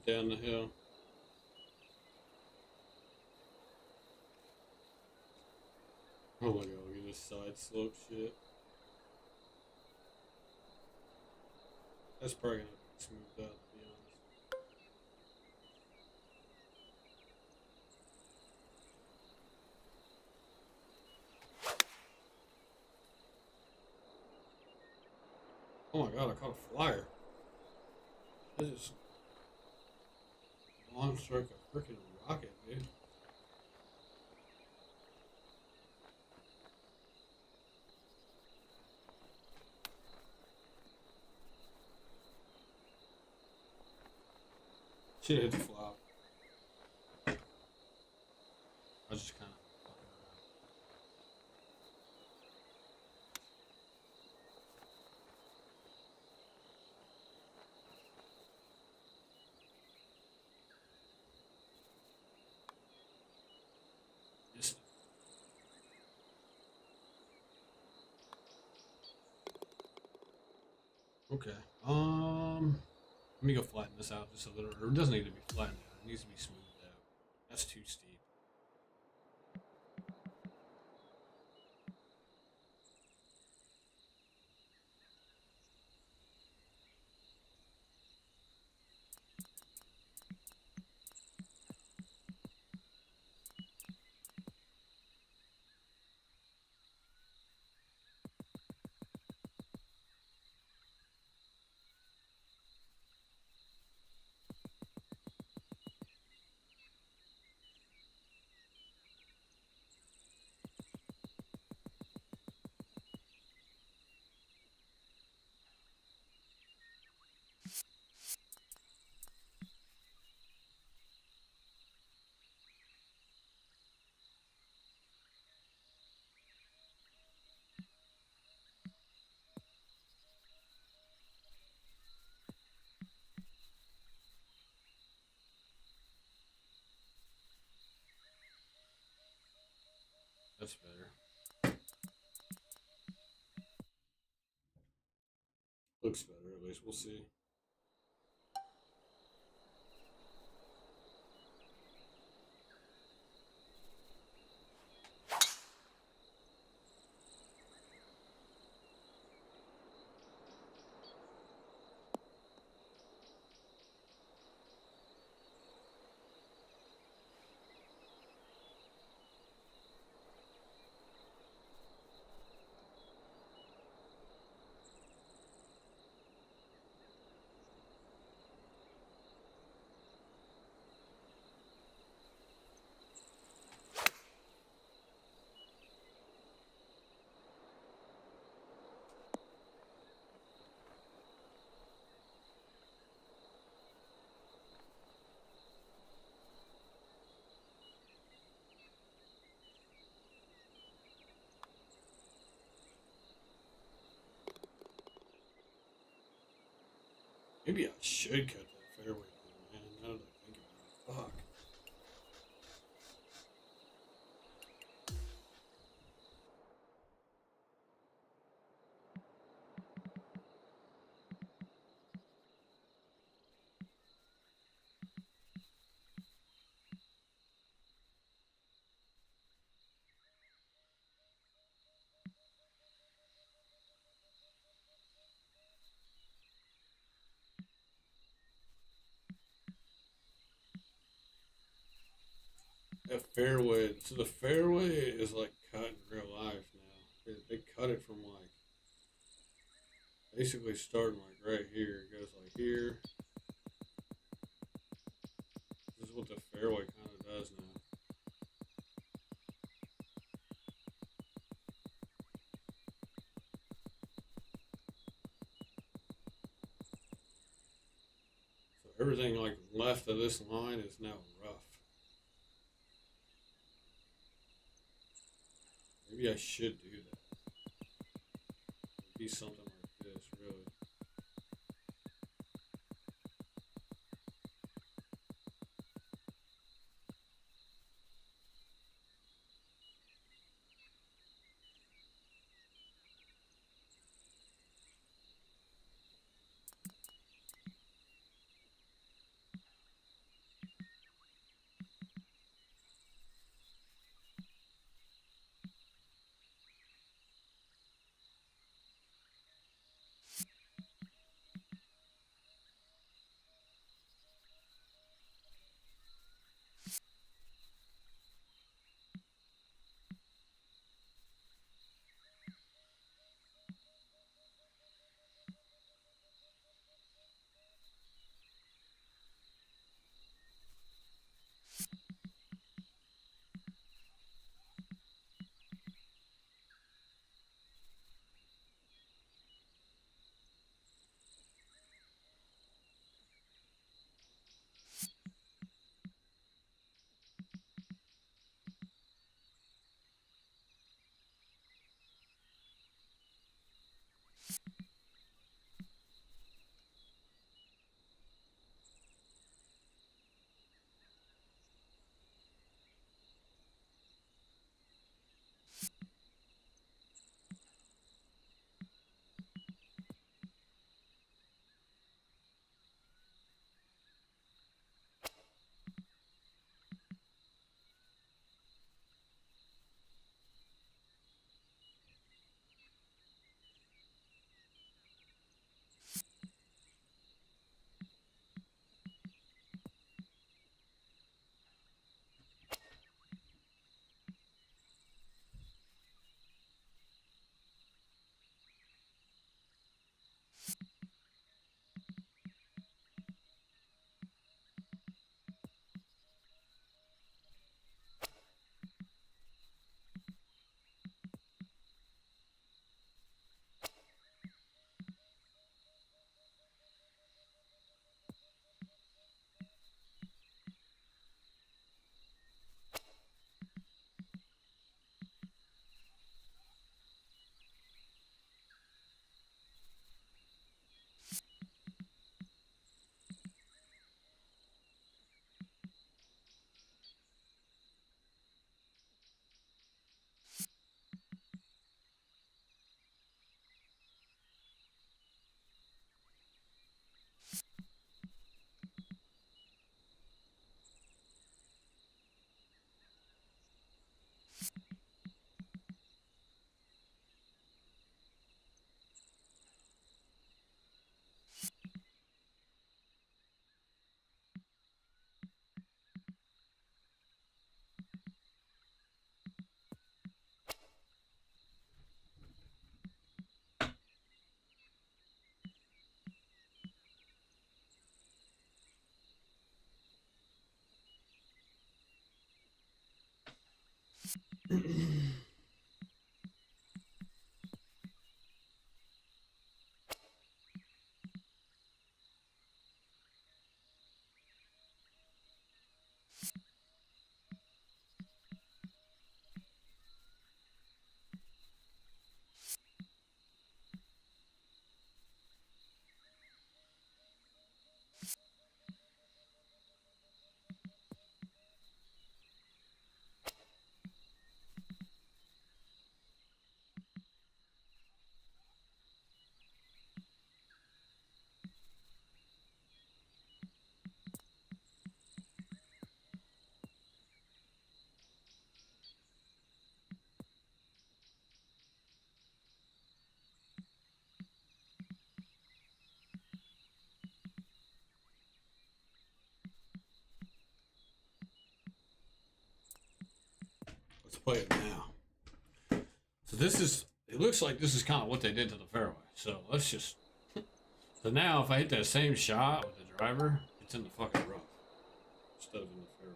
down the hill. Oh my god, look at this side slope shit. That's probably gonna be smoothed out, to be honest. Oh my god, I caught a flyer. This is long strike a freaking rocket, dude. Shit hit the flop. I was just kind of fucking around. Just okay. Let me go flatten this out just a little. Or it doesn't need to be flattened out. It needs to be smoothed out. That's too steep. That's better. Looks better, at least. We'll see. Maybe I should cut that fairway thing, man. Now that I think about it. Fuck. That fairway, so the fairway is like cut in real life now. They cut it from like basically starting like right here. It goes like here. This is what the fairway kind of does now. So everything like left of this line is now rough. Maybe I should do that. Be something like this, really. Let's play it now. So this is, it looks like this is kind of what they did to the fairway. So let's just, so now if I hit that same shot with the driver, it's in the fucking rough instead of in the fairway.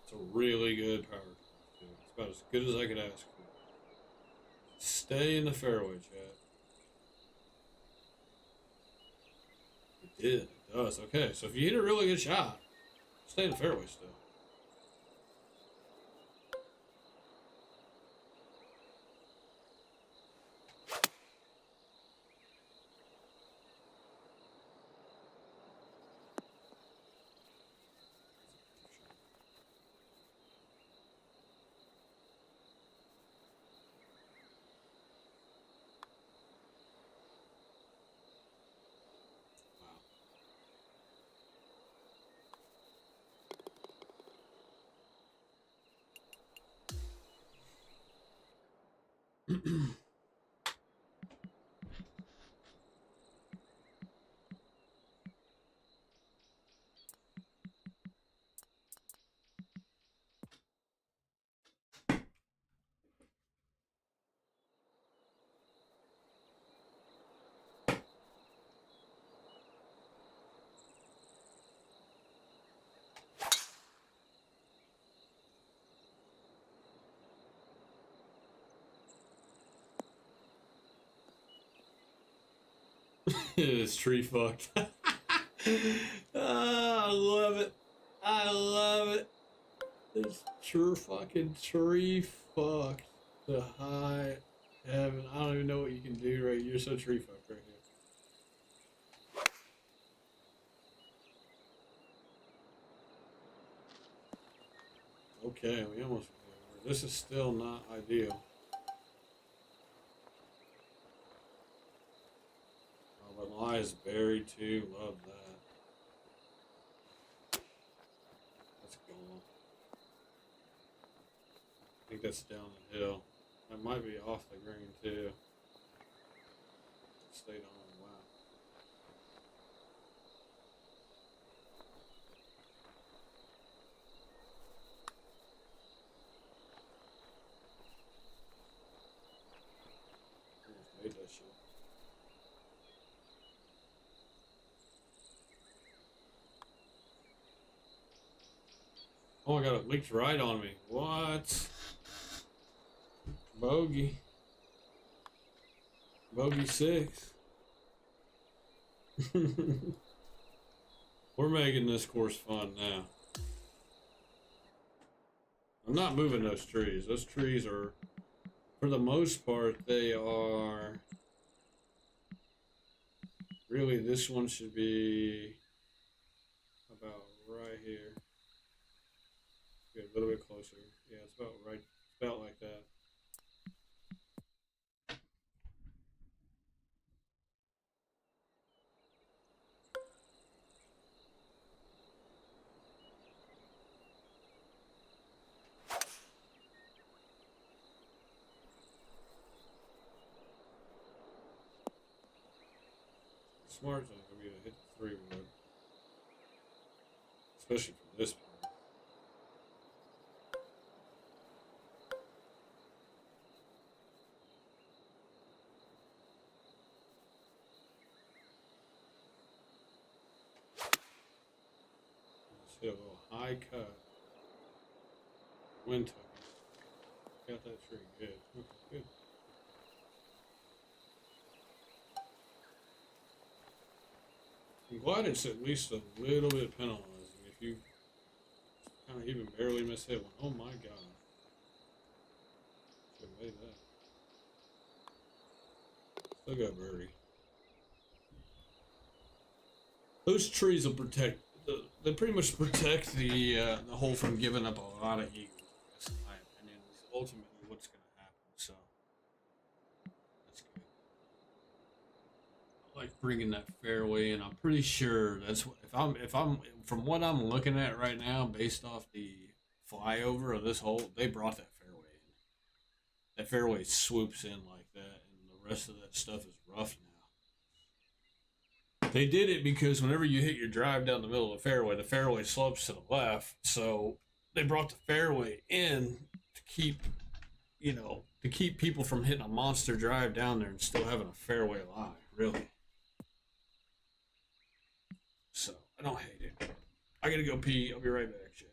It's a really good power drive, too. It's about as good as I could ask for. Stay in the fairway, Chad. It did. It does. Okay, so if you hit a really good shot, stay in the fairway still. Wow. It's tree fucked. Oh, I love it. I love it. It's true fucking tree fucked to high heaven. I don't even know what you can do right. You're so tree fucked right here. Okay, we almost. This is still not ideal. Oh, but lie is buried too. Love that. That's gone. I think that's down the hill. That might be off the green too. Stayed on. Wow. Almost made that shit. Oh my god, it leaked right on me. What? Bogey. Bogey 6. We're making this course fun now. I'm not moving those trees. Those trees are, for the most part, they are. Really, this one should be about right here. Get a little bit closer. Yeah, it's about right. It's about like that. Smart zone for me to hit the 3-wood, especially from this point. hit a little high cut. Wind took it. Got that tree good. Okay, good. I'm glad it's at least a little bit penalizing. If you kind of even barely miss hit one, oh my god. Should have made that. Still got birdie. Those trees will protect. They pretty much protect the hole from giving up a lot of eagles. That's in my opinion. Is ultimately what's going to happen. So that's good. I like bringing that fairway in. I'm pretty sure that's what if I'm from what I'm looking at right now, based off the flyover of this hole, they brought that fairway in. That fairway swoops in like that, and the rest of that stuff is rough now. They did it because whenever you hit your drive down the middle of the fairway slopes to the left. So they brought the fairway in to keep, to keep people from hitting a monster drive down there and still having a fairway lie, really. So I don't hate it. I gotta go pee. I'll be right back, chat.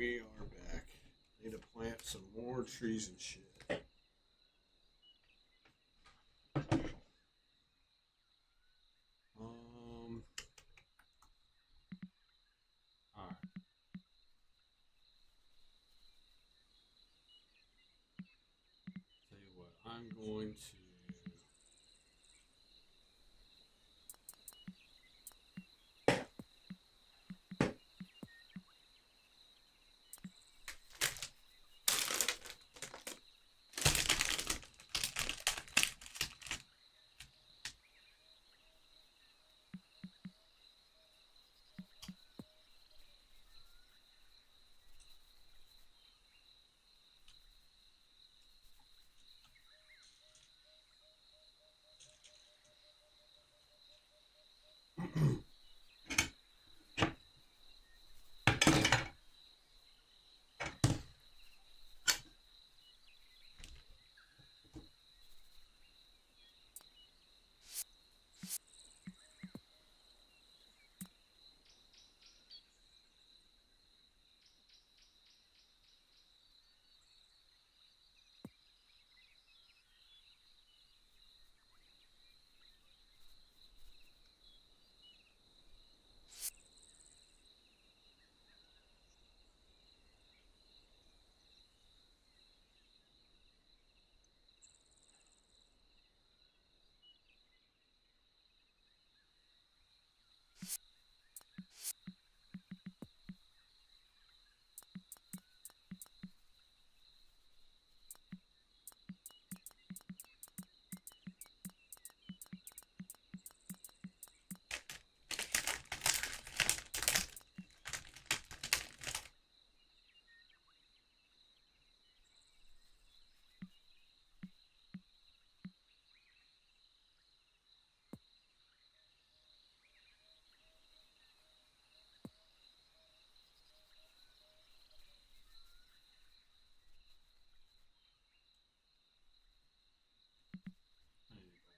we are back. Need to plant some more trees and shit. Alright. Tell you what, I'm going to go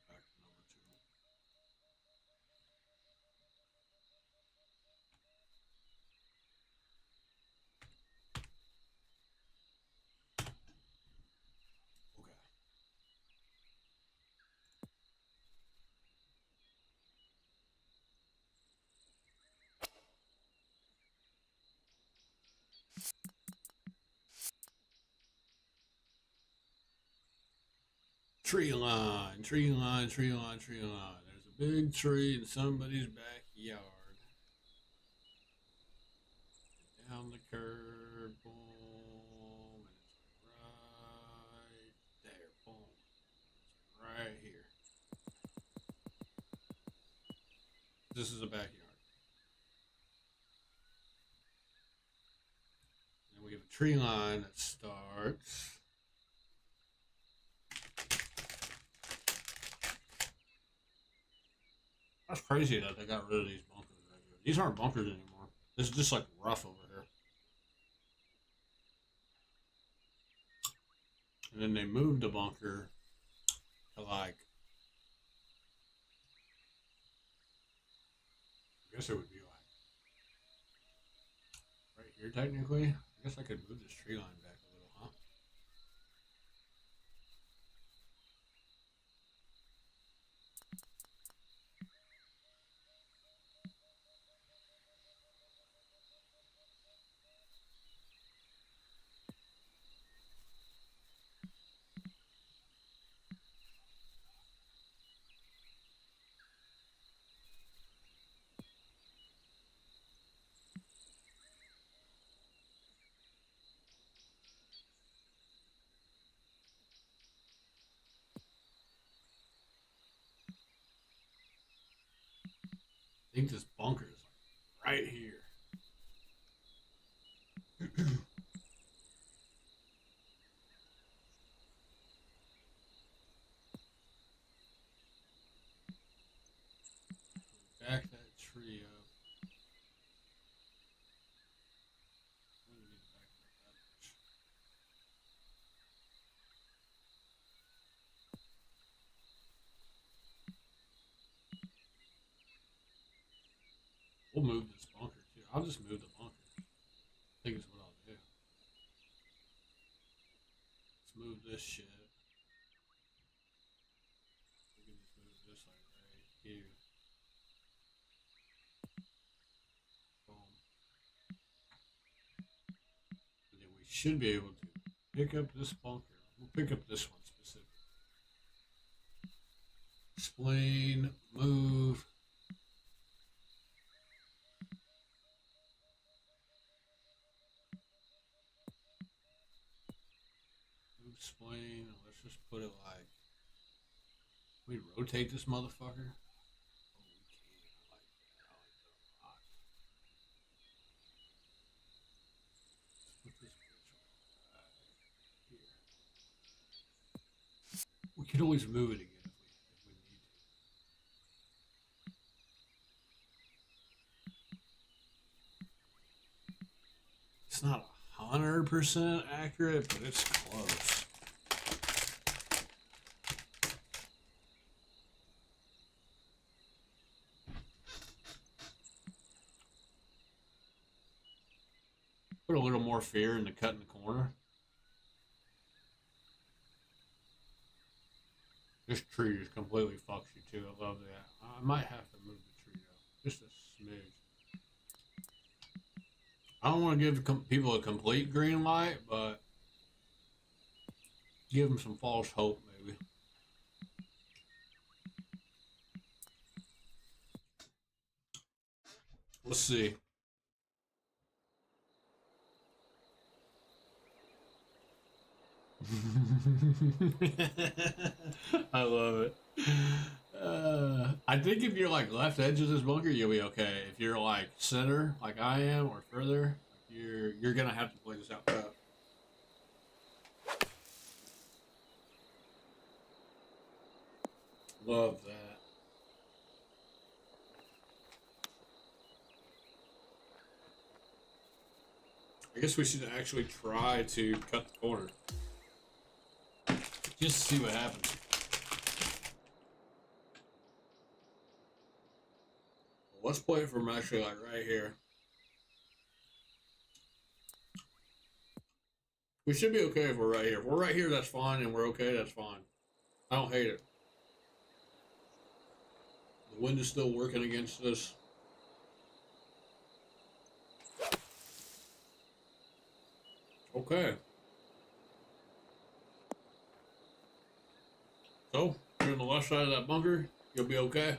back to number 2. Okay. Tree line, tree line, tree line, tree line. There's a big tree in somebody's backyard. Down the curb, boom, and it's right there, boom. It's right here. This is a backyard. And we have a tree line that starts. That's crazy that they got rid of these bunkers right here. These aren't bunkers anymore. This is just like rough over here. And then they moved the bunker to like, I guess it would be like right here technically. I guess I could move this tree line back a little, huh? I think this bunker is like right here. Back that tree up. We need to back it up that much. We'll move this bunker too. I'll just move the bunker. I think is what I'll do. this shit. We can just move this like right here. Boom. And then we should be able to pick up this bunker. We'll pick up this one specifically. Explain, move. Move explain. Let's just put it like. We rotate this motherfucker. Oh, we can. I like that. I like that a lot. Let's put this bitch right here. We could always move it again if we need to. It's not 100% accurate, but it's close. Put a little more fear into cutting the corner. This tree just completely fucks you too. I love that. I might have to move the tree though, just a smidge. I don't want to give people a complete green light, but give them some false hope, maybe. Let's see. I love it. I think if you're like left edge of this bunker, you'll be okay. If you're like center, like I am, or further, you're gonna have to play this out tough. Love that. I guess we should actually try to cut the corner. Just to see what happens. Let's play it from actually like right here. We should be okay if we're right here. If we're right here, that's fine, and we're okay, that's fine. I don't hate it. The wind is still working against us. Okay. So, if you're on the left side of that bunker, you'll be okay.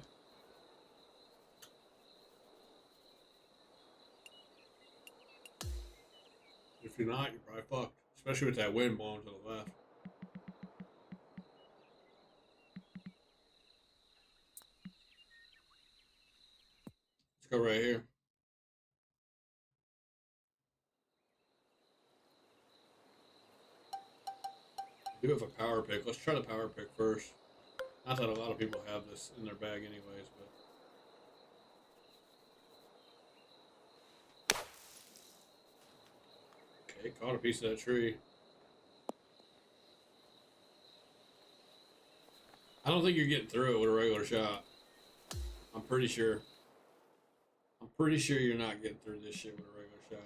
If you're not, you're probably fucked. Especially with that wind blowing to the left. Let's go right here. I do have a power pick. Let's try the power pick first. Not that a lot of people have this in their bag anyways, but... Okay, caught a piece of that tree. I don't think you're getting through it with a regular shot. I'm pretty sure. I'm pretty sure you're not getting through this shit with a regular shot.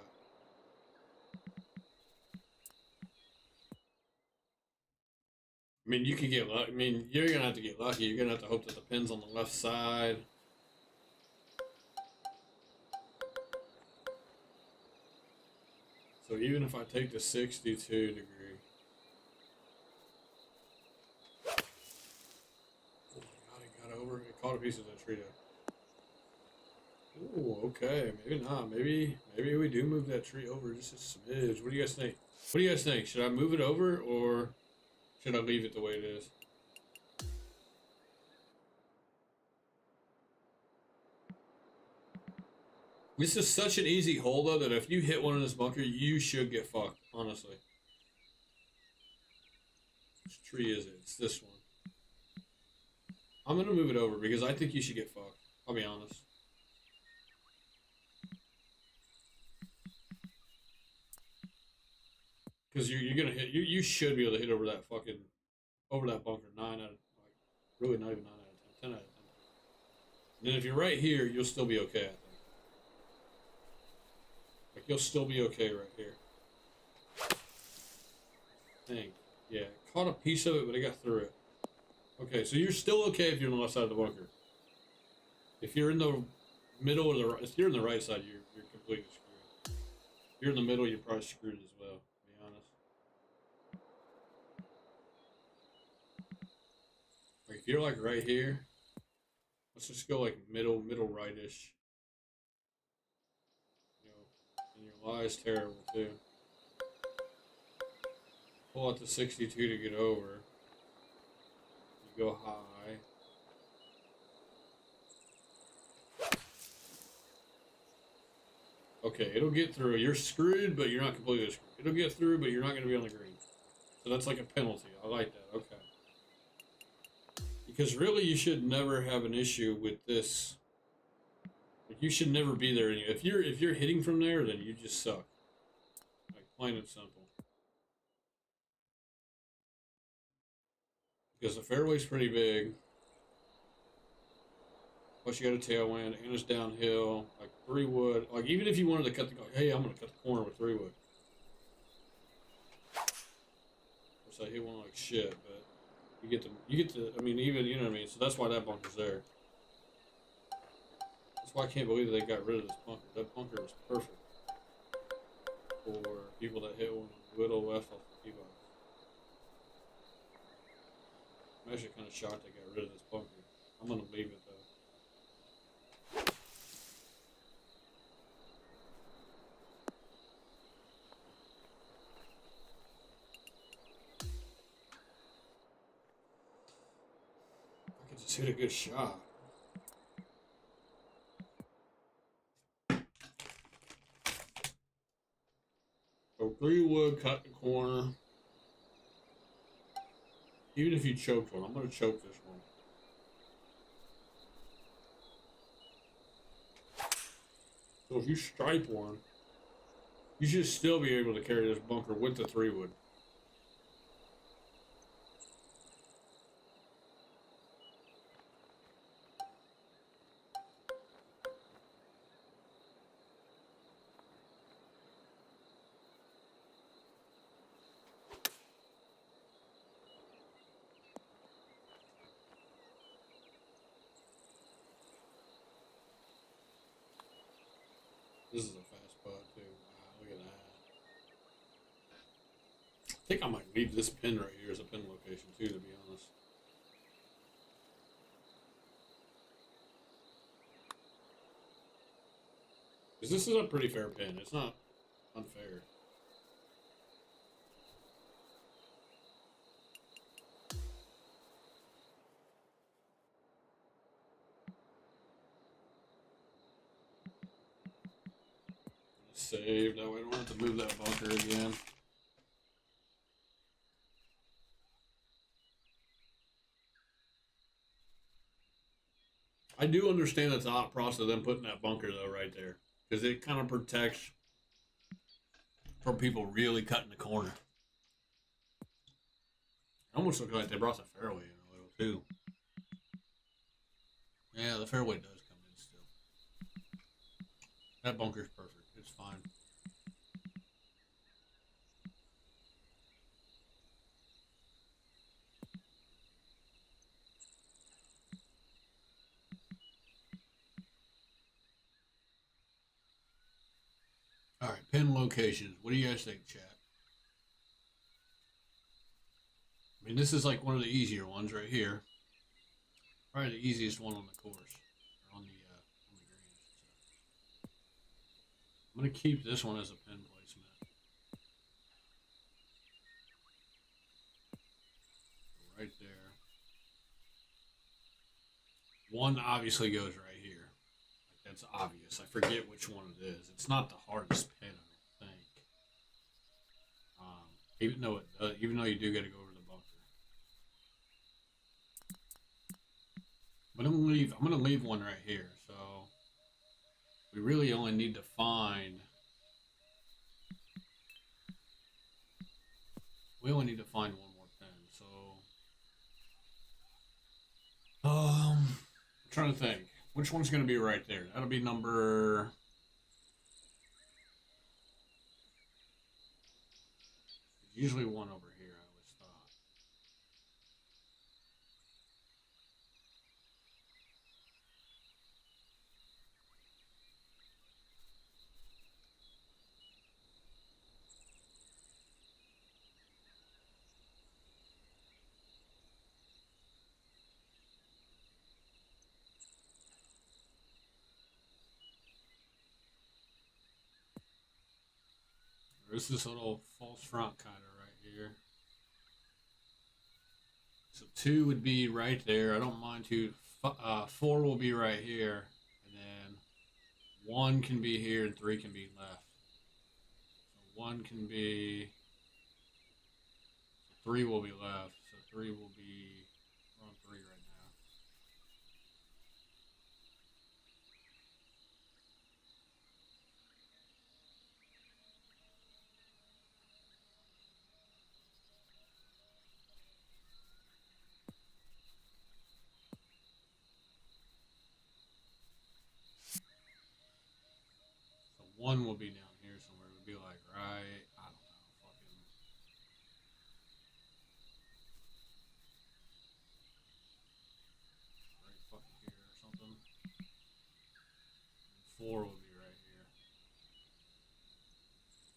I mean, you can get lucky. I mean, you're gonna have to get lucky. You're gonna have to hope that the pin's on the left side. So even if I take the 62 degree. Oh my god, it got over. It caught a piece of that tree though. Ooh, okay. Maybe not. Maybe we do move that tree over just a smidge. What do you guys think? What do you guys think? Should I move it over or should I leave it the way it is? This is such an easy hole though that if you hit one in this bunker, you should get fucked, honestly. Which tree is it? It's this one. I'm gonna move it over because I think you should get fucked. I'll be honest. Because you're gonna hit. You should be able to hit over that fucking over that bunker. 9 out of like really not even 9 out of 10. 10 out of 10. And then if you're right here, you'll still be okay. I think. Like you'll still be okay right here. I think. Yeah, caught a piece of it, but I got through it. Okay, so you're still okay if you're on the left side of the bunker. If you're in the middle or the right, if you're in the right side, you're completely screwed. If you're in the middle, you're probably screwed as well, to be honest. Like if you're like right here, let's just go like middle rightish. You know, and your lie is terrible too. Pull out the 62 to get over. You go high. Okay, it'll get through. You're screwed, but you're not completely screwed. It'll get through, but you're not going to be on the green. So that's like a penalty. I like that. Okay. Because really, you should never have an issue with this. Like, you should never be there. If you're hitting from there, then you just suck. Like plain and simple. Because the fairway's pretty big. Plus you got a tailwind and it's downhill. Like 3-wood. Like even if you wanted to cut the hey, I'm gonna cut the corner with 3-wood. Of course I hit one like shit, but you get the I mean even you know what I mean, so that's why that bunker's there. That's why I can't believe that they got rid of this bunker. That bunker was perfect for people that hit one little left off the tee box. I'm actually kind of shocked they got rid of this bunker. I'm gonna leave it though. I could just hit a good shot. So 3-wood, cut the corner. Even if you choked one, I'm gonna choke this one. So if you stripe one, you should still be able to carry this bunker with the 3-wood. This is a fast spot too. Wow, look at that. I think I might leave this pin right here as a pin location too, to be honest. Because this is a pretty fair pin. It's not unfair. Save. That way I don't have to move that bunker again. I do understand the thought process of them putting that bunker though right there, because it kind of protects from people really cutting the corner. It almost looks like they brought the fairway in a little too. Yeah, the fairway does come in still. That bunker's perfect. It's fine. All right, pin locations. What do you guys think, chat? I mean, this is like one of the easier ones right here. Probably the easiest one on the course, or on the green. I'm gonna keep this one as a pin placement. Right there. One obviously goes right here. Like that's obvious. I forget which one it is. It's not the hardest pin, I don't think. Even though you do got to go over the bunker. But I'm gonna leave one right here. So we really only need to find. We only need to find one more pin. So I'm trying to think. Which one's gonna be right there? That'll be number. Usually one over here, I always thought. There's this little false front kind of right here. So 2 would be right there. I don't mind 2. 4 will be right here. And then 1 can be here and 3 can be left. So 1 can be... So 3 will be left. So 3 will be... We're on 3 right now. So 1 will be down here somewhere. It would be like right... I don't know. Fucking... Right fucking here or something. And 4 will be right here.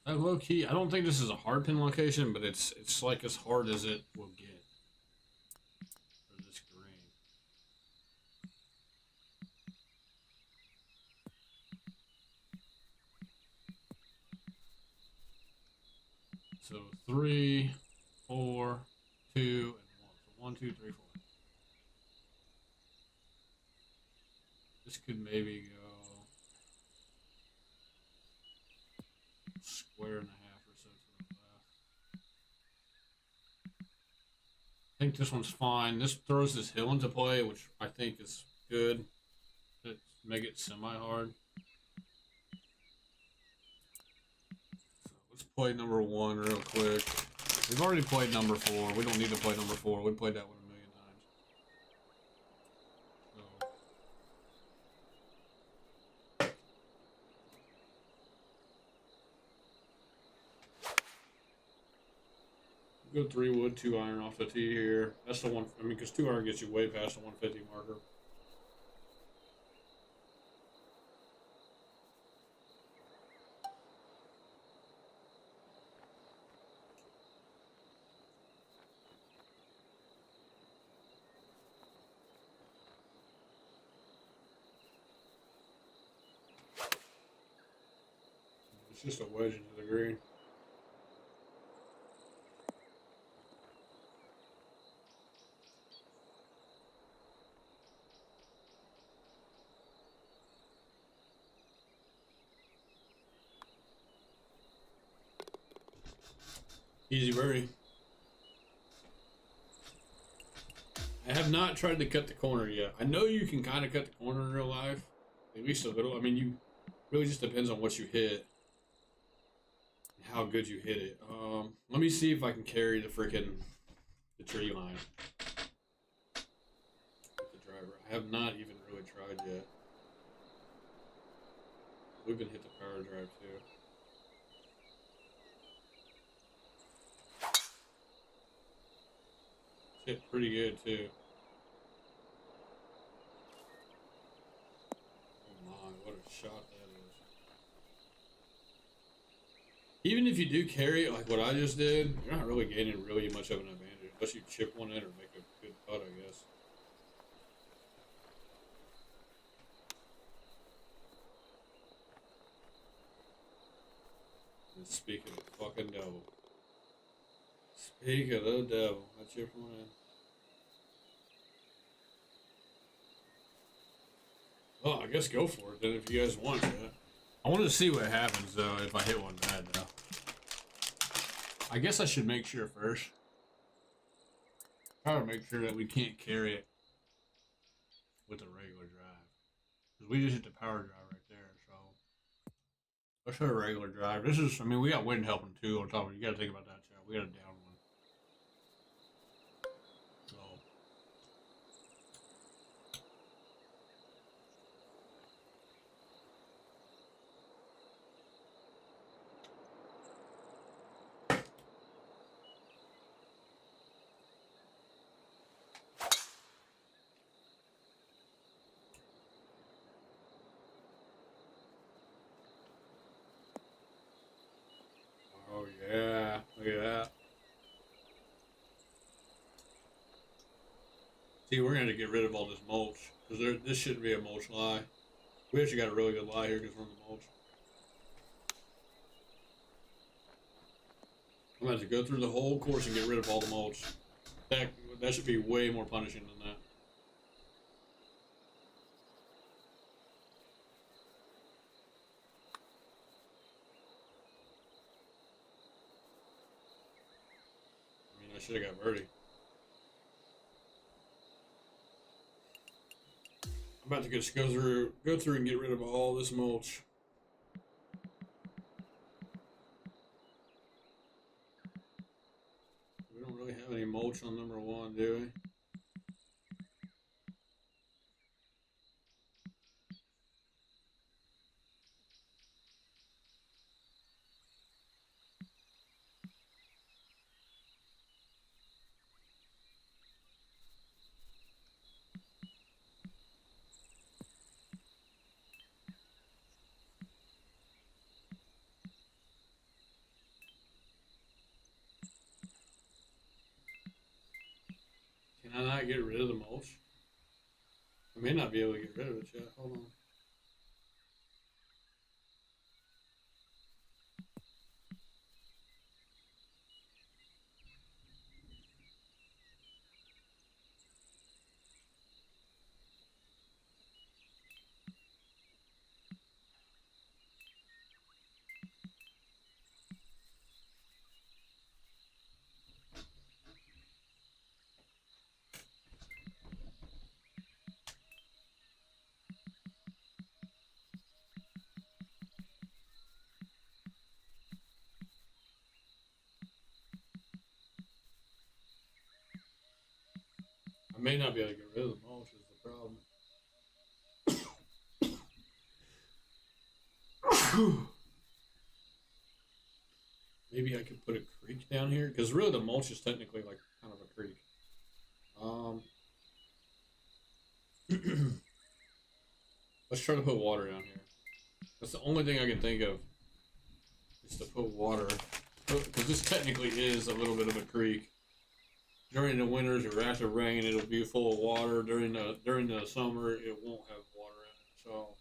That low key, I don't think this is a hard pin location, but it's like as hard as it will get for this green. So 3, 4, 2, and 1. So 1, 2, 3, 4. This could maybe go square and a half or so to the left. I think this one's fine. This throws this hill into play, which I think is good to make it semi-hard. So let's play number 1 real quick. We've already played number 4. We don't need to play number 4. We played that one a million times. So go 3 wood, 2 iron off the tee here. That's the one. I mean, because 2 iron gets you way past the 150 marker. It's just a wedge into the green. Easy birdie. I have not tried to cut the corner yet. I know you can kind of cut the corner in real life, at least a little. I mean, you really just depends on what you hit and how good you hit it. Let me see if I can carry the tree line with the driver. I have not even really tried yet. We've been hit the power drive too. Hit pretty good too. Oh my, what a shot that is. Even if you do carry it like what I just did, you're not really gaining really much of an advantage unless you chip one in or make a good putt, I guess. And speaking of the fucking devil. Speak of the devil. I chipped one in. Well, I guess go for it then if you guys want that. I wanted to see what happens though if I hit one bad though. I guess I should make sure first. Try to make sure that we can't carry it with a regular drive. Because we just hit the power drive right there, so let's hit a regular drive. This is, I mean, we got wind helping too on top of it. You gotta think about that, Chad. We got a down one. So oh yeah, look at that. See, we're going to get rid of all this mulch because this shouldn't be a mulch lie. We actually got a really good lie here because we're on the mulch. I'm going to have to go through the whole course and get rid of all the mulch. That should be way more punishing than that. I mean, I should have got birdie. I'm about to just go through and get rid of all this mulch. We don't really have any mulch on number 1, do we? Can I not get rid of the mulch? I may not be able to get rid of it yet. Hold on. I may not be able to get rid of the mulch is the problem. Maybe I could put a creek down here because really the mulch is technically like kind of a creek. Let's try to put water down here. That's the only thing I can think of is to put water because this technically is a little bit of a creek. During the winters or after rain, it'll be full of water. During the summer, it won't have water in it. So.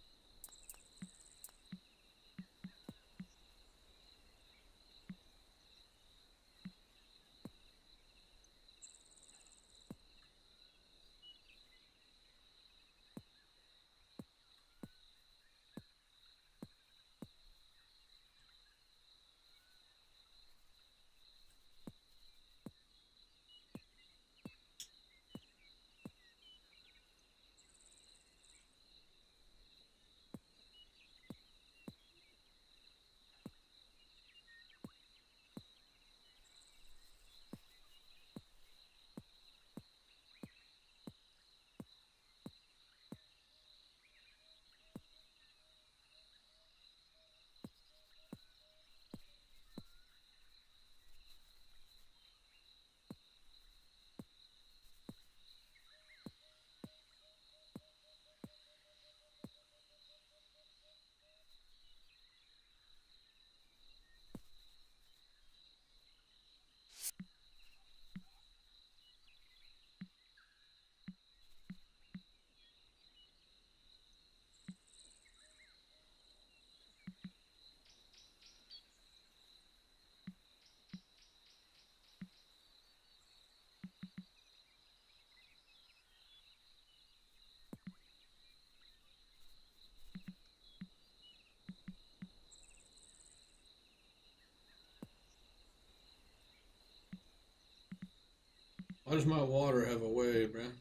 Why does my water have a wave, man?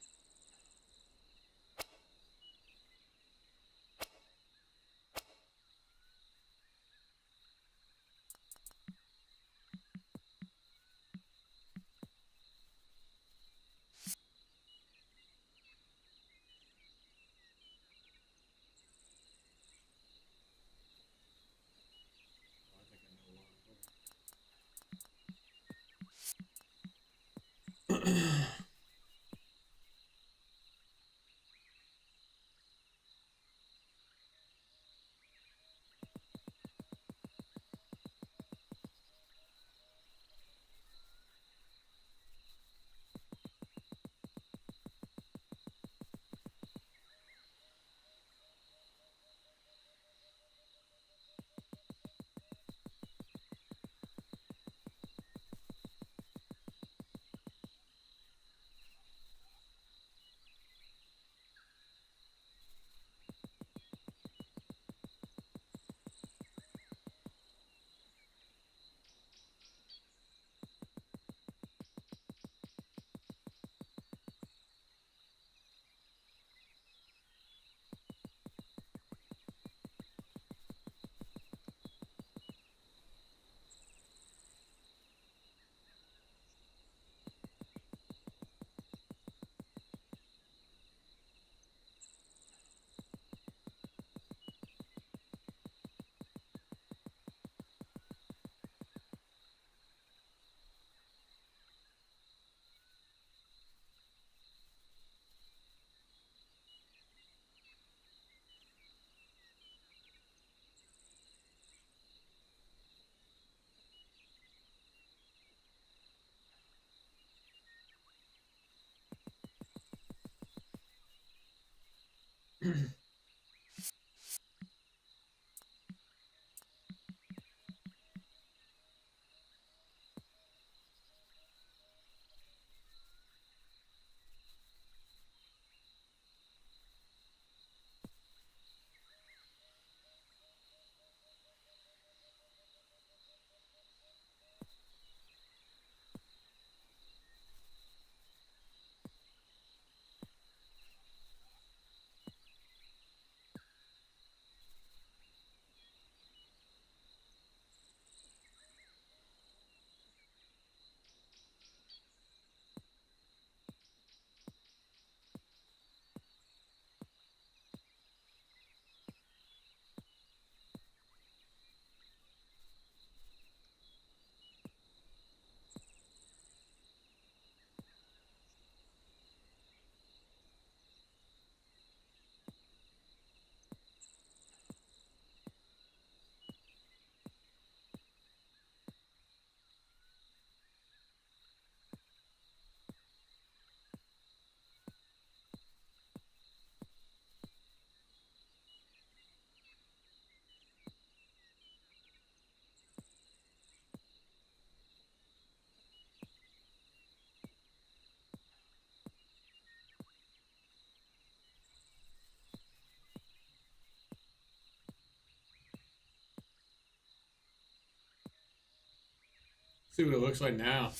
See what it looks like now.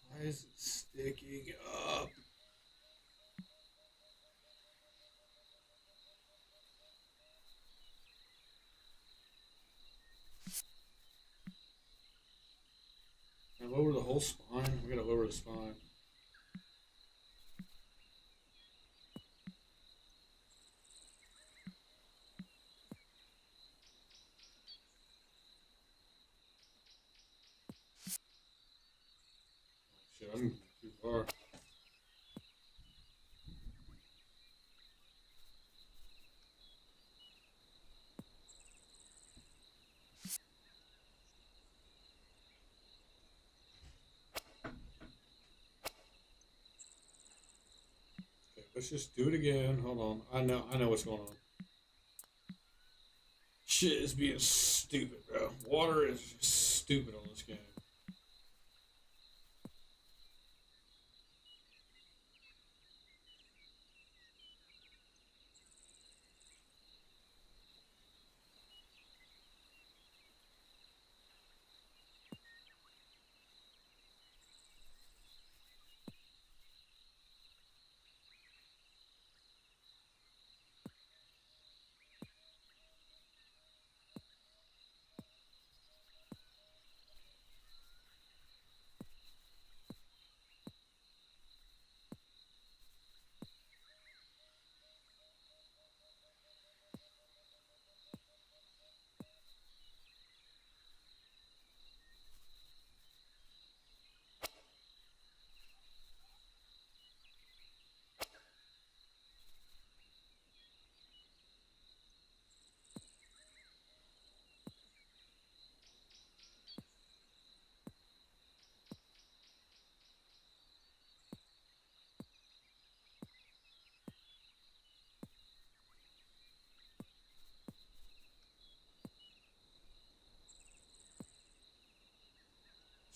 Why is it sticking up? Can I lower the whole spine? We gotta lower the spine. Shit, I'm too far. Okay, let's just do it again. Hold on. I know what's going on. Shit is being stupid, bro. Water is just stupid on this game.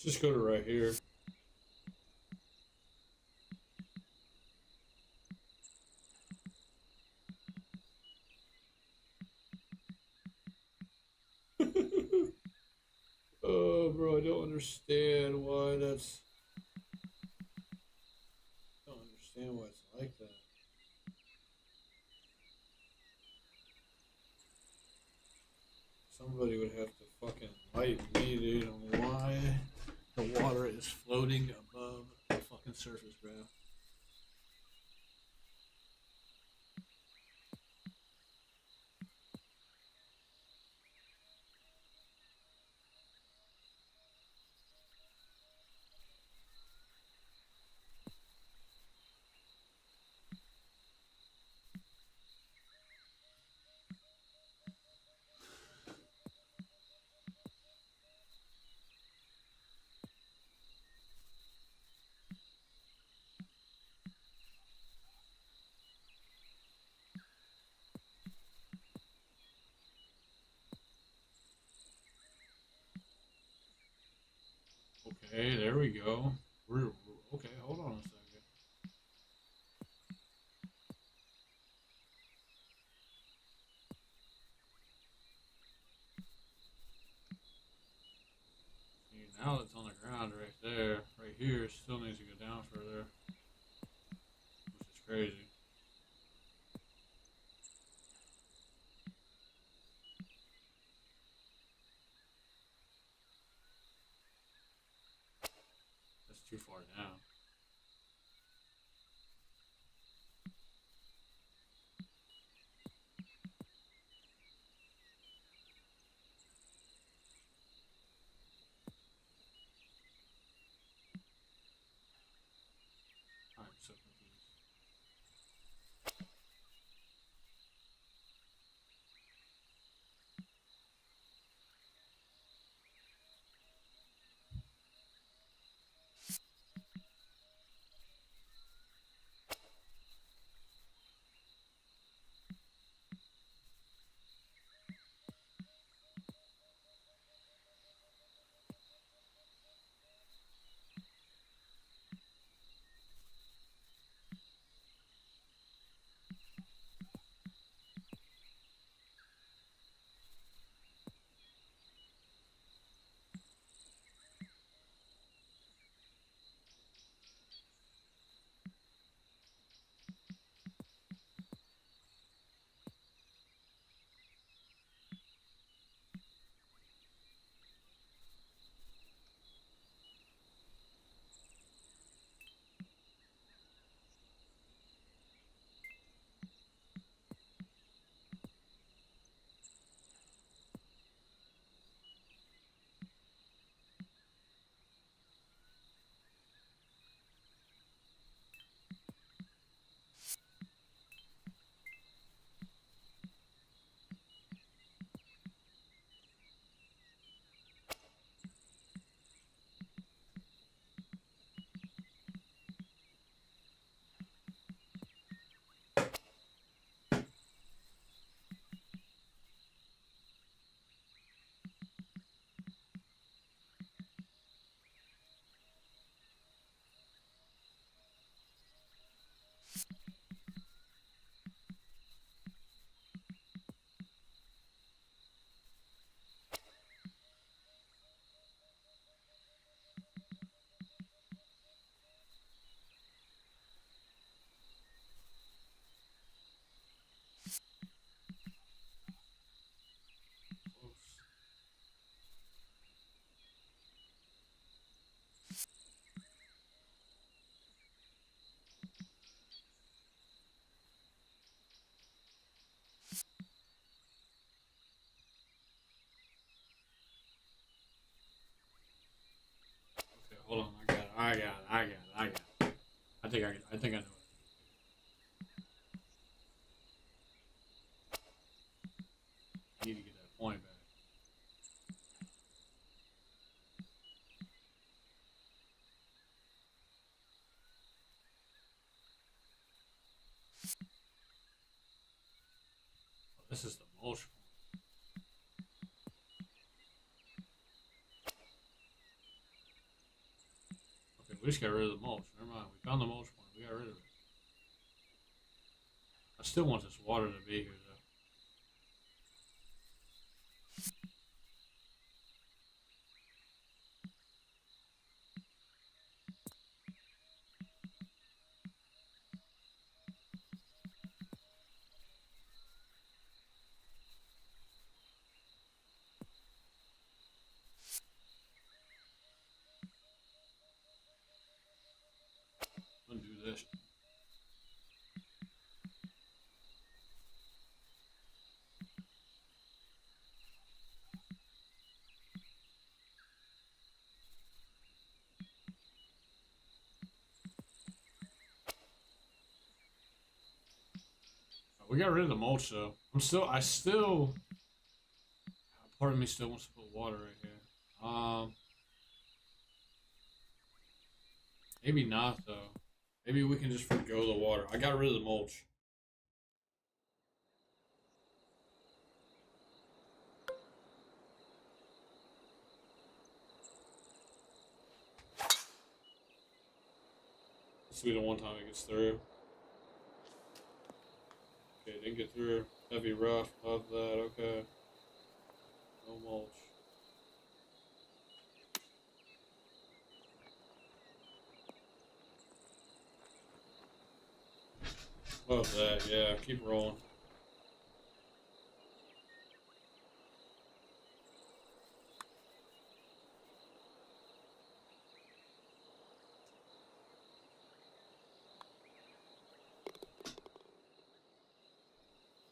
Let's just go to right here. Oh, bro, I don't understand why that's. I don't understand why it's like that. Somebody would have to fucking enlighten me, dude, on why the water is floating above the fucking surface, bro. Okay, there we go. We're okay. Hold on a second. See, now it's on the ground right there. Right here, it still needs to go down further, which is crazy. That's too far down. I'm so confused. I got it. I got it. I think I know it. I need to get that point back. Oh, this is the mulch point. Okay, we just got rid of the mulch. Never mind. We found the mulch point. We got rid of it. I still want this water to be here, though. Undo this. We got rid of the mulch, though. Part of me still wants to put water right here. Maybe not, though. Maybe we can just forgo the water. I got rid of the mulch. This will be the one time it gets through. Okay, didn't get through. Heavy rough, love that, okay. No mulch. Love that, yeah, keep rolling.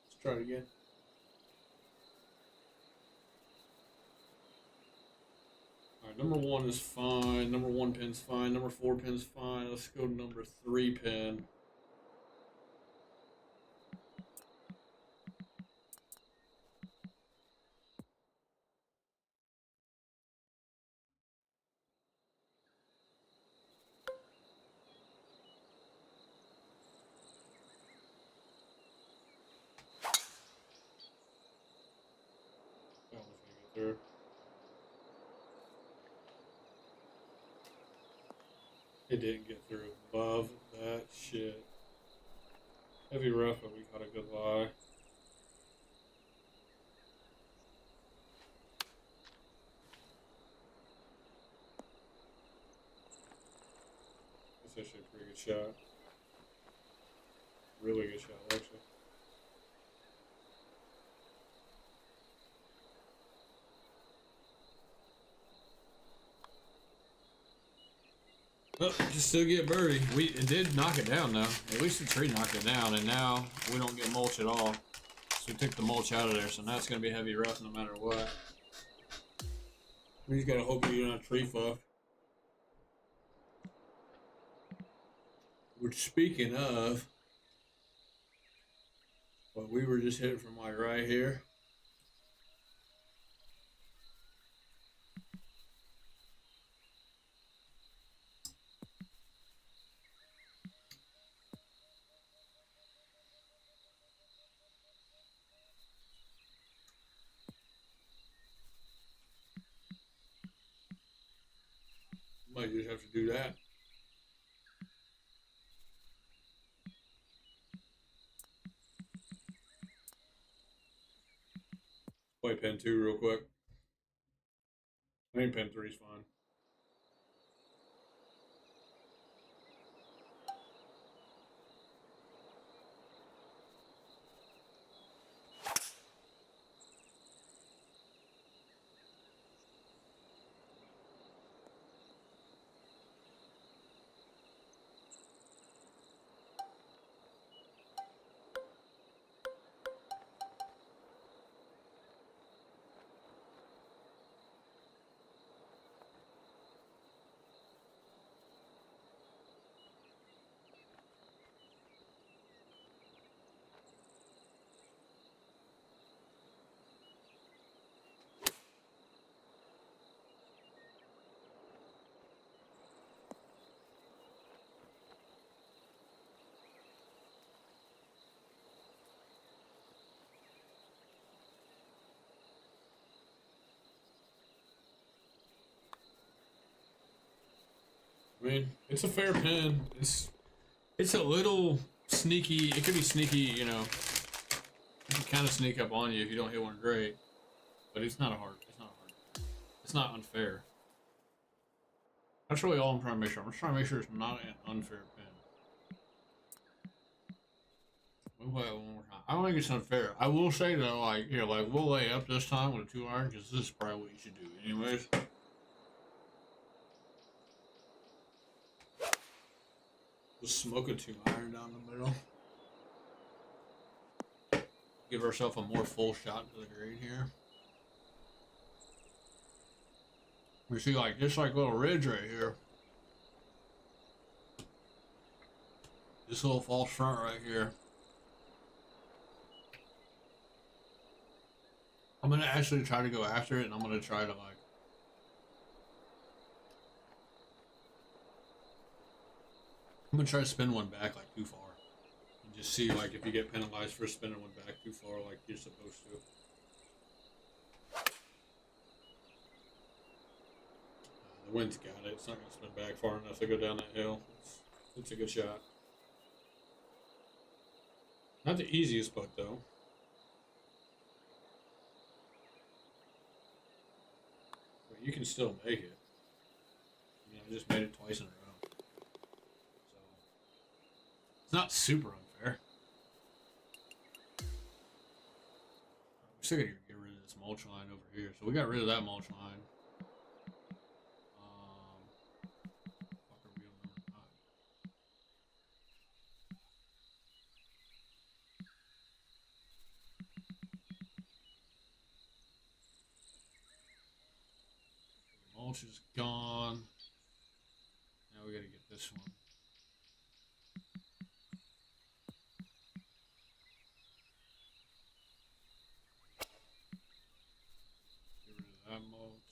Let's try it again. Alright, number 1 is fine. Number 1 pin's fine. Number 4 pin's fine. Let's go to number 3 pin. That one's gonna get through. It didn't get through. Love that shit. Heavy rough, but we got a good lie. That's actually a pretty good shot. Really good shot, actually. Well, you can still get birdie. It did knock it down, though. At least the tree knocked it down, and now we don't get mulch at all. So we took the mulch out of there, so now it's going to be heavy rough no matter what. We just got to hope you're not tree fuck. Which, speaking of, well, we were just hitting from like right here. Might just have to do that. Play pen 2 real quick. I think pen 3's fine. I mean, it's a fair pin. It's a little sneaky. It could be sneaky, you know. It can kind of sneak up on you if you don't hit one great. But it's not a hard. It's not hard. It's not unfair. That's really all I'm trying to make sure. I'm just trying to make sure it's not an unfair pin. We'll play it one more time. I don't think it's unfair. I will say though, like, here, like, we'll lay up this time with a 2-iron because this is probably what you should do, anyways. Just smoke a 2-iron down the middle. Give ourselves a more full shot to the green here. We see like this like little ridge right here. This little false front right here. I'm gonna actually try to go after it, and I'm gonna try to like. I'm gonna try to spin one back like too far, and just see like if you get penalized for spinning one back too far like you're supposed to. The wind's got it. It's not gonna spin back far enough to go down that hill. It's a good shot. Not the easiest putt though. But you can still make it. I mean, I just made it twice in a row. So it's not super unfair. We still gotta get rid of this mulch line over here. So we got rid of that mulch line. Fuck, are we on number 9? Mulch is gone. Now we gotta get this one. Get rid of that mulch.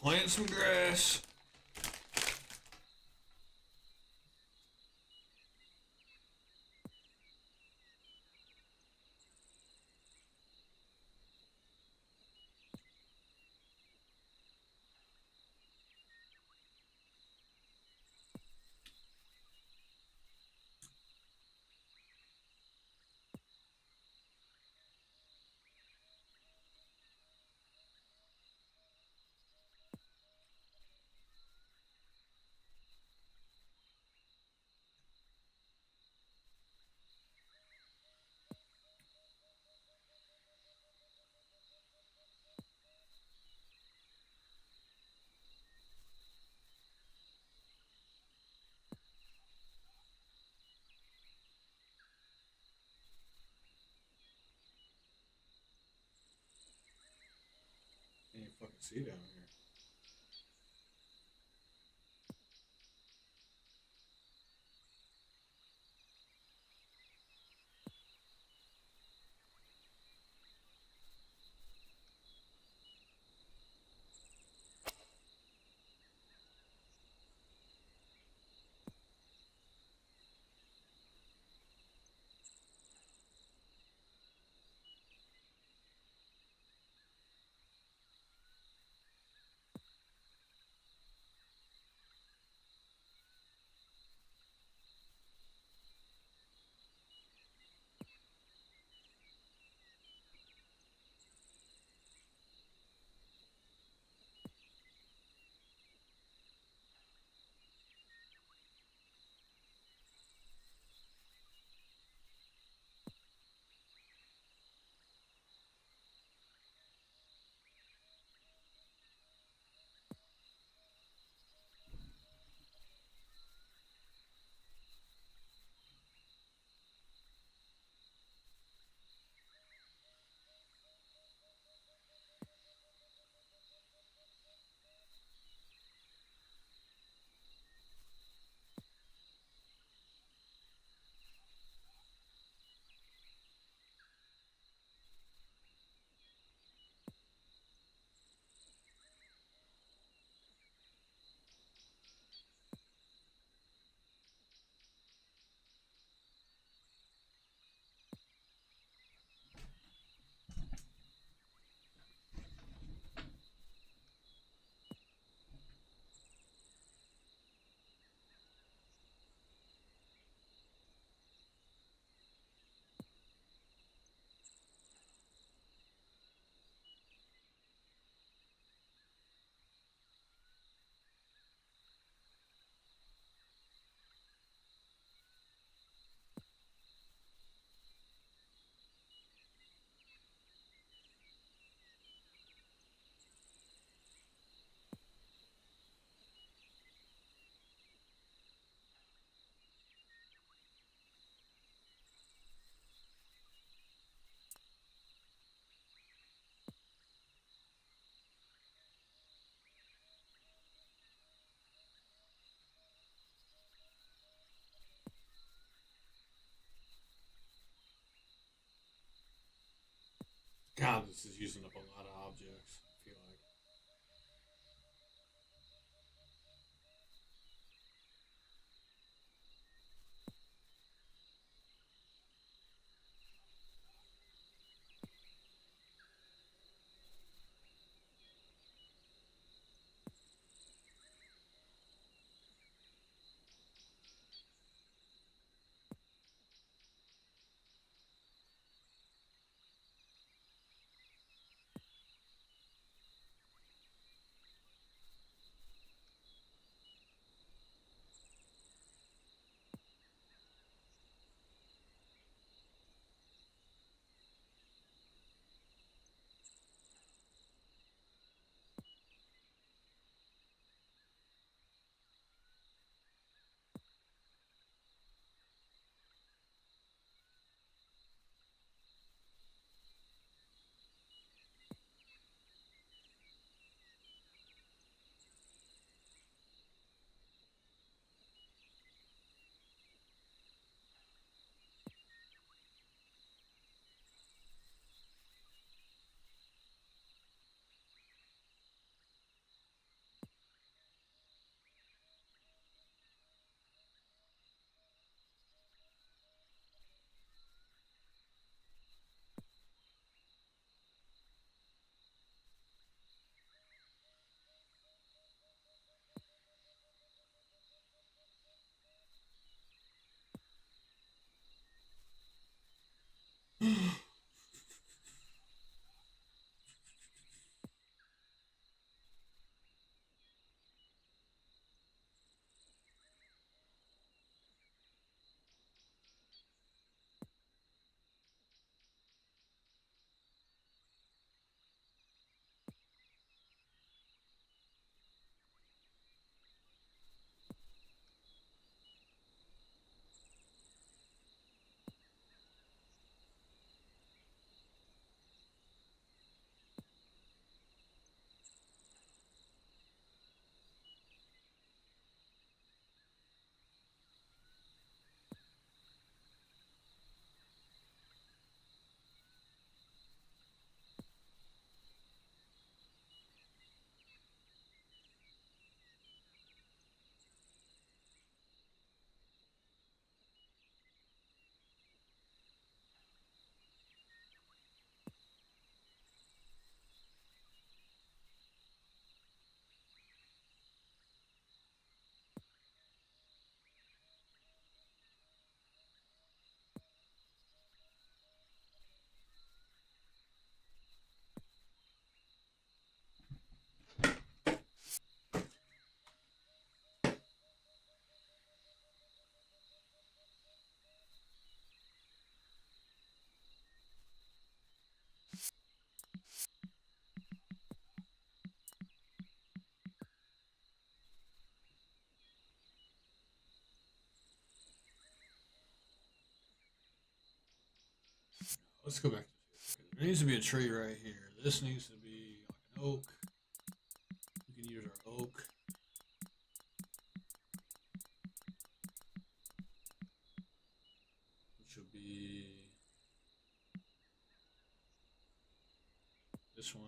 Plant some grass. Can't fucking see down here. God, this is using up a lot of objects, I feel like. Let's go back to this. Okay, there needs to be a tree right here. This needs to be like an oak. We can use our oak. Which will be this one.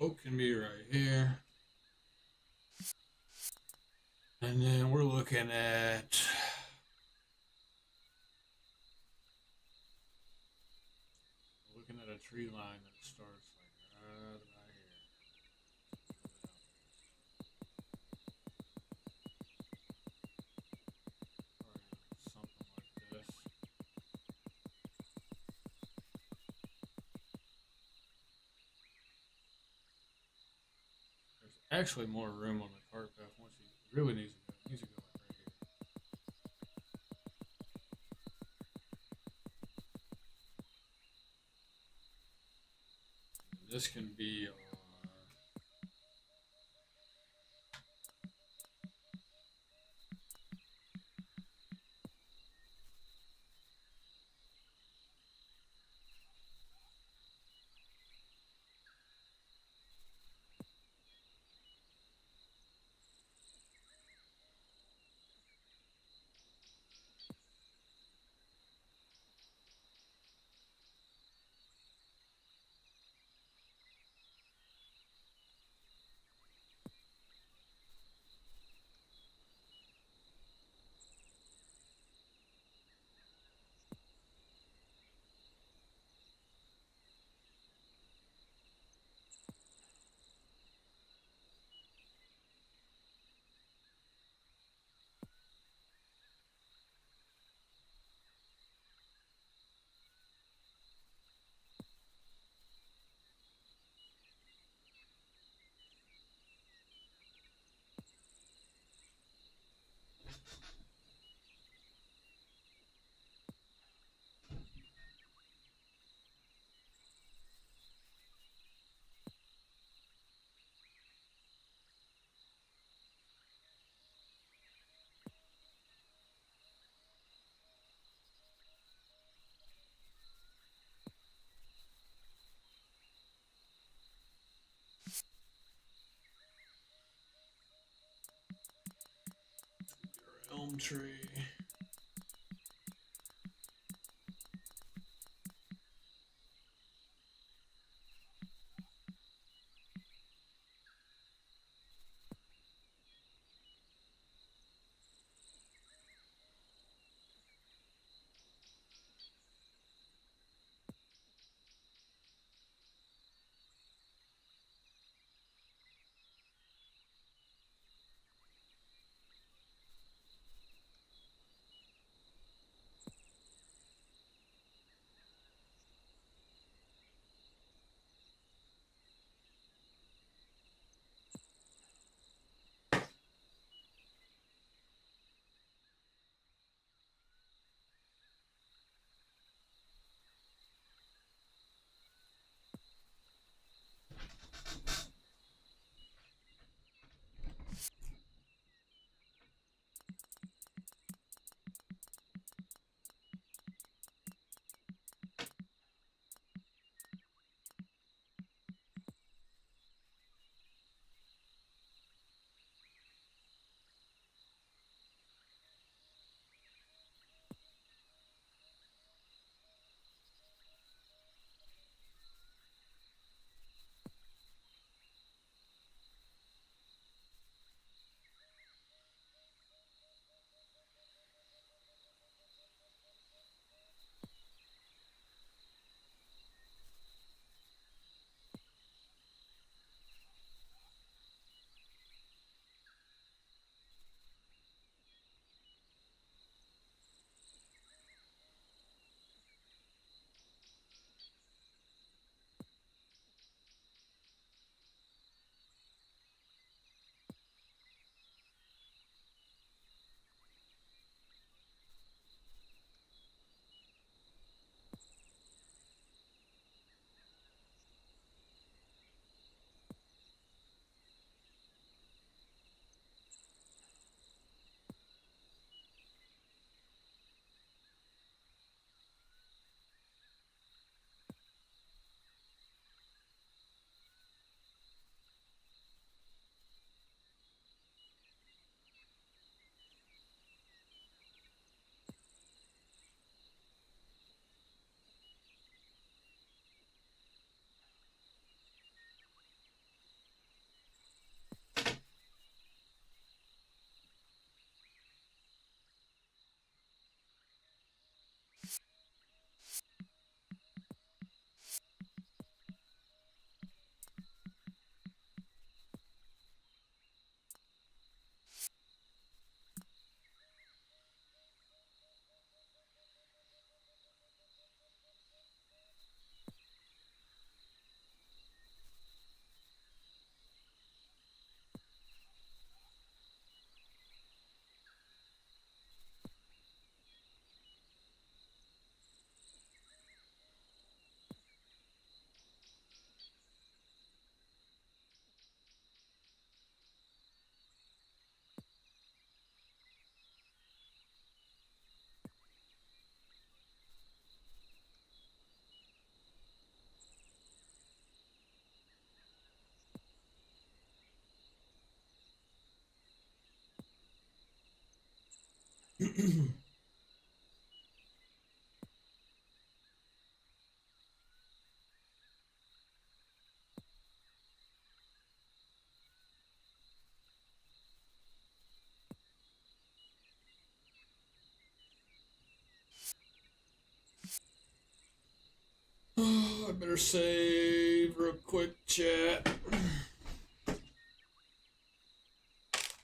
Our oak can be right here. And then we're looking at a tree line that starts like right about here. Probably something like this. There's actually more room on the cart path once you really needs to go. It needs to go like right here. And this can be our elm tree. Oh, I better save real quick, chat.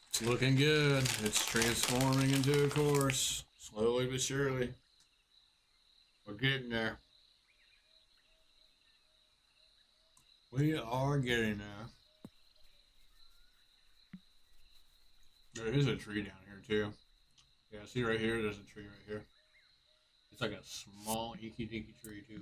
It's looking good. It's transforming into a course. Slowly but surely. We're getting there. We are getting there. There is a tree down here, too. Yeah, see right here? There's a tree right here. It's like a small, inky dinky tree, too.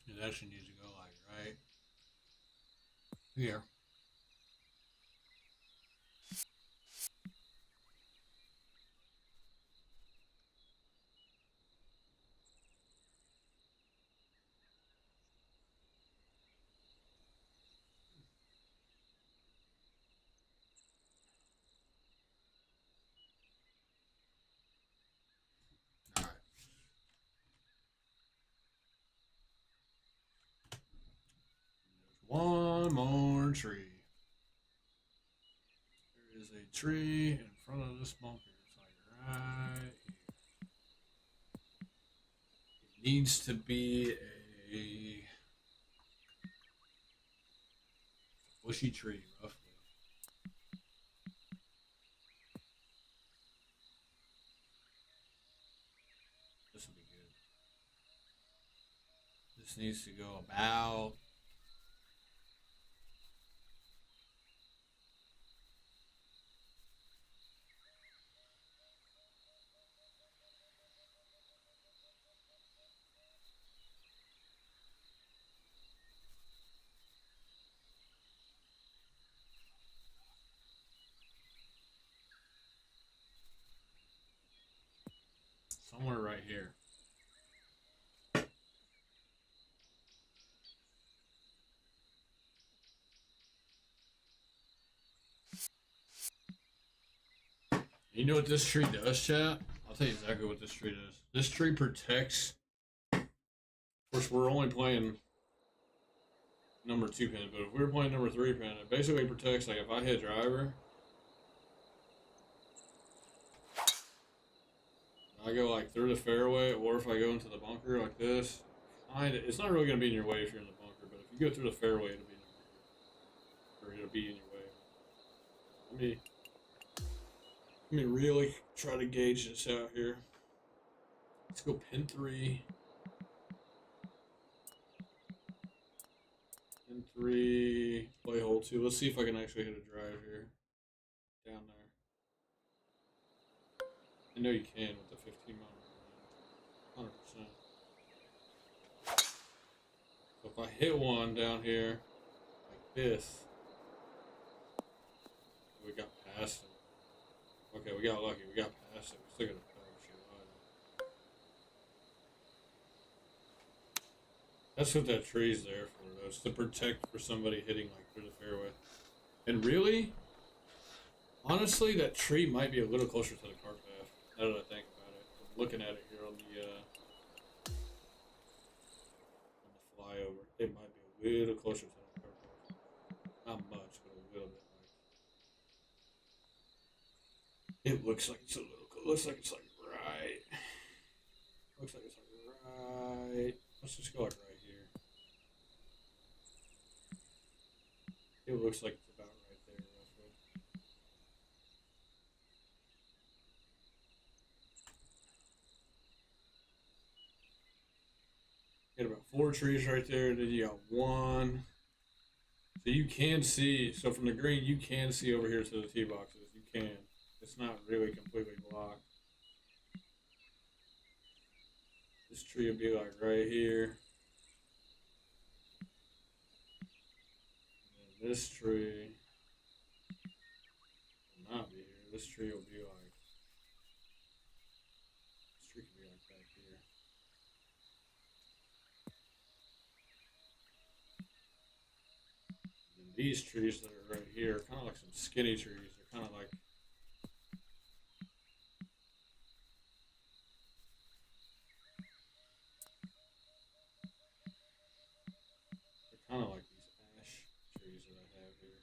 It actually needs to go like right here. All right. There's one more tree. There is a tree in front of this bunker. It's like right here. It needs to be a bushy tree, roughly. This will be good. This needs to go about somewhere right here. You know what this tree does, chat? I'll tell you exactly what this tree does. This tree protects. Of course, we're only playing number 2 pin, but if we were playing number 3 pin, it basically protects. Like if I hit driver, I go like through the fairway, or if I go into the bunker like this, it's not really gonna be in your way if you're in the bunker. But if you go through the fairway, it'll be in your bunker, or it'll be in your way. Let me really try to gauge this out here. Let's go pin 3. Pin 3, play hole 2. Let's see if I can actually hit a drive here. Down there. I know you can with the 15 mile. 100%. So if I hit one down here, like this, we got past it. Okay, we got lucky. We got past it. We still got a That's what that tree's there for, though. It's to protect for somebody hitting like through the fairway. And really, honestly, that tree might be a little closer to the cart path. Now that I think about it, I'm looking at it here on the flyover. It might be a little closer to the cart path. Not much, but a little bit. It looks like it's a little. Looks like it's like right. Looks like it's like right. Let's just go like right here. It looks like it's about right there, roughly. Got about 4 trees right there. Then you got 1. So you can see. So from the green, you can see over here to the tee boxes. You can. It's not really completely blocked. This tree will be like right here. And this tree. this tree will be like. This tree could be like back here. And these trees that are right here, kind of like some skinny trees. They're kind of like. They're kind of like these ash trees that I have here.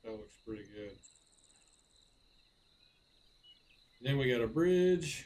That looks pretty good. Then we got a bridge.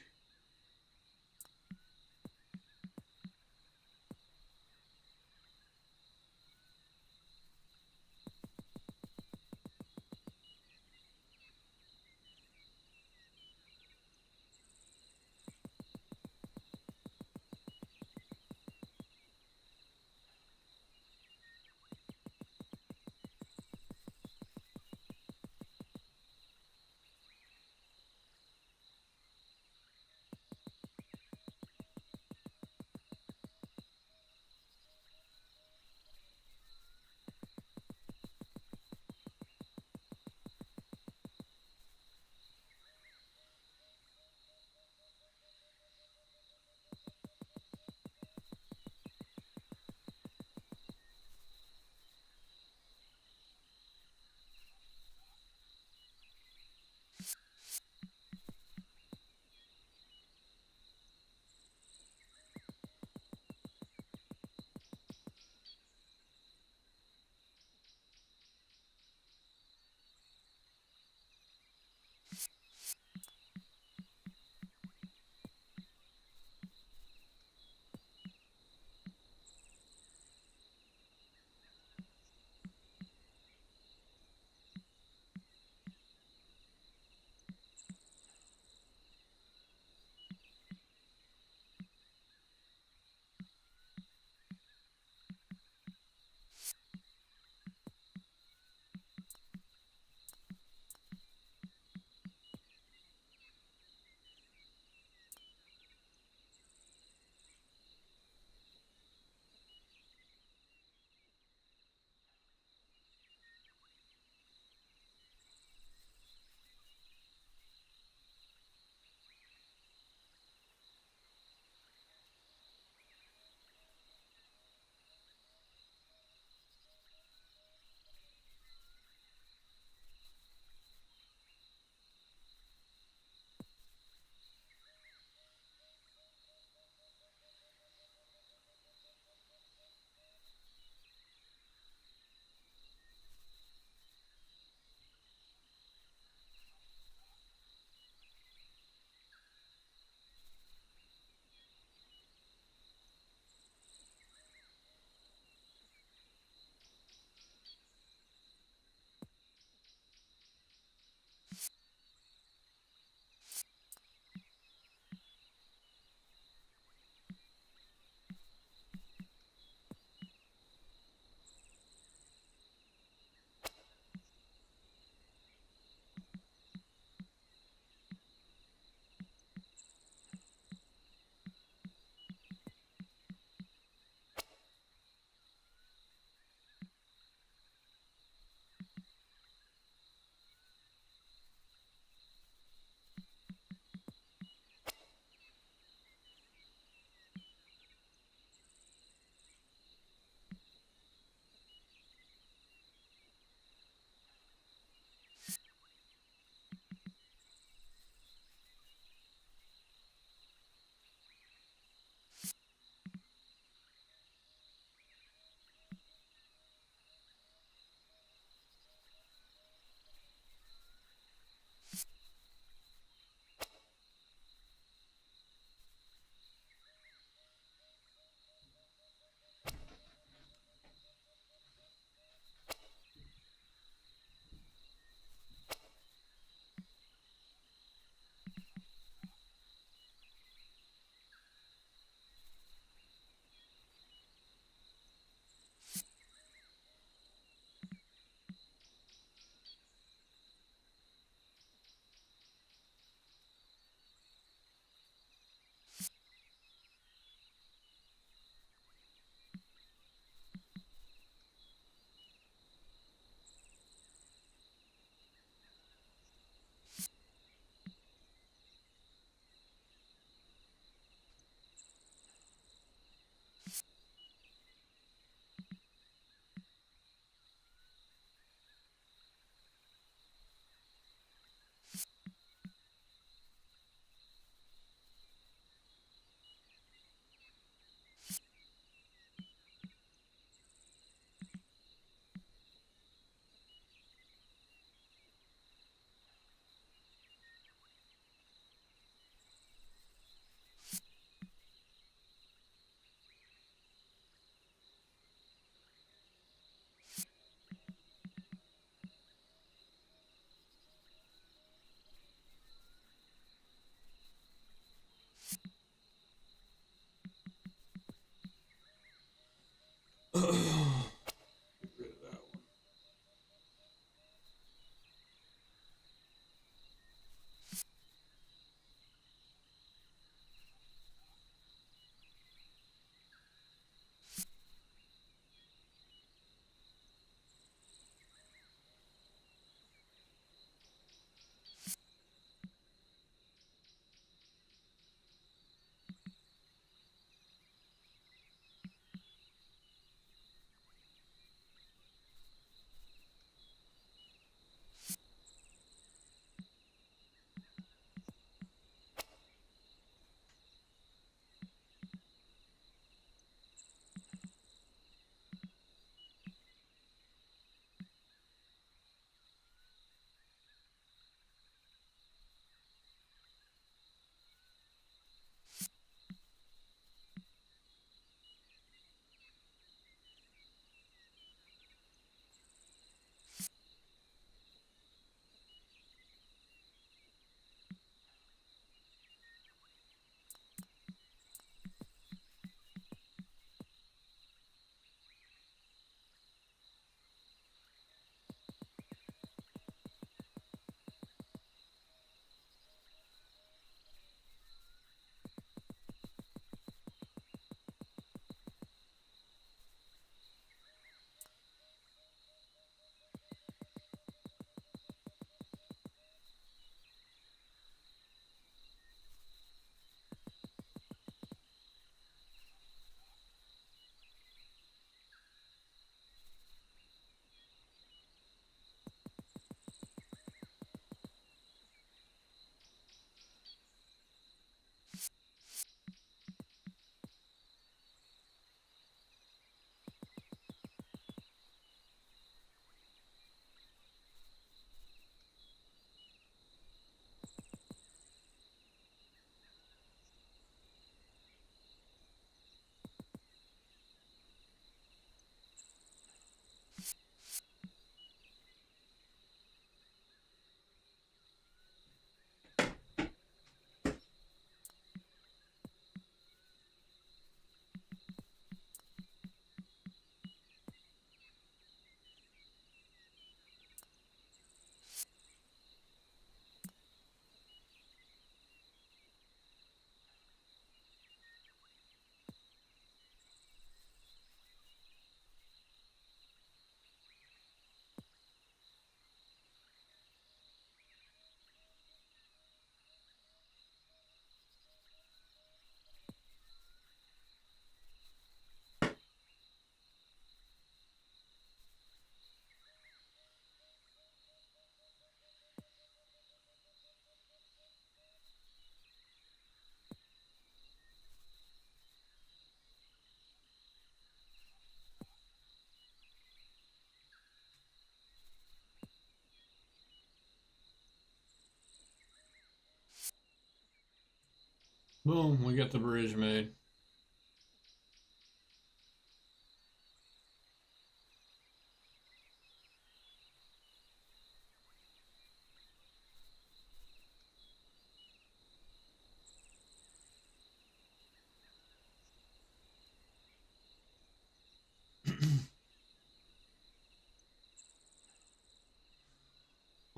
Boom, we got the bridge made.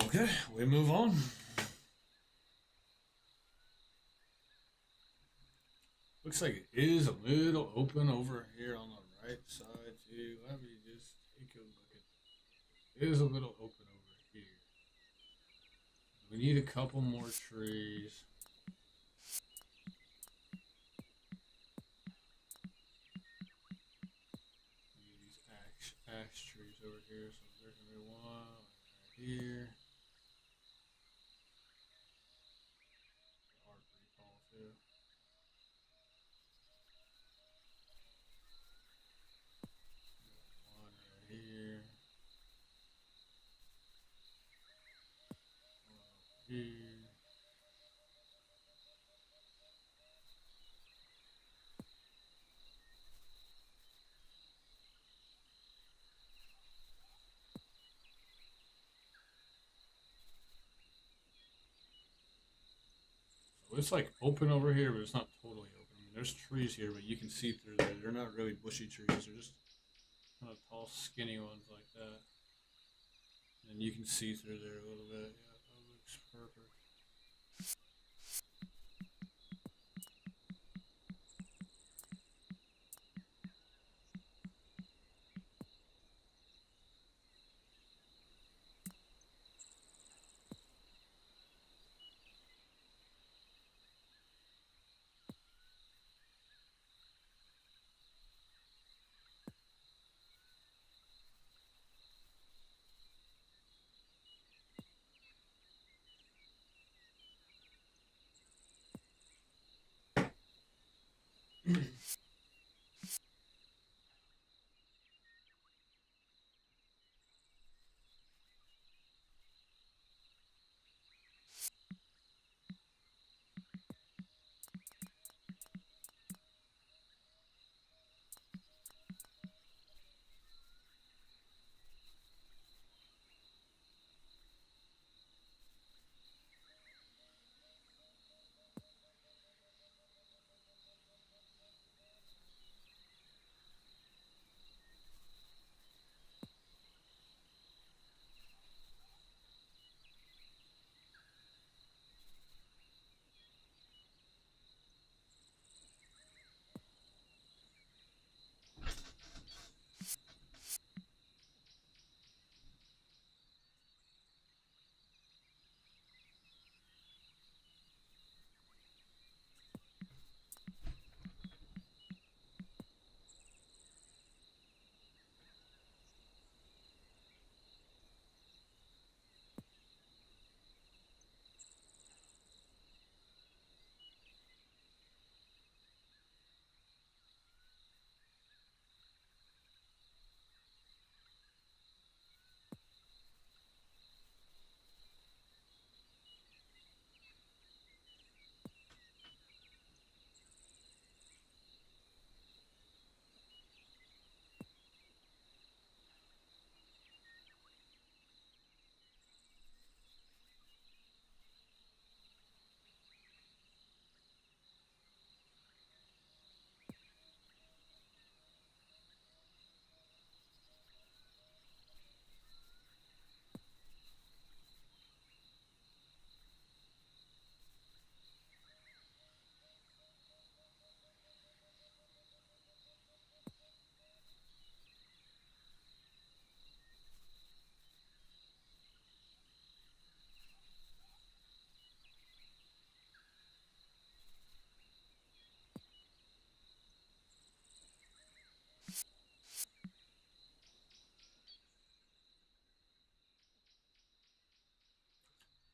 Okay, we move on. Looks like it is a little open over here on the right side too. Let me just take a look at that. It is a little open over here. We need a couple more trees. We need these ash trees over here. So there's gonna be one right here. They are pretty tall too. One right here. One over here. So it's like open over here, but it's not totally open. I mean, there's trees here, but you can see through there. They're not really bushy trees. They're just kind of tall, skinny ones like that. And you can see through there a little bit. Yeah, that looks perfect.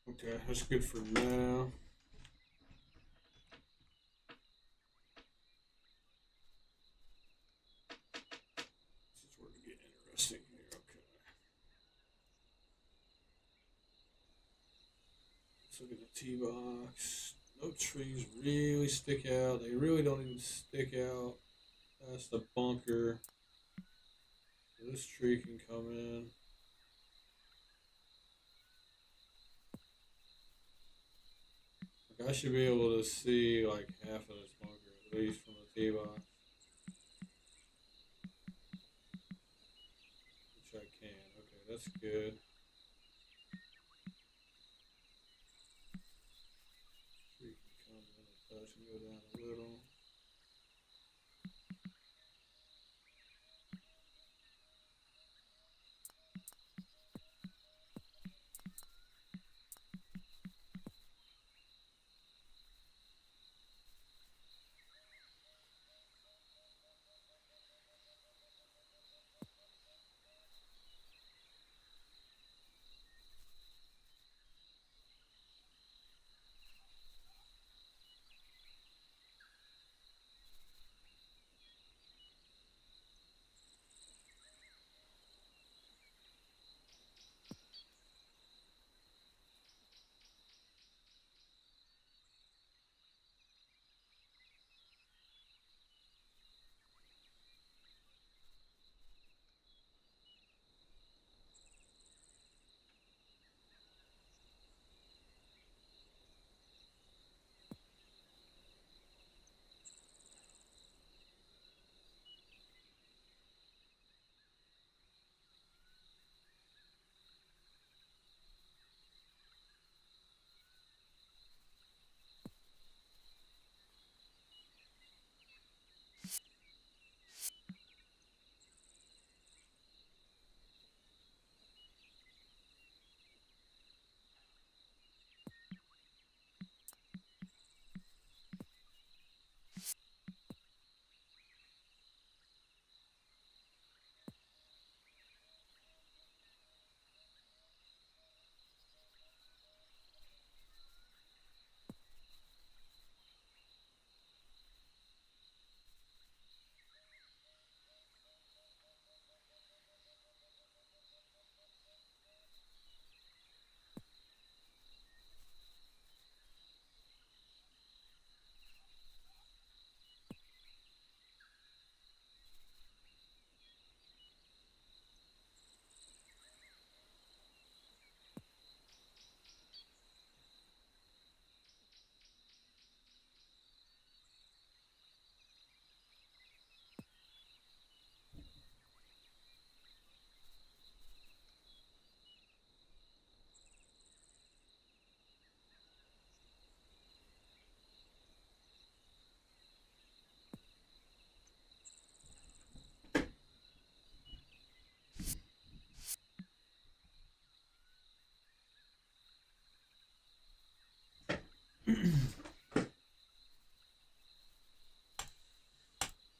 Okay, that's good for now. This is where to get interesting here. Okay. Let's look at the tee box. No trees really stick out. They really don't even stick out past the bunker. This tree can come in. Like I should be able to see like half of this bunker at least from the tee box, which I can. Okay, that's good. Tree can come in a touch and go down a little.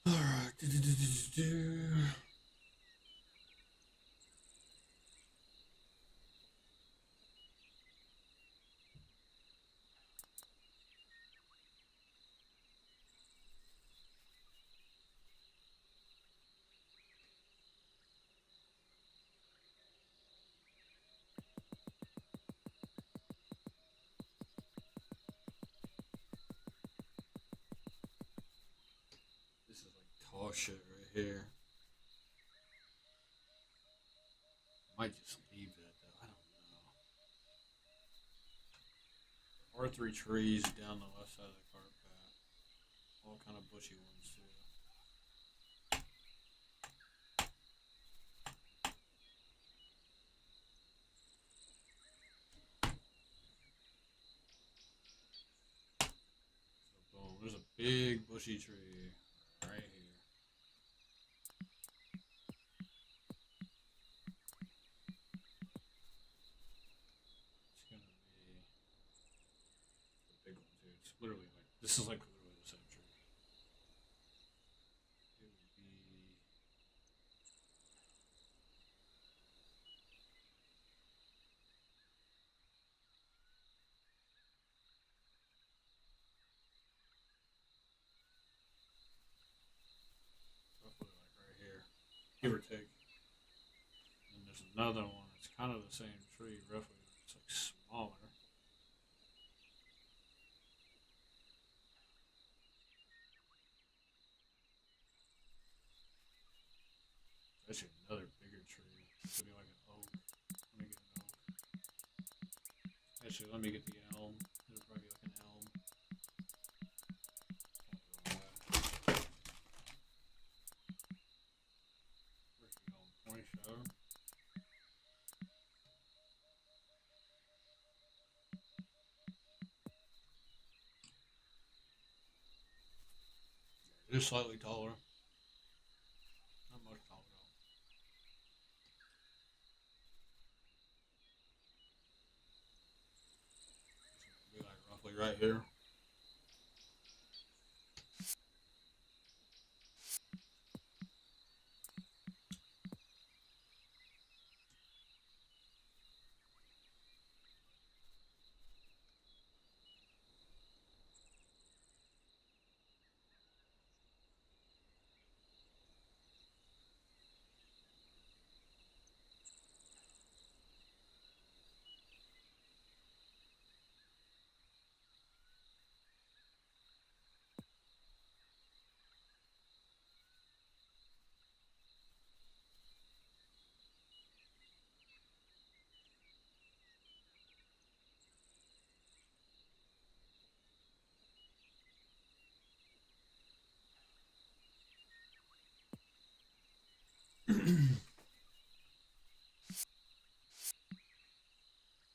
All right. This is like tall shit right here. Might just leave that though. I don't know. R3 trees down the left side of the cart path. All kind of bushy ones too. So boom, there's a big bushy tree right here. It's gonna be a big one too. It's literally like this is like literally the same tree. It would be roughly like right here, give or take. And there's another one. It's kind of the same tree, roughly. It's like smaller. Actually, let me get the elm. It'll probably be like an elm. Where's she going? 27? Just slightly taller. Not much taller though. Be like roughly right here.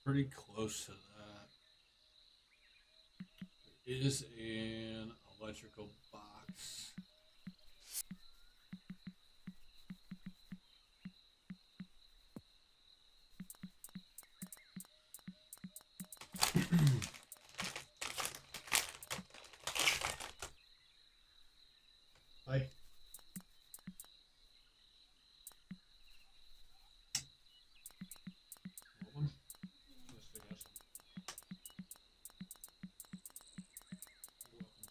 Pretty close to that. It is an electrical box. Hi. Welcome. Yes, I guess. Welcome.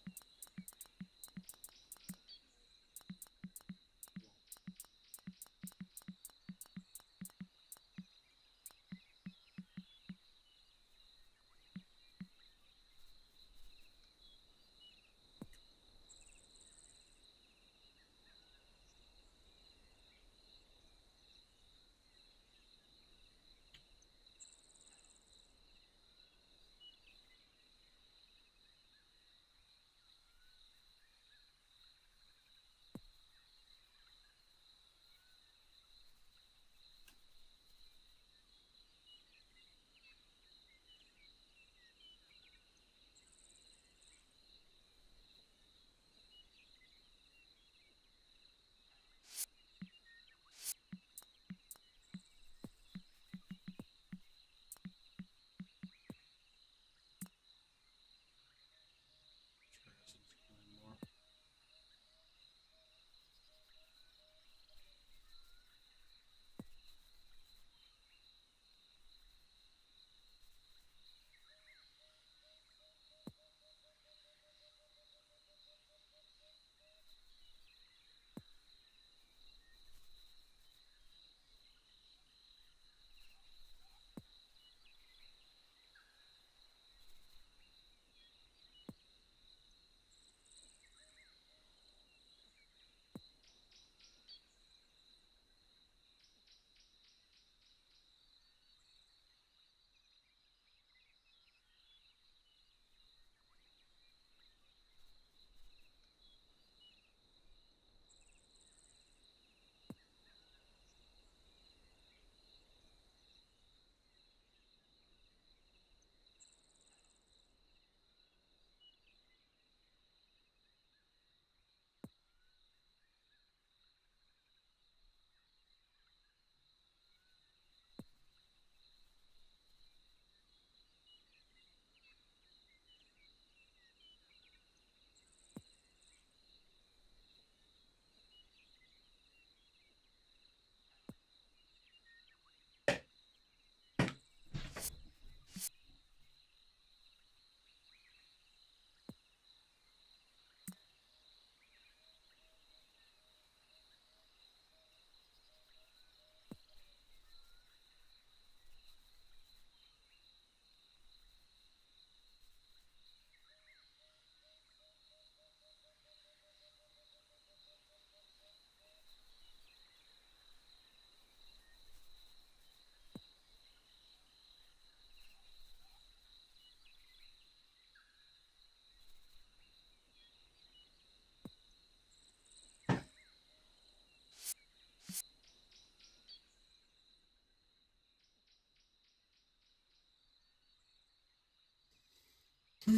Okay.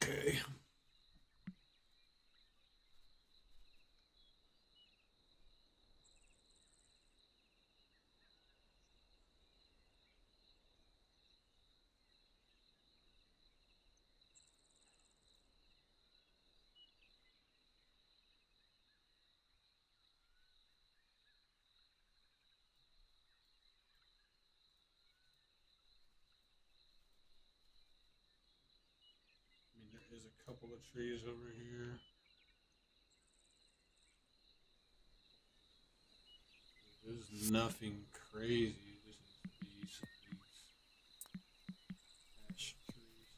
I mean, there is a couple of trees over here. There's nothing crazy. Just these ash trees.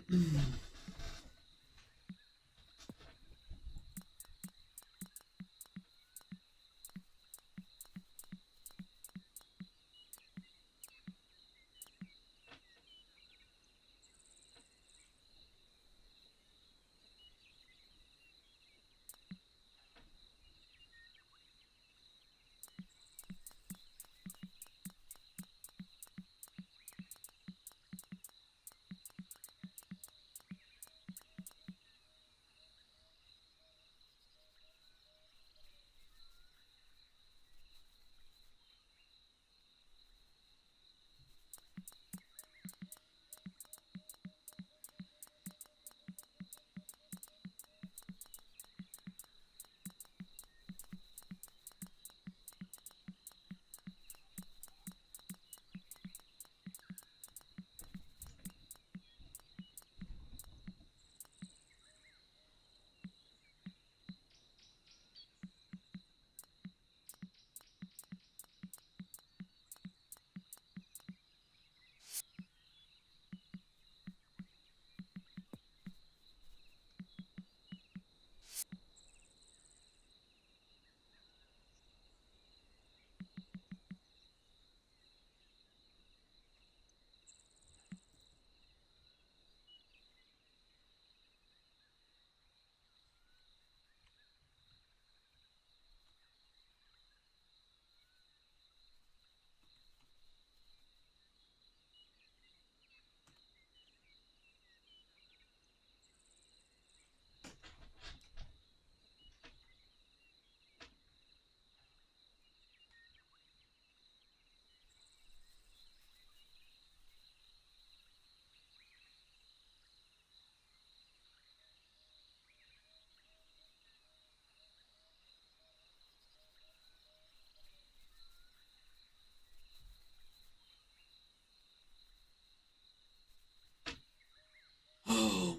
Oh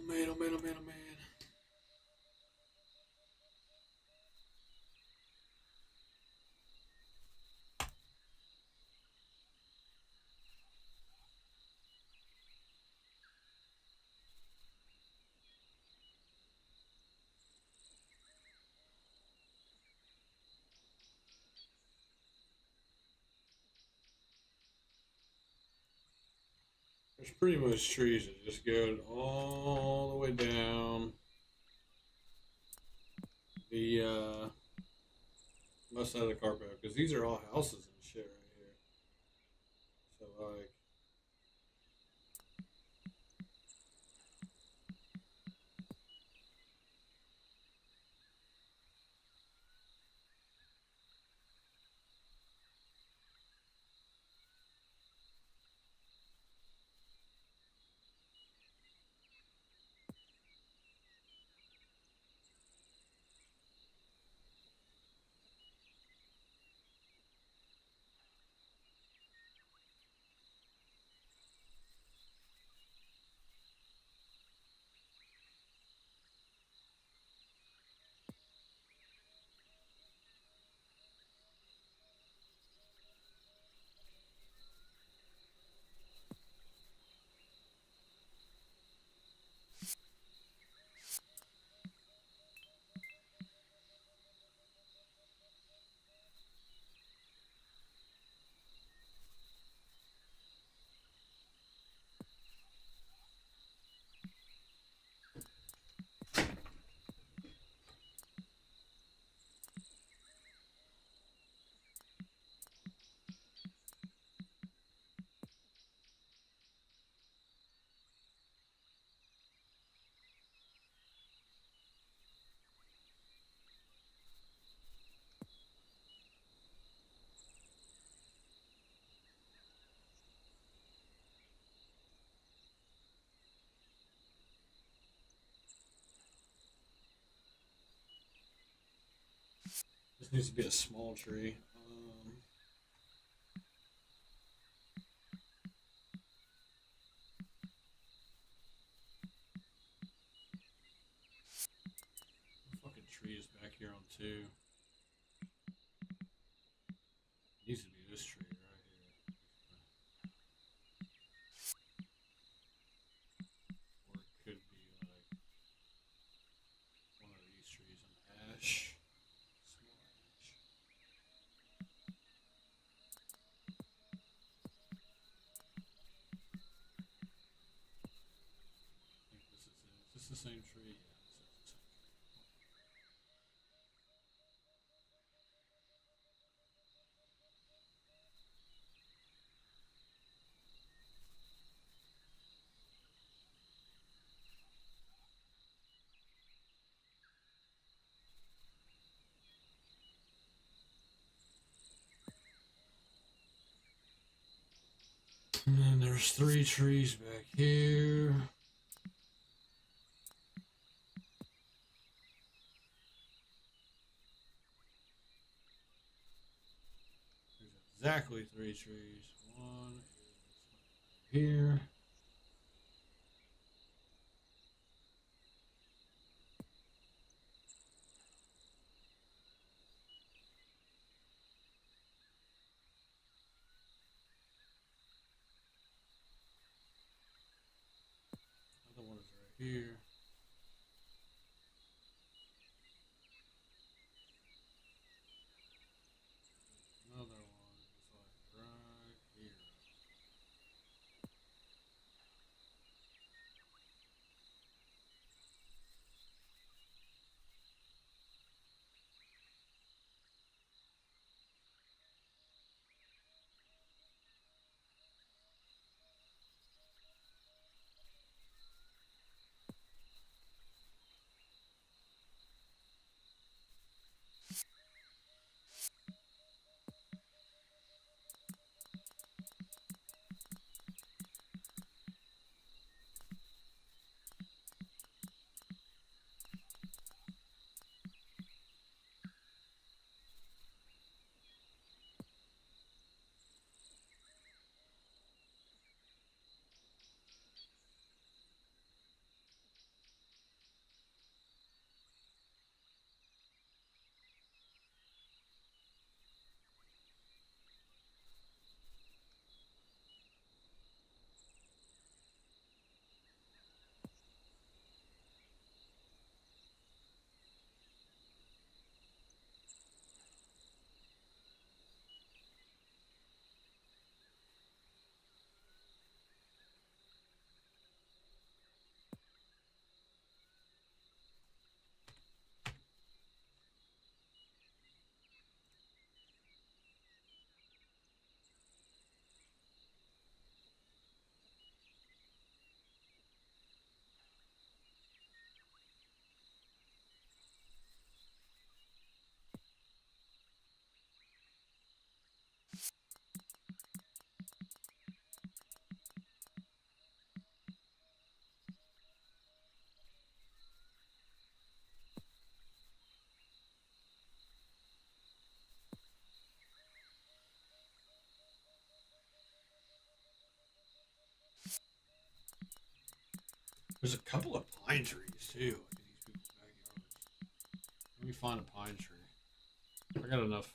man, oh man, oh man, oh man. There's pretty much trees that just go all the way down the left side of the carpet because these are all houses and shit right here. So like, this needs to be a small tree. Fucking tree is back here on two. Needs to be this tree right here. Or it the same tree? Yeah, this is the same tree. And then there's 3 trees back here. There's exactly 3 trees. One is here. Another one is right here. Another one is like right here. There's a couple of pine trees too, like in these people's backyards. Let me find a pine tree. I got enough.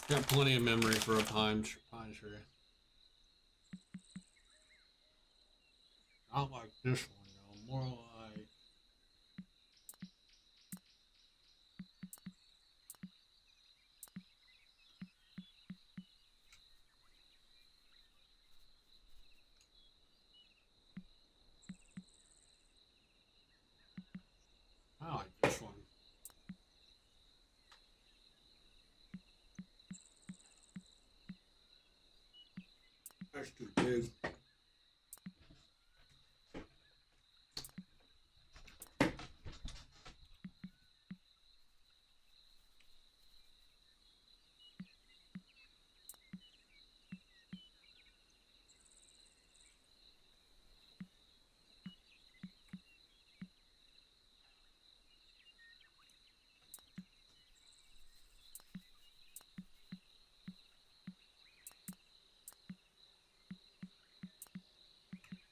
Got plenty of memory for a pine tree. Not like this one, though. More like. I like this one. That's too big.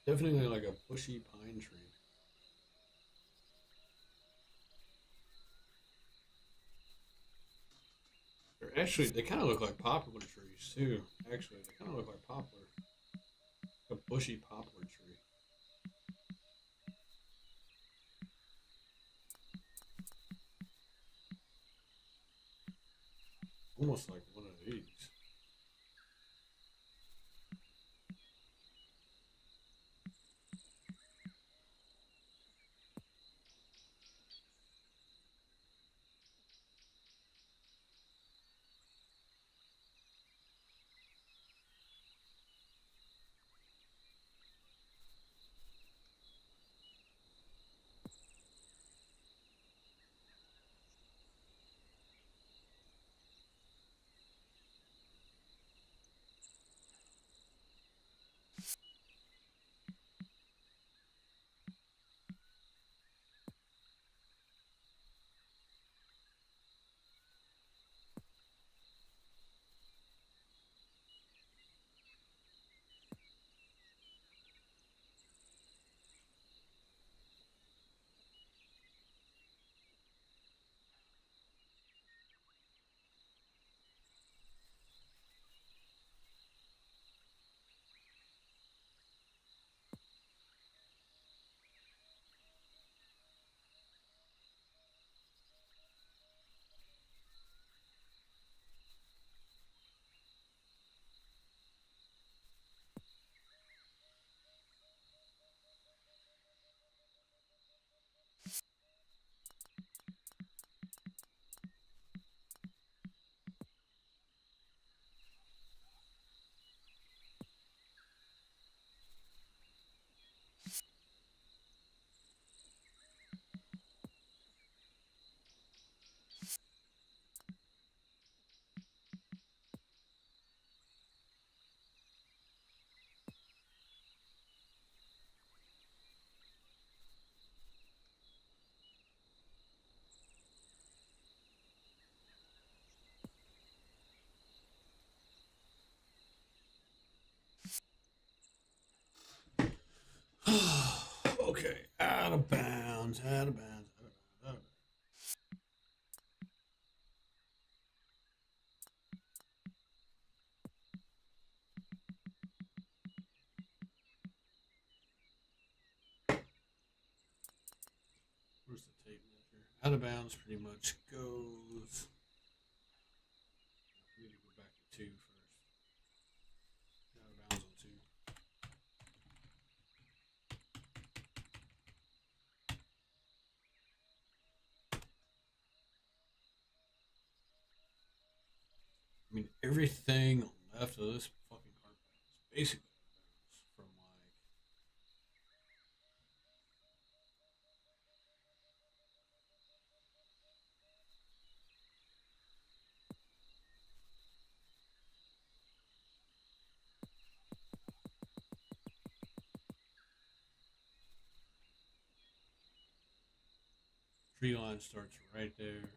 Definitely like a bushy pine tree. They kind of look like poplar trees too. Actually, they kind of look like poplar. A bushy poplar tree. Almost like one of these. Okay, out of bounds, out of bounds, out of bounds, out of bounds. Where's the tape measure? Out of bounds pretty much goes. We need to go back to 2 first. Out of bounds on 2. I mean, everything left of this fucking carpet is basically out of bounds from like. Tree line starts right there.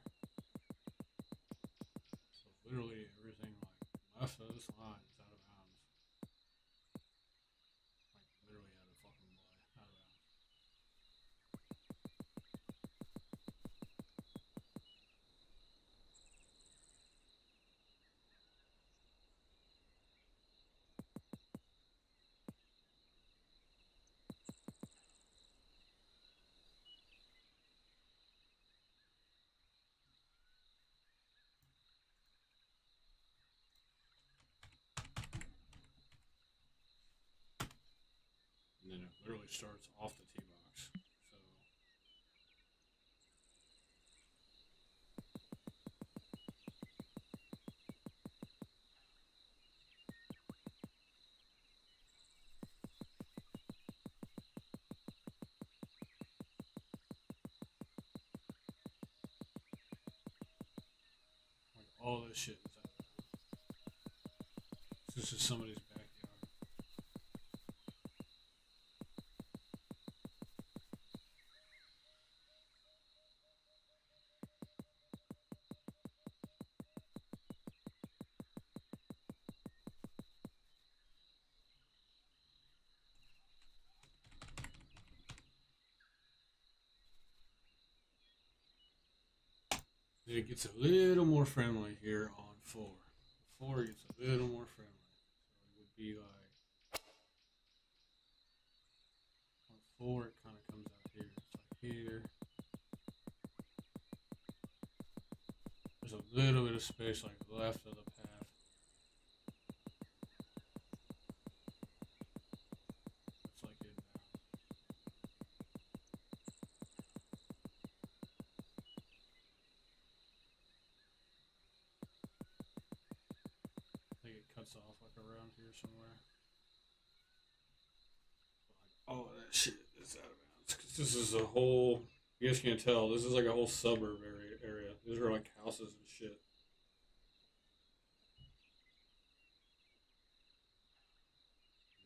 So literally everything like left of this line is out of bounds. Like literally out of fucking play. Out of bounds. And then it literally starts off the tee box. So like all this shit is out of bounds. This is somebody's backyard. It gets a little more friendly here on 4. 4 gets a little more friendly. So it would be like on 4 it kind of comes out here. It's like here. There's a little bit of space like left of the path. It's like in bounds. I think it cuts off like around here somewhere. But like all of that shit is out of bounds. Cause this is a whole. You guys can't tell. This is like a whole suburb area. These are like houses and shit.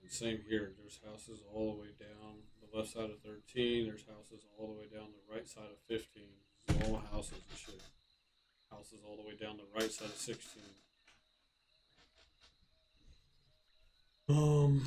And same here. There's houses all the way down the left side of 13. There's houses all the way down the right side of 15. This is all houses and shit. Houses all the way down the right side of 16. Fuck, man.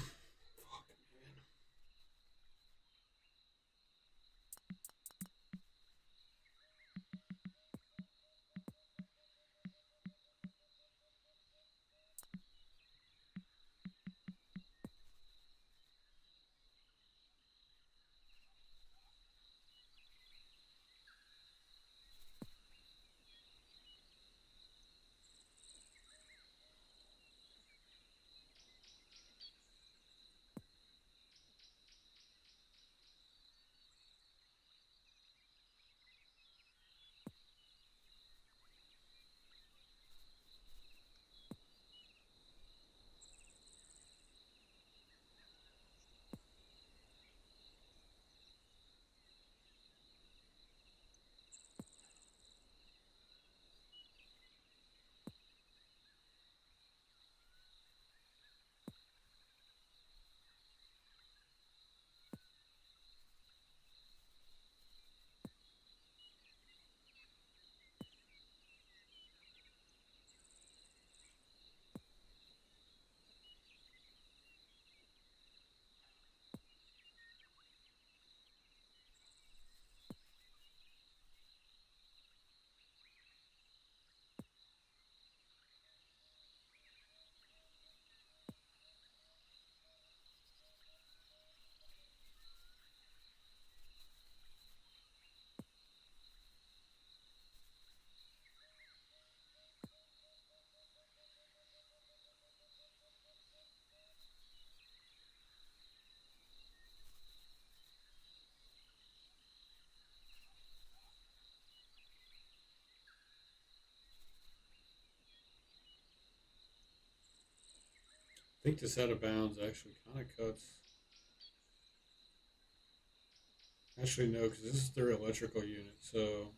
think this out of bounds actually kind of cuts. Actually, no, because this is their electrical unit. So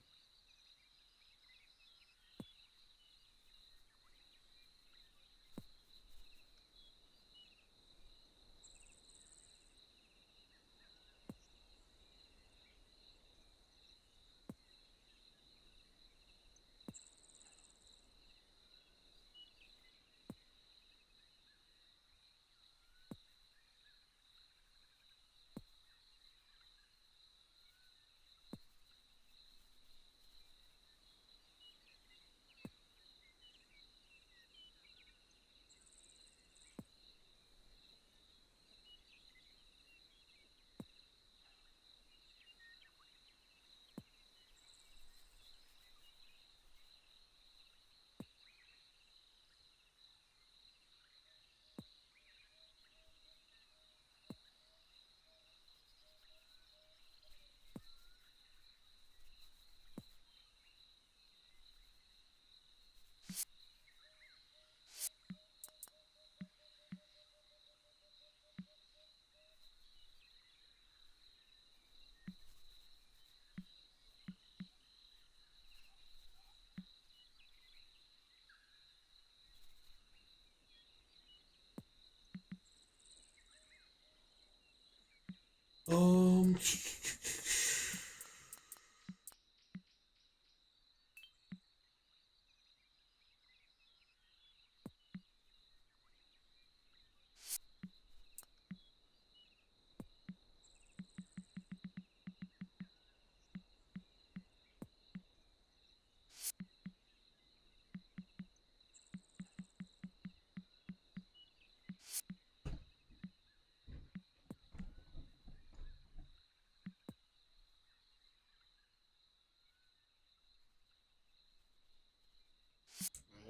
um.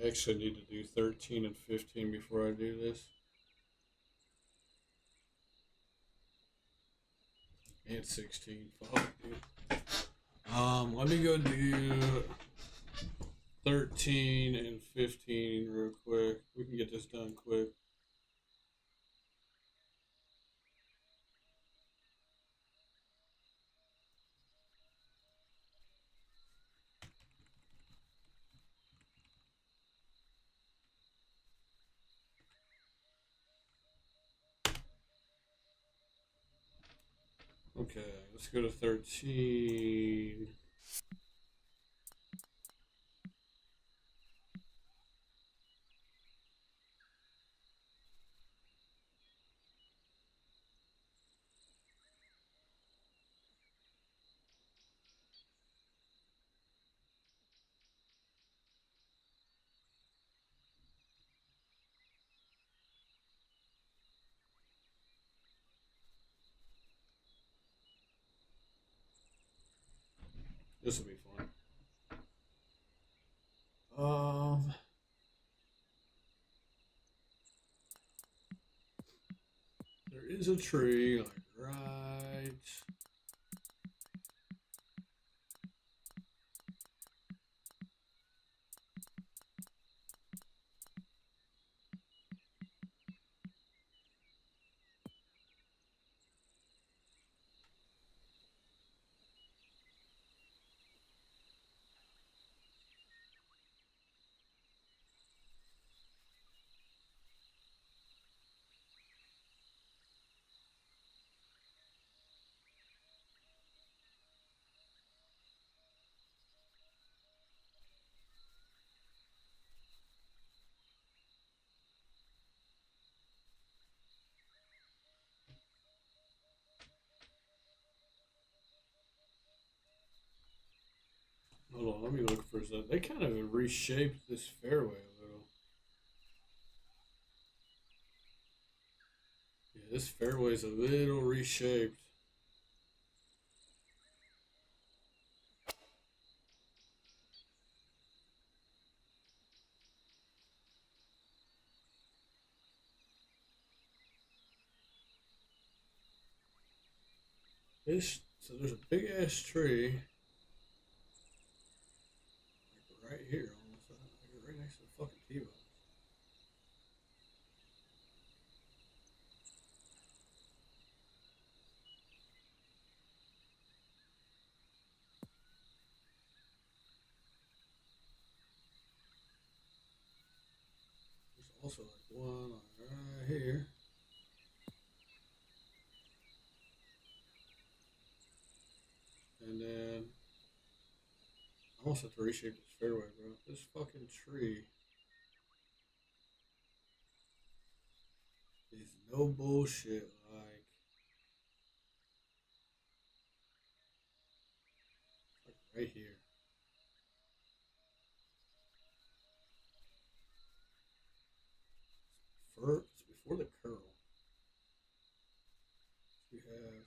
I actually need to do 13 and 15 before I do this. And 16. Fuck, dude. Let me go do 13 and 15 real quick. We can get this done quick. Okay, let's go to 13. This will be fun. Um, there is a tree, like right. Hold on, let me look for that. They kind of reshaped this fairway a little. Yeah, this fairway's a little reshaped. So there's a big ass tree like right here, almost like right next to the fucking tee box. also like one right here. And then I almost have to reshape this fairway, bro. This fucking tree is no bullshit. Like right here. It's before the curl. You have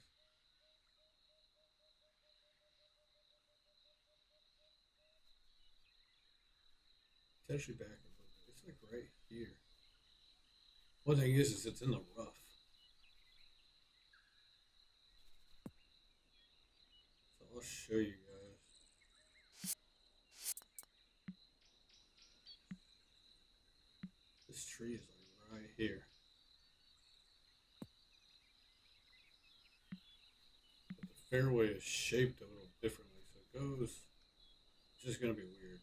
potentially back a little bit. It's like right here. One thing is it's in the rough. So I'll show you guys. This tree is like right here. But the fairway is shaped a little differently. So it goes, it's just going to be weird.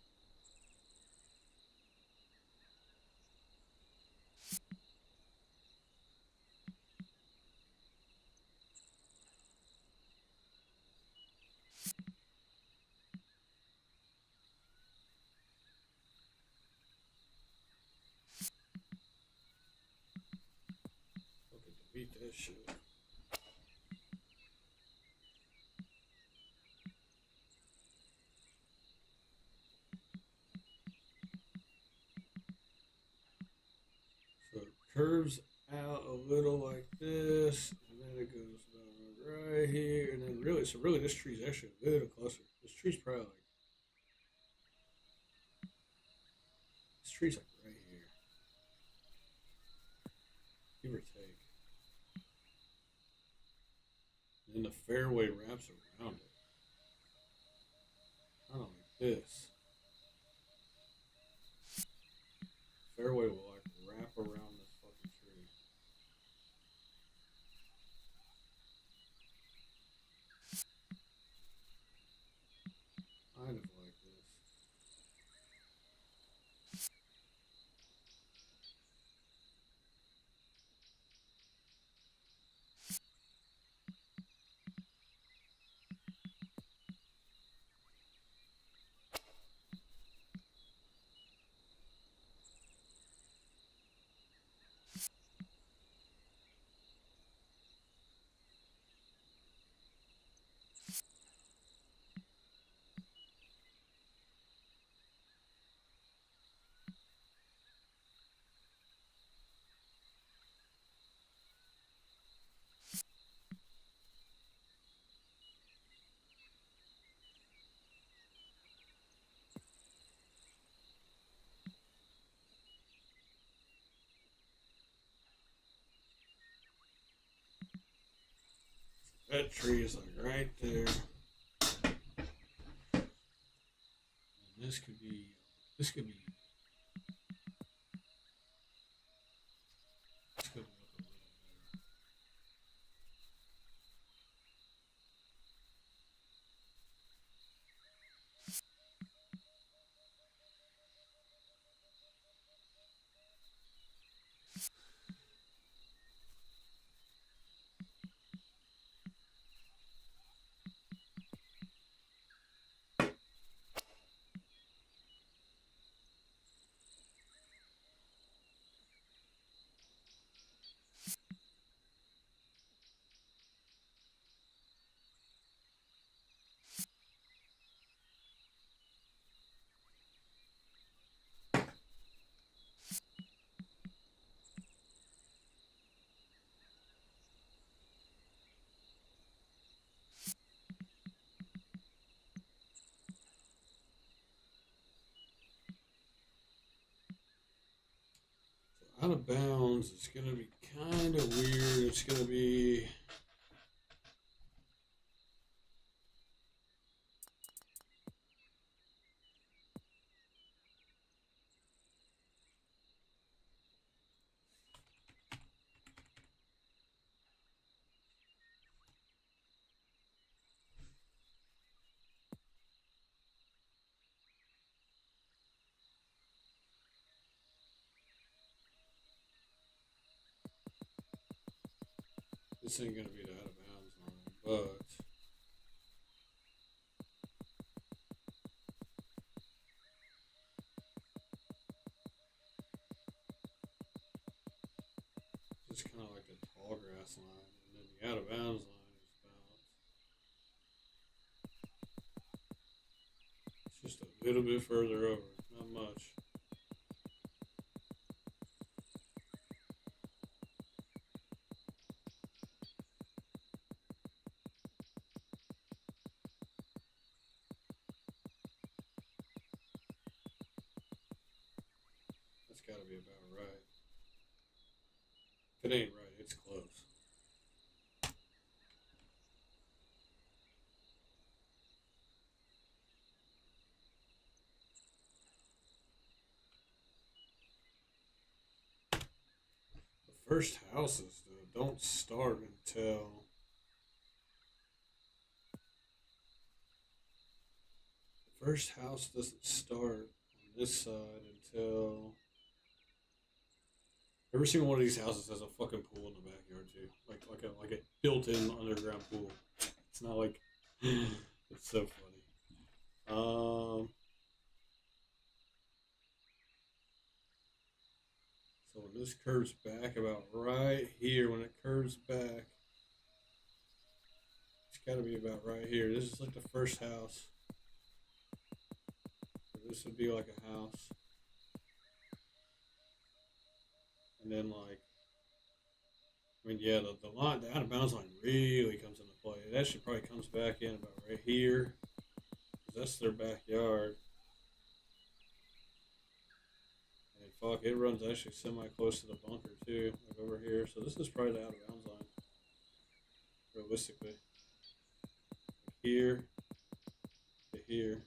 Okay, delete that shit. So it curves out a little like this, and then it goes down right here, and then really, so really this tree's actually a little closer. This tree's like right here, give or take. And then the fairway wraps around it, kind of like this. Fairway will like wrap around this fucking tree. Kind of like this. That tree is like right there. And this could be, this could be, this could look a little better. So out of bounds, it's going to be kind of weird. It's going to be, This ain't gonna be the out of bounds line, but it's kind of like the tall grass line, and then the out of bounds line is about. It's just a little bit further over, not much. That's got to be about right. If it ain't right, it's close. The first houses, though, don't start until. The first house doesn't start on this side until. Every single one of these houses has a fucking pool in the backyard too, like a built-in underground pool. It's not like it's so funny. So when this curves back about right here, when it curves back, it's got to be about right here. This is like the first house. So this would be like a house, and then like. I mean, yeah, the line, the out of bounds line really comes into play. It actually probably comes back in about right here, 'cause that's their backyard. And fuck, it runs actually semi close to the bunker too, like over here. So this is probably the out of bounds line, realistically. Like here to here.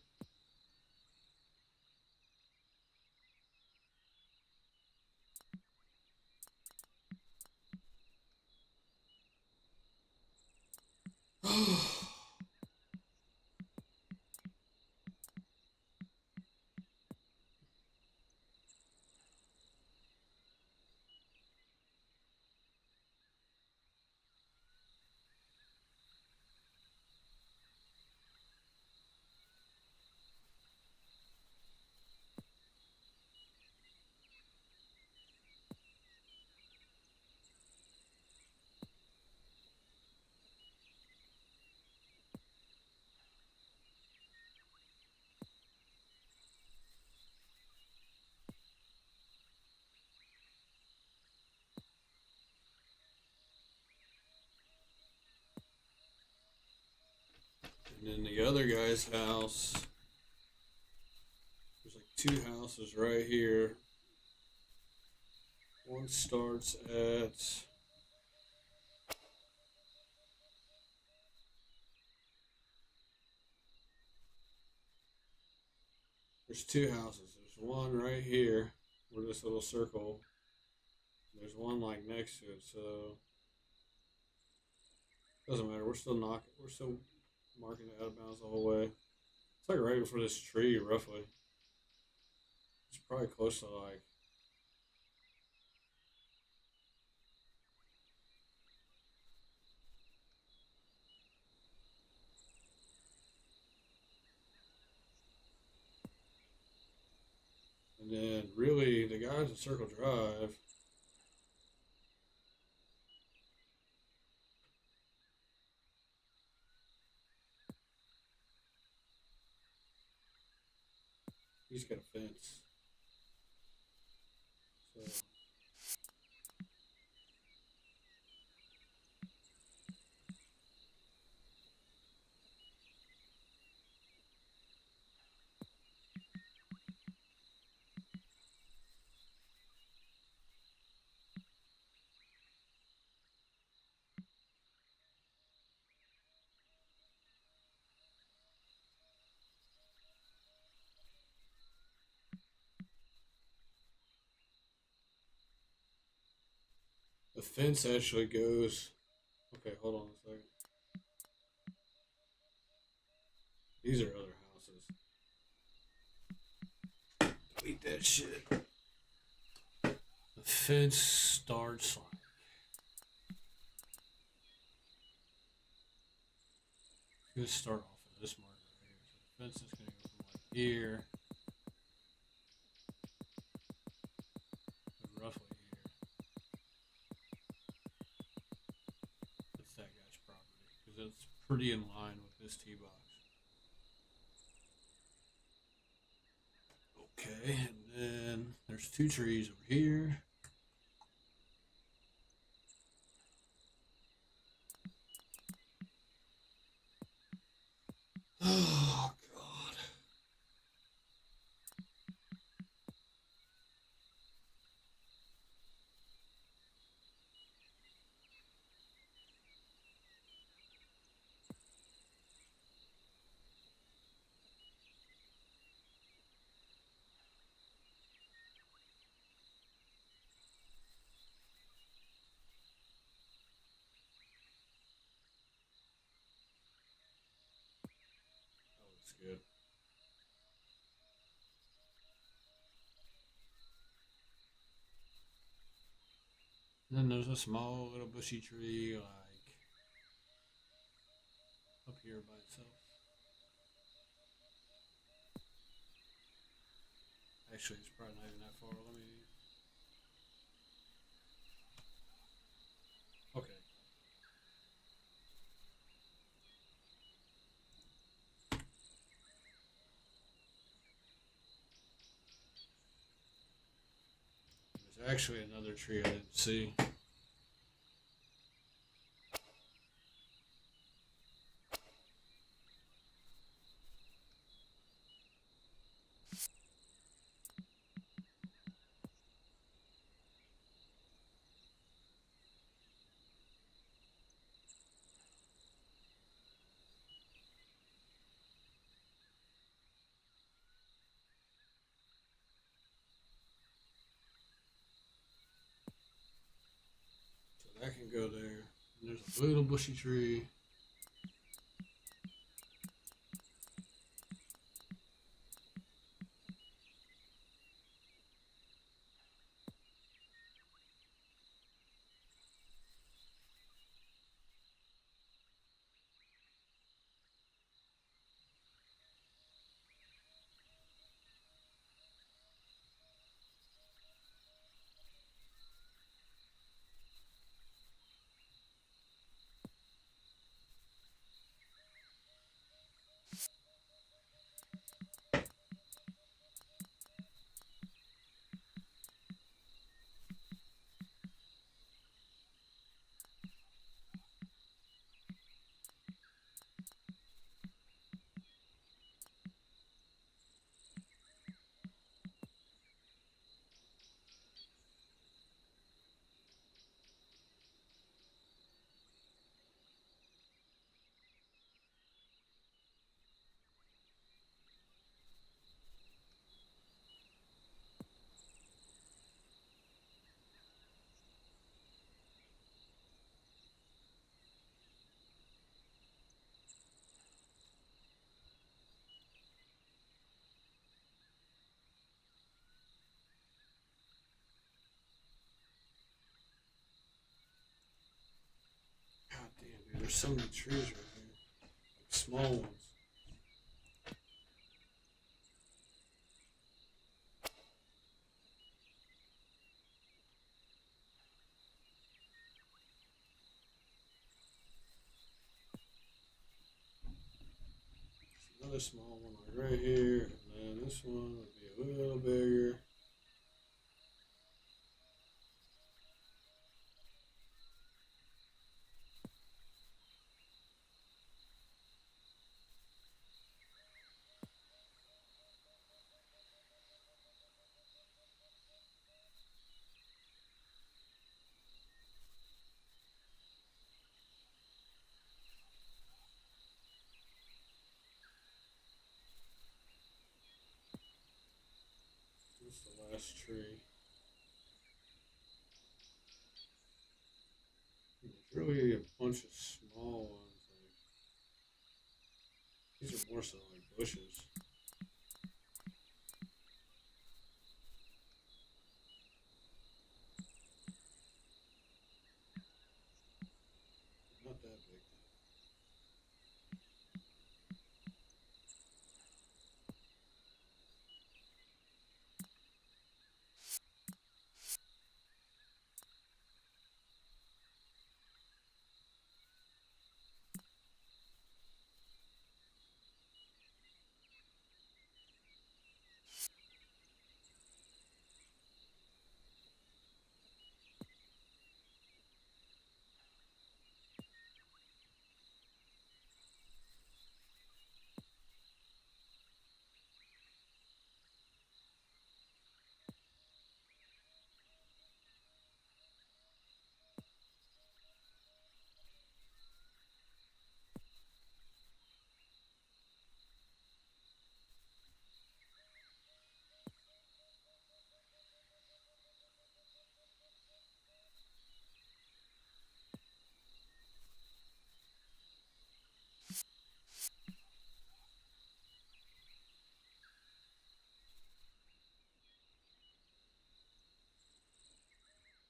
And then the other guy's house, there's like two houses right here. One starts at. There's two houses. There's one right here where this little circle. There's one like next to it, so doesn't matter. We're still knocking. We're still marking it out of bounds the whole way. It's like right before this tree, roughly. It's probably close to like. And then really, the guys at Circle Drive. He's got a fence. So. The fence actually goes. Okay, hold on a second. These are other houses. Delete that shit. The fence starts like. Let's start off with this marker right here. So the fence is going to go from like here to roughly here. That's that guy's property because it's pretty in line with this tee box. Okay, and then there's two trees over here. Oh God. That looks good. And then there's a small little bushy tree like up here by itself. Actually, it's probably not even that far. Let me. Okay. There's actually another tree I didn't see. So that can go there. And there's a little bushy tree. God damn, dude, there's so many trees right here. Like small ones. Another small one like right here, and then this one would be a little bigger. That's the last tree. There's really a bunch of small ones. Like, these are more so like bushes. Not that big.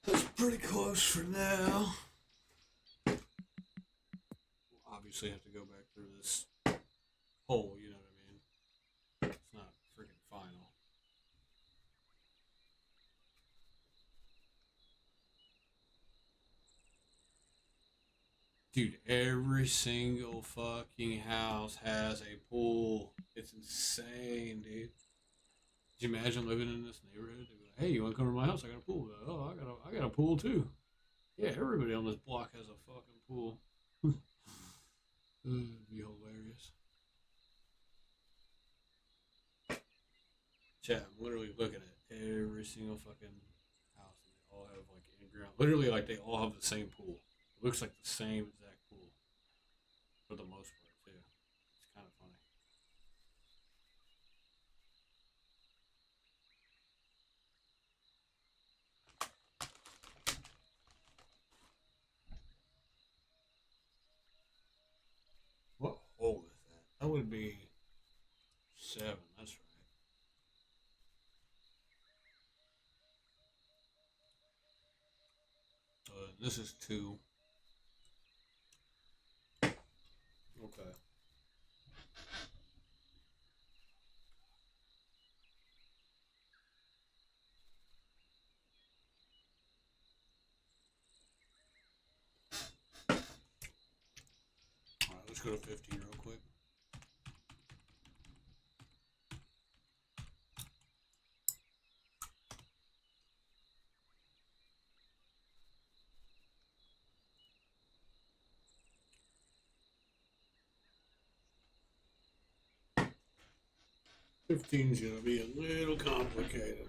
That's pretty close for now. We'll obviously have to go back through this hole, you know what I mean? It's not freaking final. Dude, every single fucking house has a pool. It's insane, dude. Could you imagine living in this neighborhood? They'd be like, "Hey, you want to come to my house? I got a pool." Like, oh, I got a pool too. Yeah, everybody on this block has a fucking pool. It'd be hilarious. Chat, I'm literally looking at every single fucking house, and they all have like in ground. Literally, like they all have the same pool. It looks like the same exact pool for the most part too. It's kind of funny. What hole is that? That would be 7. That's right. This is 2. Okay. All right, let's go to 15 real quick. Fifteen's gonna be a little complicated.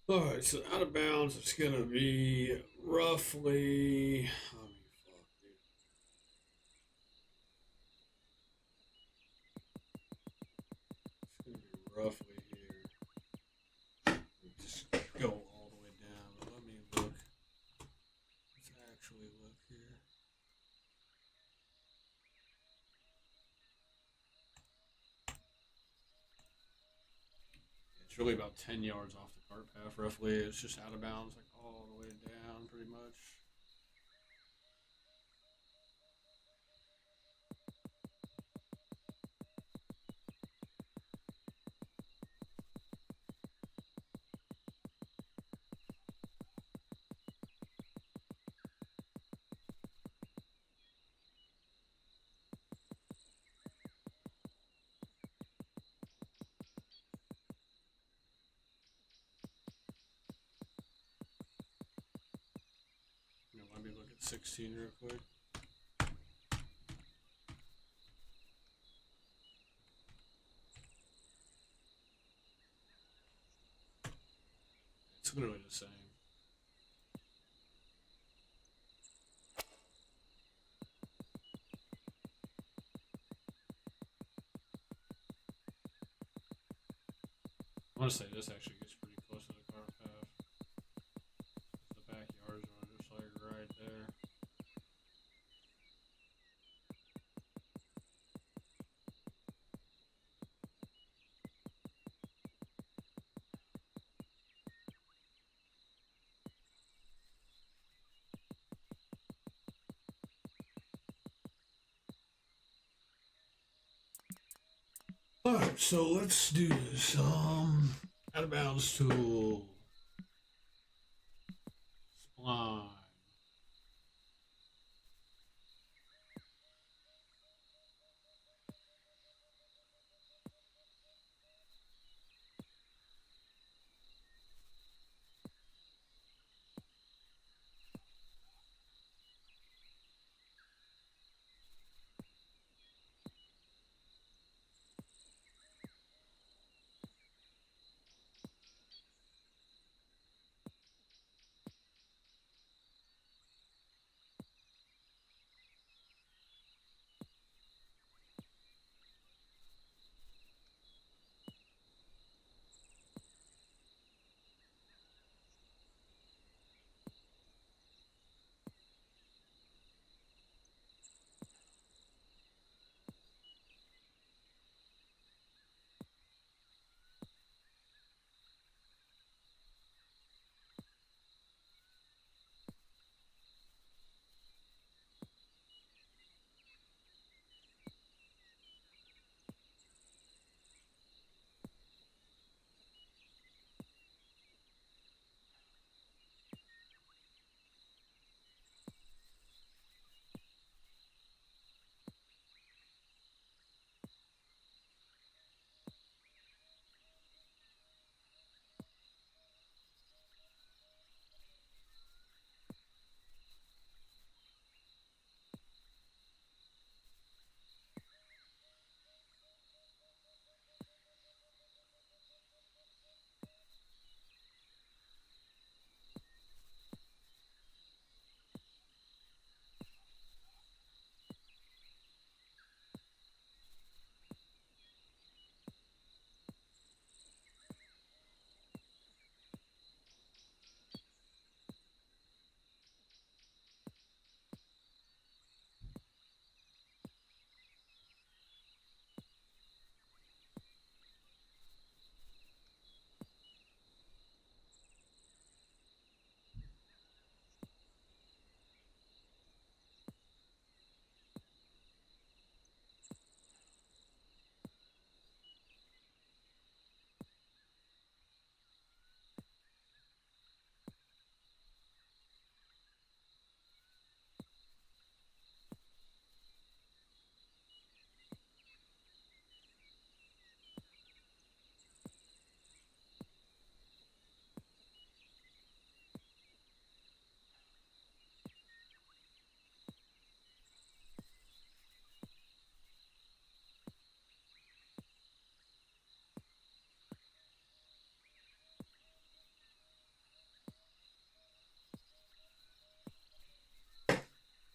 All right, so out of bounds, it's gonna be roughly. I mean, fuck, dude. It's gonna be roughly here. Just go all the way down. But let me look. Let's actually look here. It's really about 10 yards off the cart path, roughly. It's just out of bounds, like all the way down, pretty much. Let me look at 16 real quick. It's literally the same. I'm gonna say this actually gets pretty close to the cart path. The backyards are just like right there. Alright, so let's do this. Out of bounds tool. Spline.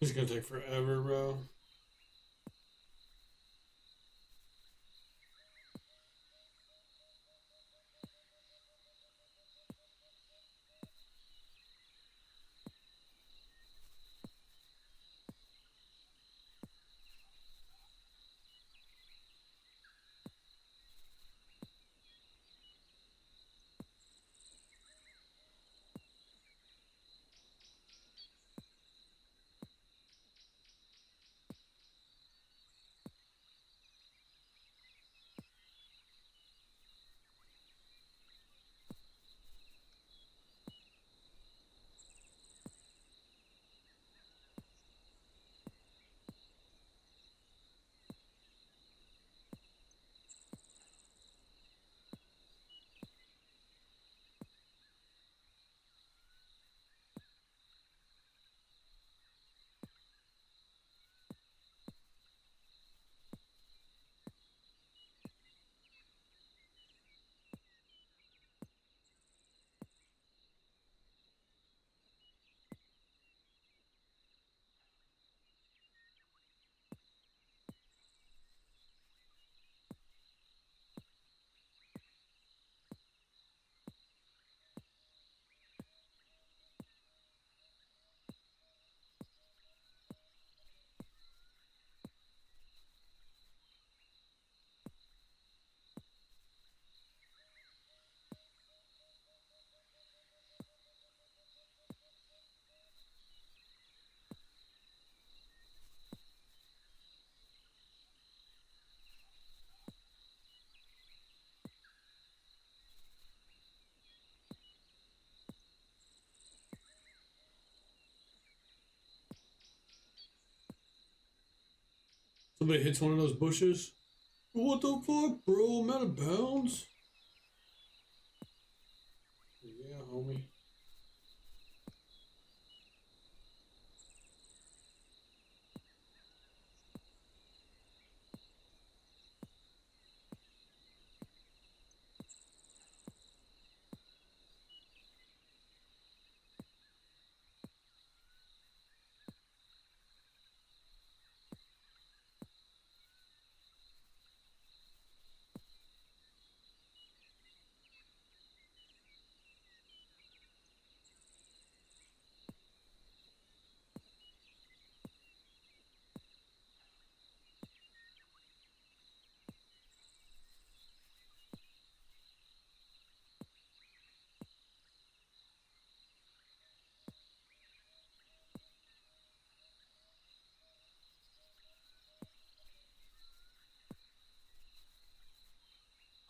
It's gonna take forever, bro. Somebody hits one of those bushes. What the fuck, bro? I'm out of bounds. Yeah, homie.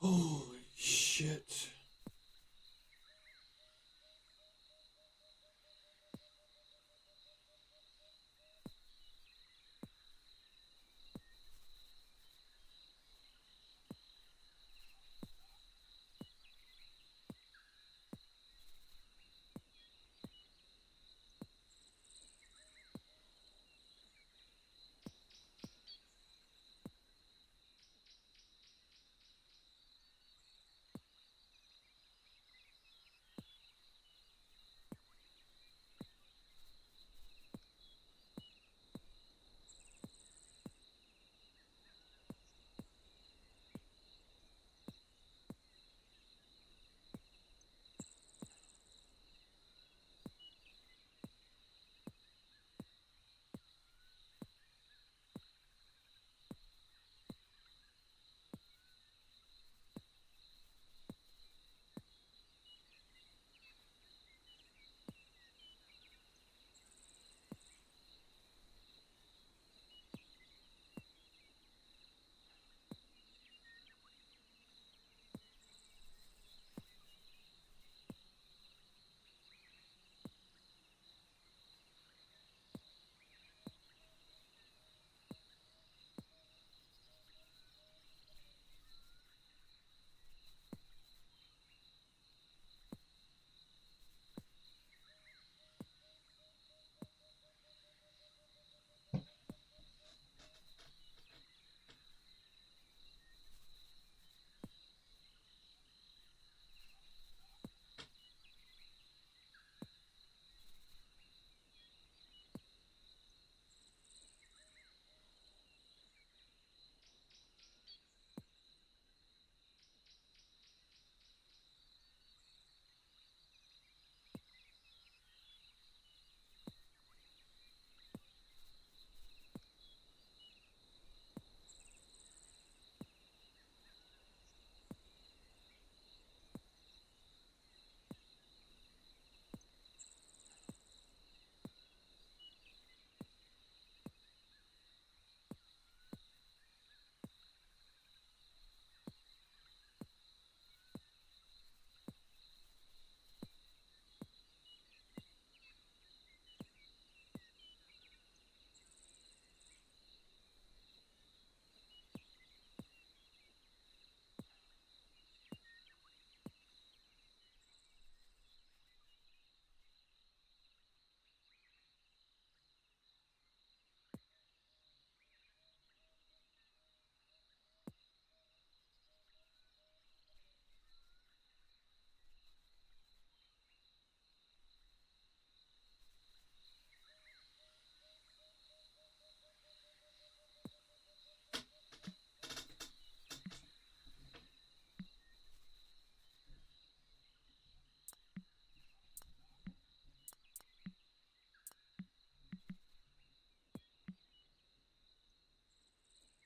Holy shit.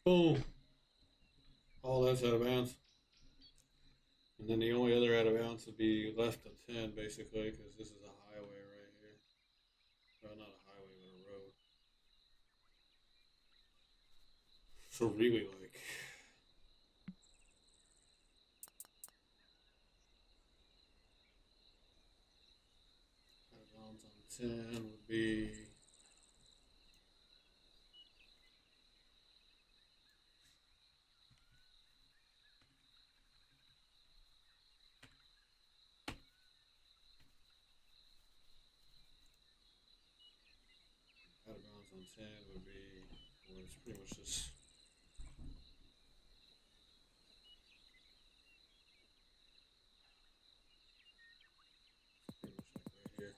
Boom. All that's out of bounds. And then the only other out of bounds would be left of 10, basically, because this is a highway right here. Well, not a highway, but a road. So really, like, out of bounds on 10 would be on 10 would be, well, it's pretty much just. Pretty much like right here.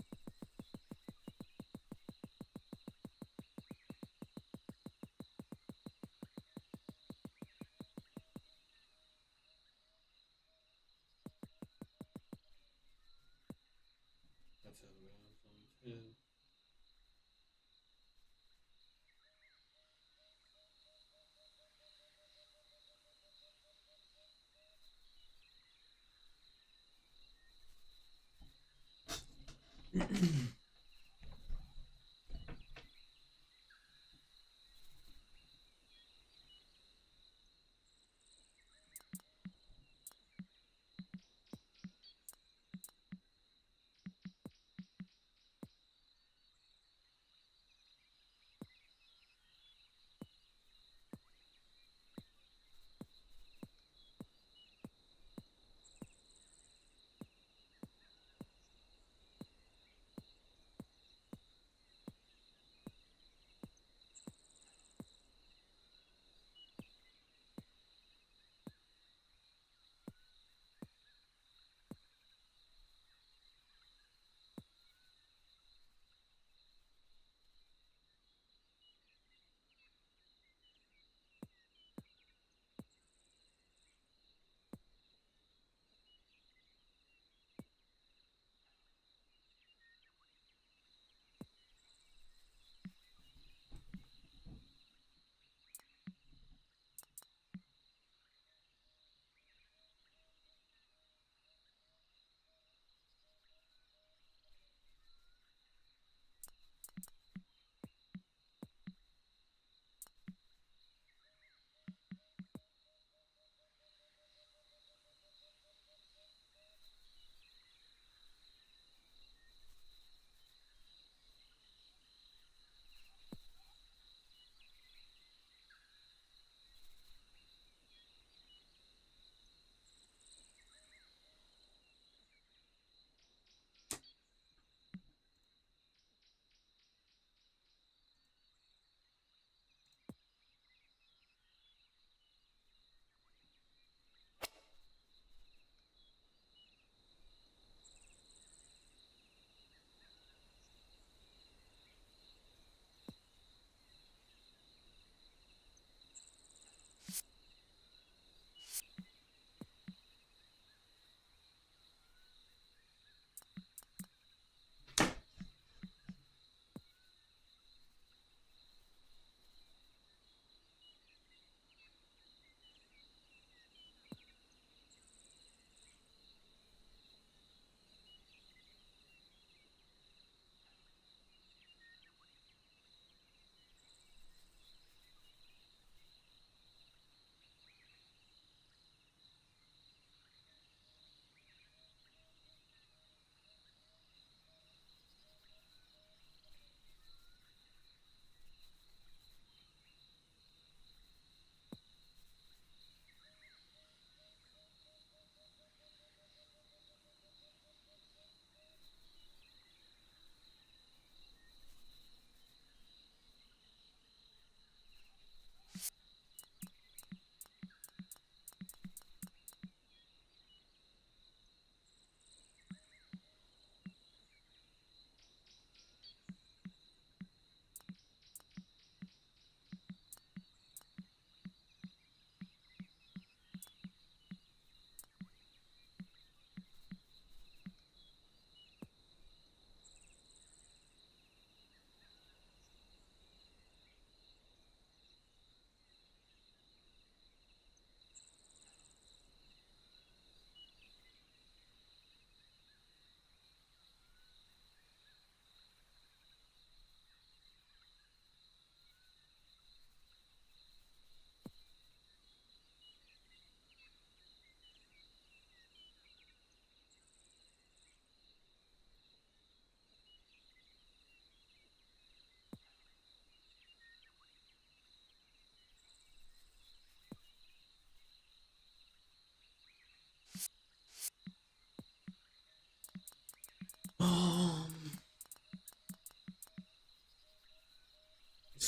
That's out of bounds on 10.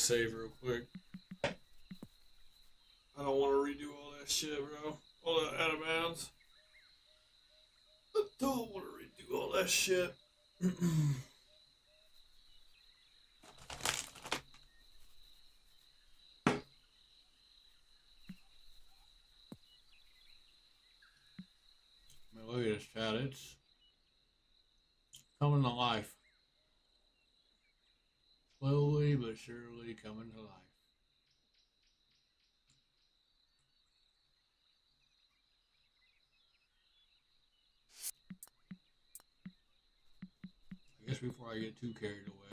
save real quick. I don't want to redo all that shit, bro. All that out of bounds. I don't want to redo all that shit. Man, look at this, Chad. It's coming to life. Slowly but surely coming to life. I guess before I get too carried away.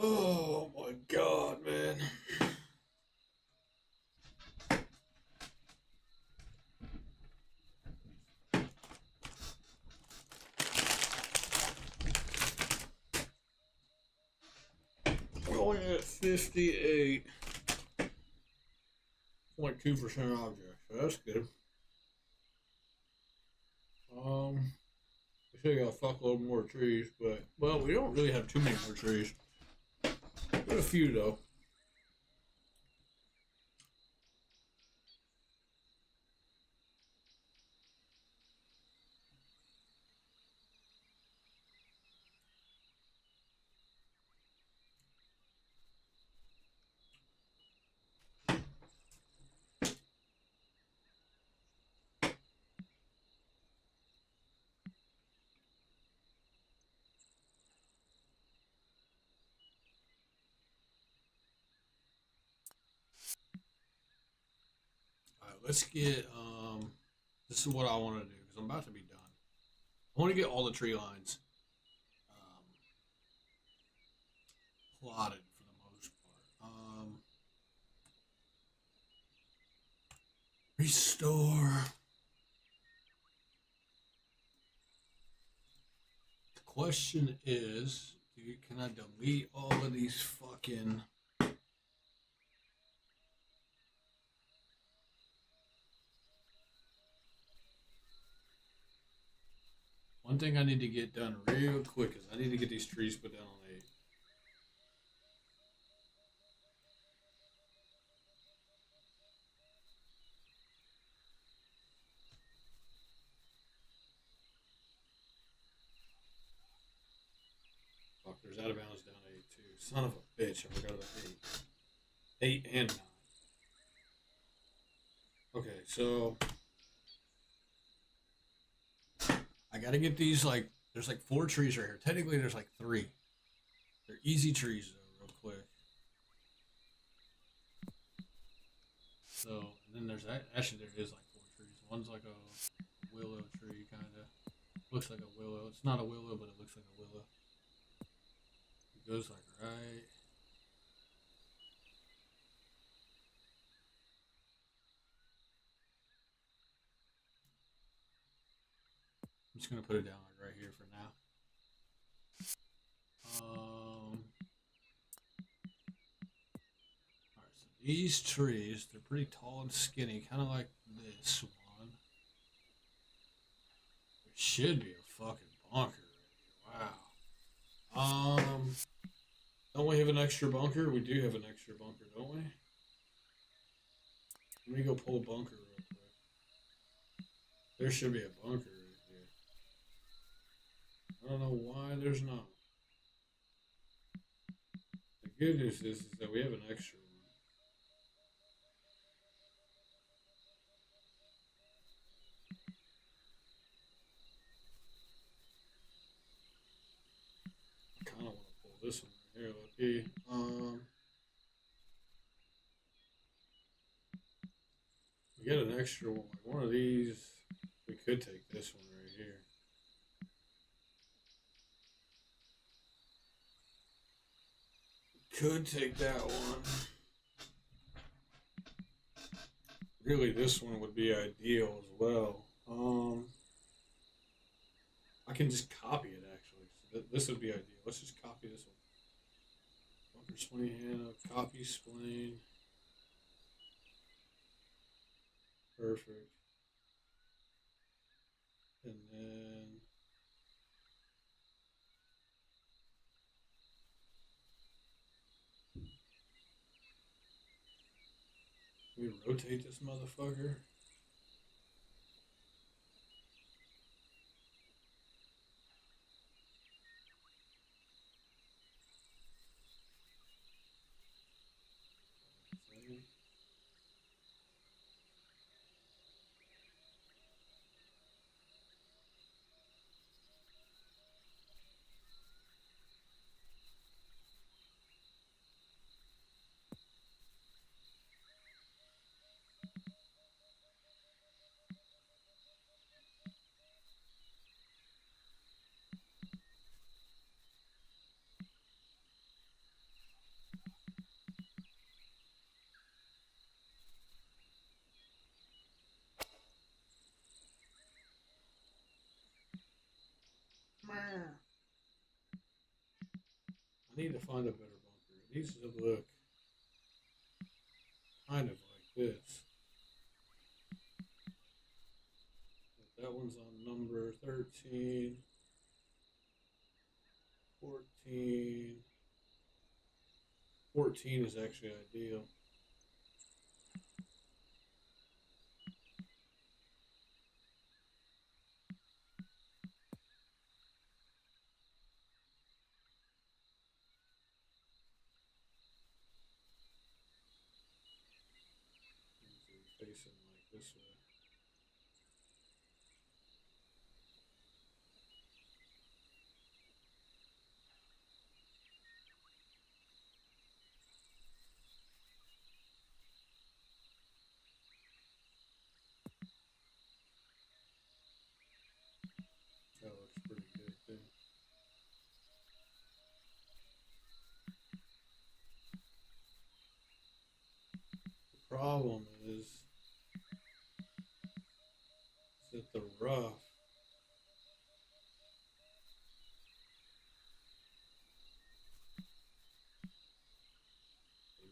Oh my god, man. Only at 58.2% object, so that's good. We still got a fuckload more trees, but well, we don't really have too many more trees. But a few though. All right, let's get this is what I want to do because I'm about to be done. I want to get all the tree lines um, plotted for the most part. Restore. The question is, can I delete all of these fucking? One thing I need to get done real quick is I need to get these trees put down on 8. Fuck, there's out of bounds down 8 too. Son of a bitch, I forgot about 8. 8 and 9. Okay, so I gotta get these like there's like 4 trees right here. Technically there's like 3. They're easy trees though, real quick. So and then there's actually there is like 4 trees. One's like a willow tree kinda. Looks like a willow. It's not a willow, but it looks like a willow. It goes like right. I'm just gonna put it down like right here for now. Alright, so these trees, they're pretty tall and skinny, kind of like this one. There should be a fucking bunker right here. Wow. Don't we have an extra bunker? We do have an extra bunker, don't we? Let me go pull a bunker real quick. There should be a bunker right here. I don't know why there's not. The good news is that we have an extra one. I kind of want to pull this one right here. Let's see. We got an extra one. Like one of these. We could take this one right here. Could take that one. Really, this one would be ideal as well. I can just copy it actually. So this would be ideal. Let's just copy this one. Bunker spleen hand, copy spleen. Perfect. And then we rotate this motherfucker. I need to find a better bunker. It needs to look kind of like this. But that one's on number 13, 14. 14 is actually ideal. Facing like this way. That looks pretty good too. The problem is that the rough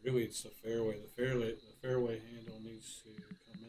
really it's the fairway. The fairway handle needs to come in.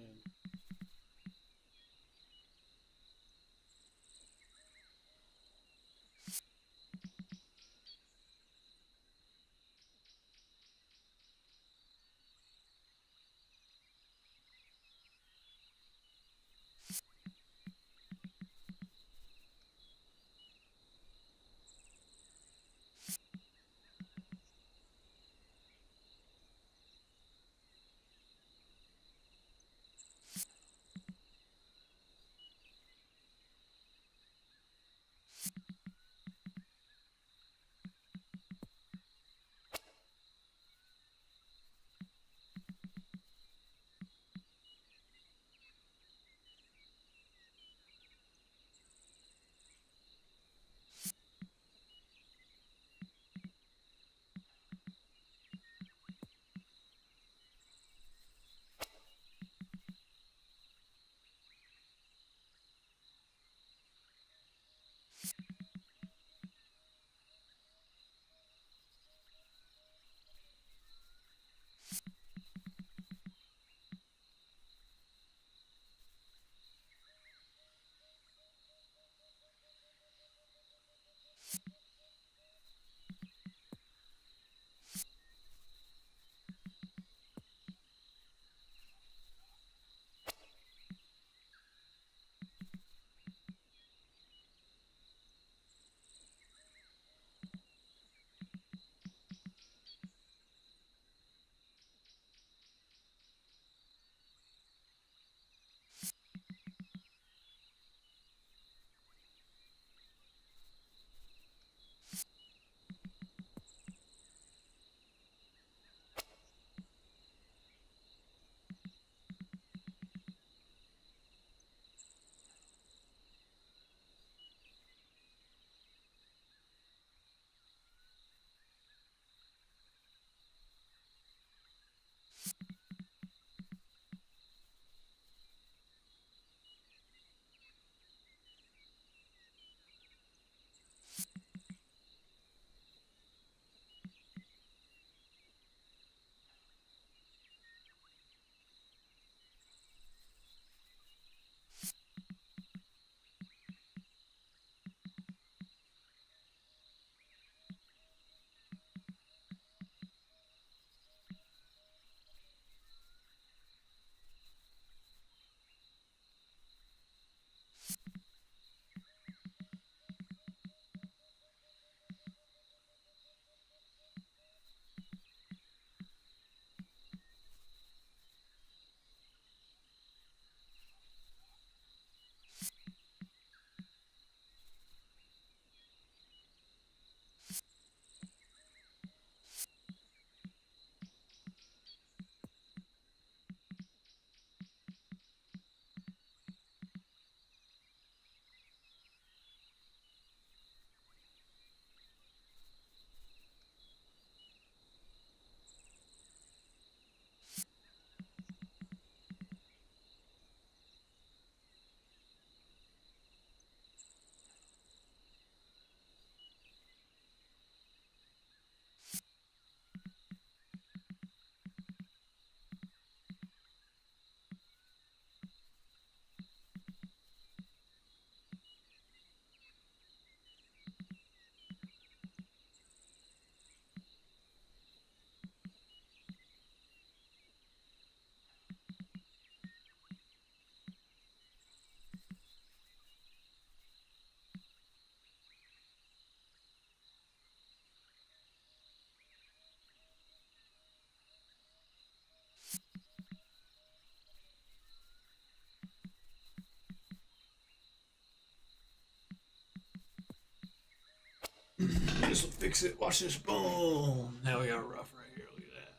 This will fix it. Watch this. Boom. Now we got a rough right here. Look at that.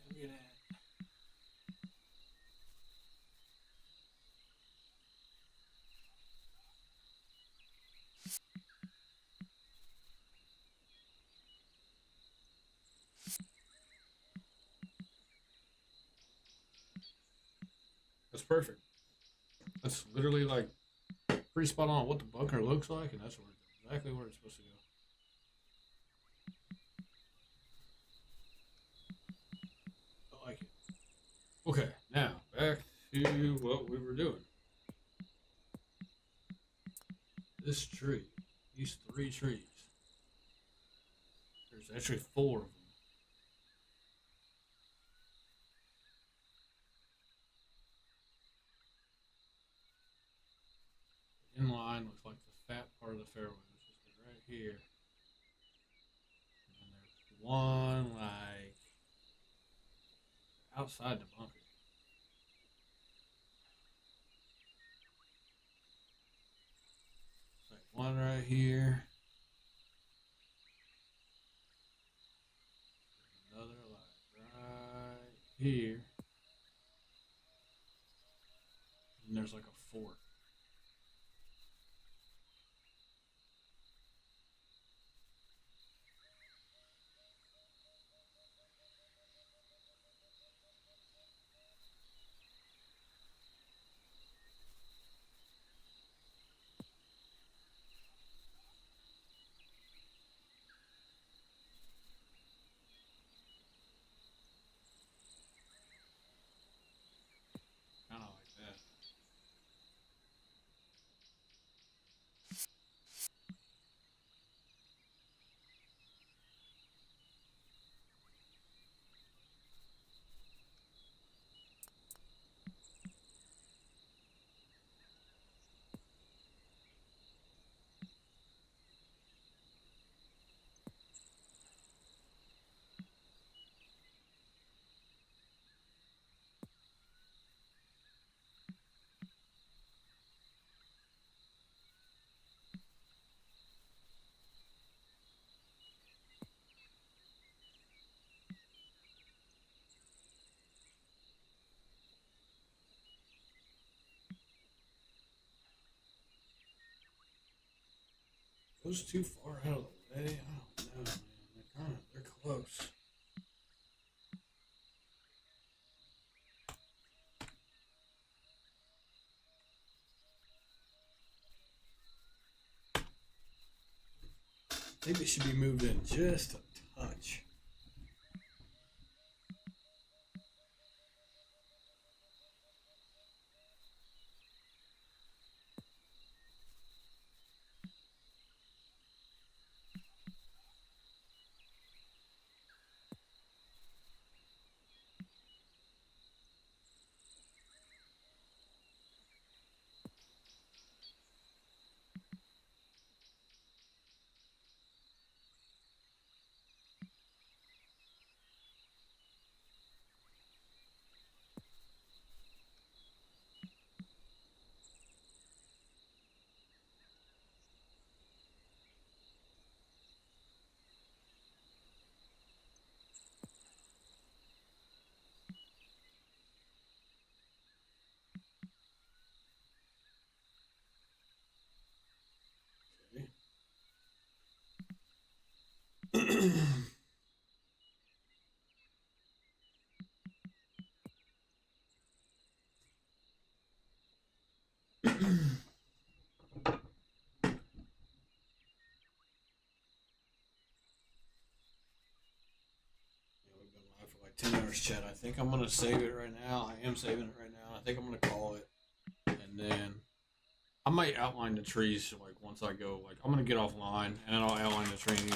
Look at that. That's perfect. That's literally like pretty spot on what the bunker looks like, and that's exactly where it's supposed to go. I like it. Okay, now back to what we were doing. This tree, these 3 trees. There's actually 4 of them. In line looks like the fat part of the fairway, which is right here. And then there's one like outside the bunker. It's like one right here. There's another like right here. And there's like a 4th. Kind of like that. Those too far out of the way? I don't know, man. They're close. I think they should be moved in just a touch. Okay. We've been live for like 10 hours, Chad. I think I'm going to save it right now. I am saving it right now. I think I'm going to call it. And then I might outline the trees like once I go. Like I'm going to get offline and then I'll outline the trees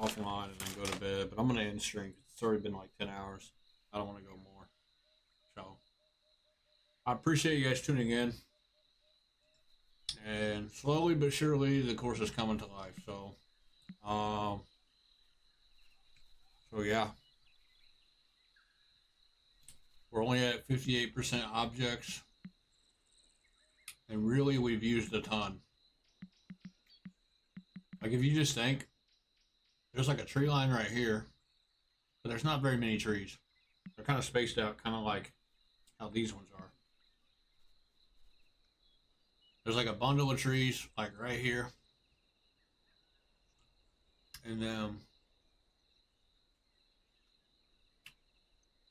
offline and then go to bed. But I'm going to end stream. It's already been like 10 hours. I don't want to go more. So I appreciate you guys tuning in. And slowly but surely the course is coming to life. So yeah. We're only at 58% objects. And really we've used a ton. Like if you just think, there's like a tree line right here, but there's not very many trees. They're kind of spaced out, kind of like how these ones are. There's like a bundle of trees, like right here, and then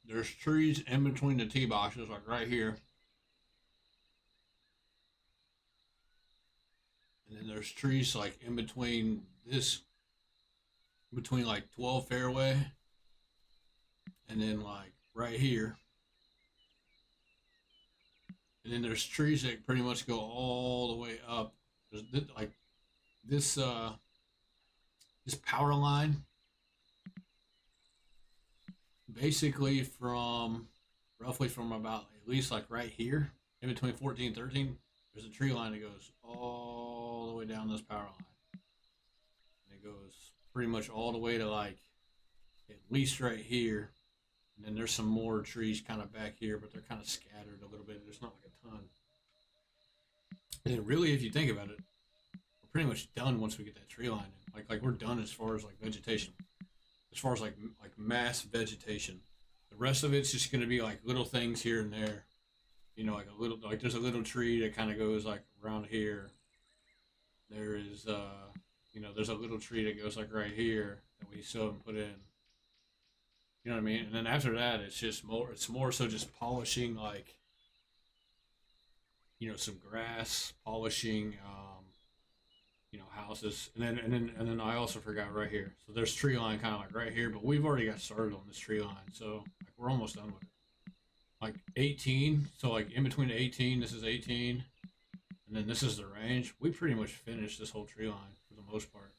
there's trees in between the tee boxes, like right here, and then there's trees like in between this, between like 12 fairway, and then like right here, and then there's trees that pretty much go all the way up. There's like this this power line, basically from roughly from about at least like right here in between 14 and 13, there's a tree line that goes all the way down this power line, and it goes pretty much all the way to like at least right here, and then there's some more trees kind of back here, but they're kind of scattered a little bit. There's not like a ton. And really, if you think about it, we're pretty much done once we get that tree line in. Like we're done as far as like vegetation, as far as like mass vegetation. The rest of it's just gonna be like little things here and there. You know, like a little, like there's a little tree that kind of goes like around here. There is you know, there's a little tree that goes like right here that we still haven't put in. You know what I mean? And then after that, it's just more. It's more so just polishing, like, you know, some grass, polishing, you know, houses, and then I also forgot right here. So there's tree line kind of like right here, but we've already got started on this tree line, so like we're almost done with it. Like 18, so like in between 18, this is 18, and then this is the range. We pretty much finished this whole tree line for the most part.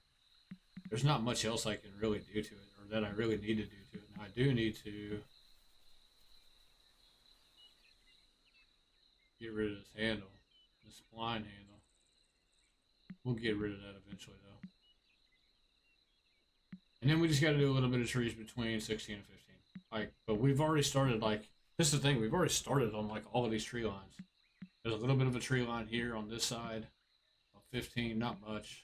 There's not much else I can really do to it, or that I really need to do to it. Now I do need to get rid of this handle, this blind handle. We'll get rid of that eventually, though. And then we just got to do a little bit of trees between 16 and 15. Like, but we've already started, like, this is the thing, we've already started on, like, all of these tree lines. There's a little bit of a tree line here on this side of 15, not much.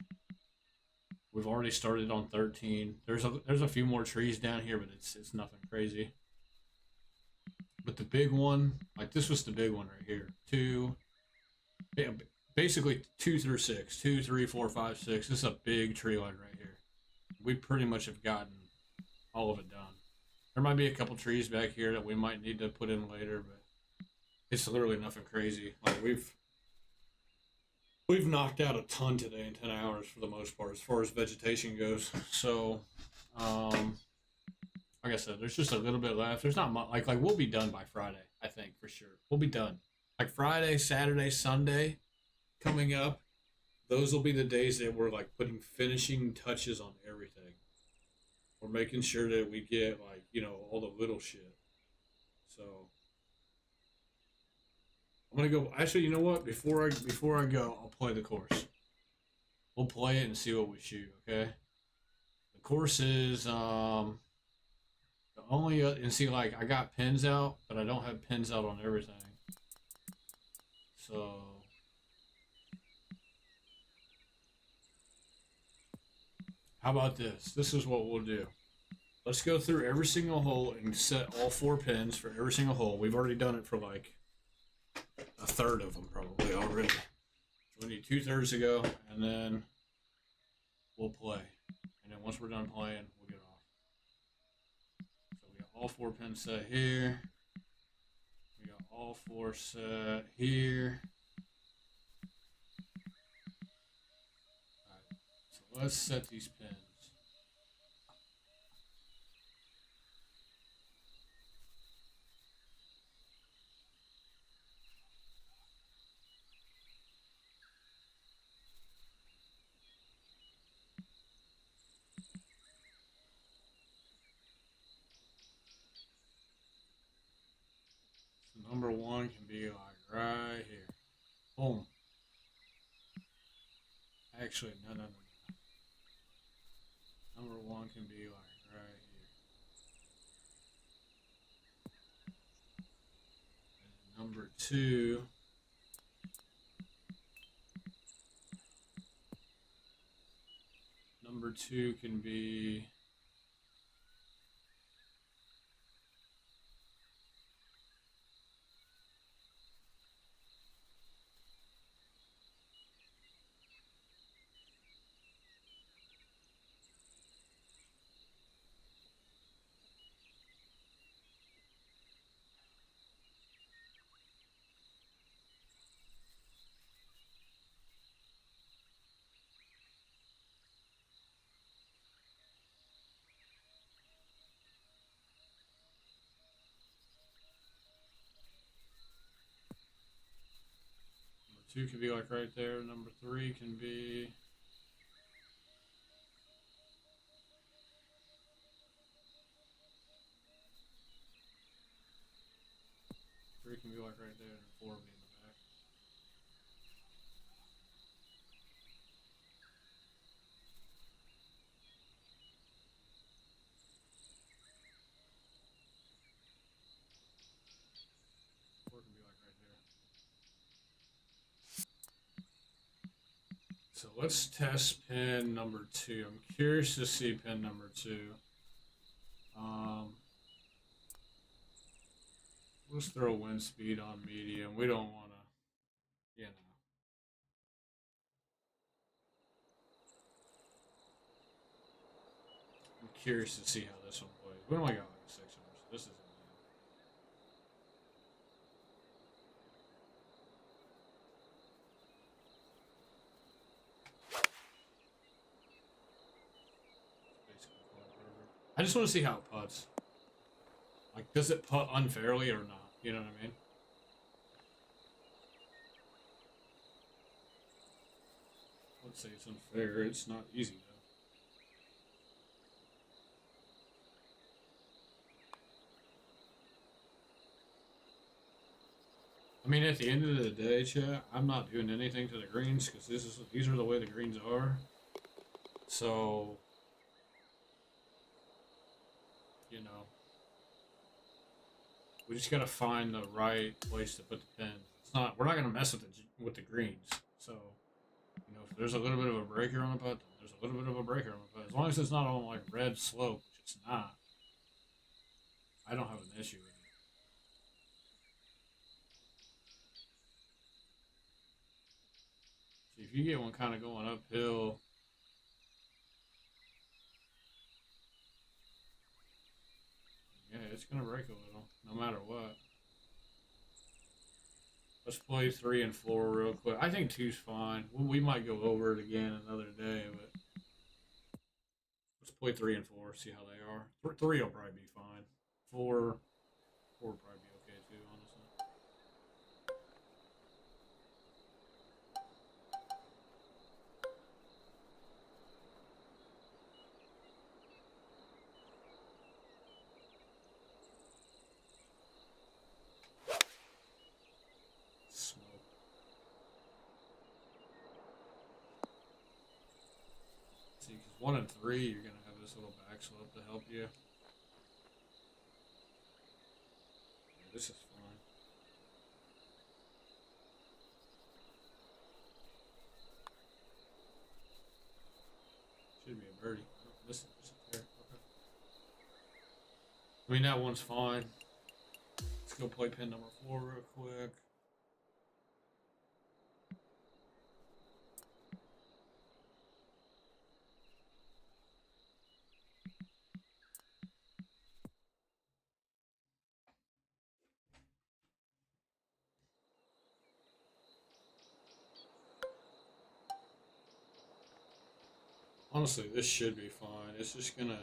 We've already started on 13. There's a few more trees down here, but it's nothing crazy. But the big one, like this was the big one right here. Basically 2 through 6. 2, 3, 4, 5, 6. This is a big tree line right here. We pretty much have gotten all of it done. There might be a couple trees back here that we might need to put in later, but it's literally nothing crazy. Like we've knocked out a ton today in 10 hours for the most part as far as vegetation goes. So like I said, there's just a little bit left. There's not much. Like we'll be done by Friday, I think, for sure. We'll be done. Like Friday, Saturday, Sunday coming up, those will be the days that we're like putting finishing touches on everything. We're making sure that we get like, you know, all the little shit. So I'm gonna go. Actually, you know what? Before I go, I'll play the course. We'll play it and see what we shoot. Okay. The course is the only and see, like I got pins out, but I don't have pins out on everything. So how about this? This is what we'll do. Let's go through every single hole and set all 4 pins for every single hole. We've already done it for like a third of them probably already. So we need 2/3 to go, and then we'll play. And then once we're done playing, we'll get off. So we got all 4 pins set here. We got all 4 set here. Alright, so let's set these pins. Number 1 can be like right here. Boom. Actually, no. Number 1 can be like right here. And number 2. Number 2 can be. Number 2 can be like right there. Number 3 can be. Three can be like right there, and 4 will be in the back. Four can be like right there. So let's test pin number 2. I'm curious to see pin number 2. Let's throw wind speed on medium. We don't want to, you know. I'm curious to see how this one plays. We only got like 6 hours, so this isn't bad. Basically quite perfect. I just want to see how it putts. Like, does it putt unfairly or not? You know what I mean? Let's say it's unfair. It's not easy, though. I mean, at the end of the day, chat, I'm not doing anything to the greens because these are the way the greens are. So, you know, we just gotta find the right place to put the pins. We're not gonna mess with the greens. So, you know, if there's a little bit of a breaker on the putt, then there's a little bit of a breaker on the putt. As long as it's not on like red slope, which it's not, I don't have an issue with it. See, if you get one kind of going uphill, yeah, it's gonna break a little, no matter what. Let's play 3 and 4 real quick. I think 2's fine. We might go over it again another day, but let's play 3 and 4. See how they are. 3 will probably be fine. 4 will probably be okay too, honestly. Smoke. See, because 1 and 3, you're gonna have this little back slope to help you. Yeah, this is fine. Should be a birdie. Oh, this is there. Okay. I mean, that one's fine. Let's go play pin number 4 real quick. Honestly, this should be fine. It's just gonna.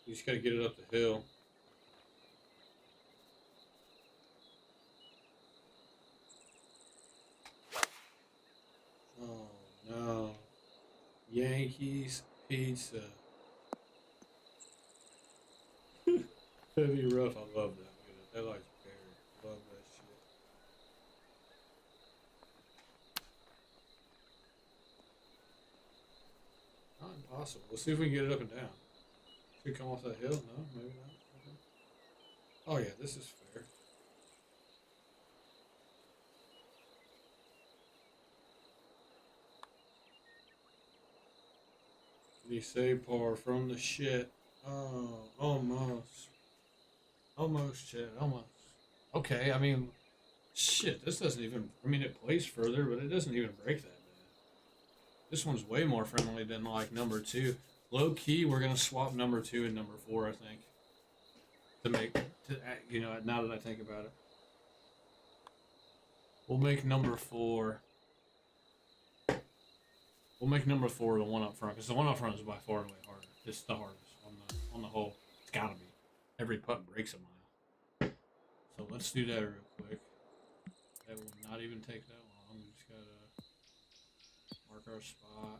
You just gotta get it up the hill. Oh no. Yankees pizza. Heavy rough. I love that. Look at it. That likes berry. Love that shit. Not impossible. Let's see if we can get it up and down. Should come off that hill? No, maybe not. Okay. Oh yeah, this is fair. Did he say par from the shit? Oh, almost. Almost, shit, almost. Okay, I mean, shit, this doesn't even. I mean, it plays further, but it doesn't even break that bad. This one's way more friendly than like number two. Low key, we're gonna swap number two and number four, I think, to make you know. Now that I think about it, we'll make number four. We'll make number four the one up front because the one up front is by far and away harder. It's the hardest on the whole. It's gotta be. Every putt breaks a mile. So let's do that real quick. That will not even take that long. We just gotta mark our spot.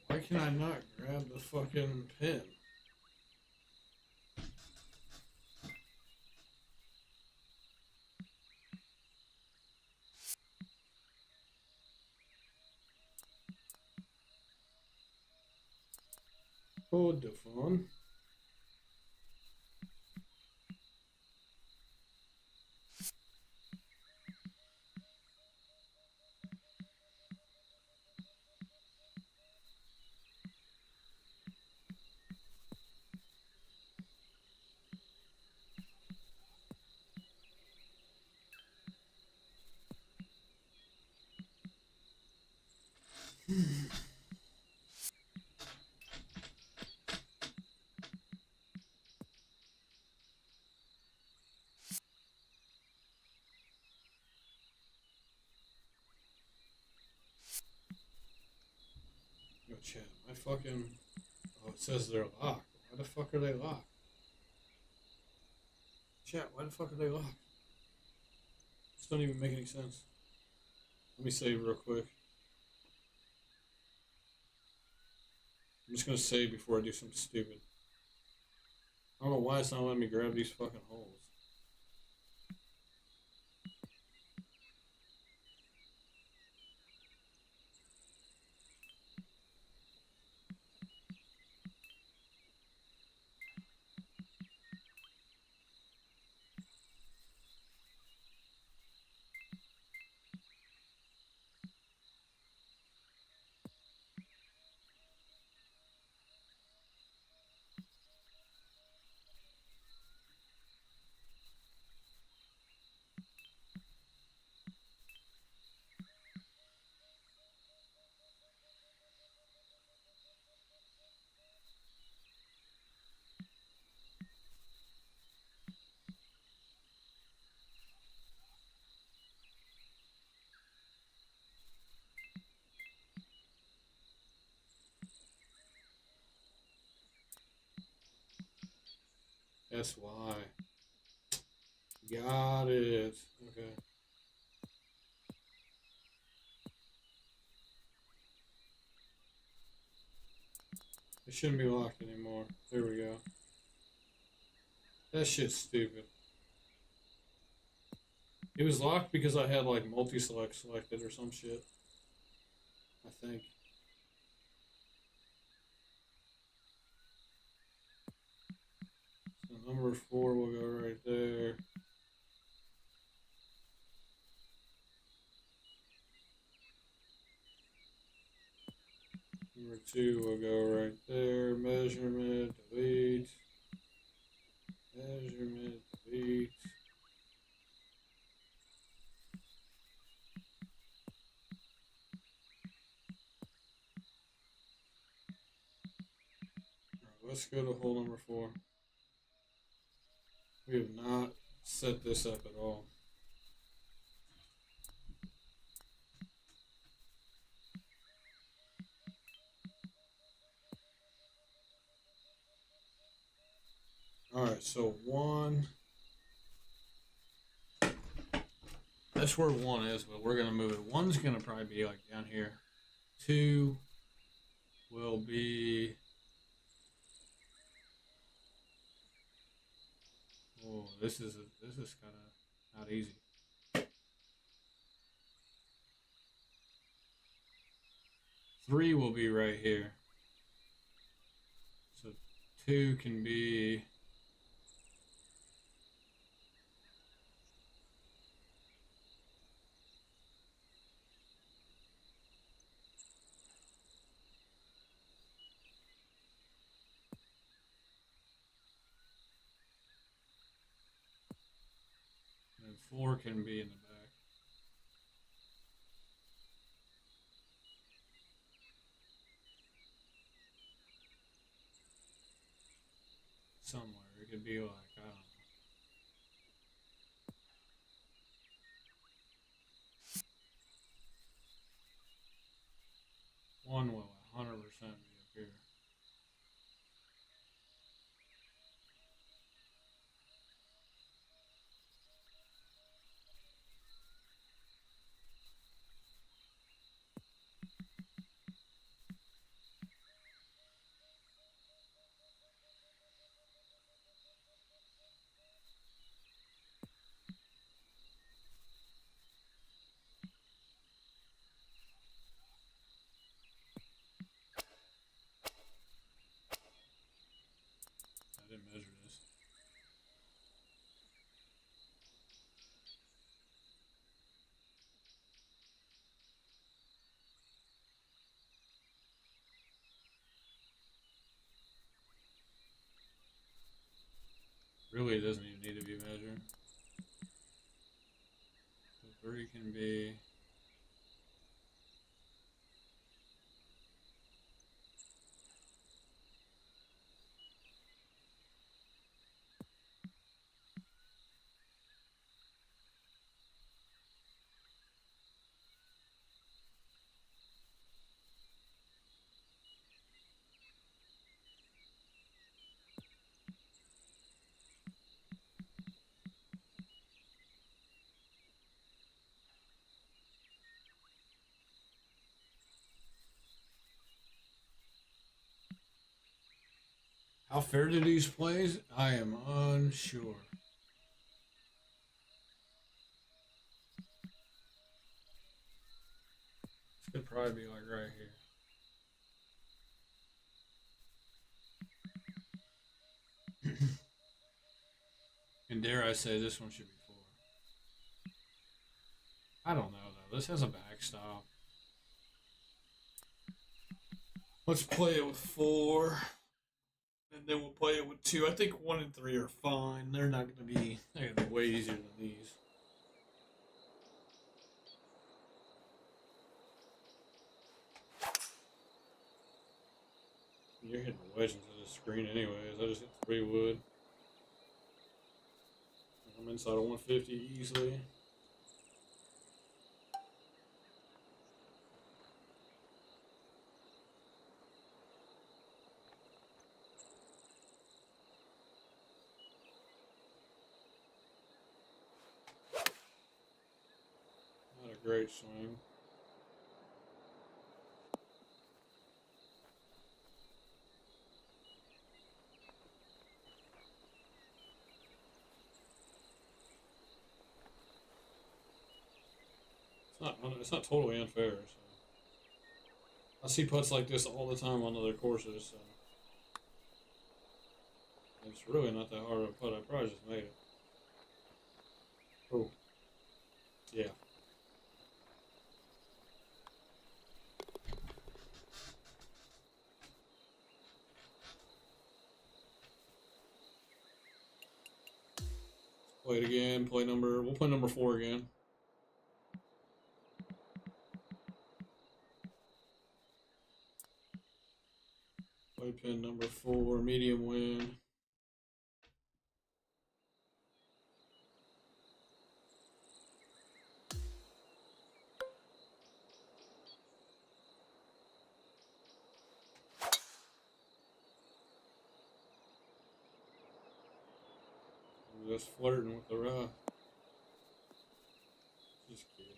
Why can I not grab the fucking pin? Hold the phone. Yo, chat, my fucking. Oh, it says they're locked. Why the fuck are they locked? Chat, why the fuck are they locked? This don't even make any sense. Let me save real quick. I'm just gonna save before I do something stupid. I don't know why it's not letting me grab these fucking holes. That's why. Got it. Okay. It shouldn't be locked anymore. There we go. That shit's stupid. It was locked because I had like multi-select selected or some shit. I think. So number 4 will go right there. Number 2 will go right there. Measurement, delete. Measurement, delete. Alright, let's go to hole number 4. We have not set this up at all. right, so one. That's where one is, but we're gonna move it. One's gonna probably be like down here. Two will be. Oh, this is kind of not easy. Three will be right here. So two can be. And four can be in the back. Somewhere. It could be like, I don't know. One will 100% be up here. I didn't measure this. Really, it doesn't even need to be measured. So three can be. How fair do these plays? I am unsure. This could probably be like right here. And dare I say this one should be four. I don't know though. This has a backstop. Let's play it with four. And then we'll play it with two. I think one and three are fine. They're gonna be way easier than these. You're hitting a wedge into the screen anyways. I just hit 3 wood. I'm inside of 150 easily. Not a great swing. It's not totally unfair. So. I see putts like this all the time on other courses. So. It's really not that hard of a putt. I probably just made it. Oh. Yeah. Play it again. We'll play number 4 again. Play pin number 4, medium wind. was flirting with the rough. Just kidding.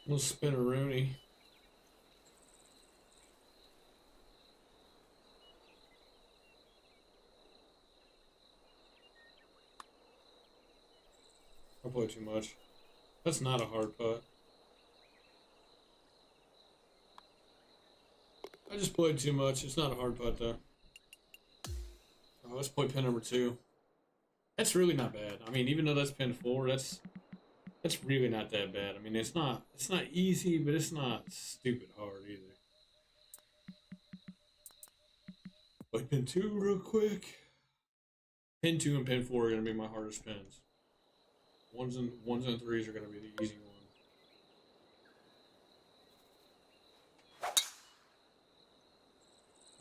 Little spinneroonie. I play too much. That's not a hard putt. I just played too much. It's not a hard putt though. Oh, let's play pin number 2. That's really not bad. I mean, even though that's pin 4, that's really not that bad. I mean, it's not easy, but it's not stupid hard either. Play pin 2 real quick. Pin 2 and pin 4 are gonna be my hardest pins. Ones and threes are gonna be the easy ones.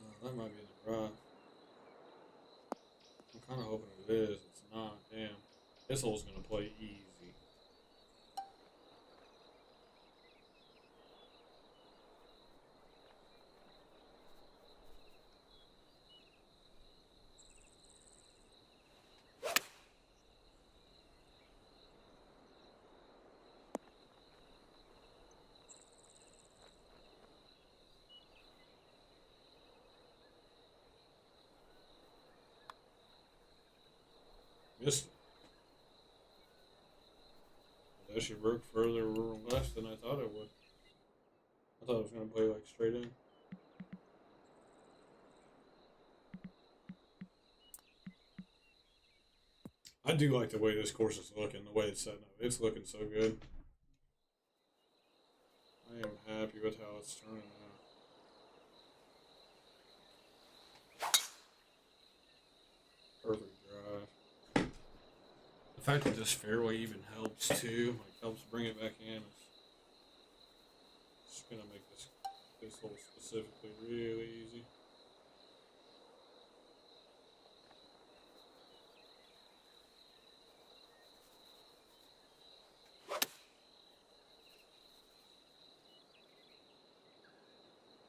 Oh, that might be in the rough. I'm kind of hoping it is. It's not. Damn. This hole's gonna play easy. Missed it. It actually broke further left than I thought it would. I thought it was gonna play like straight in. I do like the way this course is looking, the way it's setting up. It's looking so good. I am happy with how it's turning out. Perfect drive. The fact that this fairway even helps too, like helps bring it back in, it's gonna make this hole specifically really easy.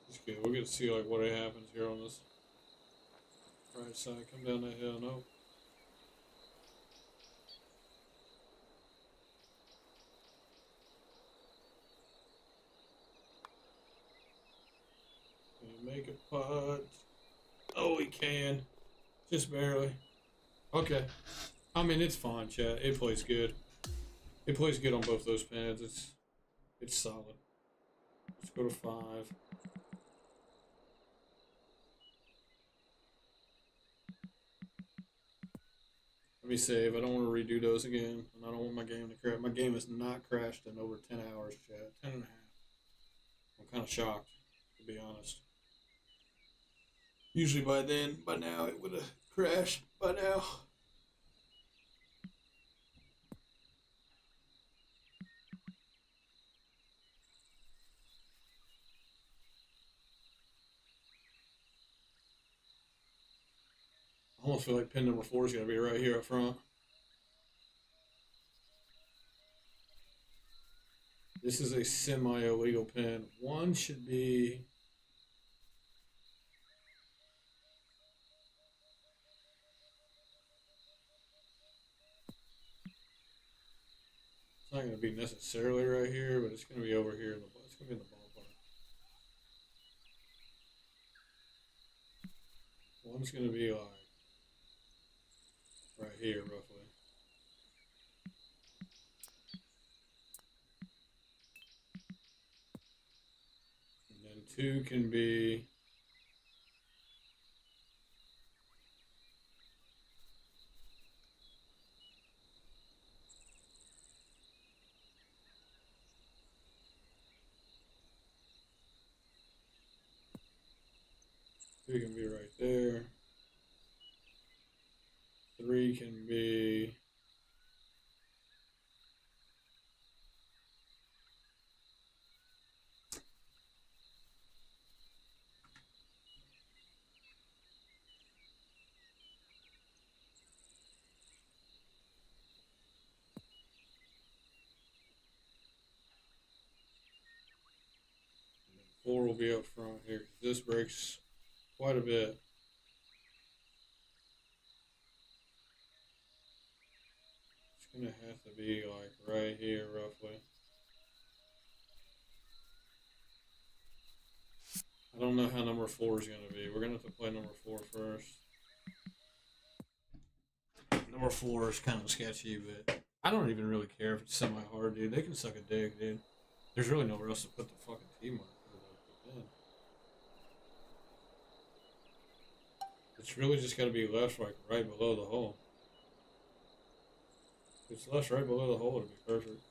Just good. We'll get to see like what happens here on this right side. Come down that hill. Nope. Can you make a putt? Oh, he can. Just barely. Okay. I mean, it's fine, chat. It plays good. It plays good on both those pads. It's solid. Let's go to 5. Let me save. I don't want to redo those again, and I don't want my game to crash. My game has not crashed in over 10 hours, chat. 10 and a half. I'm kind of shocked, to be honest. Usually by now, it would have crashed by now. I almost feel like pin number 4 is going to be right here up front. This is a semi-illegal pin. 1 should be... It's not going to be necessarily right here, but it's going to be over here. It's going to be in the ballpark. 1's going to be like right here, roughly. And then 2 can be... Two can be right there. 3 can be... 4 will be up front here. This breaks quite a bit. It's gonna have to be like right here, roughly. I don't know how number 4 is gonna be. We're gonna have to play number 4 first. Number 4 is kind of sketchy, but I don't even really care if it's semi-hard, dude. They can suck a dick, dude. There's really nowhere else to put the fucking tee mark. It's really just got to be left, like right below the hole. If it's left right below the hole, it'll be perfect.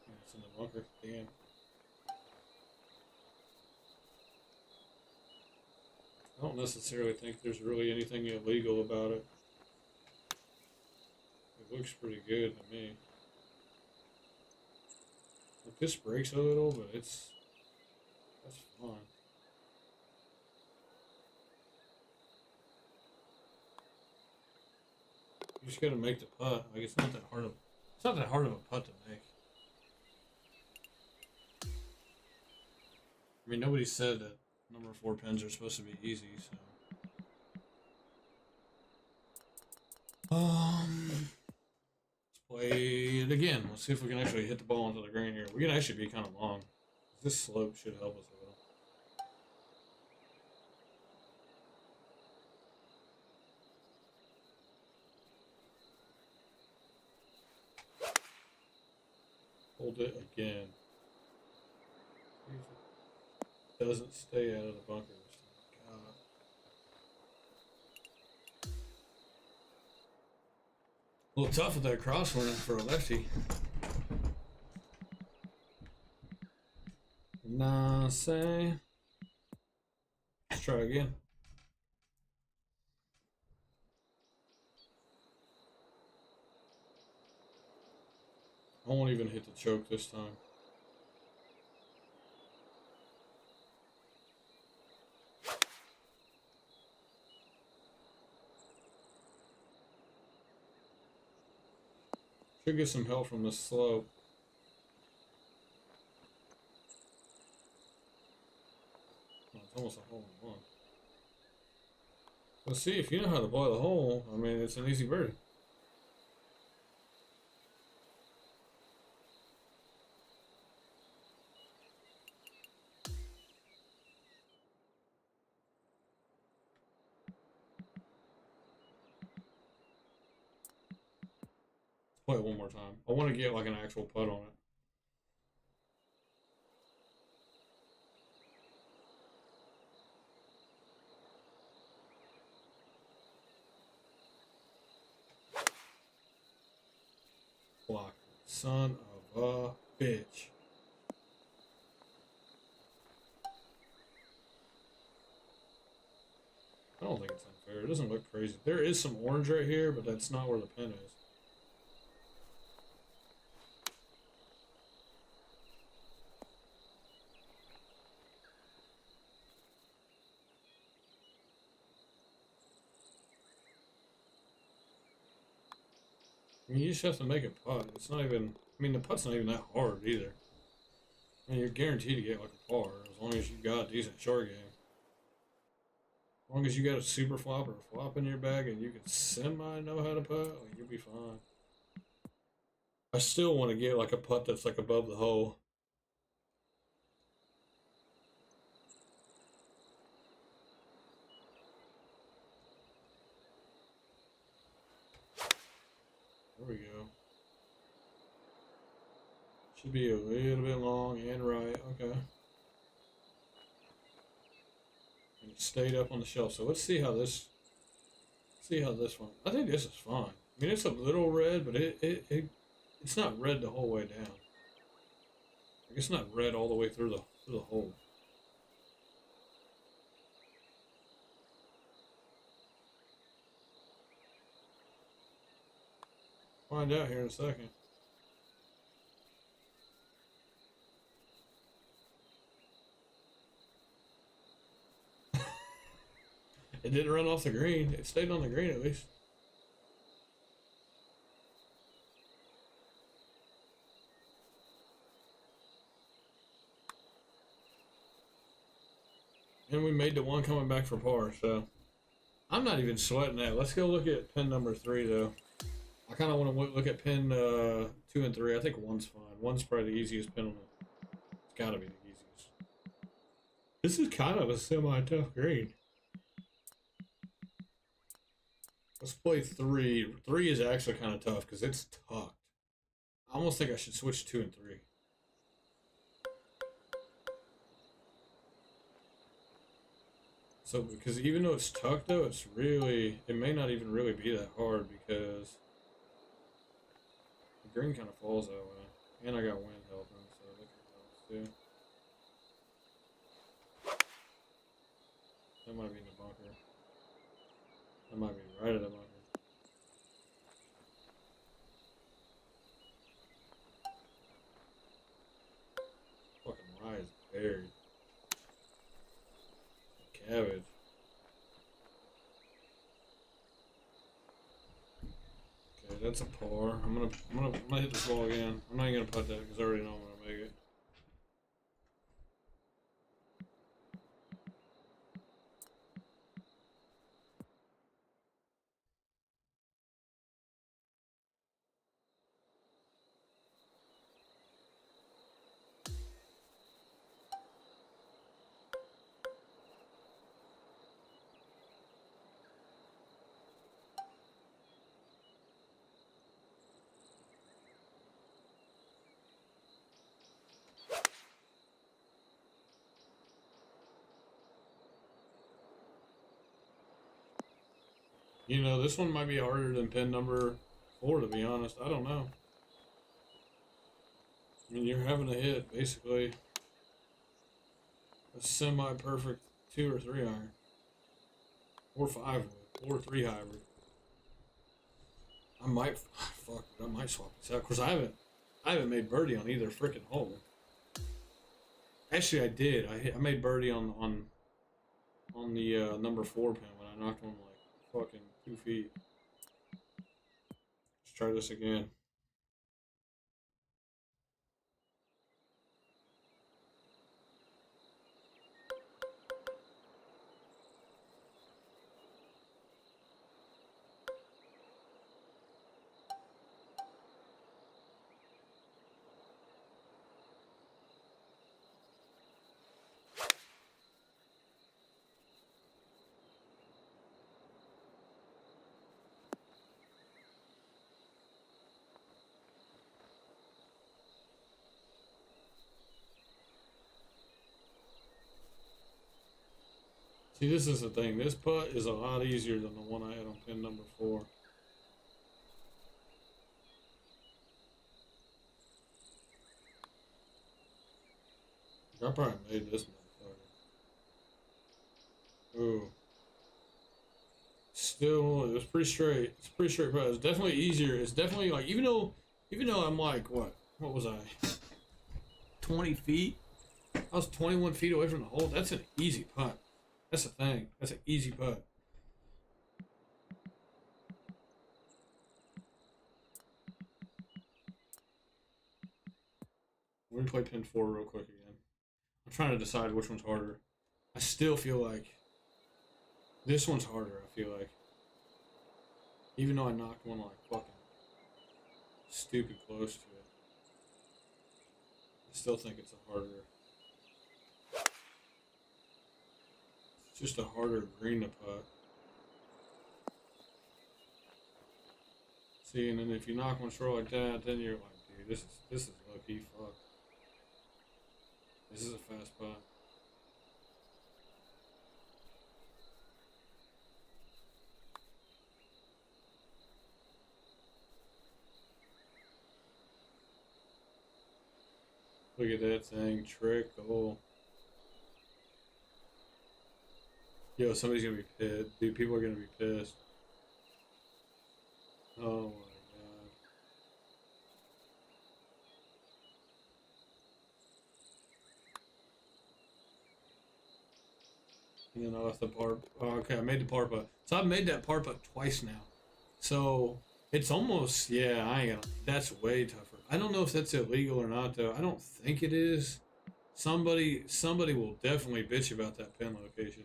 Yeah, it's in the bunker. Damn. I don't necessarily think there's really anything illegal about it. It looks pretty good to me. Like, this breaks a little, but that's fine. You just gotta make the putt. Like, it's not that hard of a putt to make. I mean, nobody said that number 4 pins are supposed to be easy, so. Let's play it again. Let's see if we can actually hit the ball into the green here. We can actually be kind of long. This slope should help us a little. Hold it again. It doesn't stay out of the bunker this time. God. A little tough with that crosswind for a lefty. Nah, say. Let's try again. I won't even hit the choke this time. Should get some help from the slope. Oh, it's almost a hole in one. Let's see, if you know how to play the hole, I mean, it's an easy birdie. Play it one more time. I want to get like an actual putt on it. Block. Son of a bitch. I don't think it's unfair. It doesn't look crazy. There is some orange right here, but that's not where the pin is. I mean, you just have to make a putt. It's not even, I mean, the putt's not even that hard either. I mean, you're guaranteed to get like a par as long as you got a decent short game. As long as you got a super flop or a flop in your bag and you can semi know how to putt, like, you'll be fine. I still want to get like a putt that's like above the hole. There we go. Should be a little bit long and right. Okay. And it stayed up on the shelf. So let's see how this. See how this one. I think this is fine. I mean, it's a little red, but it's not red the whole way down. Like, it's not red all the way through the hole. Find out here in a second. It didn't run off the green. It stayed on the green at least. And we made the one coming back for par, so I'm not even sweating that. Let's go look at pin number 3, though. I kind of want to look at pin 2 and 3. I think one's fine. One's probably the easiest pin on it. It's got to be the easiest. This is kind of a semi-tough green. Let's play 3. 3 is actually kind of tough because it's tucked. I almost think I should switch 2 and 3. So, because even though it's tucked, though, it's really, it may not even really be that hard because the green kind of falls that way. And I got wind helping, so that could help too. That might be in the bunker. That might be right at the bunker. Fucking rye is buried. Cabbage. Okay, that's a par. I'm gonna hit this ball again. I'm not even gonna putt that because I already know I'm gonna make it. You know, this one might be harder than pin number 4, to be honest. I don't know. I mean, you're having to hit, basically, a semi-perfect 2 or 3 iron. Or 5 wood. Or 3 hybrid. I might swap this out. Because I haven't made birdie on either freaking hole. Actually, I did. I made birdie on the number 4 pin when I knocked one like fucking 2 feet. Let's try this again. See, this is the thing. This putt is a lot easier than the one I had on pin number 4. I probably made this motherfucker. Ooh. Still, it was pretty straight. It's pretty straight putt. It's definitely easier. It's definitely like, even though I'm like, what was I? 20 feet? I was 21 feet away from the hole. That's an easy putt. That's the thing. That's an easy putt. We're gonna play pin 4 real quick again. I'm trying to decide which one's harder. I still feel like this one's harder, I feel like. Even though I knocked one like fucking stupid close to it. I still think it's a harder. It's just a harder green to putt. See, and then if you knock one short like that, then you're like, dude, this is low key fuck. This is a fast putt. Look at that thing, trickle. Yo, somebody's gonna be pissed. Dude, people are gonna be pissed. Oh my god. And then I left the par. Oh, okay, I made the par putt. So I've made that par putt twice now. So it's almost, yeah, I ain't gonna. That's way tougher. I don't know if that's illegal or not, though. I don't think it is. somebody will definitely bitch about that pin location.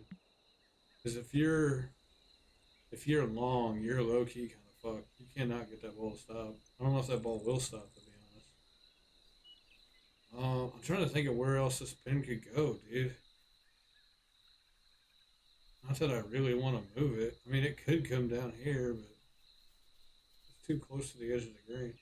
Because if you're long, you're low key kind of fucked. You cannot get that ball to stop. I don't know if that ball will stop, to be honest. I'm trying to think of where else this pin could go, dude. Not that I really want to move it. I mean, it could come down here, but it's too close to the edge of the green.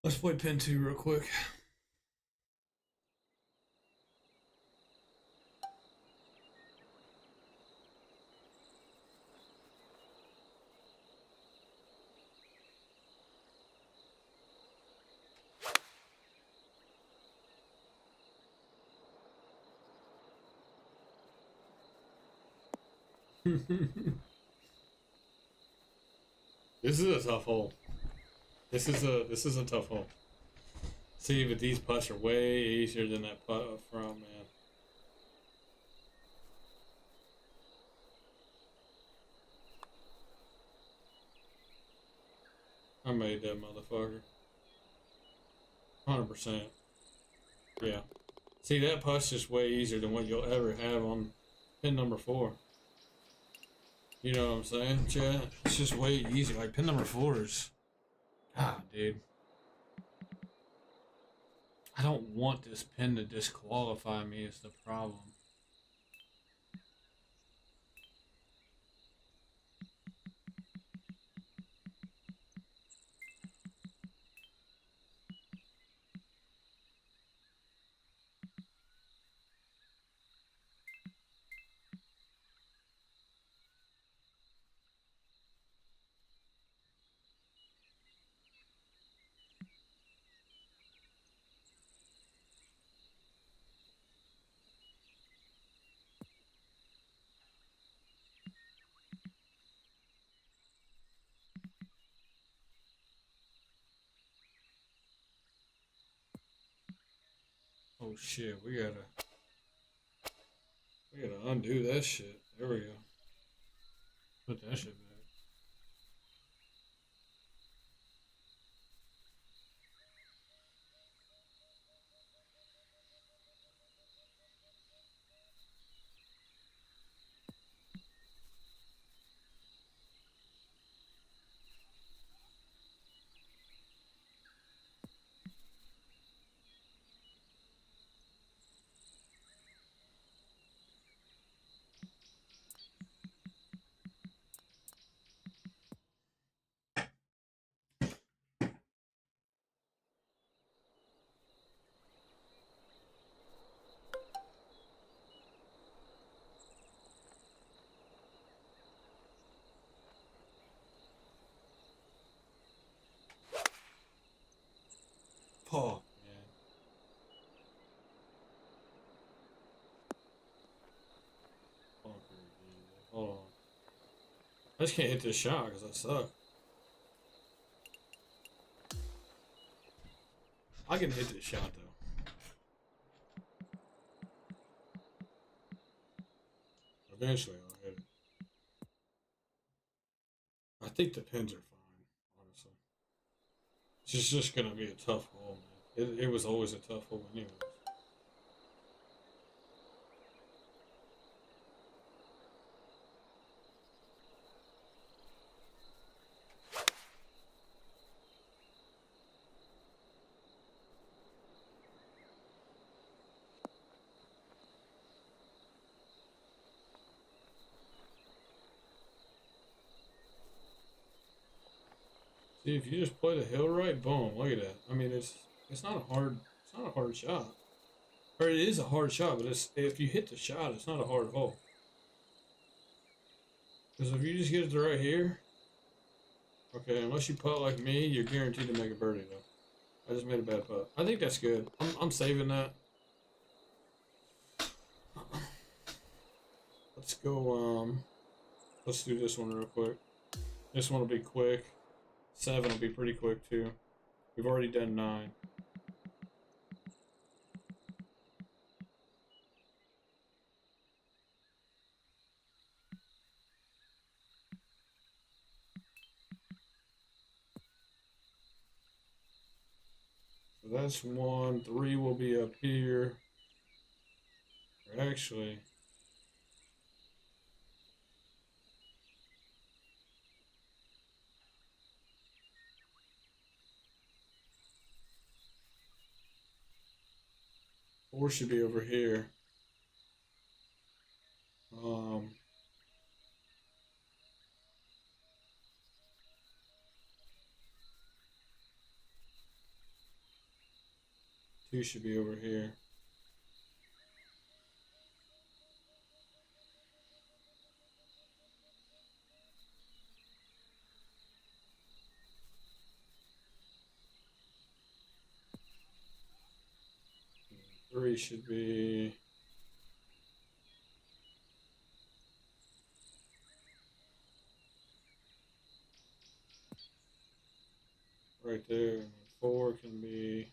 Let's play pin 2 real quick. This is a tough hole. This is a tough hole. See, but these putts are way easier than that putt up front, man. I made that motherfucker. 100%. Yeah. See, that putt's just way easier than what you'll ever have on pin number 4. You know what I'm saying, Chad? It's just way easier. Like, pin number 4 is... God, dude. I don't want this pin to disqualify me is the problem. Oh shit, we gotta undo that shit. There we go. Put that shit back. Paul, man. Hold on. I just can't hit this shot because I suck. I can hit this shot though. Eventually I'll hit it. I think the pins are fine, honestly. It's just gonna be a tough hole, man. It was always a tough hole anyways. See, if you just play the hill right, boom, look at that. I mean, it's not a hard shot. Or it is a hard shot, but it's if you hit the shot, it's not a hard hole. Because if you just get it to right here, okay, unless you putt like me, you're guaranteed to make a birdie though. I just made a bad putt. I think that's good. I'm saving that. Let's go. Let's do this one real quick. This one will be quick. 7 will be pretty quick too. We've already done 9. So that's 1. 3 will be up here. Or actually, four should be over here. 2 should be over here. And 3 should be right there. And 4 can be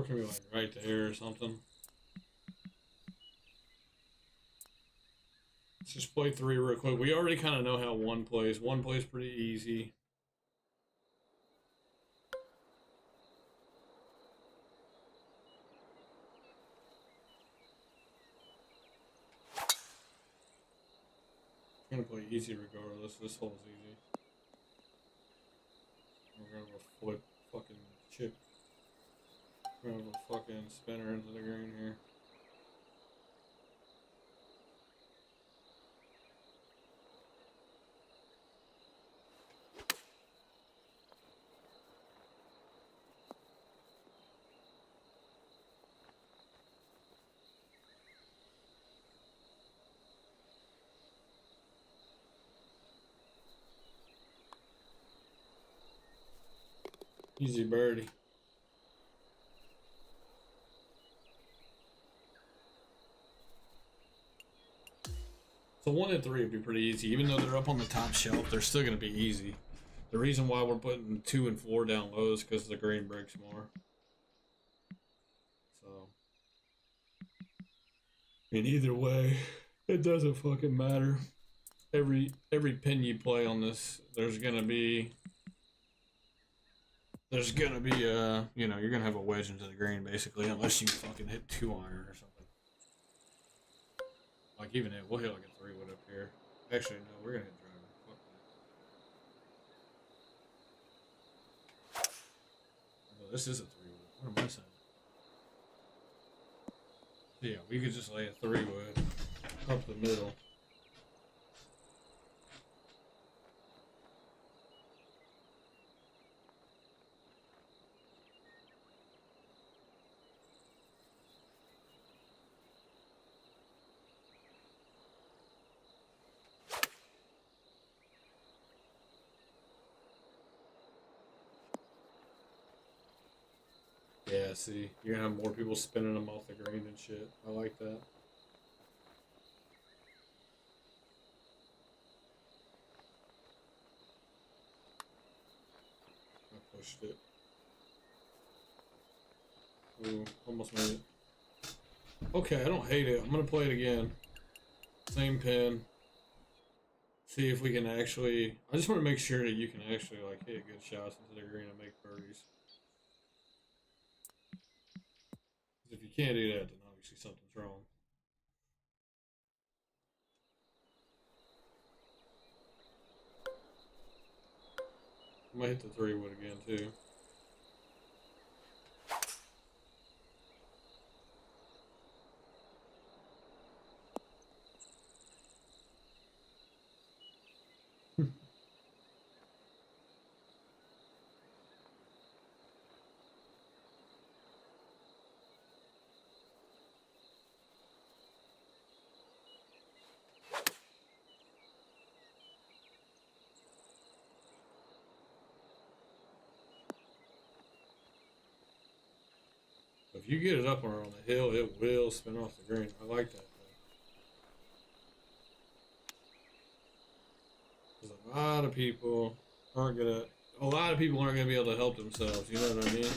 like right there or something. Let's just play 3 real quick. We already kind of know how 1 plays. 1 plays pretty easy. We're gonna play easy regardless. This hole's easy. We're gonna flip fucking chip. We're gonna have a fucking spinner into the green here. Easy birdie. So 1 and 3 would be pretty easy. Even though they're up on the top shelf, they're still going to be easy. The reason why we're putting 2 and 4 down low is because the green breaks more. So, I mean, either way, it doesn't fucking matter. Every pin you play on this, there's gonna be you know, you're gonna have a wedge into the green basically, unless you fucking hit 2-iron or something. Like even it, we'll hit like a 3-wood up here. Actually, no, we're gonna hit driver. Fuck that. Oh, this is a 3-wood. What am I saying? Yeah, we could just lay a 3-wood up the middle. Yeah, see, you're gonna have more people spinning them off the green and shit. I like that. I pushed it. Ooh, almost made it. Okay, I don't hate it. I'm gonna play it again. Same pin. See if we can actually. I just want to make sure that you can actually like hit good shots into the green and make birdies. If you can't do that, then obviously something's wrong. I might hit the 3-wood again too. If you get it up on the hill, it will spin off the green. I like that. Because a lot of people aren't gonna. A lot of people aren't gonna be able to help themselves. You know what I mean?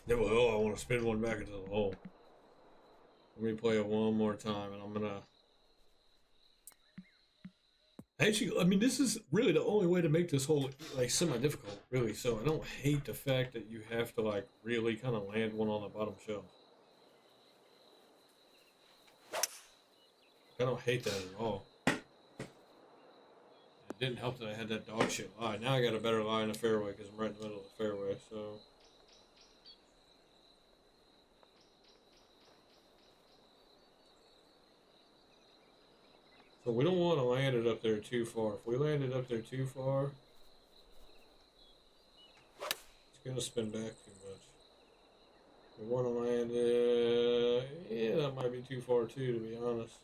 They will. Oh, I want to spin one back into the hole. Let me play it one more time, and I'm gonna. Actually, I mean, this is really the only way to make this hole like semi-difficult, really. So I don't hate the fact that you have to like really kind of land one on the bottom shelf. I don't hate that at all. It didn't help that I had that dog shit lie. Now I got a better lie in the fairway because I'm right in the middle of the fairway. So we don't want to land it up there too far. If we land it up there too far, it's gonna spin back too much. We want to land it. Yeah, that might be too far too, to be honest.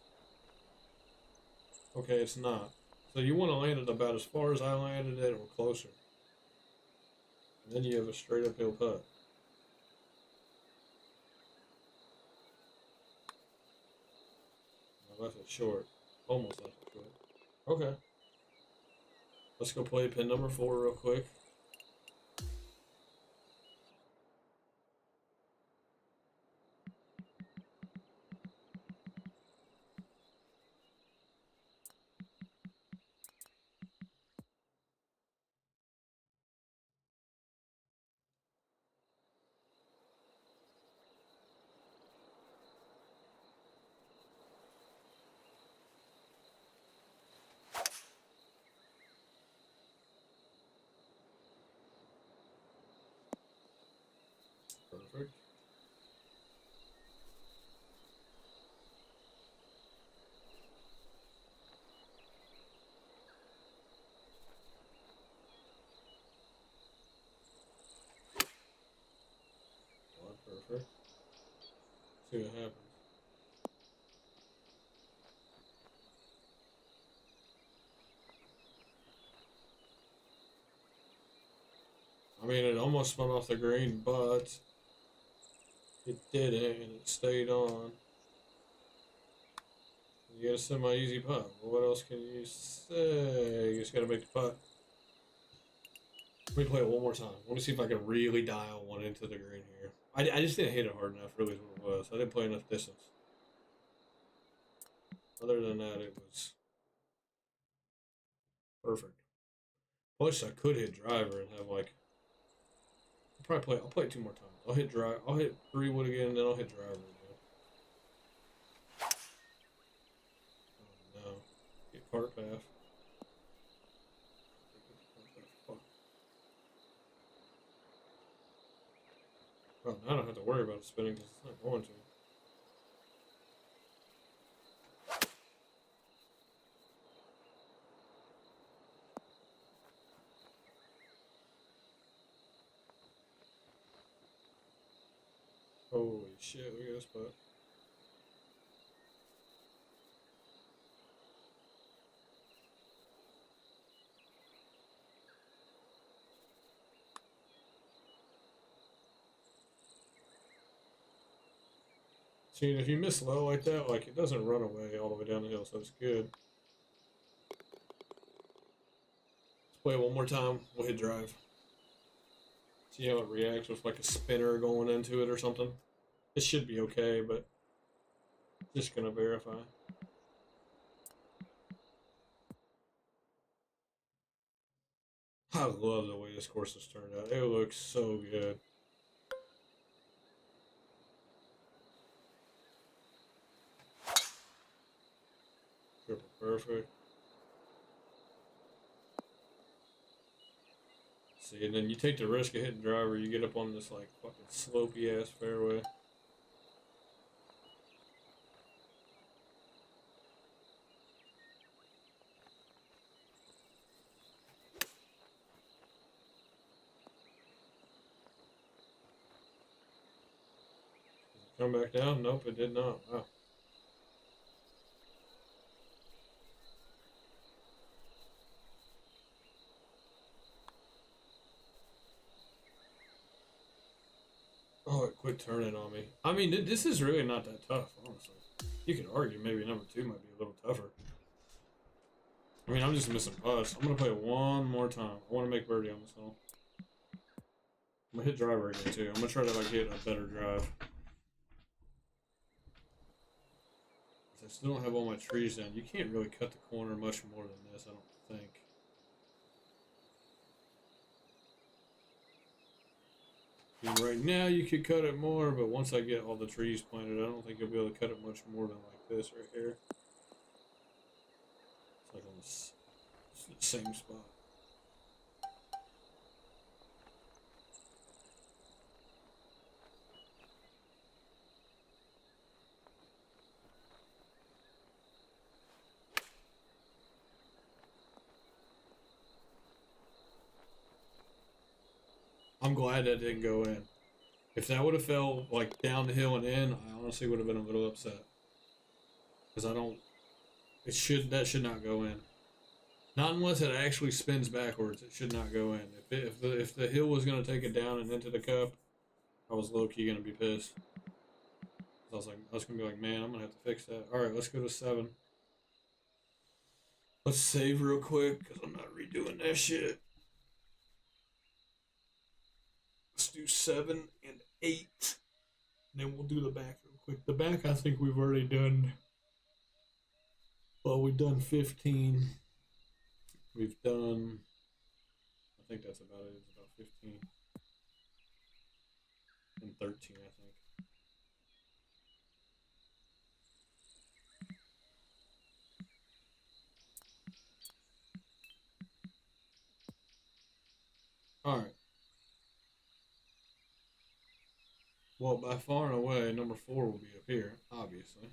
Okay, it's not. So you want to land it about as far as I landed it or closer. And then you have a straight uphill putt. I left it short. Almost left it short. Okay. Let's go play pin number 4 real quick. Perfect. Perfect. See what happens. I mean, it almost spun off the green, but it didn't, and it stayed on. You got a semi-easy putt. Well, what else can you say? You just got to make the putt. Let me play it one more time. Let me see if I can really dial one into the green here. I just didn't hit it hard enough, really, is what it was. I didn't play enough distance. Other than that, it was perfect. Plus, I could hit driver and have like. I'll play it 2 more times. I'll hit 3-wood again, and then I'll hit driver again. Oh no. Get cart path. Oh, now I don't have to worry about it spinning because it's not going to. Holy shit, look at this putt. See, if you miss low like that, like it doesn't run away all the way down the hill, so it's good. Let's play it one more time. We'll hit drive. See how it reacts with like a spinner going into it or something. It should be okay, but just gonna verify. I love the way this course has turned out. It looks so good. Triple perfect. See, and then you take the risk of hitting driver, you get up on this like fucking slopey ass fairway. Come back down? Nope, it did not. Wow. Oh, it quit turning on me. I mean, this is really not that tough, honestly. You could argue maybe number 2 might be a little tougher. I mean, I'm just missing putts. I'm going to play it one more time. I want to make birdie on this hole. I'm going to hit driver again, too. I'm going to try to, like, hit a better drive. I still don't have all my trees down. You can't really cut the corner much more than this, I don't think. And right now you could cut it more, but once I get all the trees planted, I don't think you'll be able to cut it much more than like this right here. It's like on the same spot. I'm glad that didn't go in. If that would have fell like down the hill and in, I honestly would have been a little upset. Because I don't. That should not go in. Not unless it actually spins backwards. It should not go in. If the hill was gonna take it down and into the cup, I was low key gonna be pissed. I was gonna be like, man, I'm gonna have to fix that. All right, let's go to 7. Let's save real quick because I'm not redoing that shit. Let's do 7 and 8, and then we'll do the back real quick. The back, I think we've already done. Well, we've done 15. We've done. I think that's about it. It's about 15 and 13, I think. All right. Well, by far and away, number 4 will be up here, obviously.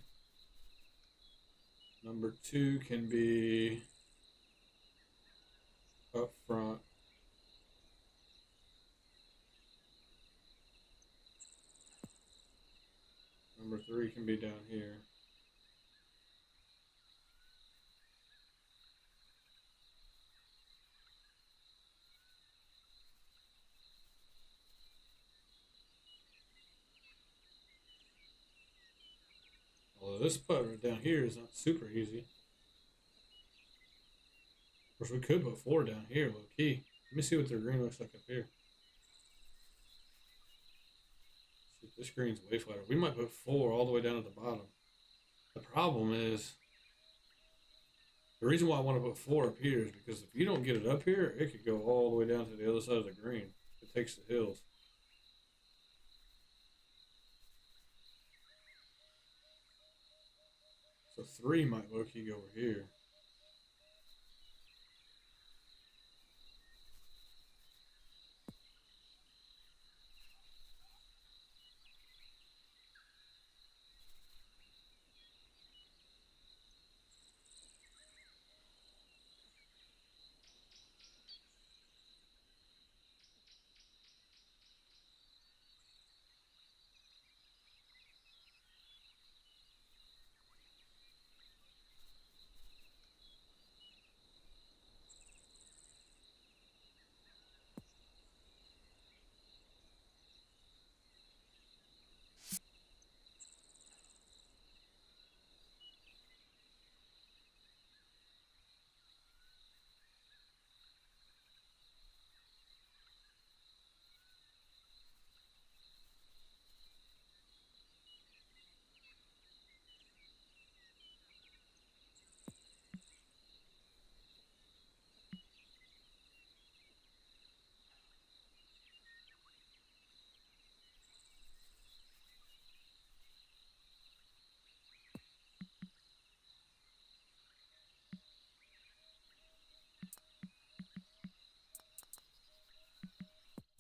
Number 2 can be up front. Number 3 can be down here. Although this putt right down here is not super easy. Of course, we could put 4 down here, low key. Let me see what their green looks like up here. See, this green's way flatter. We might put 4 all the way down at the bottom. The problem is, the reason why I want to put 4 up here is because if you don't get it up here, it could go all the way down to the other side of the green. It takes the hills. So 3 might low-key go over here.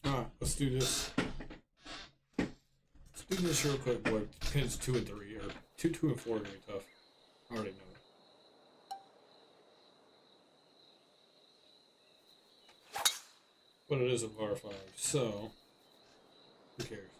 Alright, let's do this. Let's do this real quick, boy. Pins 2 and 3, or 2 and 4 are gonna be tough. I already know it. But it is a par 5, so who cares?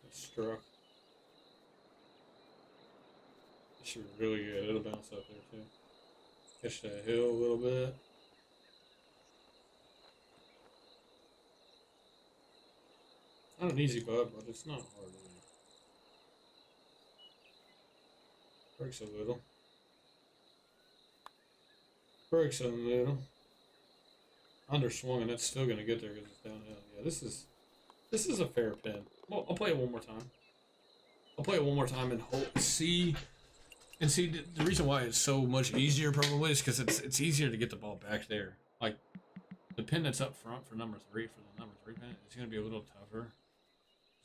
Struck. This should be really good. It'll bounce up there too. Catch that hill a little bit. Not an easy putt, but it's not hard either. Breaks a little. Breaks a little. Underswung, and that's still gonna get there because it's downhill. Yeah, this is a fair pin. Well, I'll play it one more time. I'll play it one more time and see. And see, the reason why it's so much easier probably is because it's easier to get the ball back there. Like, the pin that's up front for number 3, for the number 3 pin, it's going to be a little tougher.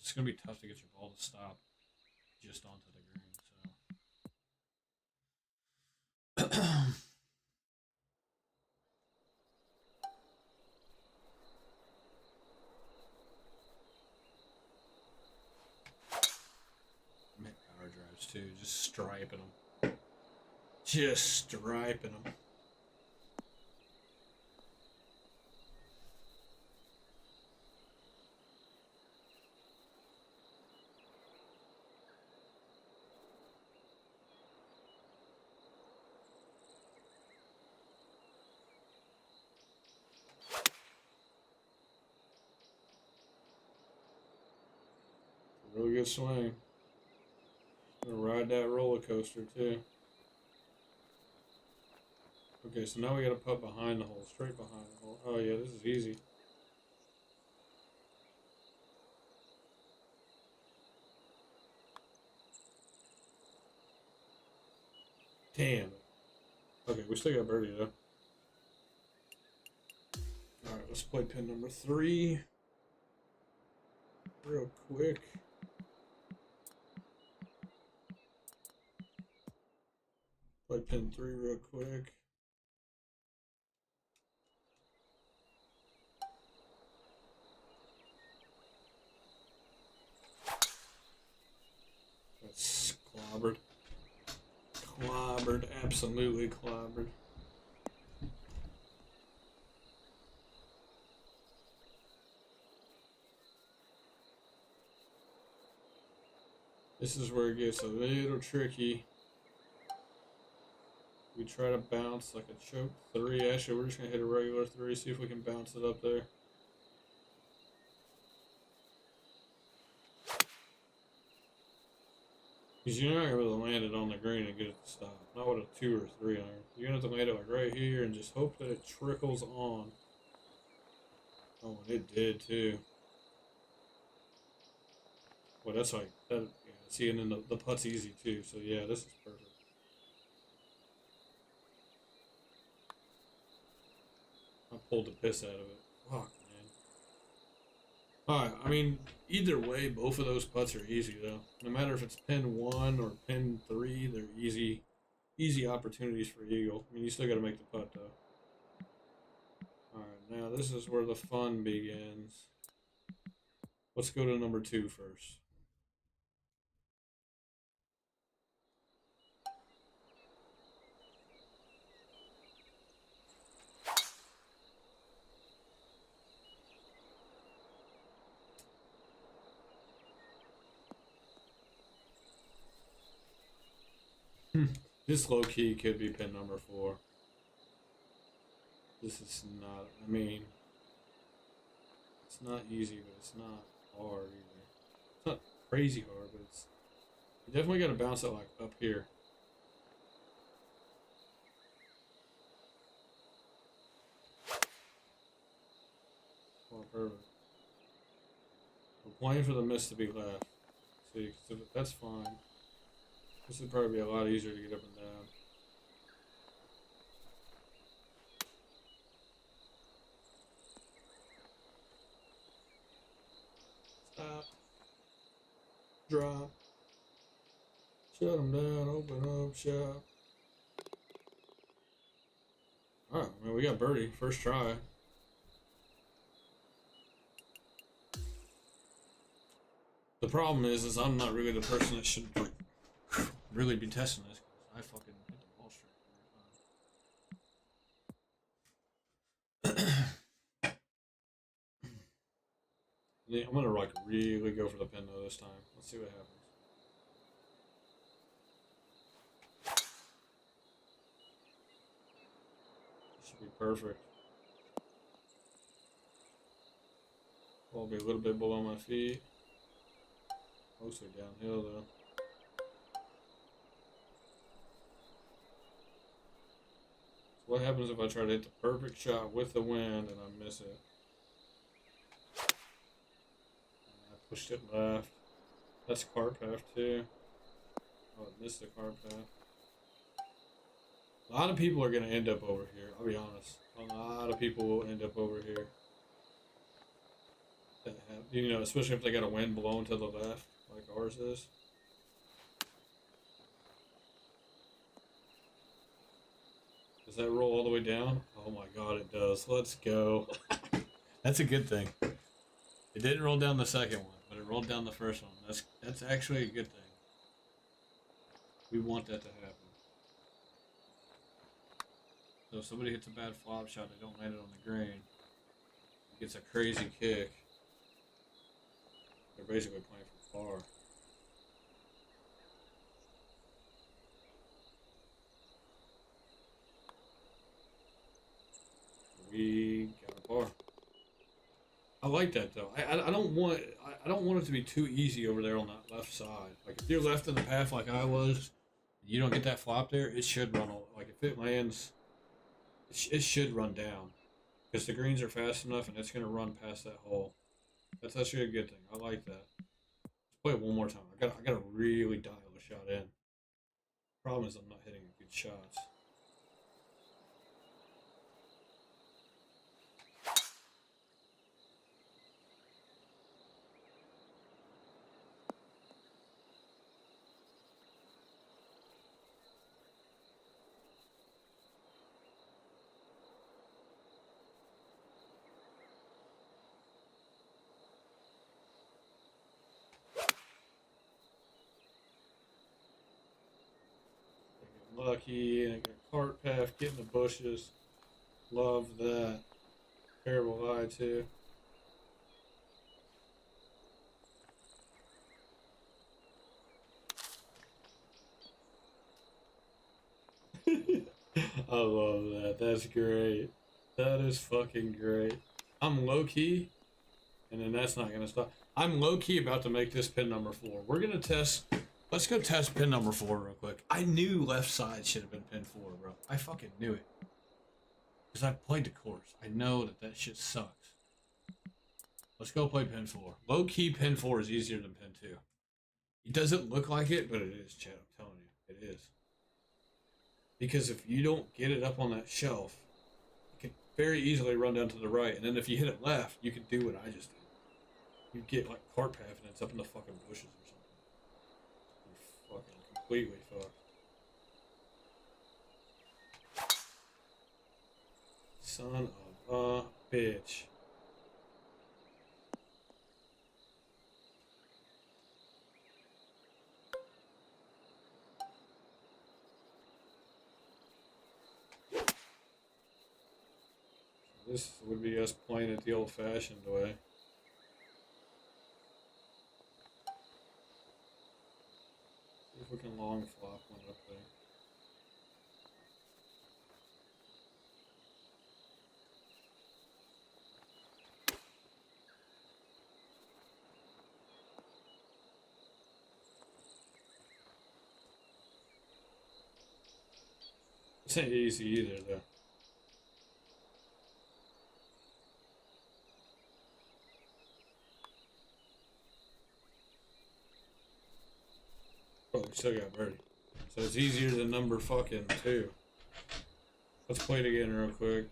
It's going to be tough to get your ball to stop just onto the green, so. Make power drives too, just striping them. Just striping them. Really good swing. Gonna ride that roller coaster too. Okay, so now we gotta putt behind the hole, straight behind the hole. Oh yeah, this is easy. Damn it. Okay, we still got birdie though. Alright, let's play pin number 3. Real quick. Play pin 3 real quick. That's clobbered. Clobbered, absolutely clobbered. This is where it gets a little tricky. We try to bounce like a choke 3. Actually, we're just going to hit a regular 3, see if we can bounce it up there. Because you're not going to be able to land it on the green and get it to stop. Not with a 2 or 3 iron. You're going to have to land it like right here and just hope that it trickles on. Oh, and it did too. Well, that's like, that, yeah, see, and then the putt's easy too. So yeah, this is perfect. I pulled the piss out of it. Fuck, man. Alright, I mean, either way, both of those putts are easy, though. No matter if it's pin 1 or pin 3, they're easy opportunities for eagle. I mean, you still got to make the putt, though. Alright, now this is where the fun begins. Let's go to number 2 first. This low key could be pin number 4. This is not, I mean, it's not easy, but it's not hard either. It's not crazy hard, but it's, you definitely got to bounce it like up here. Oh, perfect. We're playing for the miss to be left. See, so that's fine. This would probably be a lot easier to get up and down. Shut them down, open up shop. Alright, man, we got birdie. First try. The problem is I'm not really the person that should like really be testing this. I fucking hit the ball straight every time. Yeah, I'm gonna like really go for the pin though this time. Let's see what happens. Should be perfect. Ball will be a little bit below my feet. Mostly downhill though. So what happens if I try to hit the perfect shot with the wind and I miss it? And I pushed it left. That's cart path too. Oh, I missed the cart path. A lot of people are going to end up over here. I'll be honest. A lot of people will end up over here. You know, especially if they got a wind blowing to the left, like ours is. Does that roll all the way down? Oh my god, it does. Let's go. That's a good thing. It didn't roll down the second one, but it rolled down the first one. That's actually a good thing. We want that to happen. So if somebody hits a bad flop shot, they don't land it on the green. It gets a crazy kick. They're basically playing for par. We got a par. I like that though. I don't want it to be too easy over there on that left side. Like if you're left in the path like I was, and you don't get that flop there, it should run. Like if it lands, it should run down because the greens are fast enough and it's gonna run past that hole. That's actually a good thing. I like that. Let's play it one more time. I gotta really dial the shot in. Problem is I'm not hitting good shots. Lucky and I got cart path, get in the bushes. Love that. Terrible lie too. I love that. That's great. That is fucking great. I'm low key, and then that's not gonna stop. I'm low key about to make this pin number 4. We're gonna test. Let's go test pin number 4 real quick. I knew left side should have been pin 4, bro. I fucking knew it. Because I've played the course. I know that shit sucks. Let's go play pin 4. Low key pin 4 is easier than pin 2. It doesn't look like it, but it is, Chad. I'm telling you, it is. Because if you don't get it up on that shelf, it can very easily run down to the right. And then if you hit it left, you can do what I just did. You get like cart path and it's up in the fucking bushes or something. You're fucking completely fucked. Son of a bitch. This would be us playing it the old-fashioned way. See if we can long flop one up there. This ain't easy either, though. Oh, we still got birdie. So it's easier than number fucking 2. Let's play it again real quick.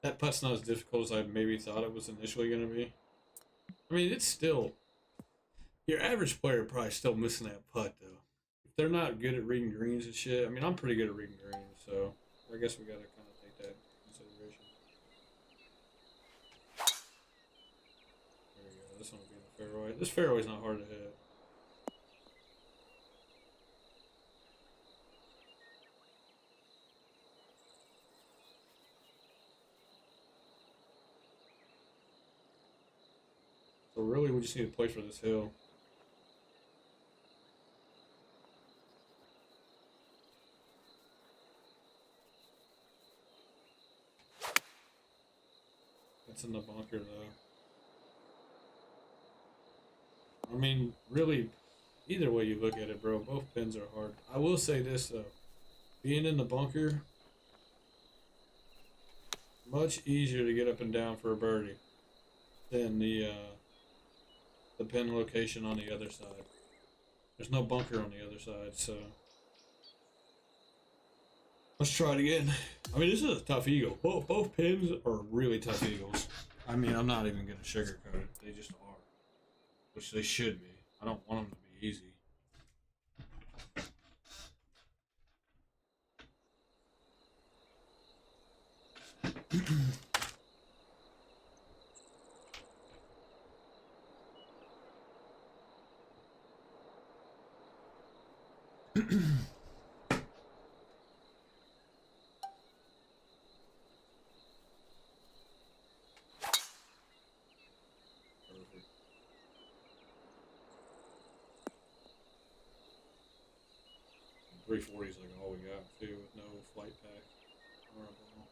That putt's not as difficult as I maybe thought it was initially going to be. I mean, it's still Your average player probably still missing that putt though. If they're not good at reading greens and shit, I mean, I'm pretty good at reading greens, so I guess we gotta kind of take that into consideration. There we go. This one will be in the fairway. This fairway's not hard to hit. So really, we just need to play for this hill. That's in the bunker though. I mean, really, either way you look at it, bro, both pins are hard. I will say this though, being in the bunker, much easier to get up and down for a birdie than the pin location on the other side. There's no bunker on the other side, so let's try it again. I mean, this is a tough eagle. Both pins are really tough eagles. I mean, I'm not even gonna sugarcoat it. They just are, which they should be. I don't want them to be easy. Perfect. 340 is like all we got too, with no flight pack or a ball.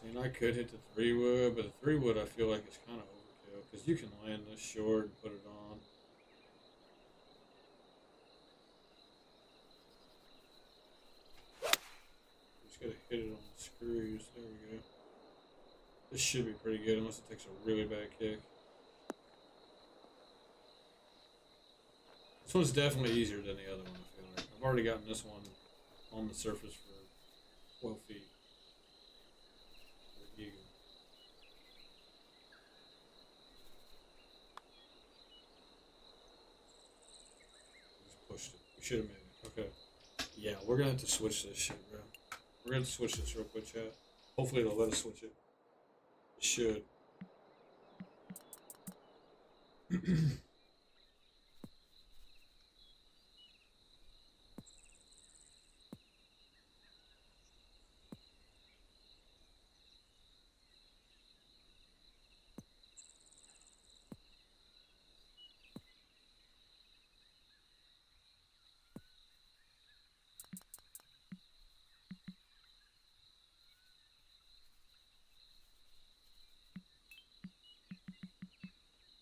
See, and I could hit the 3-wood, but the 3-wood I feel like is kind of overkill because you can land this short and put it on. Just gotta hit it on the screws. There we go. This should be pretty good unless it takes a really bad kick. This one's definitely easier than the other one, I feel like. I've already gotten this one on the surface for 12 feet. For the eagle. Just pushed it. We should have made it. Okay. Yeah, we're gonna have to switch this shit, bro. We're gonna have to switch this real quick, chat. Hopefully they'll let us switch it. It should.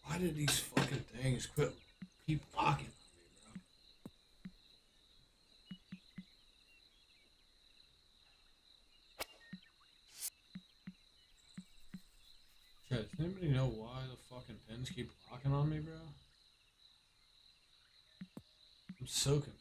Why did these fucking things keep blocking on me, bro? Chat, does anybody know why the fucking pins keep blocking on me, bro? I'm so confused.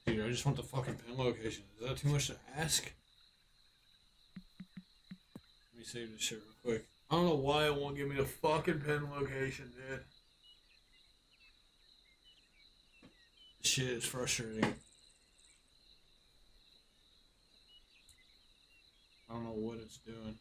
Dude, I just want the fucking pin location. Is that too much to ask? Let me save this shit real quick. I don't know why it won't give me the fucking pin location, dude. This shit is frustrating. I don't know what it's doing.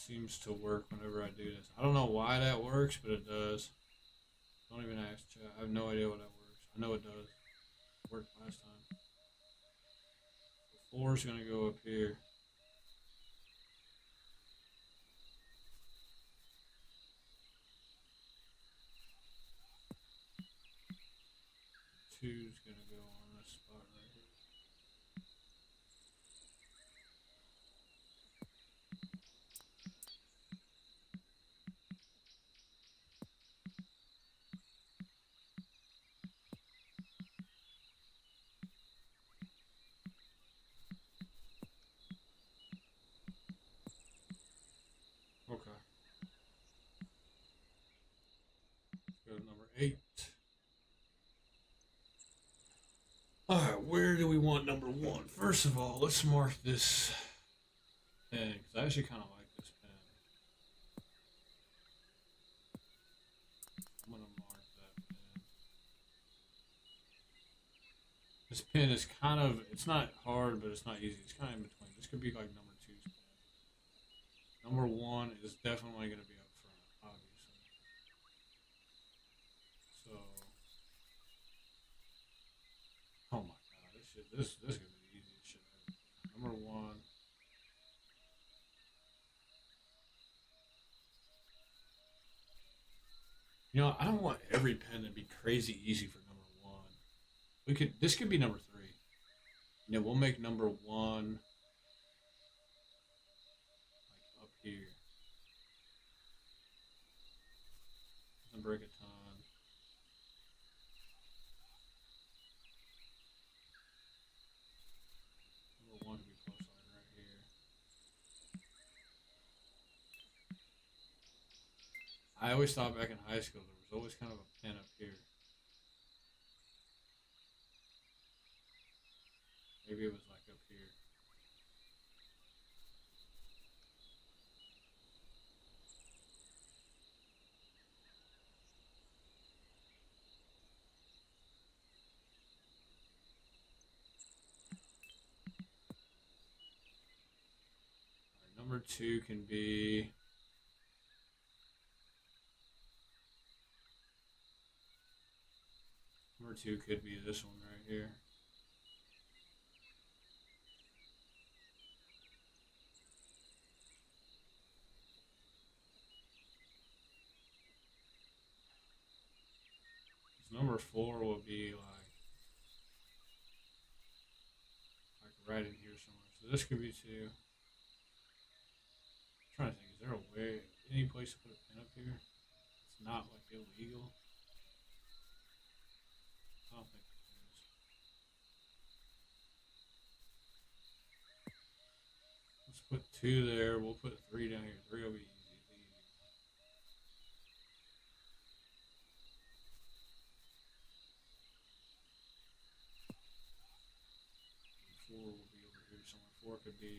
seems to work whenever I do this. I don't know why that works, but it does. Don't even ask chat. I have no idea what that works. I know it does. It worked last time. So 4 is going to go up here. Two's going to go on this spot right here. Okay. Let's go to number 8. Alright, where do we want number 1? First of all, let's mark this pen, because I actually kind of like this pen. I'm going to mark that pen. This pen is kind of, it's not hard, but it's not easy. It's kind of in between. This could be like number 2's pen. Number 1 is definitely going to be up front, obviously. So, oh my god, this is going to be the easiest shit ever. Number 1. You know, I don't want every pen to be crazy easy for number 1. This could be number 3. You know, we'll make number 1 like up here. Doesn't break a ton. Number 1 could be close like right here. I always thought back in high school there was always kind of a pen up here. Maybe it was like up here. Alright, number 2 can be number 2 could be this one right here. Number 4 will be like right in here somewhere. So this could be 2. I'm trying to think, is there a way, any place to put a pin up here? It's not like illegal. I don't think it is. Let's put 2 there. We'll put 3 down here. 3 will be easy. The easy one. 4 will be over here somewhere. 4 could be.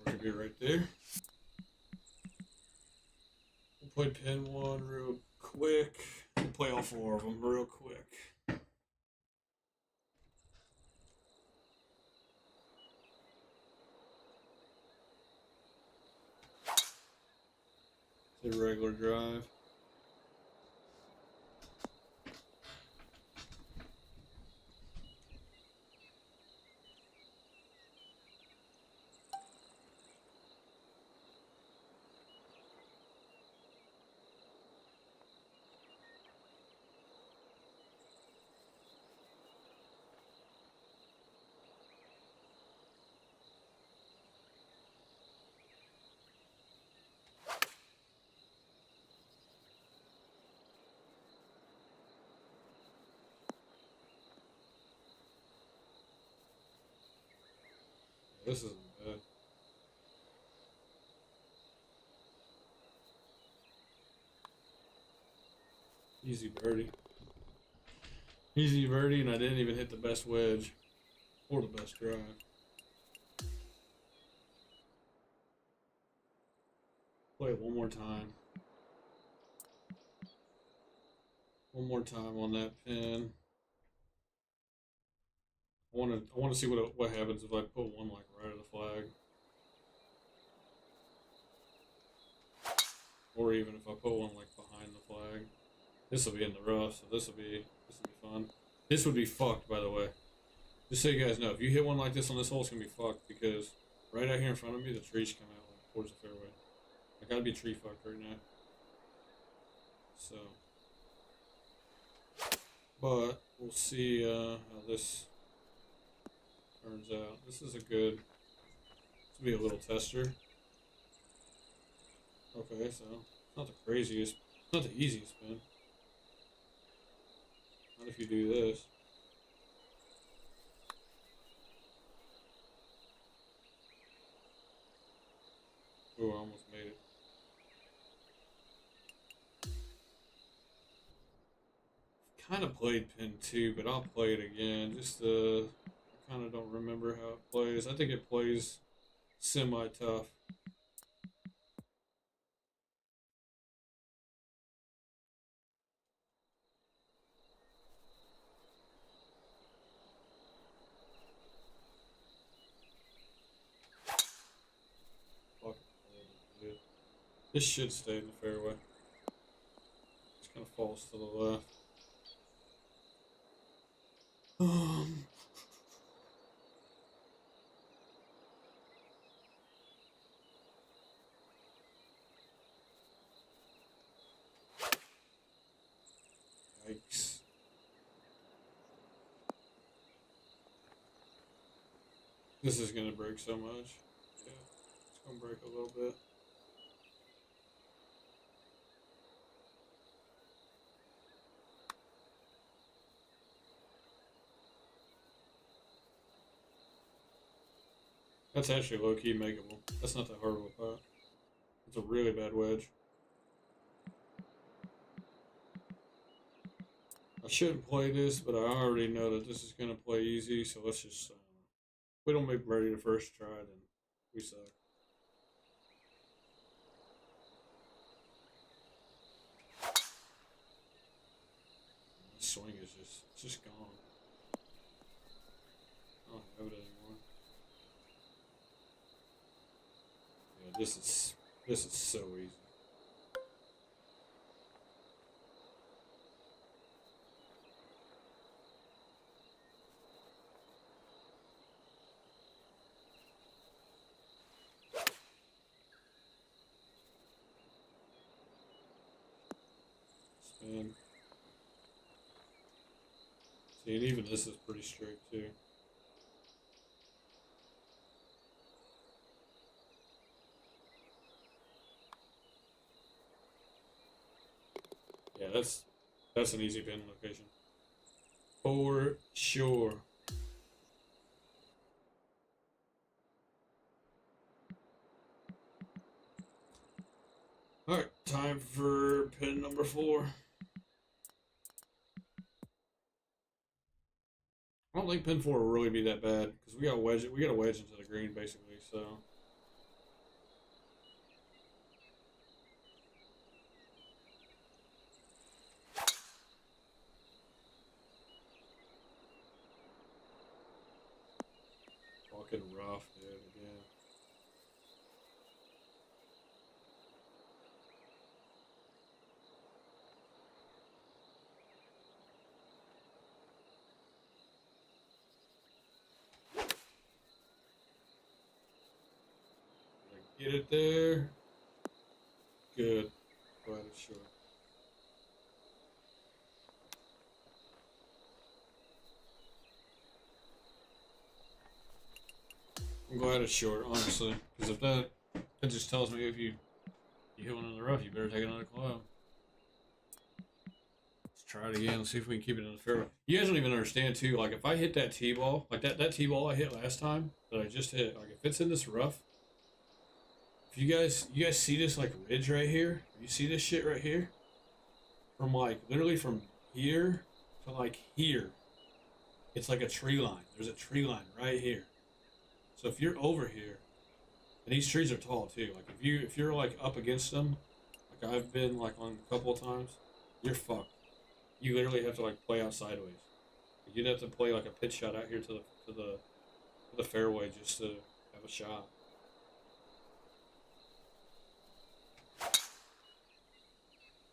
Could be right there. We'll play pin 1 real quick. We'll play all 4 of them real quick. It's a regular drive. This isn't bad. Easy birdie. Easy birdie, and I didn't even hit the best wedge or the best drive. play it one more time. One more time on that pin. I want to see what happens if I put one like right of the flag, or even if I put one like behind the flag. This will be in the rough, so this will be fun. This would be fucked, by the way. Just so you guys know, if you hit one like this on this hole, it's gonna be fucked because right out here in front of me, the trees come out like towards the fairway. I gotta be tree fucked right now. So, but we'll see how this turns out. This is a good. This will be a little tester. Okay, so it's not the craziest, it's not the easiest spin. Not if you do this. Oh, I almost made it. Kind of played pin 2, but I'll play it again. Just I kind of don't remember how it plays. I think it plays semi-tough. This should stay in the fairway. Just kind of falls to the left. Yikes. This is gonna break so much. Yeah, it's gonna break a little bit. That's actually low-key makeable. That's not that hard of a putt. It's a really bad wedge. I shouldn't play this, but I already know that this is going to play easy, so let's just... if we don't make birdie the first try, then we suck. This swing is just gone. I don't have it anymore. Yeah, this is so easy. Spin. See, and even this is pretty straight too. Yeah, that's an easy pin location. For sure. Alright, time for pin number 4. I don't think pin 4 will really be that bad because we got a wedge into the green basically, so fucking rough, dude, again. Get it there. Good. Glad it's short. I'm glad it's short, honestly, because if that just tells me if you hit one in the rough, you better take another club. Let's try it again. Let's see if we can keep it in the fairway. You guys don't even understand too. Like if I hit that tee ball, like that tee ball I hit last time that I just hit, like if it's in this rough. You guys see this like ridge right here? You see this shit right here? From like literally from here to like here. It's like a tree line. There's a tree line right here. So if you're over here And these trees are tall too. Like if you're like up against them, like I've been like on a couple of times, you're fucked. You literally have to like play out sideways. You'd have to play like a pitch shot out here to the fairway just to have a shot.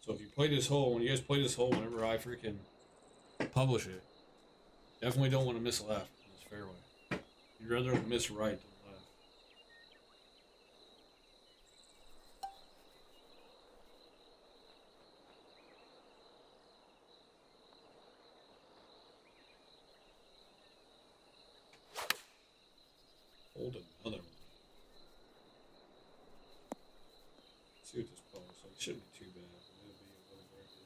So if you play this hole, when you guys play this hole, whenever I freaking publish it, definitely don't want to miss left in this fairway. You'd rather miss right than left. Hold another one. Let's see what this ball looks like. It shouldn't be too bad, but it'll be a little breaker.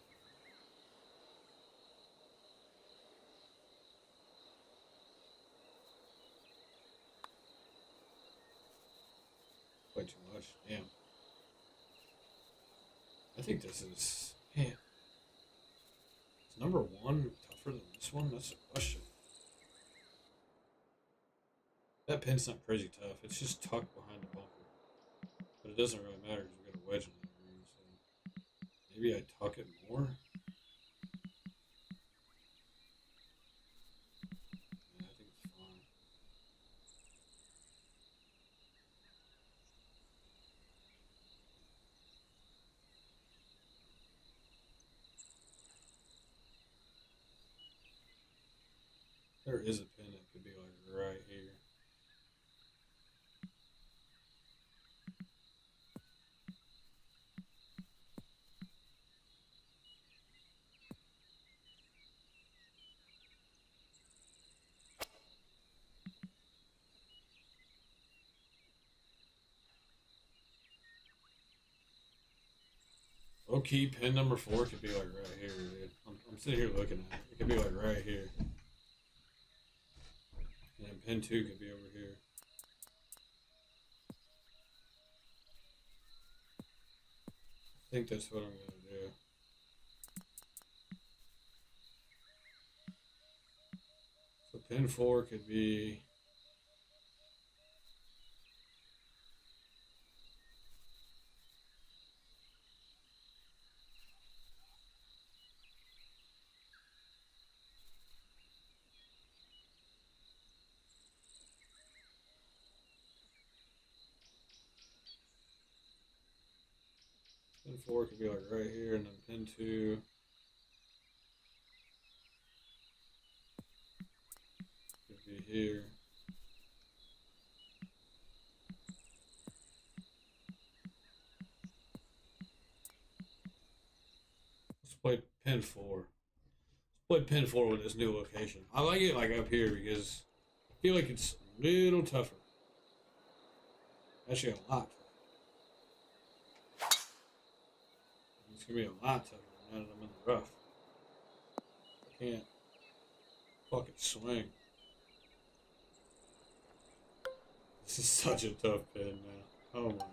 Way too much. Damn. I think this is, man. Is number one tougher than this one? That's the question. That pin's not crazy tough. It's just tucked behind the bunker. But it doesn't really matter because we got a wedge in that green. So maybe I tuck it more. Yeah, I think it's fine. There is a pin that could be like right here. Low key, pin number 4 could be like right here, dude. I'm sitting here looking at it. It could be like right here. And then pin 2 could be over here. I think that's what I'm gonna do. So pin 4 could be. Pin 4 could be like right here, and then pin 2 could be here. Let's play pin 4. Let's play pin 4 with this new location. I like it like up here because I feel like it's a little tougher. Actually, a lot tougher. It's gonna be a lot tougher now that I'm in the rough. I can't fucking swing. This is such a tough pin now. Oh my god.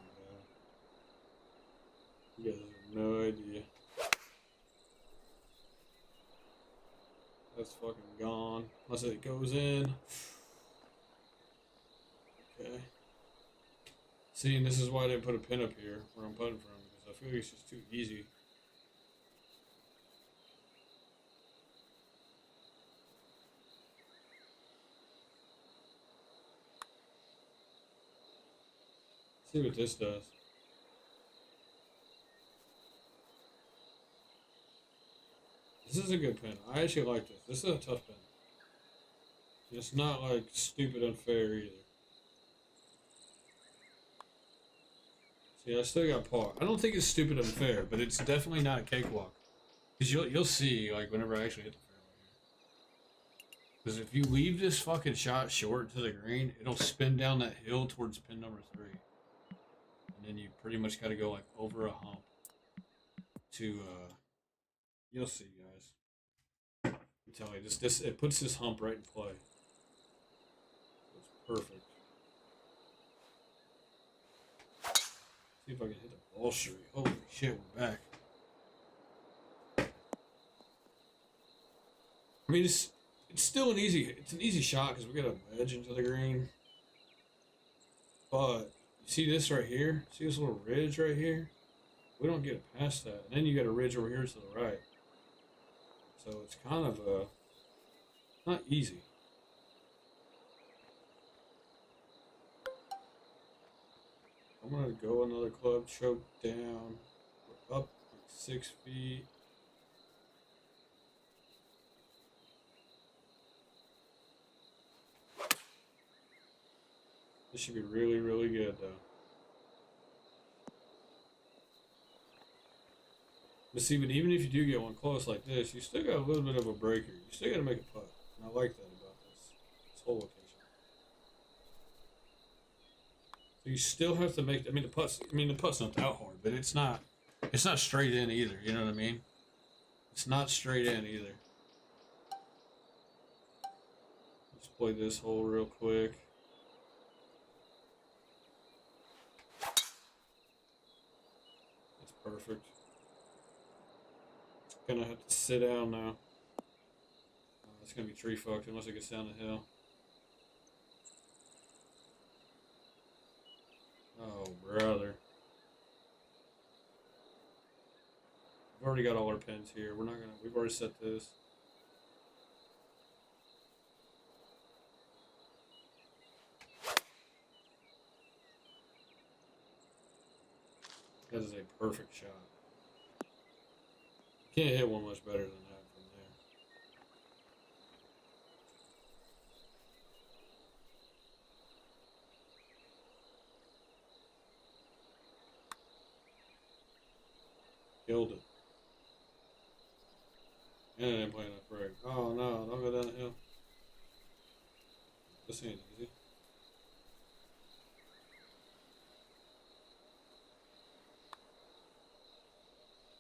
You guys have no idea. That's fucking gone. Unless it goes in. Okay. See, and this is why I didn't put a pin up here where I'm putting from, because I feel like it's just too easy. See what this does. This is a good pin. I actually like this. This is a tough pin. It's not like stupid unfair either. See, I still got par. I don't think it's stupid unfair, but it's definitely not a cakewalk. Because you'll see, like, whenever I actually hit the fairway here. Because if you leave this fucking shot short to the green, it'll spin down that hill towards pin number 3. And then you pretty much got to go, like, over a hump to, you'll see, guys. I'm telling you, this it puts this hump right in play. It's perfect. See if I can hit the ball straight. Holy shit, we're back. I mean, it's still it's an easy shot because we got a wedge into the green. But You see this right here? See this little ridge right here? We don't get past that. And then you got a ridge over here to the right. So it's kind of not easy. I'm gonna go another club choke down. We're up like 6 feet. This should be really, really good though. But see, but even if you do get one close like this, you still got a little bit of a breaker. You still got to make a putt. And I like that about this whole location. So you still have to make. I mean, the putt's not that hard, but it's not. It's not straight in either. You know what I mean? It's not straight in either. Let's play this hole real quick. That's perfect. Gonna have to sit down now. It's gonna be tree fucked unless it gets down the hill. Oh, brother. We've already got all our pins here. We're not gonna. We've already set this. That is a perfect shot. Can't hit one much better than that from there. Killed it. And I didn't play enough break. Oh no, don't go down the hill. This ain't easy.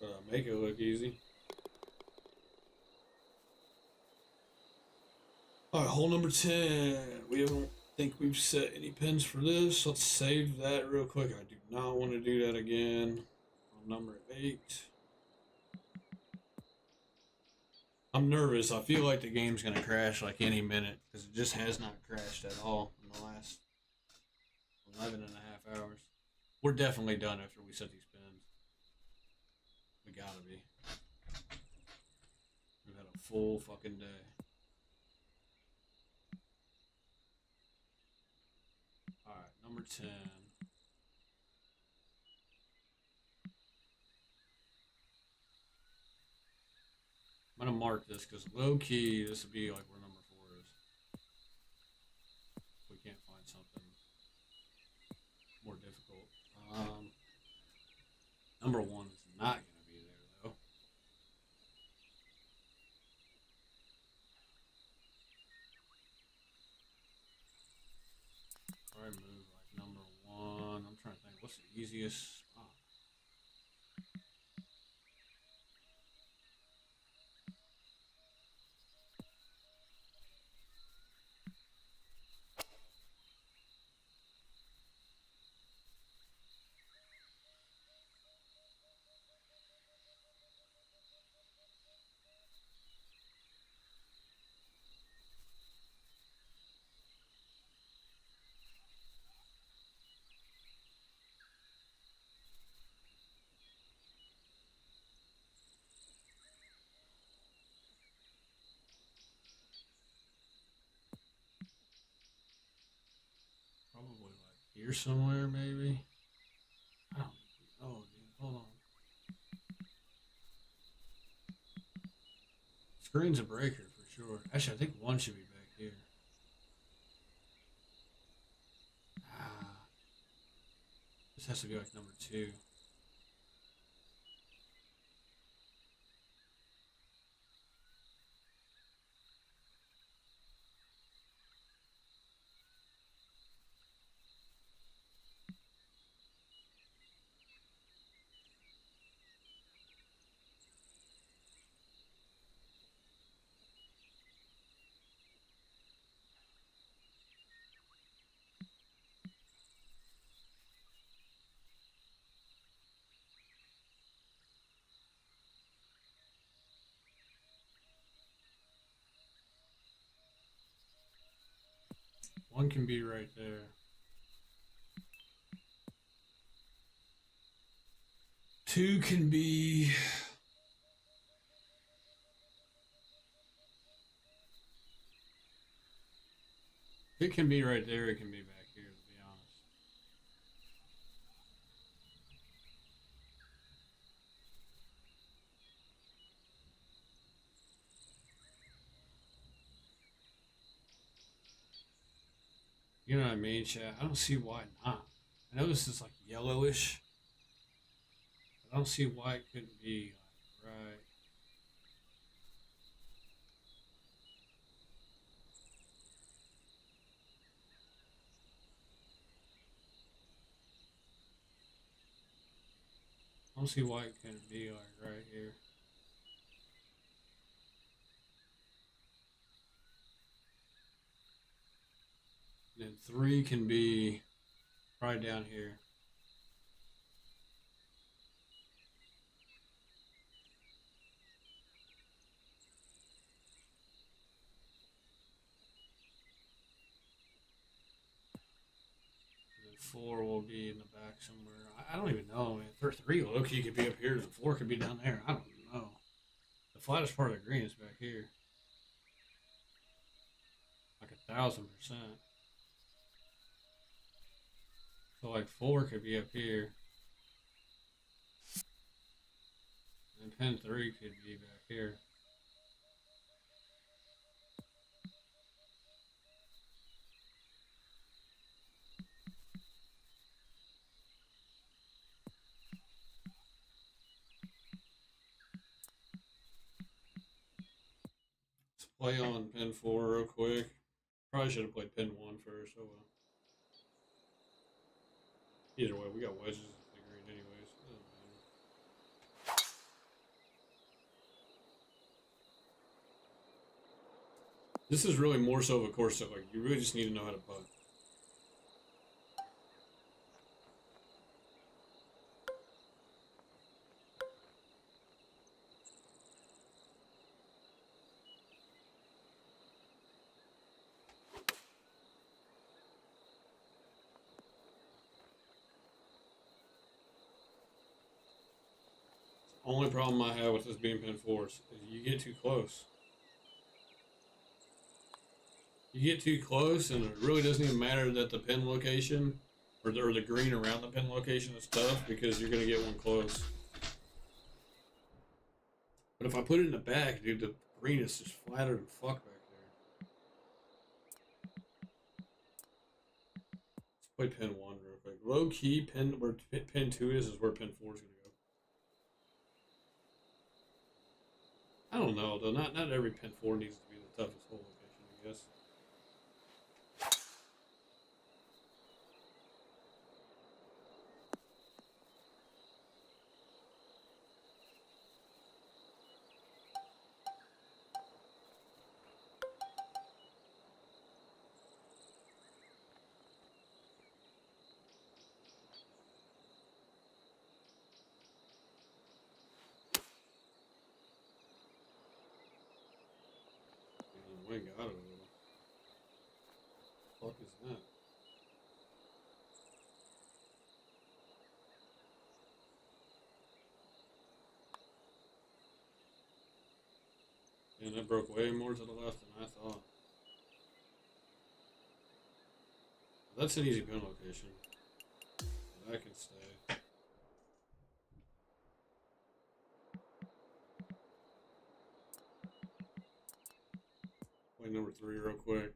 But I make it look easy. Alright, hole number 10. We don't think we've set any pins for this. Let's save that real quick. I do not want to do that again. On number 8. I'm nervous. I feel like the game's going to crash like any minute because it just has not crashed at all in the last 11 and a half hours. We're definitely done after we set these pins. We gotta be. We've had a full fucking day. Alright, number 10. I'm gonna mark this because low key this would be like where number 4 is. If we can't find something more difficult. Number 1 is not gonna be there though. Probably move like number 1. I'm trying to think what's the easiest spot. Probably like here somewhere, maybe. I don't know, dude. Hold on. Screen's a breaker for sure. Actually, I think 1 should be back here. This has to be like number 2. One can be right there. 2 can be. It can be right there. It can be back here, to be honest. You know what I mean, chat? I don't see why not. I know this is like yellowish. I don't see why it couldn't be like right. I don't see why it couldn't be like right here. And then 3 can be right down here. And then 4 will be in the back somewhere. I don't even know, man. 3 low-key could be up here. The 4 could be down there. I don't know. The flattest part of the green is back here. Like 1,000%. So like 4 could be up here. And pin 3 could be back here. Let's play on pin 4 real quick. Probably should have played pin 1 first. Oh well. Either way, we got wedges at the green anyways. It doesn't matter. This is really more so of a course that like you really just need to know how to putt. Only problem I have with this being pin 4 is you get too close. You get too close, and it really doesn't even matter that the pin location or the green around the pin location is tough because you're gonna get one close. But if I put it in the back, dude, the green is just flatter than fuck back there. Let's play pin 1 real quick. Low key pin where pin 2 is where pin 4 is gonna go. I don't know though. Not every pin 4 needs to be the toughest hole location, I guess. We got it a little. What the fuck is that? And that broke way more to the left than I thought. That's an easy pin location. That can stay. Play number 3 real quick.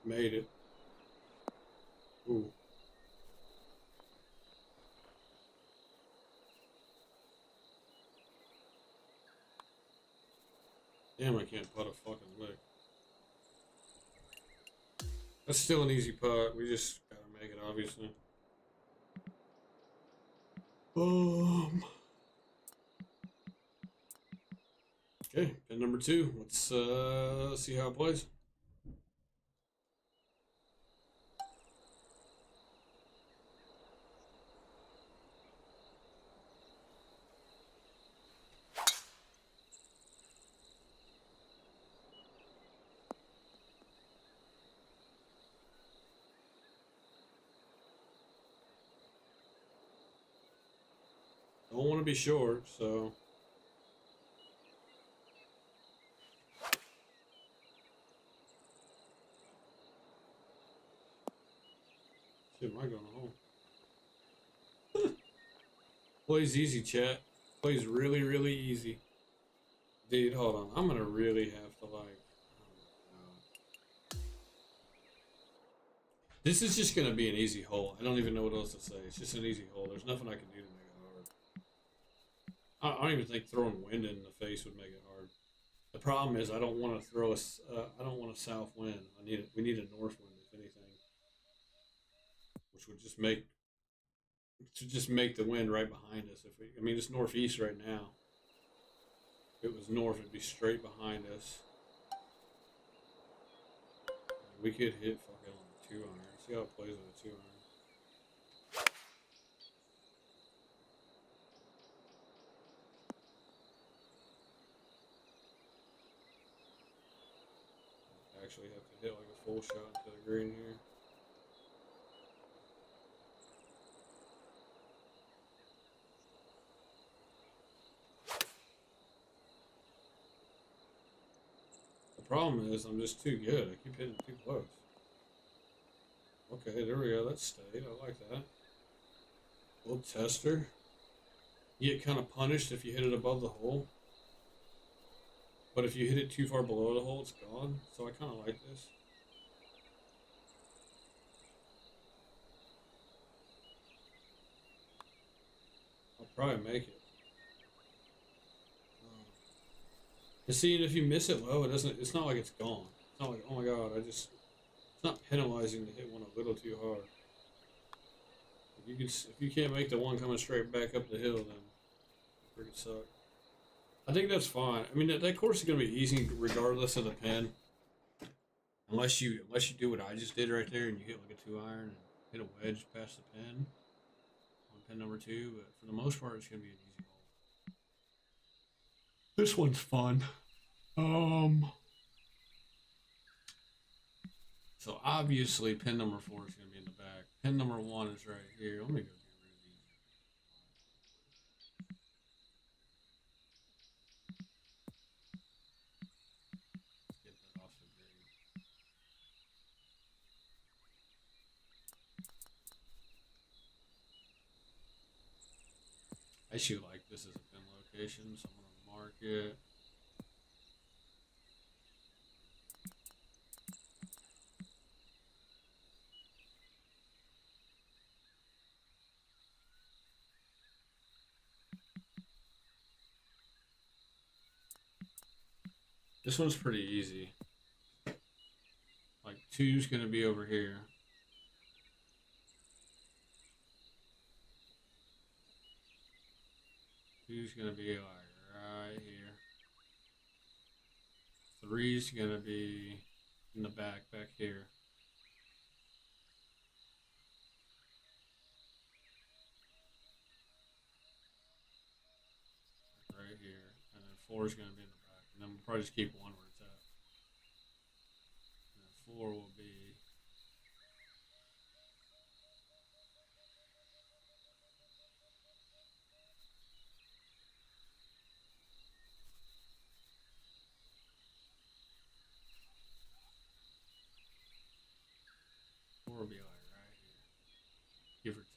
Made it. Ooh. Damn, I can't putt a fucking lick. That's still an easy putt. We just gotta make it, obviously. Um. Okay, pin number 2. Let's see how it plays. Don't want to be short, so. Shit, am I going home? Plays easy, chat. Plays really, really easy. Dude, hold on. I'm gonna really have to like. Oh my god. This is just gonna be an easy hole. I don't even know what else to say. It's just an easy hole. There's nothing I can do to make it hard. I don't even think throwing wind in the face would make it hard. The problem is I don't want to throw I don't want a south wind. We need a north wind if anything, which would just make the wind right behind us. I mean, it's northeast right now. If it was north, it'd be straight behind us. We could hit fucking on a 2-iron. See how it plays with a 2-iron. Actually have to hit like a full shot into the green here. The problem is I'm just too good. I keep hitting too close. Okay, there we go. That stayed. I like that. Little tester. You get kind of punished if you hit it above the hole. But if you hit it too far below the hole, it's gone. So I kind of like this. I'll probably make it. And see, if you miss it low, it's not like it's gone. It's not like, oh my god, it's not penalizing to hit one a little too hard. If you can't make the one coming straight back up the hill, then it freaking suck. I think that's fine. I mean, that course is gonna be easy regardless of the pin, unless you do what I just did right there and you hit like a 2-iron and hit a wedge past the pin on pin number 2. But for the most part, it's gonna be an easy hole. This one's fun. So obviously, pin number 4 is gonna be in the back. Pin number 1 is right here. Let me go get rid of these. Get that off the grid. I should like this as a pin location, so I'm gonna mark it. This one's pretty easy. Like 2's gonna be over here. 2's gonna be like right here. 3's gonna be in the back here. Right here. And then 4's gonna be in the back. And then we'll probably just keep 1 where it's at. And then 4 will be like right here. Give or take.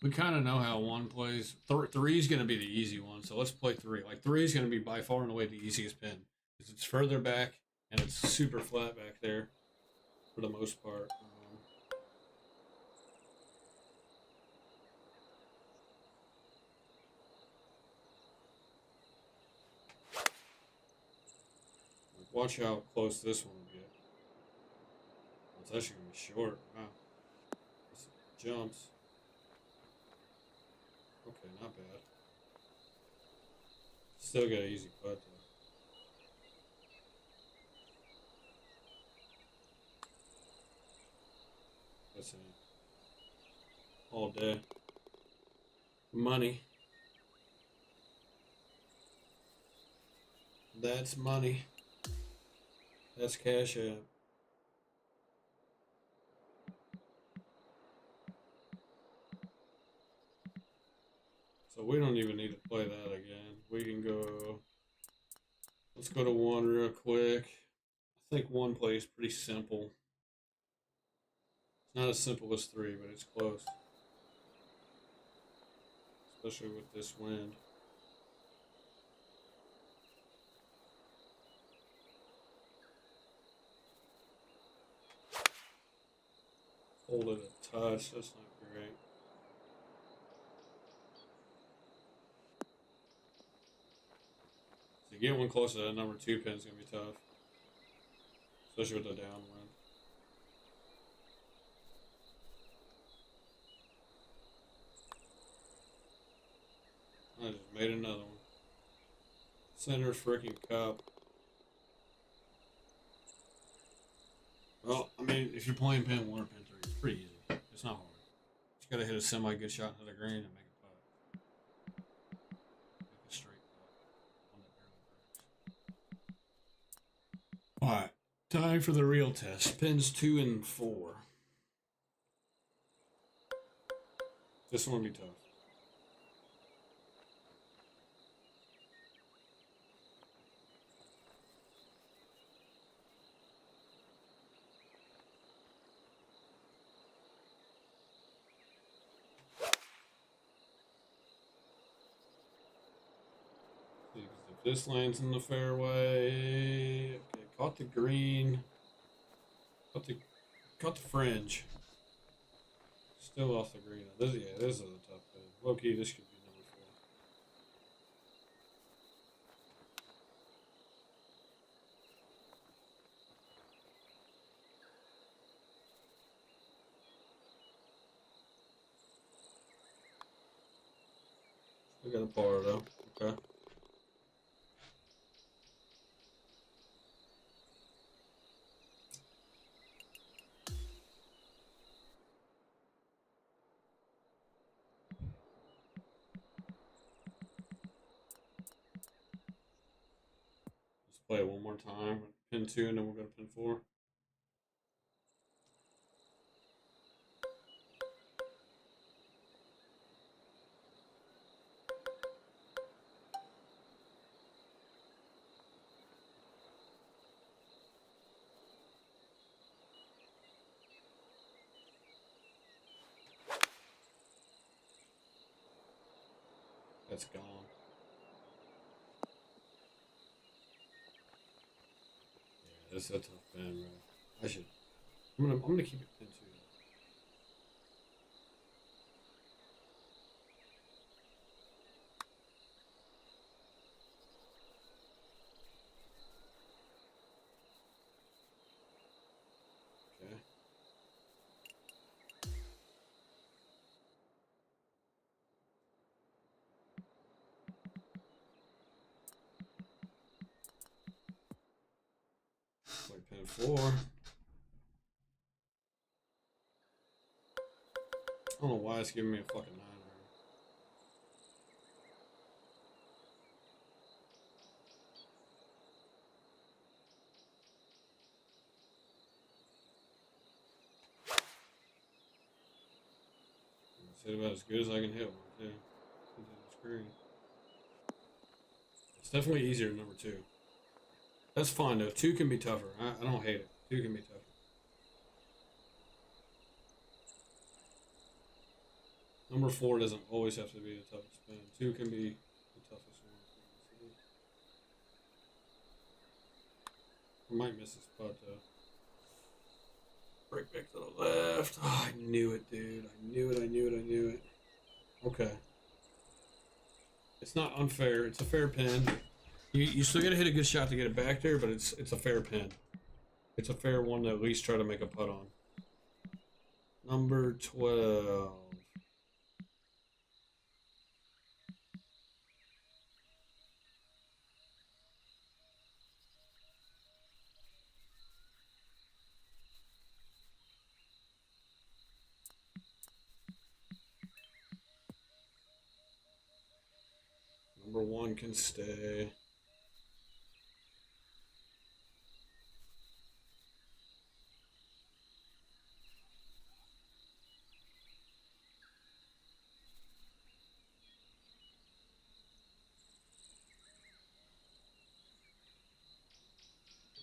We kind of know how 1 plays. 3's going to be the easy one, so let's play 3. Like 3's going to be by far and away the easiest pin because it's further back and it's super flat back there for the most part. Watch how close this one will get. It's actually gonna be short. Wow. Jumps. Okay, not bad. Still got an easy putt though. That's it. All day. Money. That's money. That's cash app. So we don't even need to play that again. We can go. Let's go to one real quick. I think one play is pretty simple. It's not as simple as three, but it's close. Especially with this wind. Hold it a touch. That's not great. To get one close to that number 2 pin is going to be tough. Especially with the downwind. I just made another one. Center freaking cup. Well, I mean, if you're playing pin 1 or pin 3, it's pretty easy. It's not hard. Just got to hit a semi-good shot into the green and make a putt. Make a straight putt. One that barely breaks. Alright, time for the real test. Pins 2 and 4. This one will be tough. If this lands in the fairway, okay, caught the green, caught the fringe. Still off the green. This is a tough pin. Low key, this could be number 4. We got a par though. Okay. Play it one more time. Pin 2 and then we'll go to pin 4. That's gone. That's a tough pin, bro. I should. I'm gonna keep it pin 2. Okay. Play pin 4. I don't know why it's giving me a fucking 9 iron. It's about as good as I can hit one, too. Into the screen. It's definitely easier than number 2. That's fine, though. 2 can be tougher. I don't hate it. 2 can be tougher. Number 4 doesn't always have to be the toughest spin. 2 can be the toughest one. I might miss this putt, though. Break back to the left. Oh, I knew it, dude. I knew it. Okay. It's not unfair. It's a fair pin. You still got to hit a good shot to get it back there, but it's a fair pin. It's a fair one to at least try to make a putt on. Number 12. Number 1 can stay.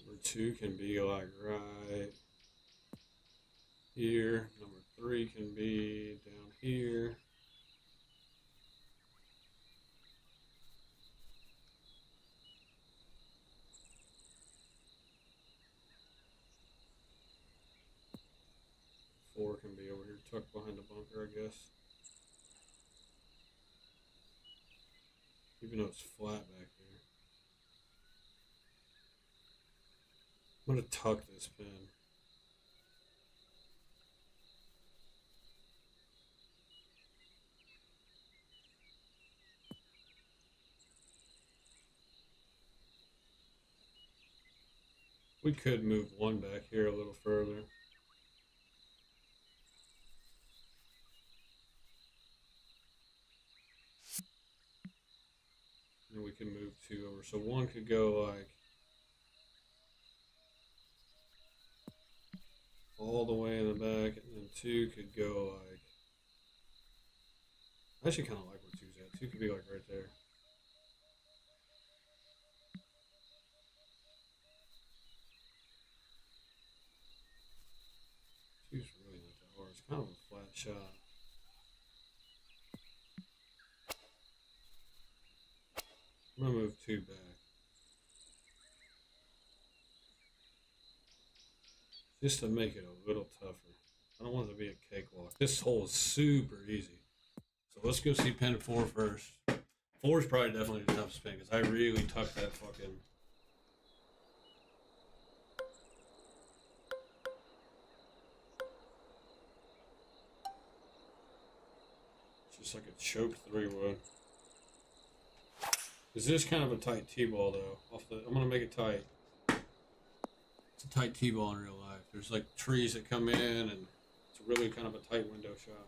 Number 2 can be like right here. Number 3 can be down here. Four can be over here, tucked behind the bunker, I guess. Even though it's flat back here. I'm gonna tuck this pin. We could move one back here a little further. And we can move 2 over. So 1 could go like all the way in the back, and then 2 could go like, I actually kind of like where 2's at. 2 could be like right there. Two's really not that hard. It's kind of a flat shot. I'm gonna move 2 back. Just to make it a little tougher. I don't want it to be a cakewalk. This hole is super easy. So let's go see pin 4 first. 4 is probably definitely the toughest pin because I really tucked that fucking. It's just like a choked 3-wood. Is this kind of a tight T-ball though? I'm gonna make it tight. It's a tight T-ball in real life. There's like trees that come in, and it's really kind of a tight window shot.